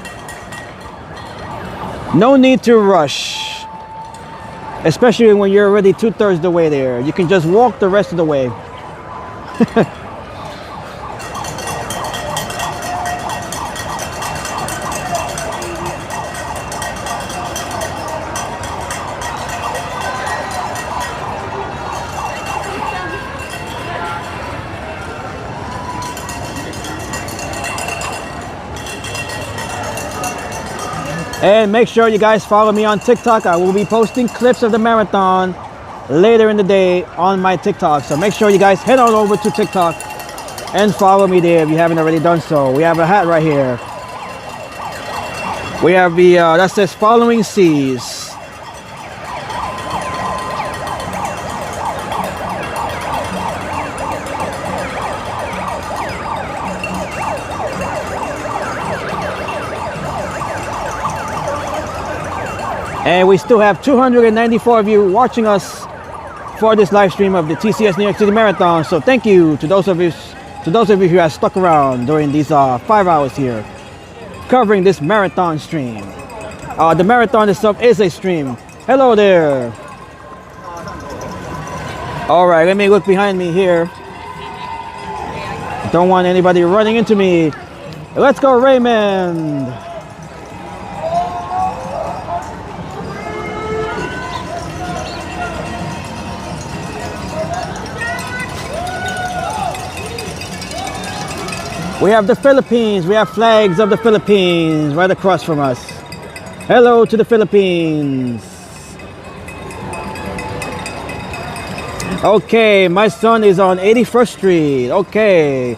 No need to rush, especially when you're already 2/3 the way there. You can just walk the rest of the way. And make sure you guys follow me on TikTok. I will be posting clips of the marathon later in the day on my TikTok. So make sure you guys head on over to TikTok and follow me there if you haven't already done so. We have a hat right here. We have the, that says Following Seas. And we still have 294 of you watching us for this live stream of the TCS New York City Marathon. So thank you to those of you who have stuck around during these 5 hours here, covering this marathon stream. The marathon itself is a stream. Hello there. All right, let me look behind me here. Don't want anybody running into me. Let's go, Raymond. We have the Philippines. We have flags of the Philippines right across from us. Hello to the Philippines. Okay, my son is on 81st Street. Okay,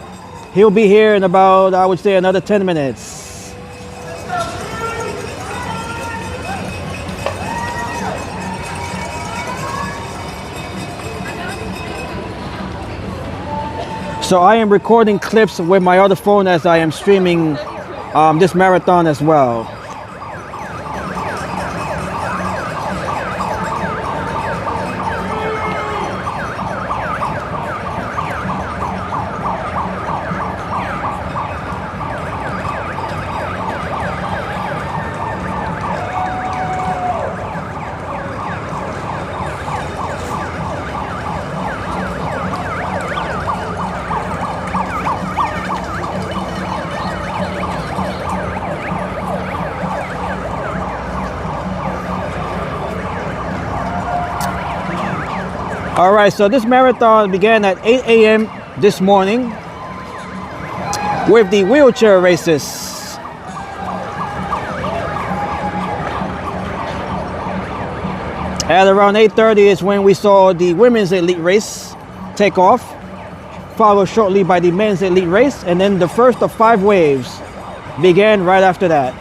he'll be here in about, I would say, another 10 minutes. So I am recording clips with my other phone as I am streaming this marathon as well. All right, so this marathon began at 8 a.m. this morning with the wheelchair races. At around 8:30 is when we saw the women's elite race take off, followed shortly by the men's elite race, and then the first of 5 waves began right after that.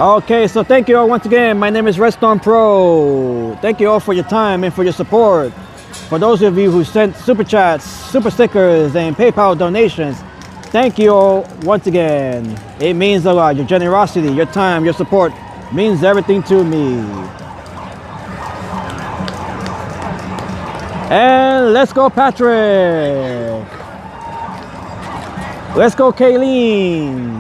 Okay, so thank you all once again. My name is Redstone Pro. Thank you all for your time and for your support. For those of you who sent super chats, super stickers, and PayPal donations, thank you all once again. It means a lot. Your generosity, your time, your support means everything to me. And let's go, Patrick. Let's go, Kayleen.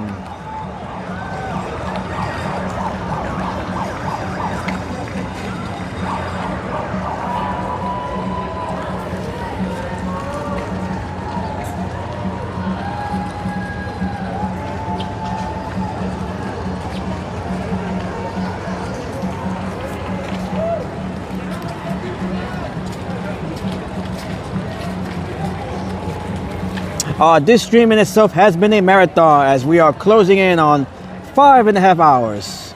This stream in itself has been a marathon as we are closing in on 5.5 hours.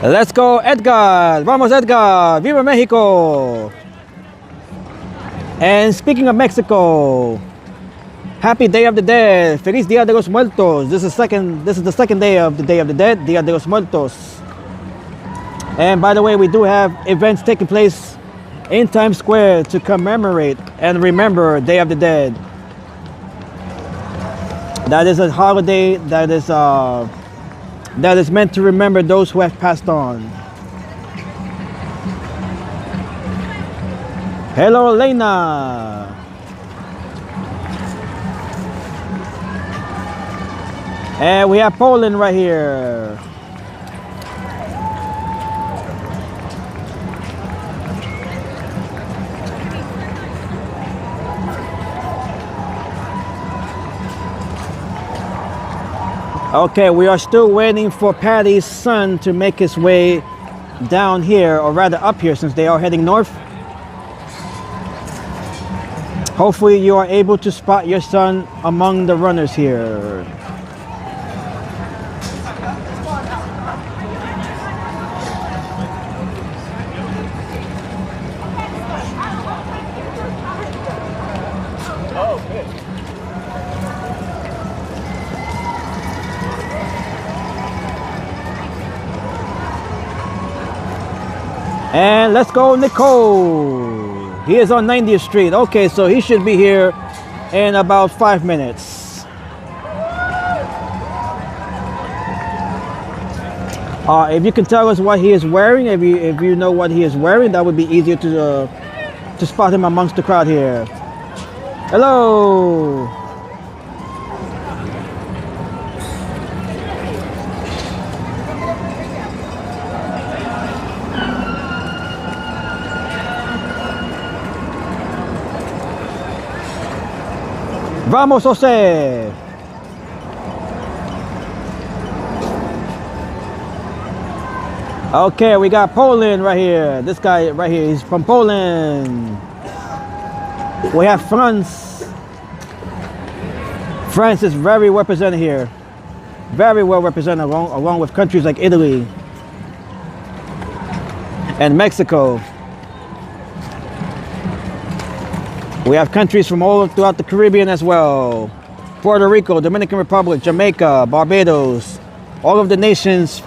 Let's go, Edgar. Vamos, Edgar. Viva Mexico. And speaking of Mexico, happy Day of the Dead. Feliz Dia de los Muertos. This is the second day of the Day of the Dead, Dia de los Muertos. And by the way, we do have events taking place in Times Square to commemorate and remember Day of the Dead. That is a holiday that is meant to remember those who have passed on. Hello, Elena. And we have Poland right here. Okay, we are still waiting for Patty's son to make his way down here, or rather up here, since they are heading north. Hopefully you are able to spot your son among the runners here. And let's go, Nicole. He is on 90th Street. Okay, so he should be here in about 5 minutes. If you can tell us what he is wearing, if you know what he is wearing, that would be easier to spot him amongst the crowd here. Hello. Vamos, Jose. Okay, we got Poland right here. This guy right here, he's from Poland. We have France. France is very well represented here. Very well represented along with countries like Italy and Mexico. We have countries from all throughout the Caribbean as well. Puerto Rico, Dominican Republic, Jamaica, Barbados, all of the nations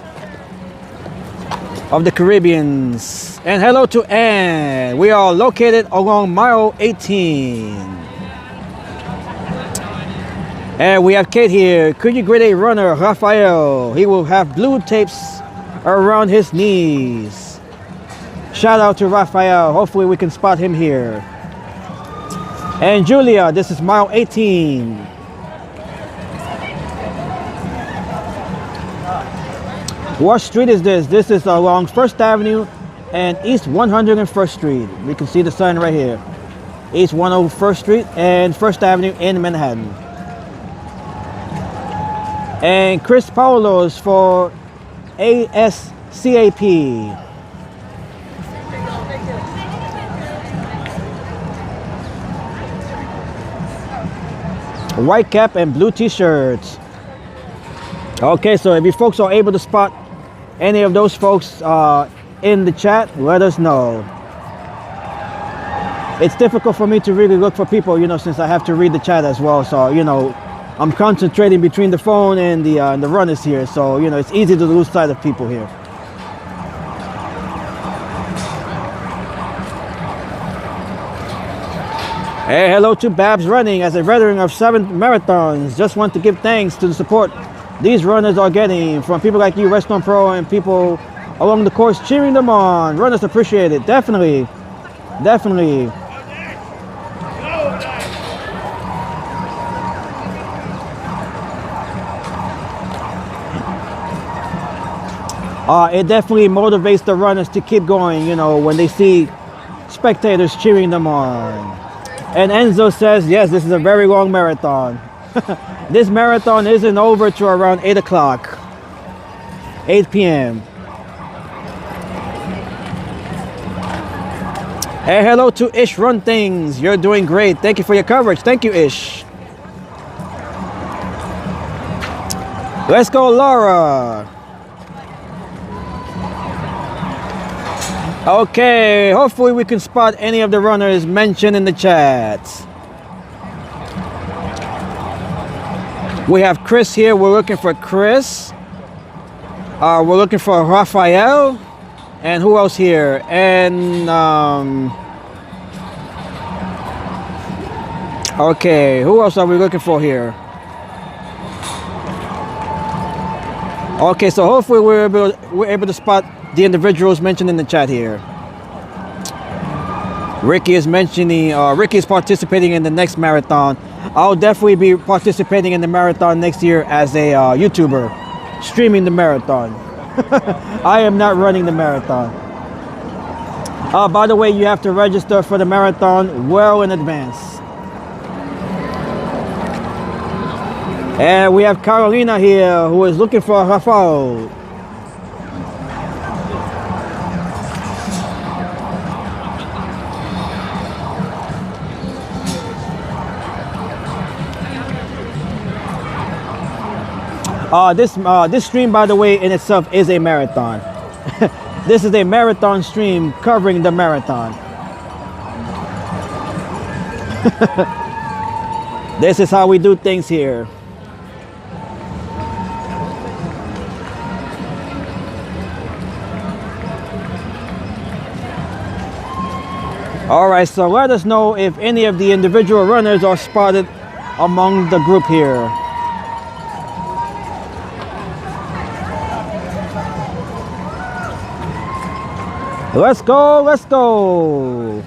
of the Caribbeans. And hello to Anne. We are located along mile 18. And we have Kate here. Could you grade a runner, Rafael? He will have blue tapes around his knees. Shout out to Rafael. Hopefully we can spot him here. And Julia, this is mile 18. What street is this? This is along 1st Avenue and East 101st Street. We can see the sign right here. East 101st Street and 1st Avenue in Manhattan. And Chris Paulos for ASCAP. White cap and blue t-shirts. Okay, so if you folks are able to spot any of those folks in the chat, let us know. It's difficult for me to really look for people, you know, since I have to read the chat as well. So, you know, I'm concentrating between the phone and the runners here. So, you know, it's easy to lose sight of people here. Hey, hello to Babs Running. As a veteran of 7 marathons, just want to give thanks to the support these runners are getting from people like you, Redstone Pro, and people along the course cheering them on. Runners appreciate it. Definitely. Definitely. It definitely motivates the runners to keep going, you know, when they see spectators cheering them on. And Enzo says, yes, this is a very long marathon. This marathon isn't over to around 8 o'clock, 8 p.m. Hey, hello to Ish Run Things. You're doing great. Thank you for your coverage. Thank you, Ish. Let's go, Laura. Okay, hopefully we can spot any of the runners mentioned in the chat. We have Chris here. We're looking for Chris. We're looking for Raphael. And who else here? And okay, who else are we looking for here? Okay, so hopefully we're able to spot the individuals mentioned in the chat here. Ricky is mentioning, Ricky is participating in the next marathon. I'll definitely be participating in the marathon next year as a YouTuber, streaming the marathon. I am not running the marathon. By the way, you have to register for the marathon well in advance. And we have Carolina here who is looking for Rafael. This stream, by the way, in itself is a marathon. This is a marathon stream covering the marathon. This is how we do things here. All right, so let us know if any of the individual runners are spotted among the group here. Let's go, let's go.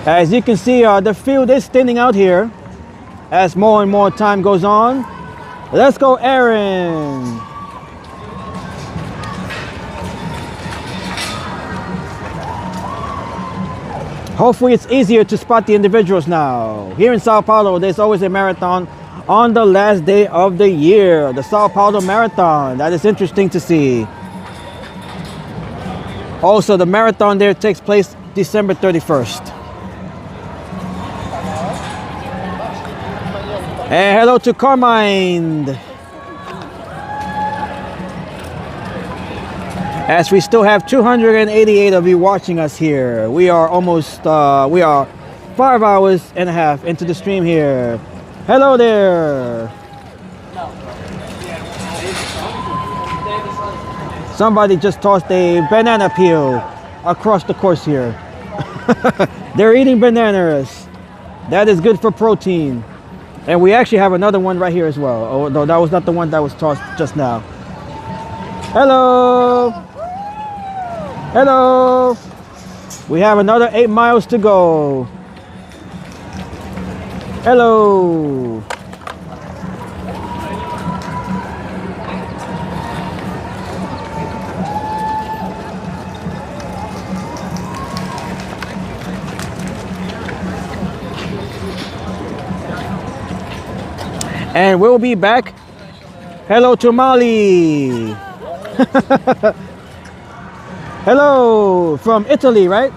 As you can see, the field is thinning out here as more and more time goes on. Let's go, Aaron. Hopefully it's easier to spot the individuals now. Here in Sao Paulo, there's always a marathon on the last day of the year. The Sao Paulo Marathon. That is interesting to see. Also, the marathon there takes place December 31st. And hello to Carmine. As we still have 288 of you watching us here. We are almost, we are 5 hours and a half into the stream here. Hello there. Somebody just tossed a banana peel across the course here. They're eating bananas. That is good for protein. And we actually have another one right here as well. Although that was not the one that was tossed just now. Hello. Hello. We have another 8 miles to go. Hello. And we'll be back. Hello to Mali. Hello from Italy, right?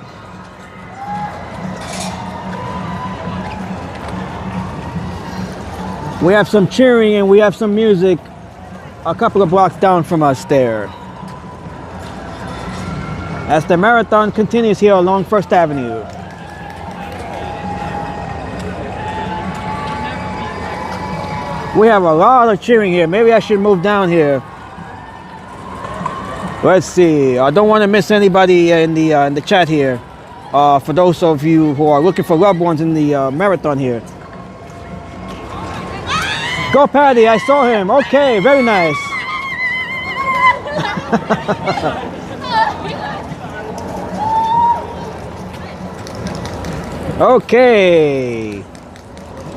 We have some cheering and we have some music a couple of blocks down from us there. As the marathon continues here along First Avenue. We have a lot of cheering here. Maybe I should move down here. Let's see. I don't want to miss anybody in the chat here. For those of you who are looking for loved ones in the marathon here. Go Patty, I saw him. Okay, very nice. Okay.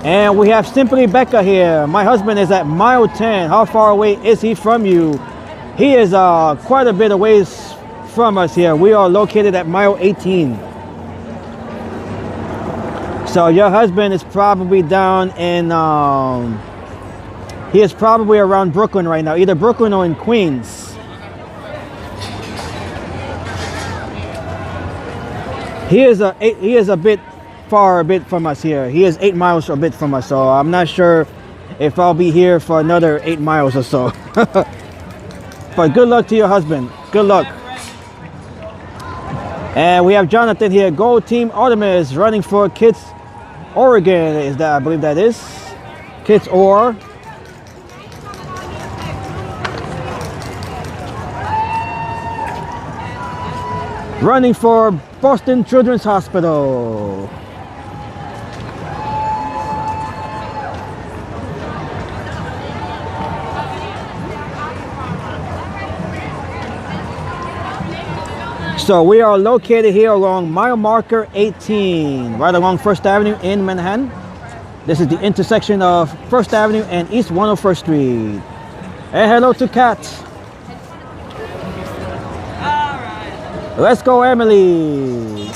And we have Simply Becca here. My husband is at mile 10. How far away is he from you? He is quite a bit away from us here. We are located at mile 18. So your husband is probably down in, he is probably around Brooklyn right now, either Brooklyn or in Queens. He is a bit far from us here. He is 8 miles a bit from us, so I'm not sure if I'll be here for another 8 miles or so. But good luck to your husband. Good luck. And we have Jonathan here. Go Team Artemis running for Kids Oregon. Is that, I believe that is Kids or. Running for Boston Children's Hospital. So we are located here along mile marker 18, right along First Avenue in Manhattan. This is the intersection of First Avenue and East 101st Street. And hello to Kat. Let's go, Emily.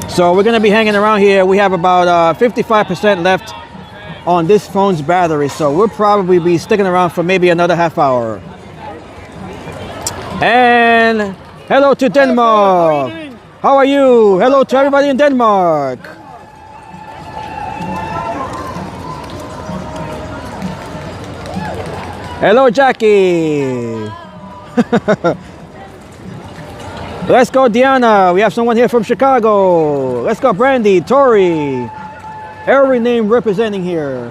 So we're gonna be hanging around here. We have about 55% left on this phone's battery, so we'll probably be sticking around for maybe another half hour. And hello to Denmark. How are you? Hello to everybody in Denmark. Hello, Jackie. Let's go, Diana. We have someone here from Chicago. Let's go, Brandy, Tori. Every name representing here.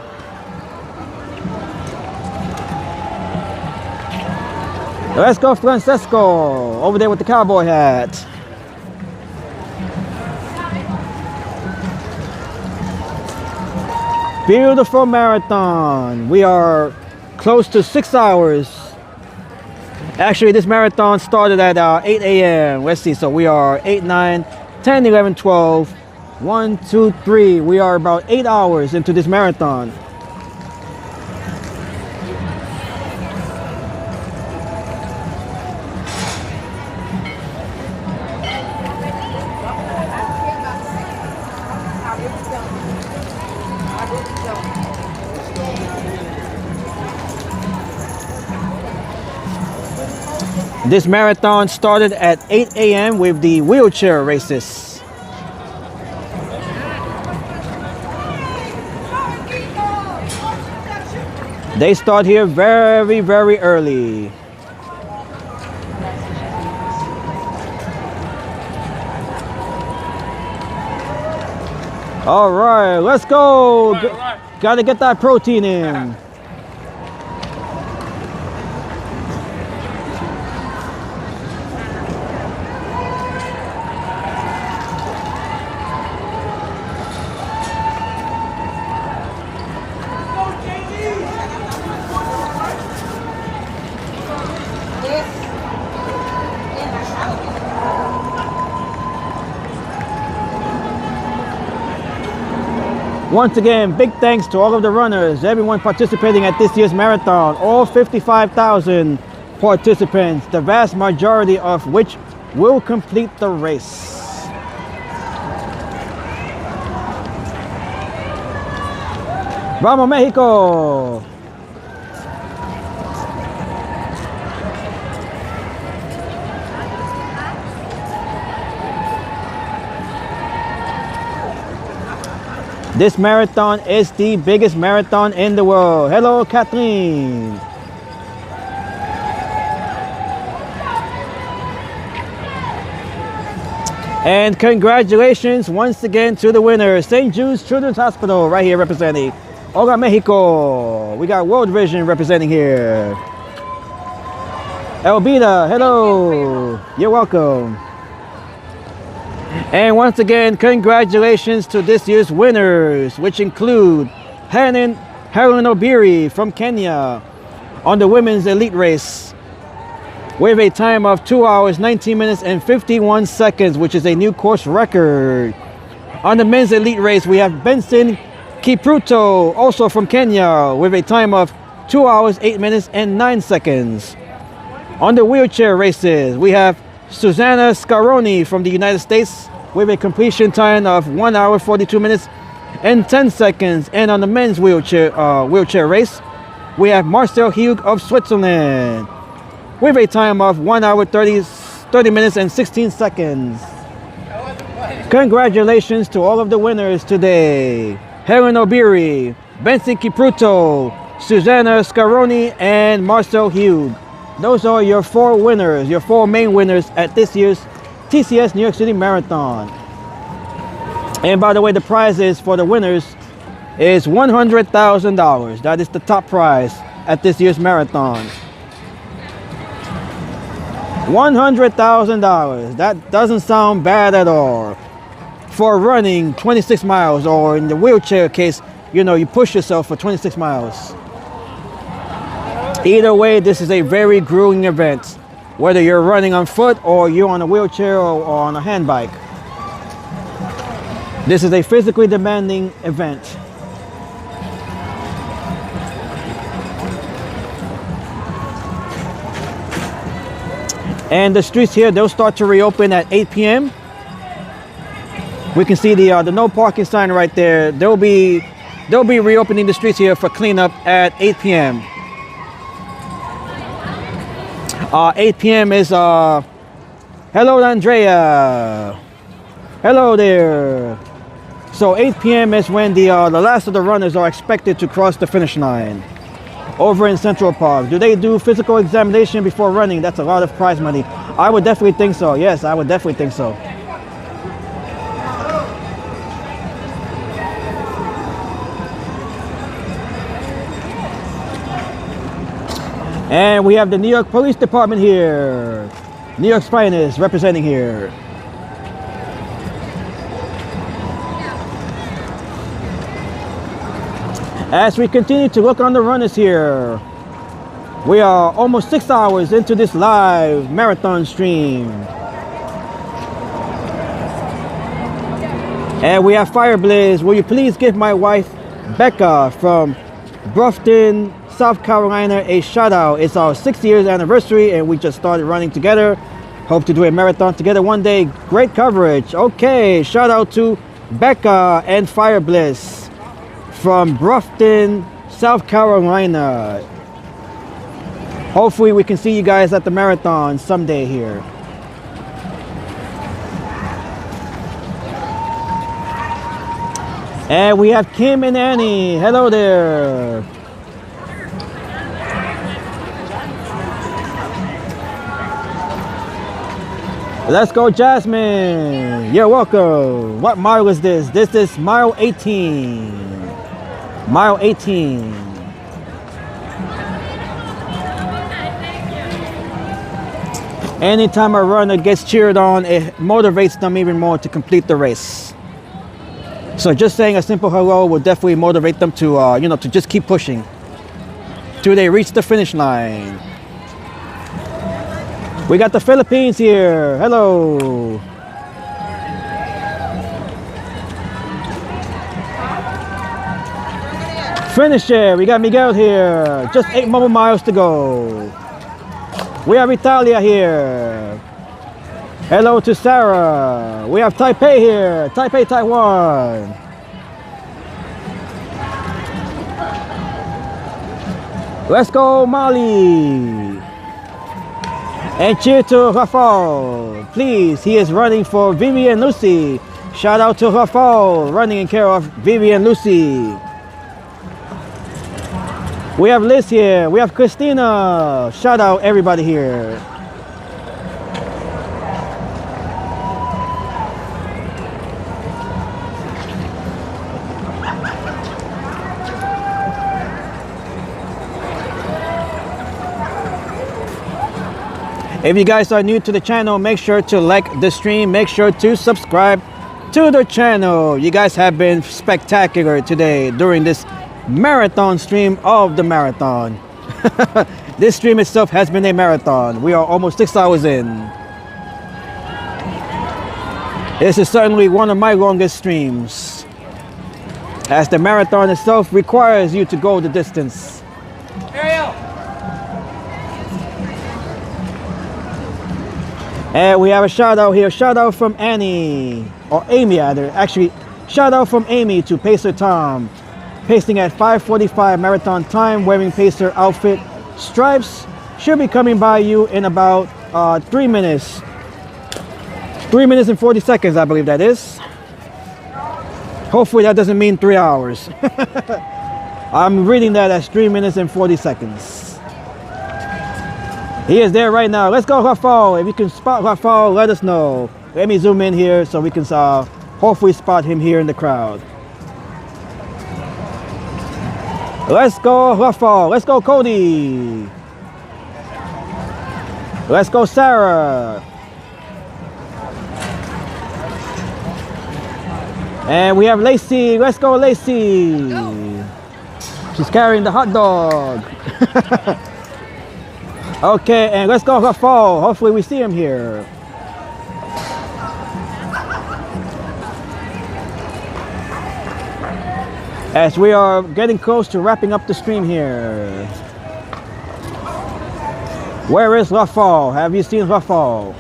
Let's go, Francesco. Over there with the cowboy hat. Beautiful marathon. We are close to 6 hours. Actually, this marathon started at 8 a.m. Let's see, so we are 8, 9, 10, 11, 12, 1, 2, 3. We are about 8 hours into this marathon. This marathon started at 8 a.m. with the wheelchair races. They start here very, very early. All right, let's go. Right. Gotta get that protein in. Once again, big thanks to all of the runners, everyone participating at this year's marathon, all 55,000 participants, the vast majority of which will complete the race. Vamos, Mexico! This marathon is the biggest marathon in the world. Hello, Kathleen. And congratulations once again to the winner, St. Jude's Children's Hospital, right here representing. Hola, Mexico. We got World Vision representing here. Elvita, hello. You're welcome. And once again, congratulations to this year's winners, which include Helen Obiri from Kenya on the women's elite race with a time of 2 hours, 19 minutes, and 51 seconds, which is a new course record. On the men's elite race, we have Benson Kipruto, also from Kenya, with a time of 2 hours, 8 minutes, and 9 seconds. On the wheelchair races, we have Susanna Scaroni from the United States with a completion time of 1 hour, 42 minutes, and 10 seconds. And on the men's wheelchair race, we have Marcel Hugh of Switzerland with a time of 1 hour, 30 minutes, and 16 seconds. Congratulations to all of the winners today. Helen Obiri, Benson Kipruto, Susanna Scaroni, and Marcel Hugh. Those are your 4 winners, your 4 main winners at this year's TCS New York City Marathon. And by the way, the prizes for the winners is $100,000. That is the top prize at this year's marathon. $100,000. That doesn't sound bad at all. For running 26 miles, or in the wheelchair case, you know, you push yourself for 26 miles. Either way, this is a very grueling event, whether you're running on foot or you're on a wheelchair or on a handbike. This is a physically demanding event. And the streets here, they'll start to reopen at 8 p.m. We can see the no parking sign right there. They'll be reopening the streets here for cleanup at 8 p.m. 8 p.m. is hello, Andrea. Hello there. So 8 p.m. is when the last of the runners are expected to cross the finish line over in Central Park. Do they do physical examination before running? That's a lot of prize money. I would definitely think so. Yes, I would definitely think so. And we have the New York Police Department here. New York's finest representing here. As we continue to look on the runners here, we are almost 6 hours into this live marathon stream. And we have Fire Blaze. Will you please give my wife, Becca, from Bluffton, South Carolina, a shout out. It's our 6 years anniversary and we just started running together. Hope to do a marathon together one day. Great coverage. Okay, shout out to Becca and Fire Bliss from Bluffton, South Carolina. Hopefully we can see you guys at the marathon someday here. And we have Kim and Annie. Hello there. Let's go, Jasmine. You're welcome. What mile is this? This is mile 18. Mile 18. Anytime a runner gets cheered on, it motivates them even more to complete the race. So just saying a simple hello will definitely motivate them to, to just keep pushing till they reach the finish line. We got the Philippines here. Hello. Finish it. We got Miguel here. Just 8 more miles to go. We have Italia here. Hello to Sarah. We have Taipei here. Taipei, Taiwan. Let's go, Molly. And cheer to Rafael. Please, he is running for Vivi and Lucy. Shout out to Rafael, running in care of Vivi and Lucy. We have Liz here. We have Christina. Shout out everybody here. If you guys are new to the channel, make sure to like the stream. Make sure to subscribe to the channel. You guys have been spectacular today during this marathon stream of the marathon. This stream itself has been a marathon. We are almost 6 hours in. This is certainly one of my longest streams, as the marathon itself requires you to go the distance. Ariel! And we have a shout out here. Shout out from Annie, or Amy rather. Actually, shout out from Amy to Pacer Tom. Pacing at 5:45 marathon time, wearing Pacer outfit. Stripes should be coming by you in about 3 minutes. 3 minutes and 40 seconds, I believe that is. Hopefully that doesn't mean 3 hours. I'm reading that as 3 minutes and 40 seconds. He is there right now. Let's go, Rafael. If you can spot Rafael, let us know. Let me zoom in here so we can hopefully spot him here in the crowd. Let's go, Rafael. Let's go, Cody. Let's go, Sarah. And we have Lacey. Let's go, Lacey. She's carrying the hot dog. Okay, and let's go, Rafael. Hopefully we see him here. As we are getting close to wrapping up the stream here. Where is Rafael? Have you seen Rafael?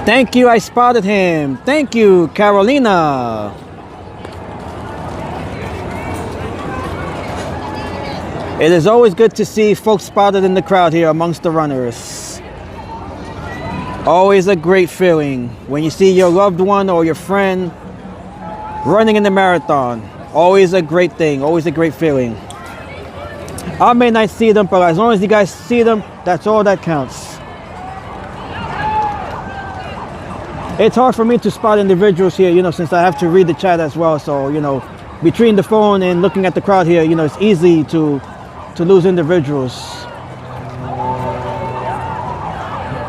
Thank you, I spotted him. Thank you, Carolina. It is always good to see folks spotted in the crowd here amongst the runners. Always a great feeling when you see your loved one or your friend running in the marathon. Always a great thing, always a great feeling. I may not see them, but as long as you guys see them, that's all that counts. It's hard for me to spot individuals here, since I have to read the chat as well. So, between the phone and looking at the crowd here, it's easy to lose individuals.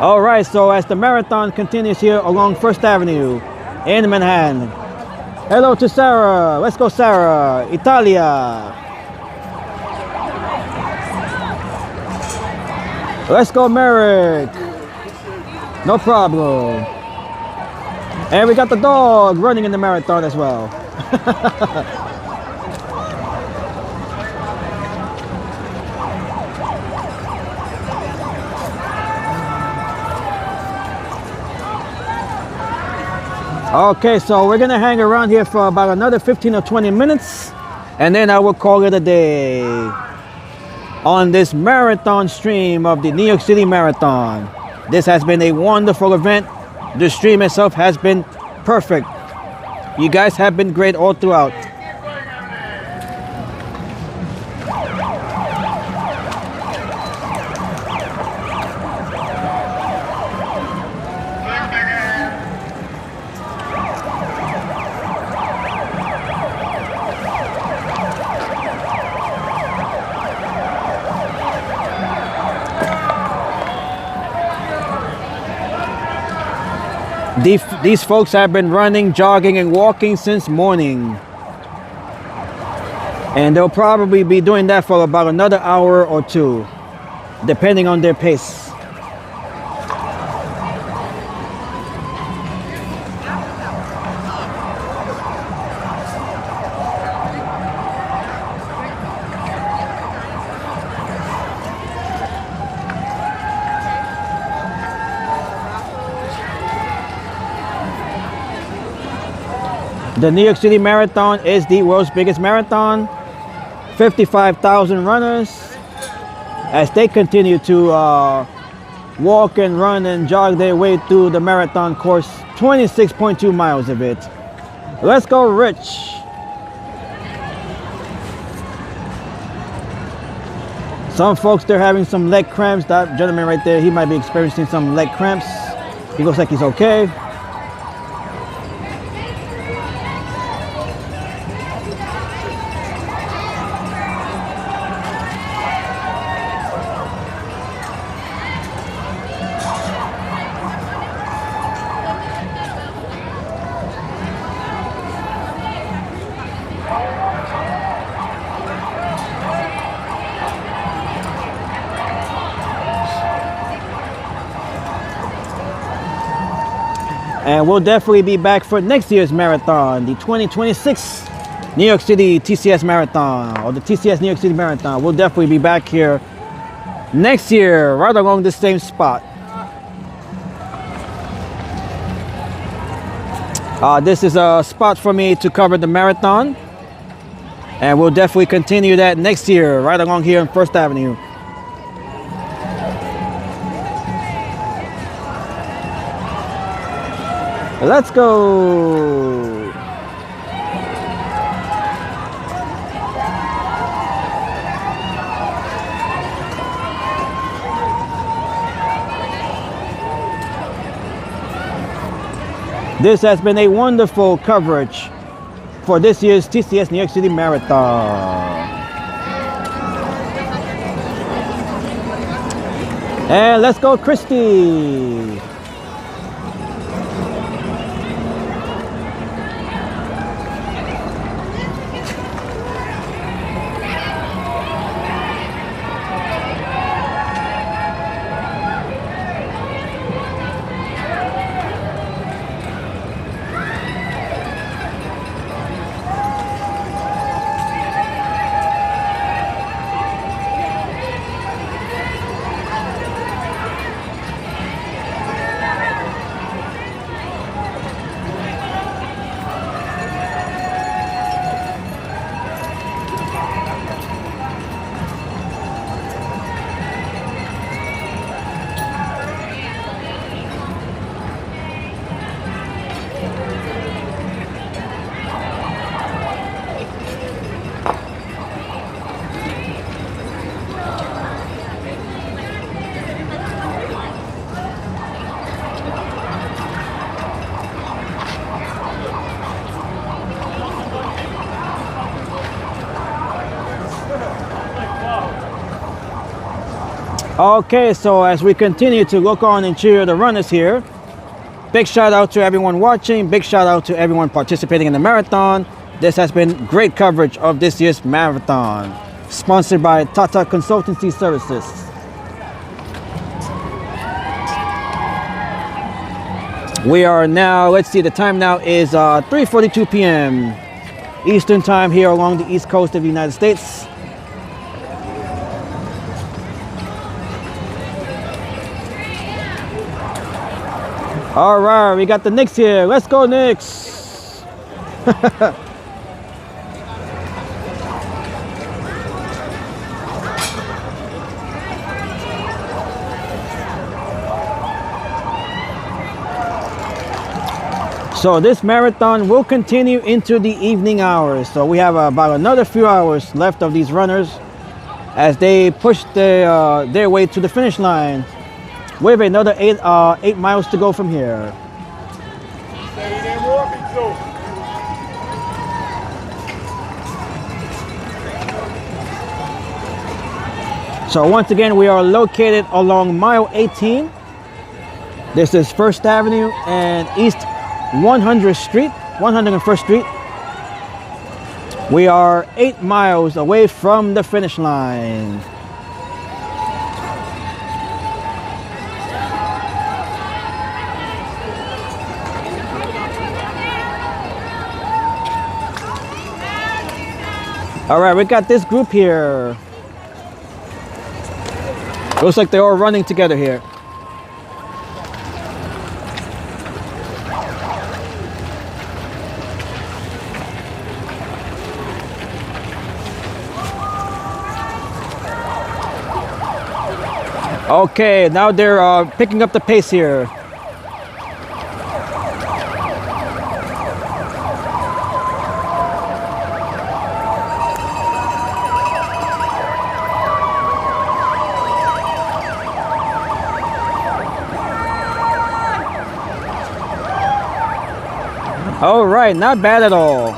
All right, so as the marathon continues here along First Avenue in Manhattan. Hello to Sarah. Let's go, Sarah. Italia. Let's go, Merrick. No problem. And we got the dog running in the marathon as well. Okay, so we're gonna hang around here for about another 15 or 20 minutes, and then I will call it a day on this marathon stream of the New York City Marathon. This has been a wonderful event. The stream itself has been perfect. You guys have been great all throughout. These folks have been running, jogging, and walking since morning. And they'll probably be doing that for about another hour or two. depending on their pace. The New York City Marathon is the world's biggest marathon. 55,000 runners as they continue to walk and run and jog their way through the marathon course. 26.2 miles of it. Let's go, Rich. Some folks, they're having some leg cramps. That gentleman right there, he might be experiencing some leg cramps. He looks like he's okay. And we'll definitely be back for next year's marathon, the 2026 New York City TCS Marathon, or the TCS New York City Marathon. We'll definitely be back here next year, right along the same spot. This is a spot for me to cover the marathon. And we'll definitely continue that next year, right along here on First Avenue. Let's go. This has been a wonderful coverage for this year's TCS New York City Marathon. And let's go, Christy. Okay, so as we continue to look on and cheer the runners here, big shout out to everyone watching, big shout out to everyone participating in the marathon. This has been great coverage of this year's marathon, sponsored by Tata Consultancy Services. We are now, let's see, the time now is 3:42 p.m. Eastern time here along the East Coast of the United States. All right, we got the Knicks here. Let's go, Knicks. So this marathon will continue into the evening hours. So we have about another few hours left of these runners as they push their way to the finish line. We have another 8 miles to go from here. So once again, we are located along mile 18. This is First Avenue and East 101st Street. We are 8 miles away from the finish line. All right, we got this group here. Looks like they're all running together here. Okay, now they're picking up the pace here. All right, not bad at all.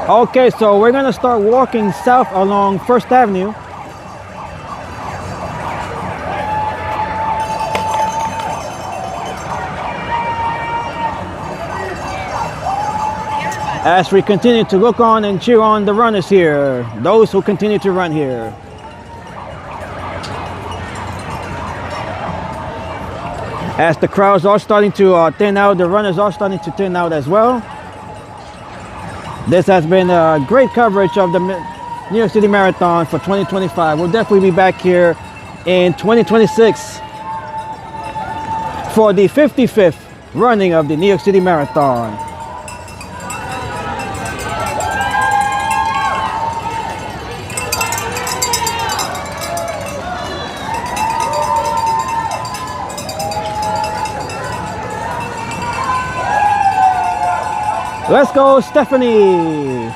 Okay, so we're gonna start walking south along First Avenue. As we continue to look on and cheer on the runners here, those who continue to run here. As the crowds are starting to thin out, the runners are starting to thin out as well. This has been a great coverage of the New York City Marathon for 2025. We'll definitely be back here in 2026 for the 55th running of the New York City Marathon. Let's go, Stephanie.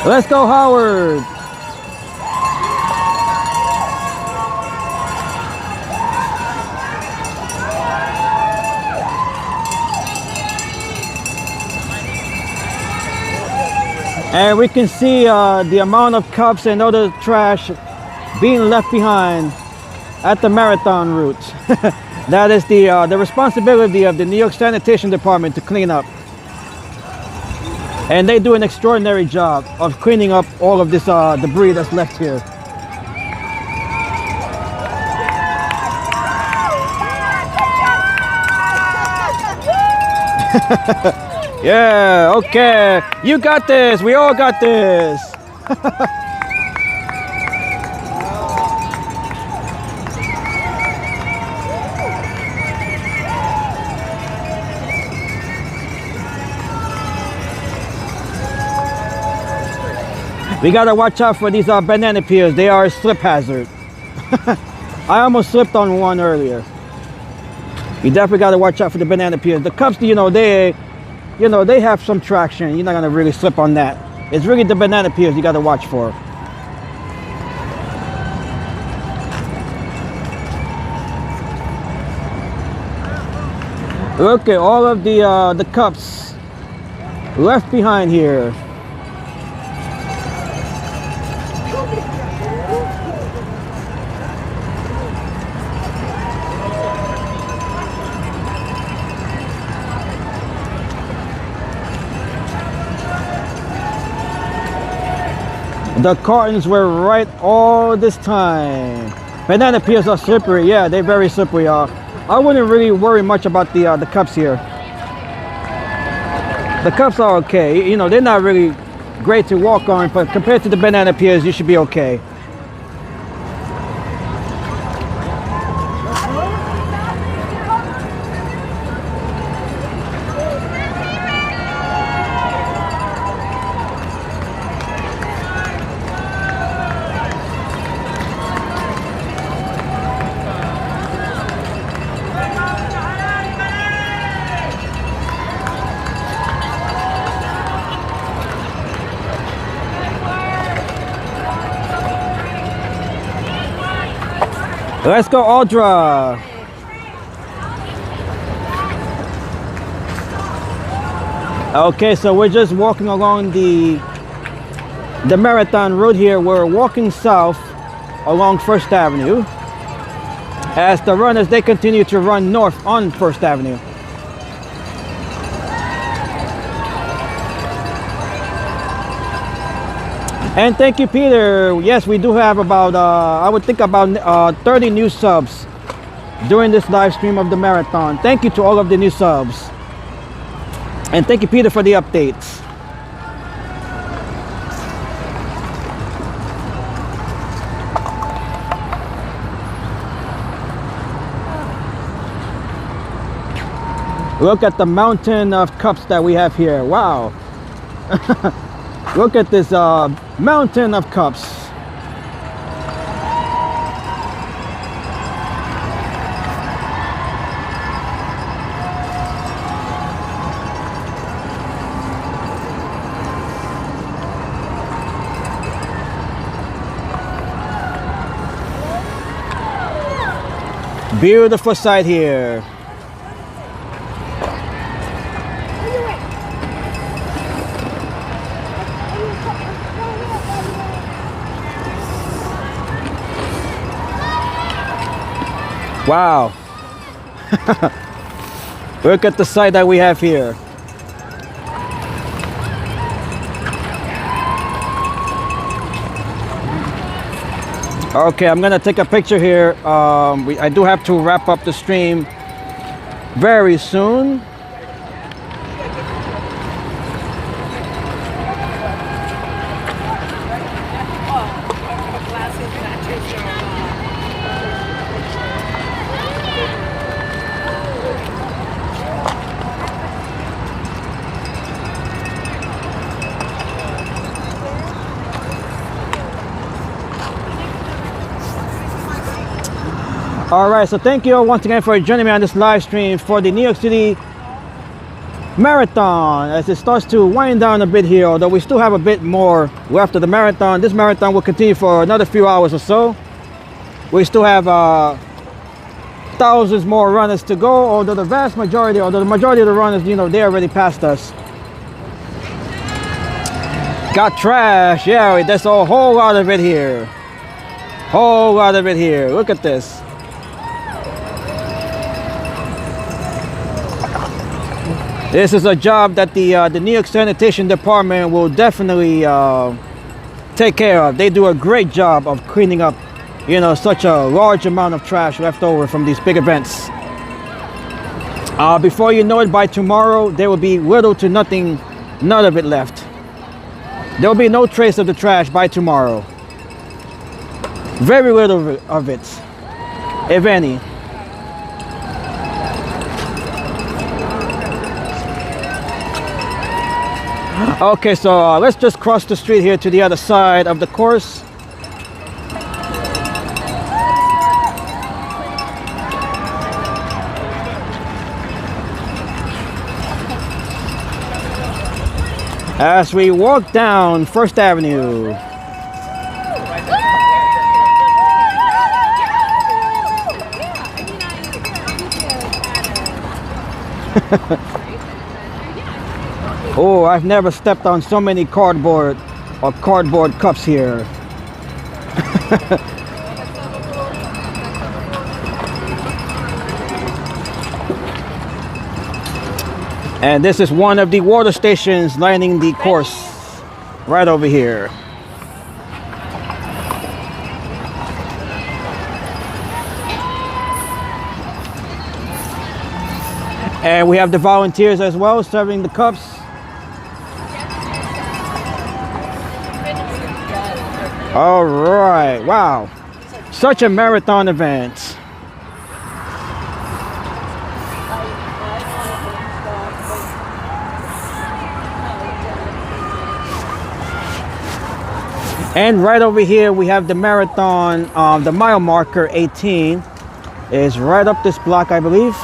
Let's go, Howard. And we can see the amount of cups and other trash being left behind at the marathon route. That is the responsibility of the New York Sanitation Department to clean up. And they do an extraordinary job of cleaning up all of this debris that's left here. Yeah, okay. You got this. We all got this. We gotta watch out for these banana peels. They are a slip hazard. I almost slipped on one earlier. You definitely gotta watch out for the banana peels. The cups, they have some traction. You're not gonna really slip on that. It's really the banana peels you gotta watch for. Look at all of the cups left behind here. The cartons were right all this time. Banana peels are slippery. Yeah, they're very slippery. I wouldn't really worry much about the cups here. The cups are okay. They're not really great to walk on, but compared to the banana peels, you should be okay. Let's go, Audra. Okay, so we're just walking along the Marathon Road here. We're walking south along First Avenue as the runners, they continue to run north on First Avenue. And thank you, Peter. Yes, we do have about, I would think about 30 new subs during this live stream of the marathon. Thank you to all of the new subs. And thank you, Peter, for the updates. Look at the mountain of cups that we have here. Wow. Look at this mountain of cups. Beautiful sight here. Wow. Look at the sight that we have here. Okay, I'm gonna take a picture here. I do have to wrap up the stream very soon. All right, so thank you all once again for joining me on this live stream for the New York City Marathon as it starts to wind down a bit here, although we still have a bit more left of the marathon. This marathon will continue for another few hours or so. We still have thousands more runners to go, although the majority of the runners, you know, they already passed us. Got trash, yeah, there's a whole lot of it here. Whole lot of it here, look at this. This is a job that the New York Sanitation Department will definitely take care of. They do a great job of cleaning up, you know, such a large amount of trash left over from these big events. Before you know it, by tomorrow, there will be little to nothing, none of it left. There will be no trace of the trash by tomorrow. Very little of it, if any. Okay, so let's just cross the street here to the other side of the course. As we walk down First Avenue. Oh, I've never stepped on so many cardboard cups here. And this is one of the water stations lining the course right over here. And we have the volunteers as well serving the cups. All right, wow, such a marathon event. And right over here we have the marathon, the mile marker 18 is right up this block, I believe.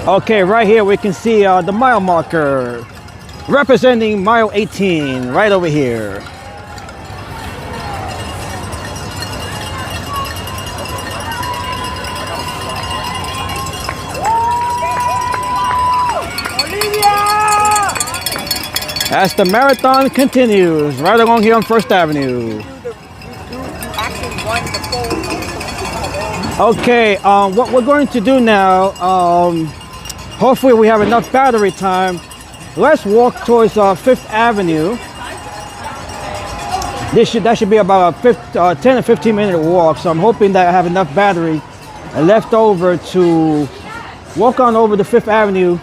Okay, right here we can see the mile marker representing mile 18 right over here. As the marathon continues right along here on First Avenue. Okay, what we're going to do now, hopefully we have enough battery time. Let's walk towards Fifth Avenue. That should be about a 10 or 15 minute walk. So I'm hoping that I have enough battery left over to walk on over to Fifth Avenue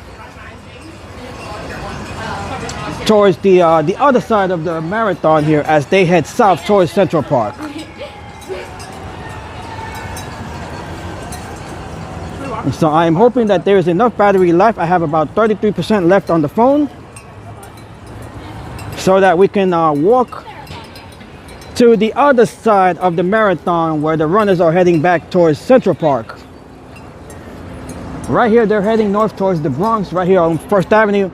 towards the other side of the marathon here as they head south towards Central Park. So I'm hoping that there is enough battery left. I have about 33% left on the phone so that we can walk to the other side of the marathon where the runners are heading back towards Central Park. Right here they're heading north towards the Bronx, right here on First Avenue,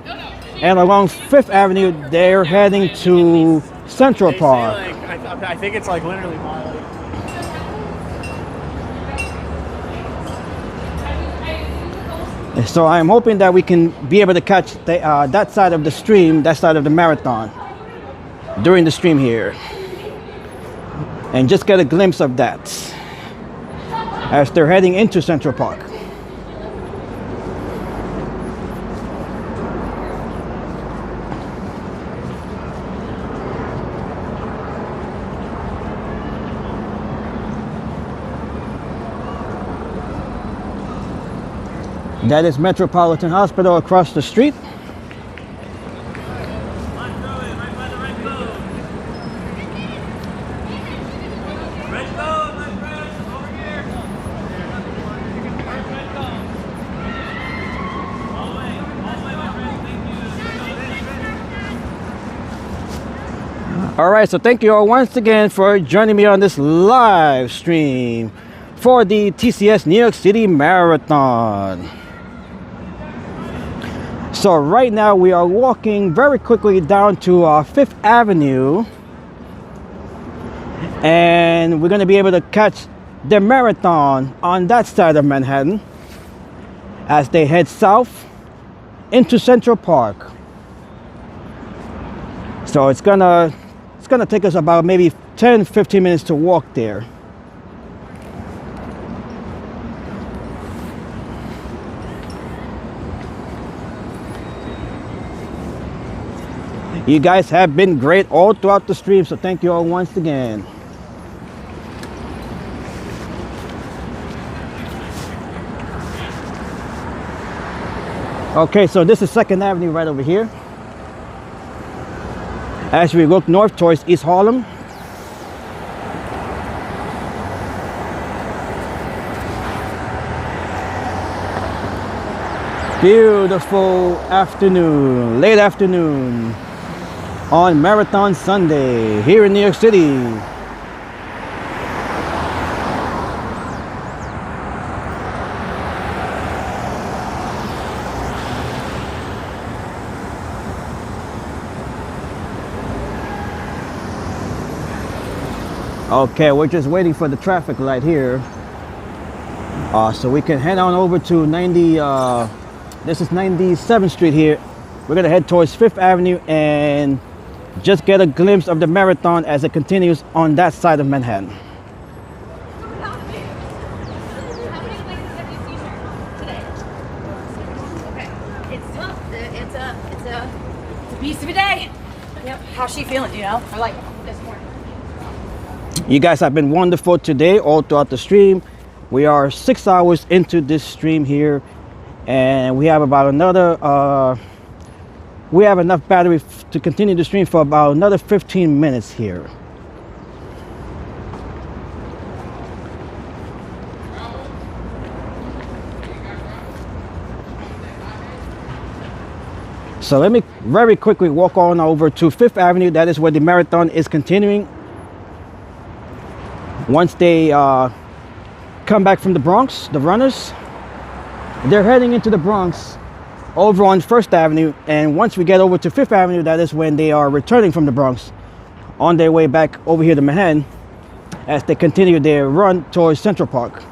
and along Fifth Avenue they're heading to Central Park. I think it's like literally miles. So I'm hoping that we can be able to catch that side of the stream, that side of the marathon during the stream here, and just get a glimpse of that as they're heading into Central Park. That is Metropolitan Hospital across the street. All right, so thank you all once again for joining me on this live stream for the TCS New York City Marathon. So right now we are walking very quickly down to Fifth Avenue, and we're going to be able to catch the marathon on that side of Manhattan as they head south into Central Park. So it's gonna take us about maybe 10-15 minutes to walk there. You guys have been great all throughout the stream, so thank you all once again. Okay, so this is 2nd Avenue right over here. As we look north towards East Harlem. Beautiful afternoon, late afternoon on Marathon Sunday here in New York City. Okay, we're just waiting for the traffic light here, so we can head on over to 97th Street here. We're gonna head towards 5th Avenue and just get a glimpse of the marathon as it continues on that side of Manhattan. It's a beast of a day. Yep. How's she feeling? You know, or like this morning. You guys have been wonderful today all throughout the stream. We are 6 hours into this stream here, and we have about another we have enough battery to continue the stream for about another 15 minutes here. So let me very quickly walk on over to 5th Avenue. That is where the marathon is continuing. Once they come back from the Bronx, the runners. They're heading into the Bronx over on 1st Avenue, and once we get over to 5th Avenue, that is when they are returning from the Bronx on their way back over here to Manhattan as they continue their run towards Central Park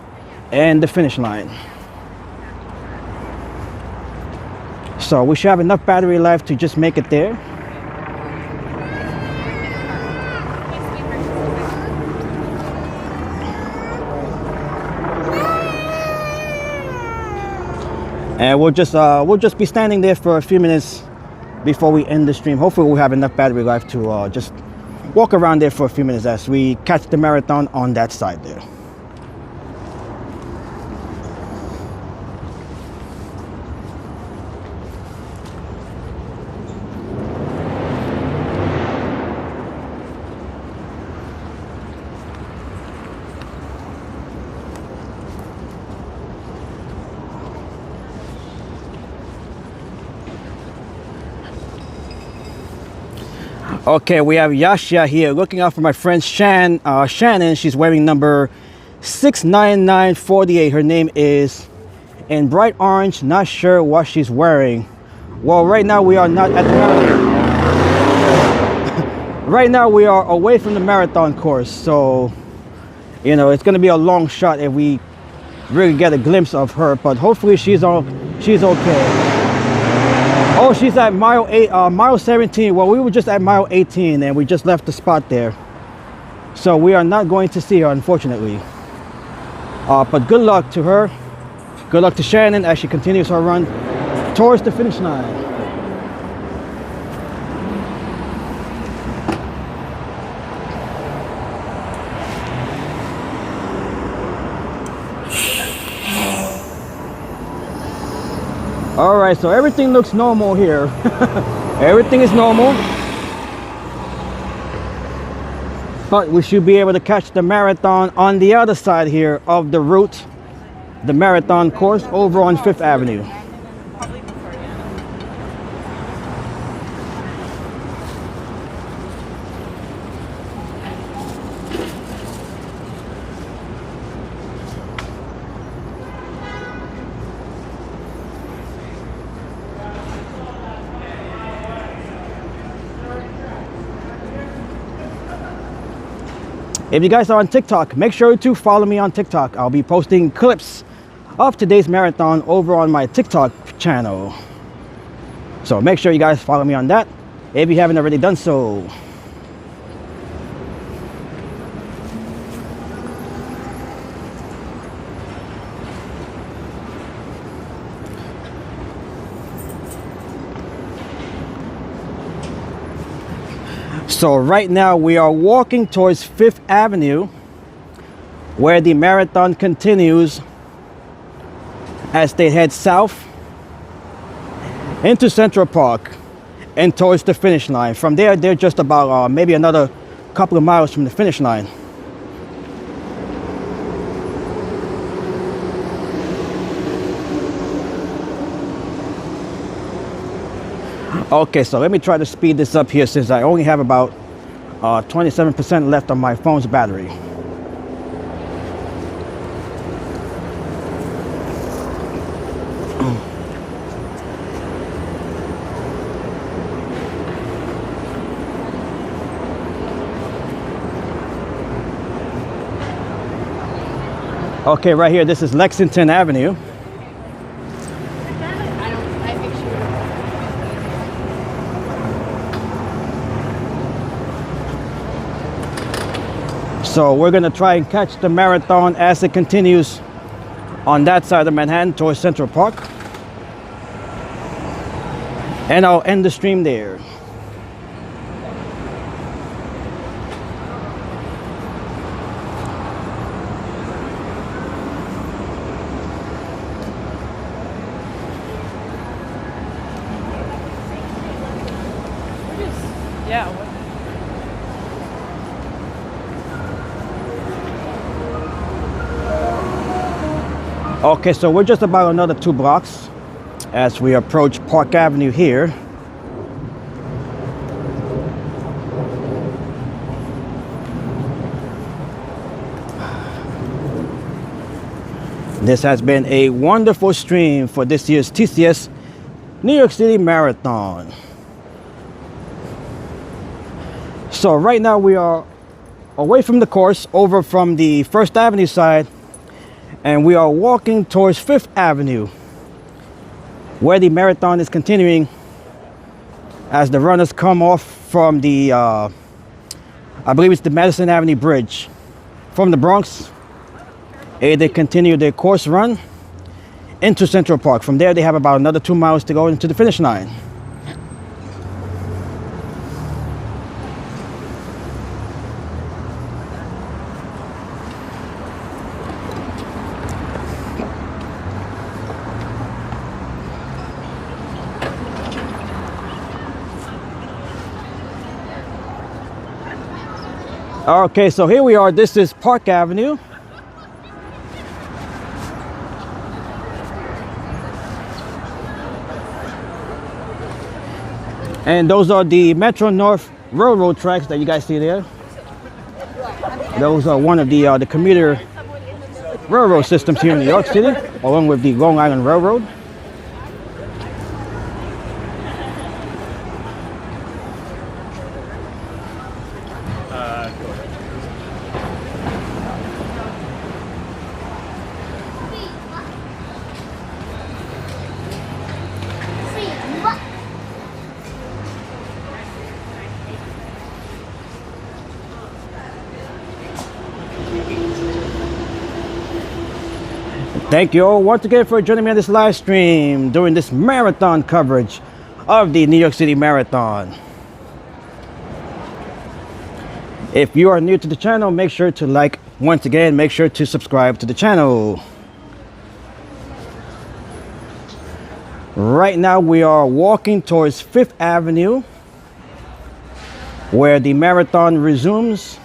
and the finish line. So we should have enough battery life to just make it there. And we'll just be standing there for a few minutes before we end the stream. Hopefully we'll have enough battery life to just walk around there for a few minutes as we catch the marathon on that side there. Okay, we have Yasha here looking out for my friend Shannon. She's wearing number 69948. Her name is in bright orange. Not sure what she's wearing. Well, right now we are not at the marathon. Right now we are away from the marathon course, so you know it's gonna be a long shot if we really get a glimpse of her. But hopefully she's okay. Oh, she's at mile 17. Well, we were just at mile 18 and we just left the spot there. So we are not going to see her, unfortunately. But good luck to her. Good luck to Shannon as she continues her run towards the finish line. All right, so everything looks normal here. Everything is normal. But we should be able to catch the marathon on the other side here of the route, the marathon course over on 5th Avenue. If you guys are on TikTok, make sure to follow me on TikTok. I'll be posting clips of today's marathon over on my TikTok channel. So make sure you guys follow me on that if you haven't already done so. So right now we are walking towards 5th Avenue where the marathon continues as they head south into Central Park and towards the finish line. From there, they're just about maybe another couple of miles from the finish line. Okay, so let me try to speed this up here since I only have about 27% left on my phone's battery. Okay, right here, this is Lexington Avenue. So we're gonna try and catch the marathon as it continues on that side of Manhattan towards Central Park. And I'll end the stream there. Yeah. Okay, so we're just about another 2 blocks as we approach Park Avenue here. This has been a wonderful stream for this year's TCS New York City Marathon. So right now we are away from the course, over from the First Avenue side, and we are walking towards Fifth Avenue, where the marathon is continuing as the runners come off from the I believe it's the Madison Avenue Bridge from the Bronx. They continue their course run into Central Park. From there they have about another 2 miles to go into the finish line. Okay, so here we are. This is Park Avenue. And those are the Metro North Railroad tracks that you guys see there. Those are one of the commuter railroad systems here in New York City, along with the Long Island Railroad. Thank you all once again for joining me on this live stream during this marathon coverage of the New York City Marathon. If you are new to the channel, make sure to like. Once again, make sure to subscribe to the channel. Right now we are walking towards Fifth Avenue, where the marathon resumes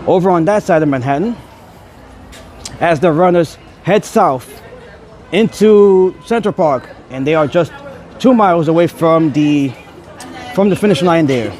over on that side of Manhattan, as the runners head south into Central Park, and they are just 2 miles away from the finish line there.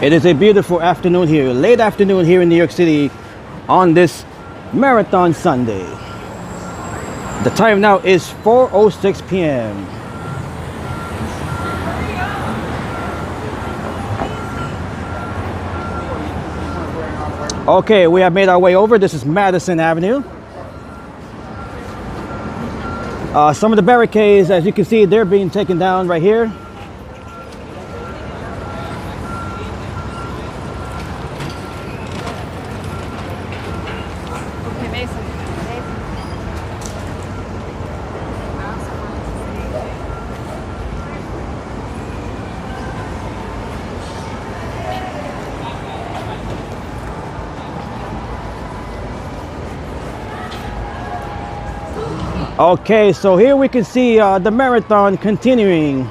It is a beautiful afternoon here, late afternoon here in New York City on this Marathon Sunday. The time now is 4:06 p.m. Okay, we have made our way over. This is Madison Avenue. Some of the barricades, as you can see, they're being taken down right here. Okay, so here we can see the marathon continuing.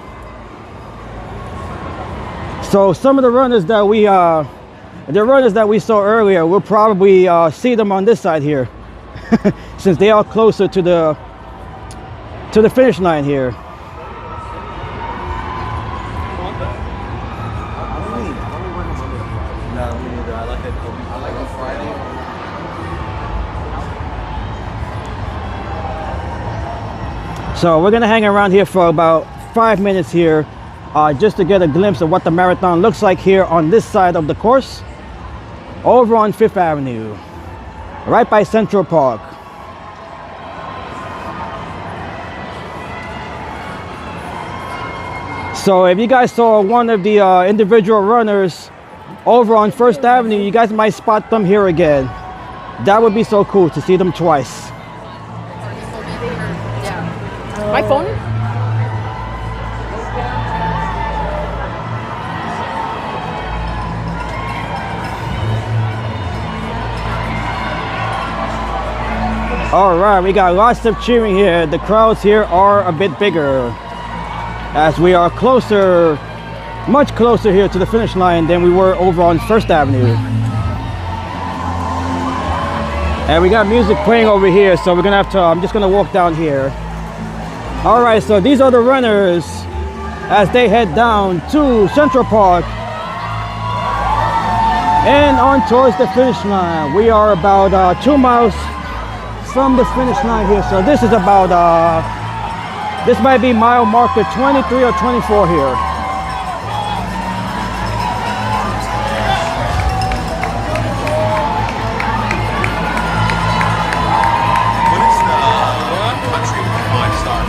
So some of the runners that we saw earlier, we'll probably see them on this side here, since they are closer to the finish line here. So we're gonna hang around here for about 5 minutes here, just to get a glimpse of what the marathon looks like here on this side of the course, over on Fifth Avenue, right by Central Park. So if you guys saw one of the individual runners over on First Avenue, you guys might spot them here again. That would be so cool to see them twice. My phone? All right, we got lots of cheering here. The crowds here are a bit bigger as we are closer, much closer here to the finish line than we were over on First Avenue. And we got music playing over here, so we're gonna have to, I'm just gonna walk down here. All right, so these are the runners as they head down to Central Park and on towards the finish line. We are about 2 miles from the finish line here, so this is about this might be mile marker 23 or 24 here. What is the country with the 5-star?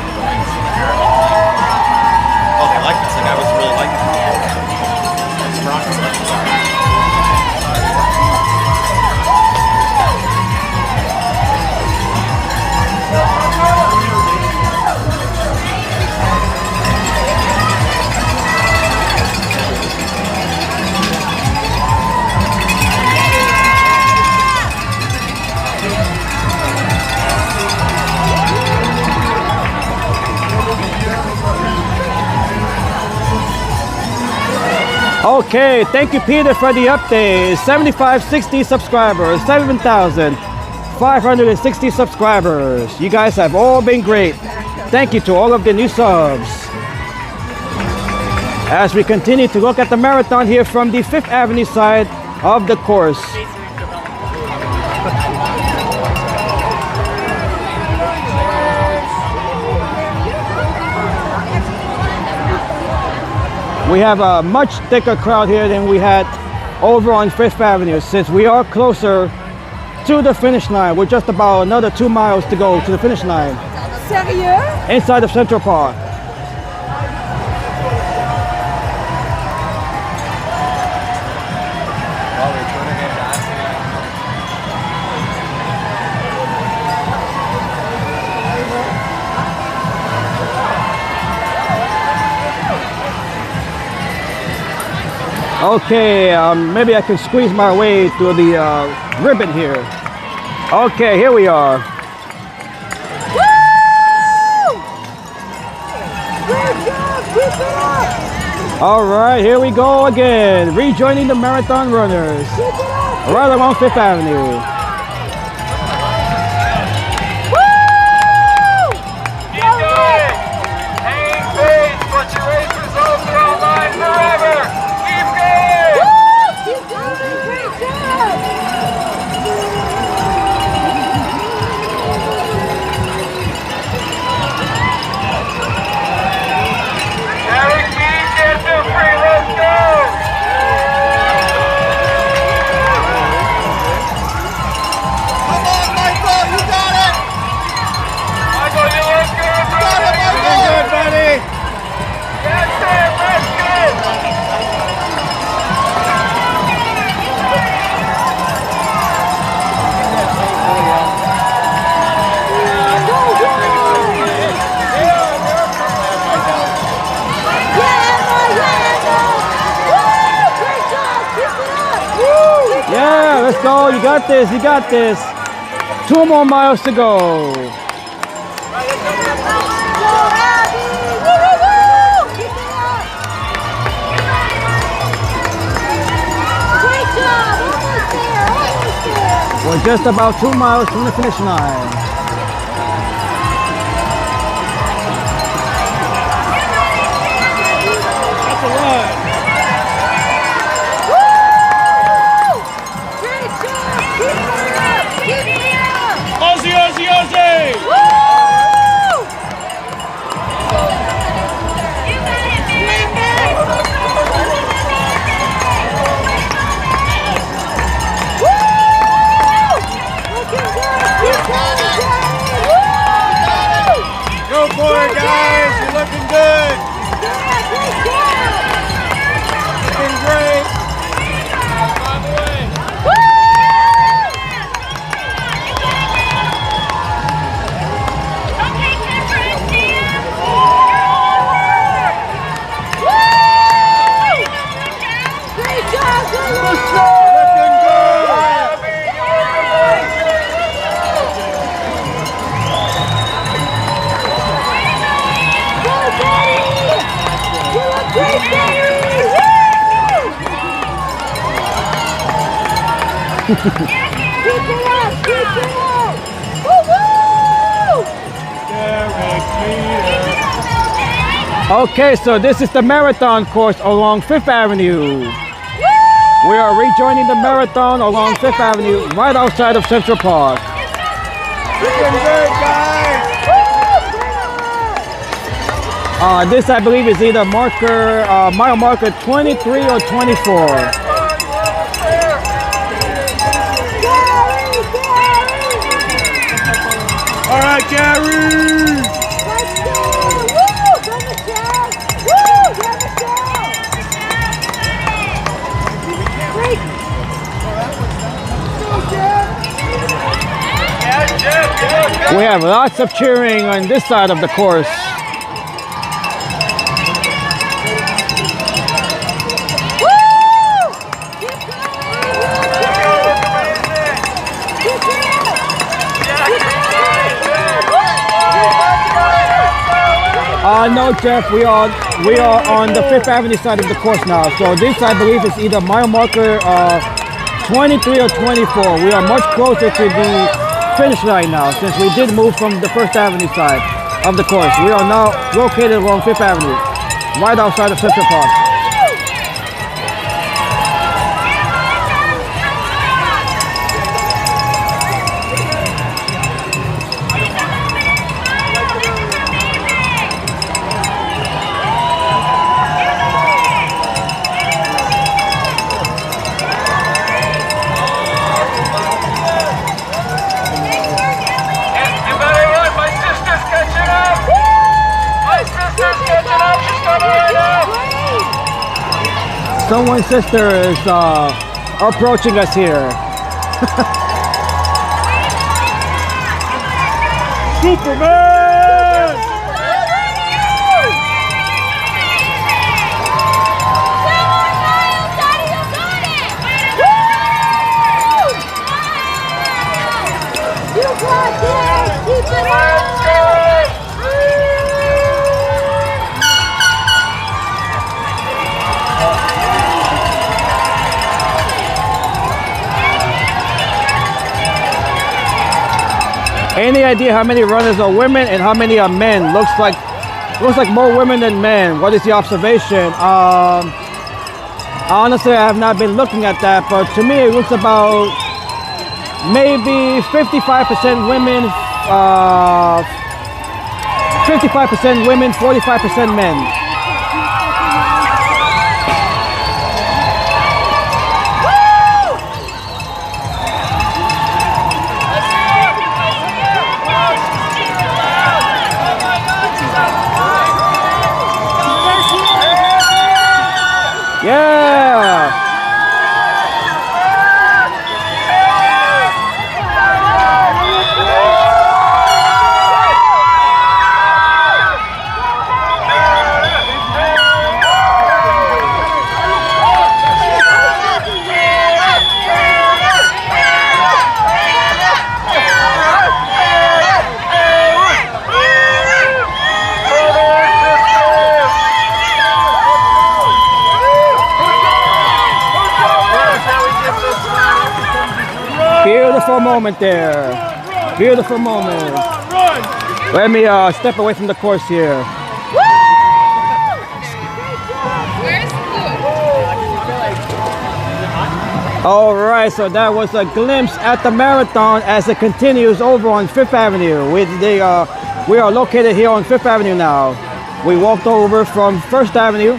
Oh, they like this. Like I was really liking it. Morocco's like this. Okay, thank you Peter for the update. 7560 subscribers, 7,560 subscribers. You guys have all been great. Thank you to all of the new subs. As we continue to look at the marathon here from the 5th Avenue side of the course. We have a much thicker crowd here than we had over on 5th Avenue since we are closer to the finish line. We're just about another 2 miles to go to the finish line. Sérieux? Inside of Central Park. Okay, maybe I can squeeze my way through the ribbon here. Okay, here we are. Woo! Good job! Keep it up! All right, here we go again. Rejoining the marathon runners. Keep it up! Right along 5th Avenue. Woo! Keep going! Hang pace, but your race results are online forever! Keep going! Woo! Keep going! Great job! Eric Dean gets it free, let's go! Come on, Michael, you got it! Michael, you look good, brother! You look good, buddy! That's it, let's go! Yeah, let's go. You got this. You got this. 2 more miles to go. We're just about 2 miles from the finish line. That's a lot. Ozzy, Ozzy, Ozzy! Looking good! Okay, so this is the marathon course along 5th Avenue. We are rejoining the marathon along 5th Avenue, right outside of Central Park. Looking good, guys. This, I believe, is either mile marker 23 or 24. All right, Gary. Let's go! Woo! Go Michelle! Woo! Go Michelle! Great! We have lots of cheering on this side of the course. No, Jeff, we are on the 5th Avenue side of the course now. So this, I believe, is either mile marker 23 or 24. We are much closer to the finish line now, since we did move from the 1st Avenue side of the course. We are now located along 5th Avenue, right outside of Central Park. Someone's sister is approaching us here. Superman! You got this! Keep it up! Any idea how many runners are women and how many are men? Looks like more women than men. What is the observation? Honestly, I have not been looking at that, but to me it looks about maybe 55% women, 55% women, 45% men. Yeah! Beautiful moment there. Beautiful moment. Let me step away from the course here. All right, so that was a glimpse at the marathon as it continues over on 5th Avenue. We are located here on 5th Avenue now. We walked over from 1st Avenue,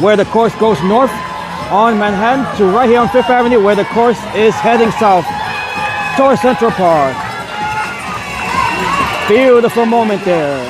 where the course goes north on Manhattan, to right here on 5th Avenue, where the course is heading south towards Central Park. Beautiful moment there.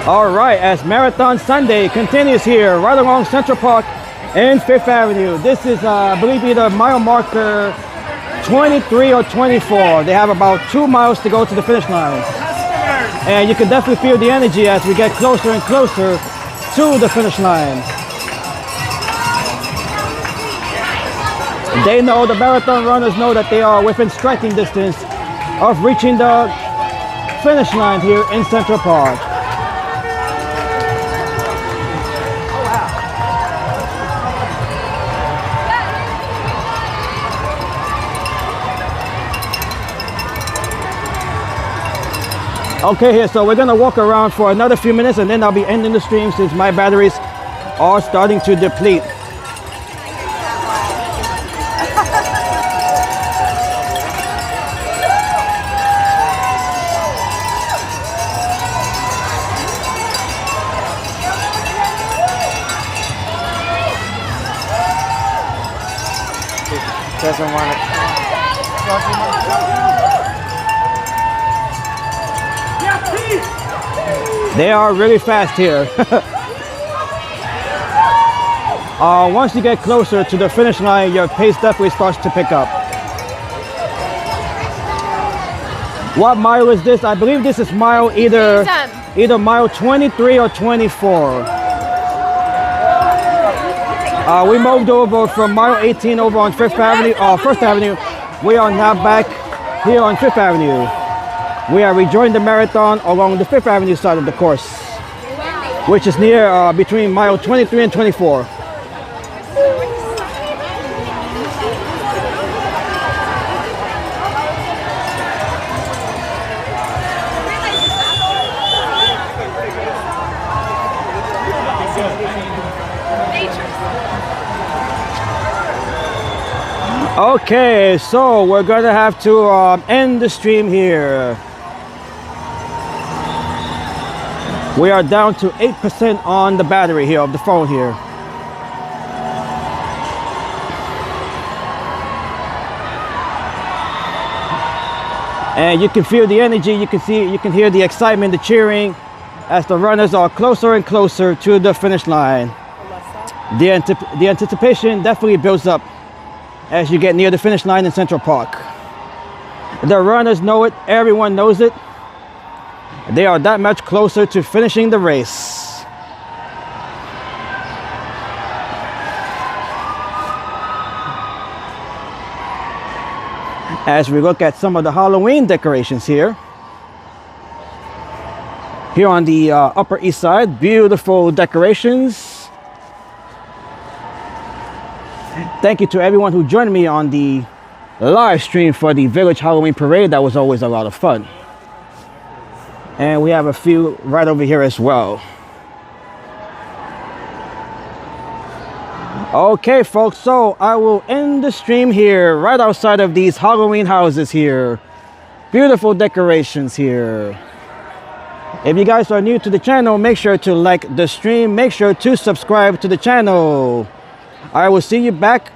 All right, as Marathon Sunday continues here, right along Central Park and Fifth Avenue. This is, I believe, either mile marker 23 or 24. They have about 2 miles to go to the finish line. And you can definitely feel the energy as we get closer and closer to the finish line. They know, the marathon runners know that they are within striking distance of reaching the finish line here in Central Park. Okay, here, so we're gonna walk around for another few minutes and then I'll be ending the stream since my batteries are starting to deplete. Doesn't want to. They are really fast here. Once you get closer to the finish line, your pace definitely starts to pick up. What mile is this? I believe this is mile either mile 23 or 24. We moved over from mile 18 over on Fifth Avenue, First Avenue. We are now back here on Fifth Avenue. We are rejoining the marathon along the Fifth Avenue side of the course, which is near between mile 23 and 24. Okay, so we're gonna have to end the stream here. We are down to 8% on the battery here of the phone here. And you can feel the energy, you can hear the excitement, the cheering as the runners are closer and closer to the finish line. The anticipation definitely builds up as you get near the finish line in Central Park. The runners know it, everyone knows it. They are that much closer to finishing the race. As we look at some of the Halloween decorations here. Here on the Upper East Side, beautiful decorations. Thank you to everyone who joined me on the live stream for the Village Halloween Parade. That was always a lot of fun. And we have a few right over here as well. Okay, folks, so I will end the stream here right outside of these Halloween houses here. Beautiful decorations here. If you guys are new to the channel, make sure to like the stream. Make sure to subscribe to the channel. I will see you back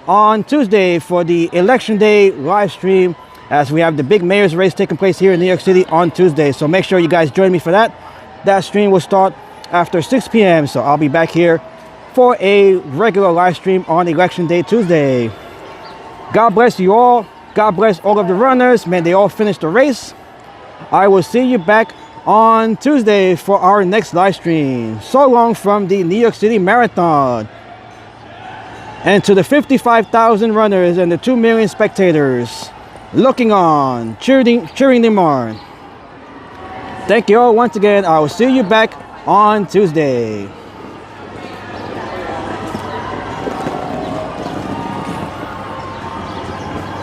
on Tuesday for the Election Day live stream, as we have the big mayor's race taking place here in New York City on Tuesday. So make sure you guys join me for that. That stream will start after 6 p.m. So I'll be back here for a regular live stream on Election Day Tuesday. God bless you all. God bless all of the runners. May they all finish the race. I will see you back on Tuesday for our next live stream. So long from the New York City Marathon. And to the 55,000 runners and the 2 million spectators looking on, cheering them on. Thank you all once again. I will see you back on Tuesday.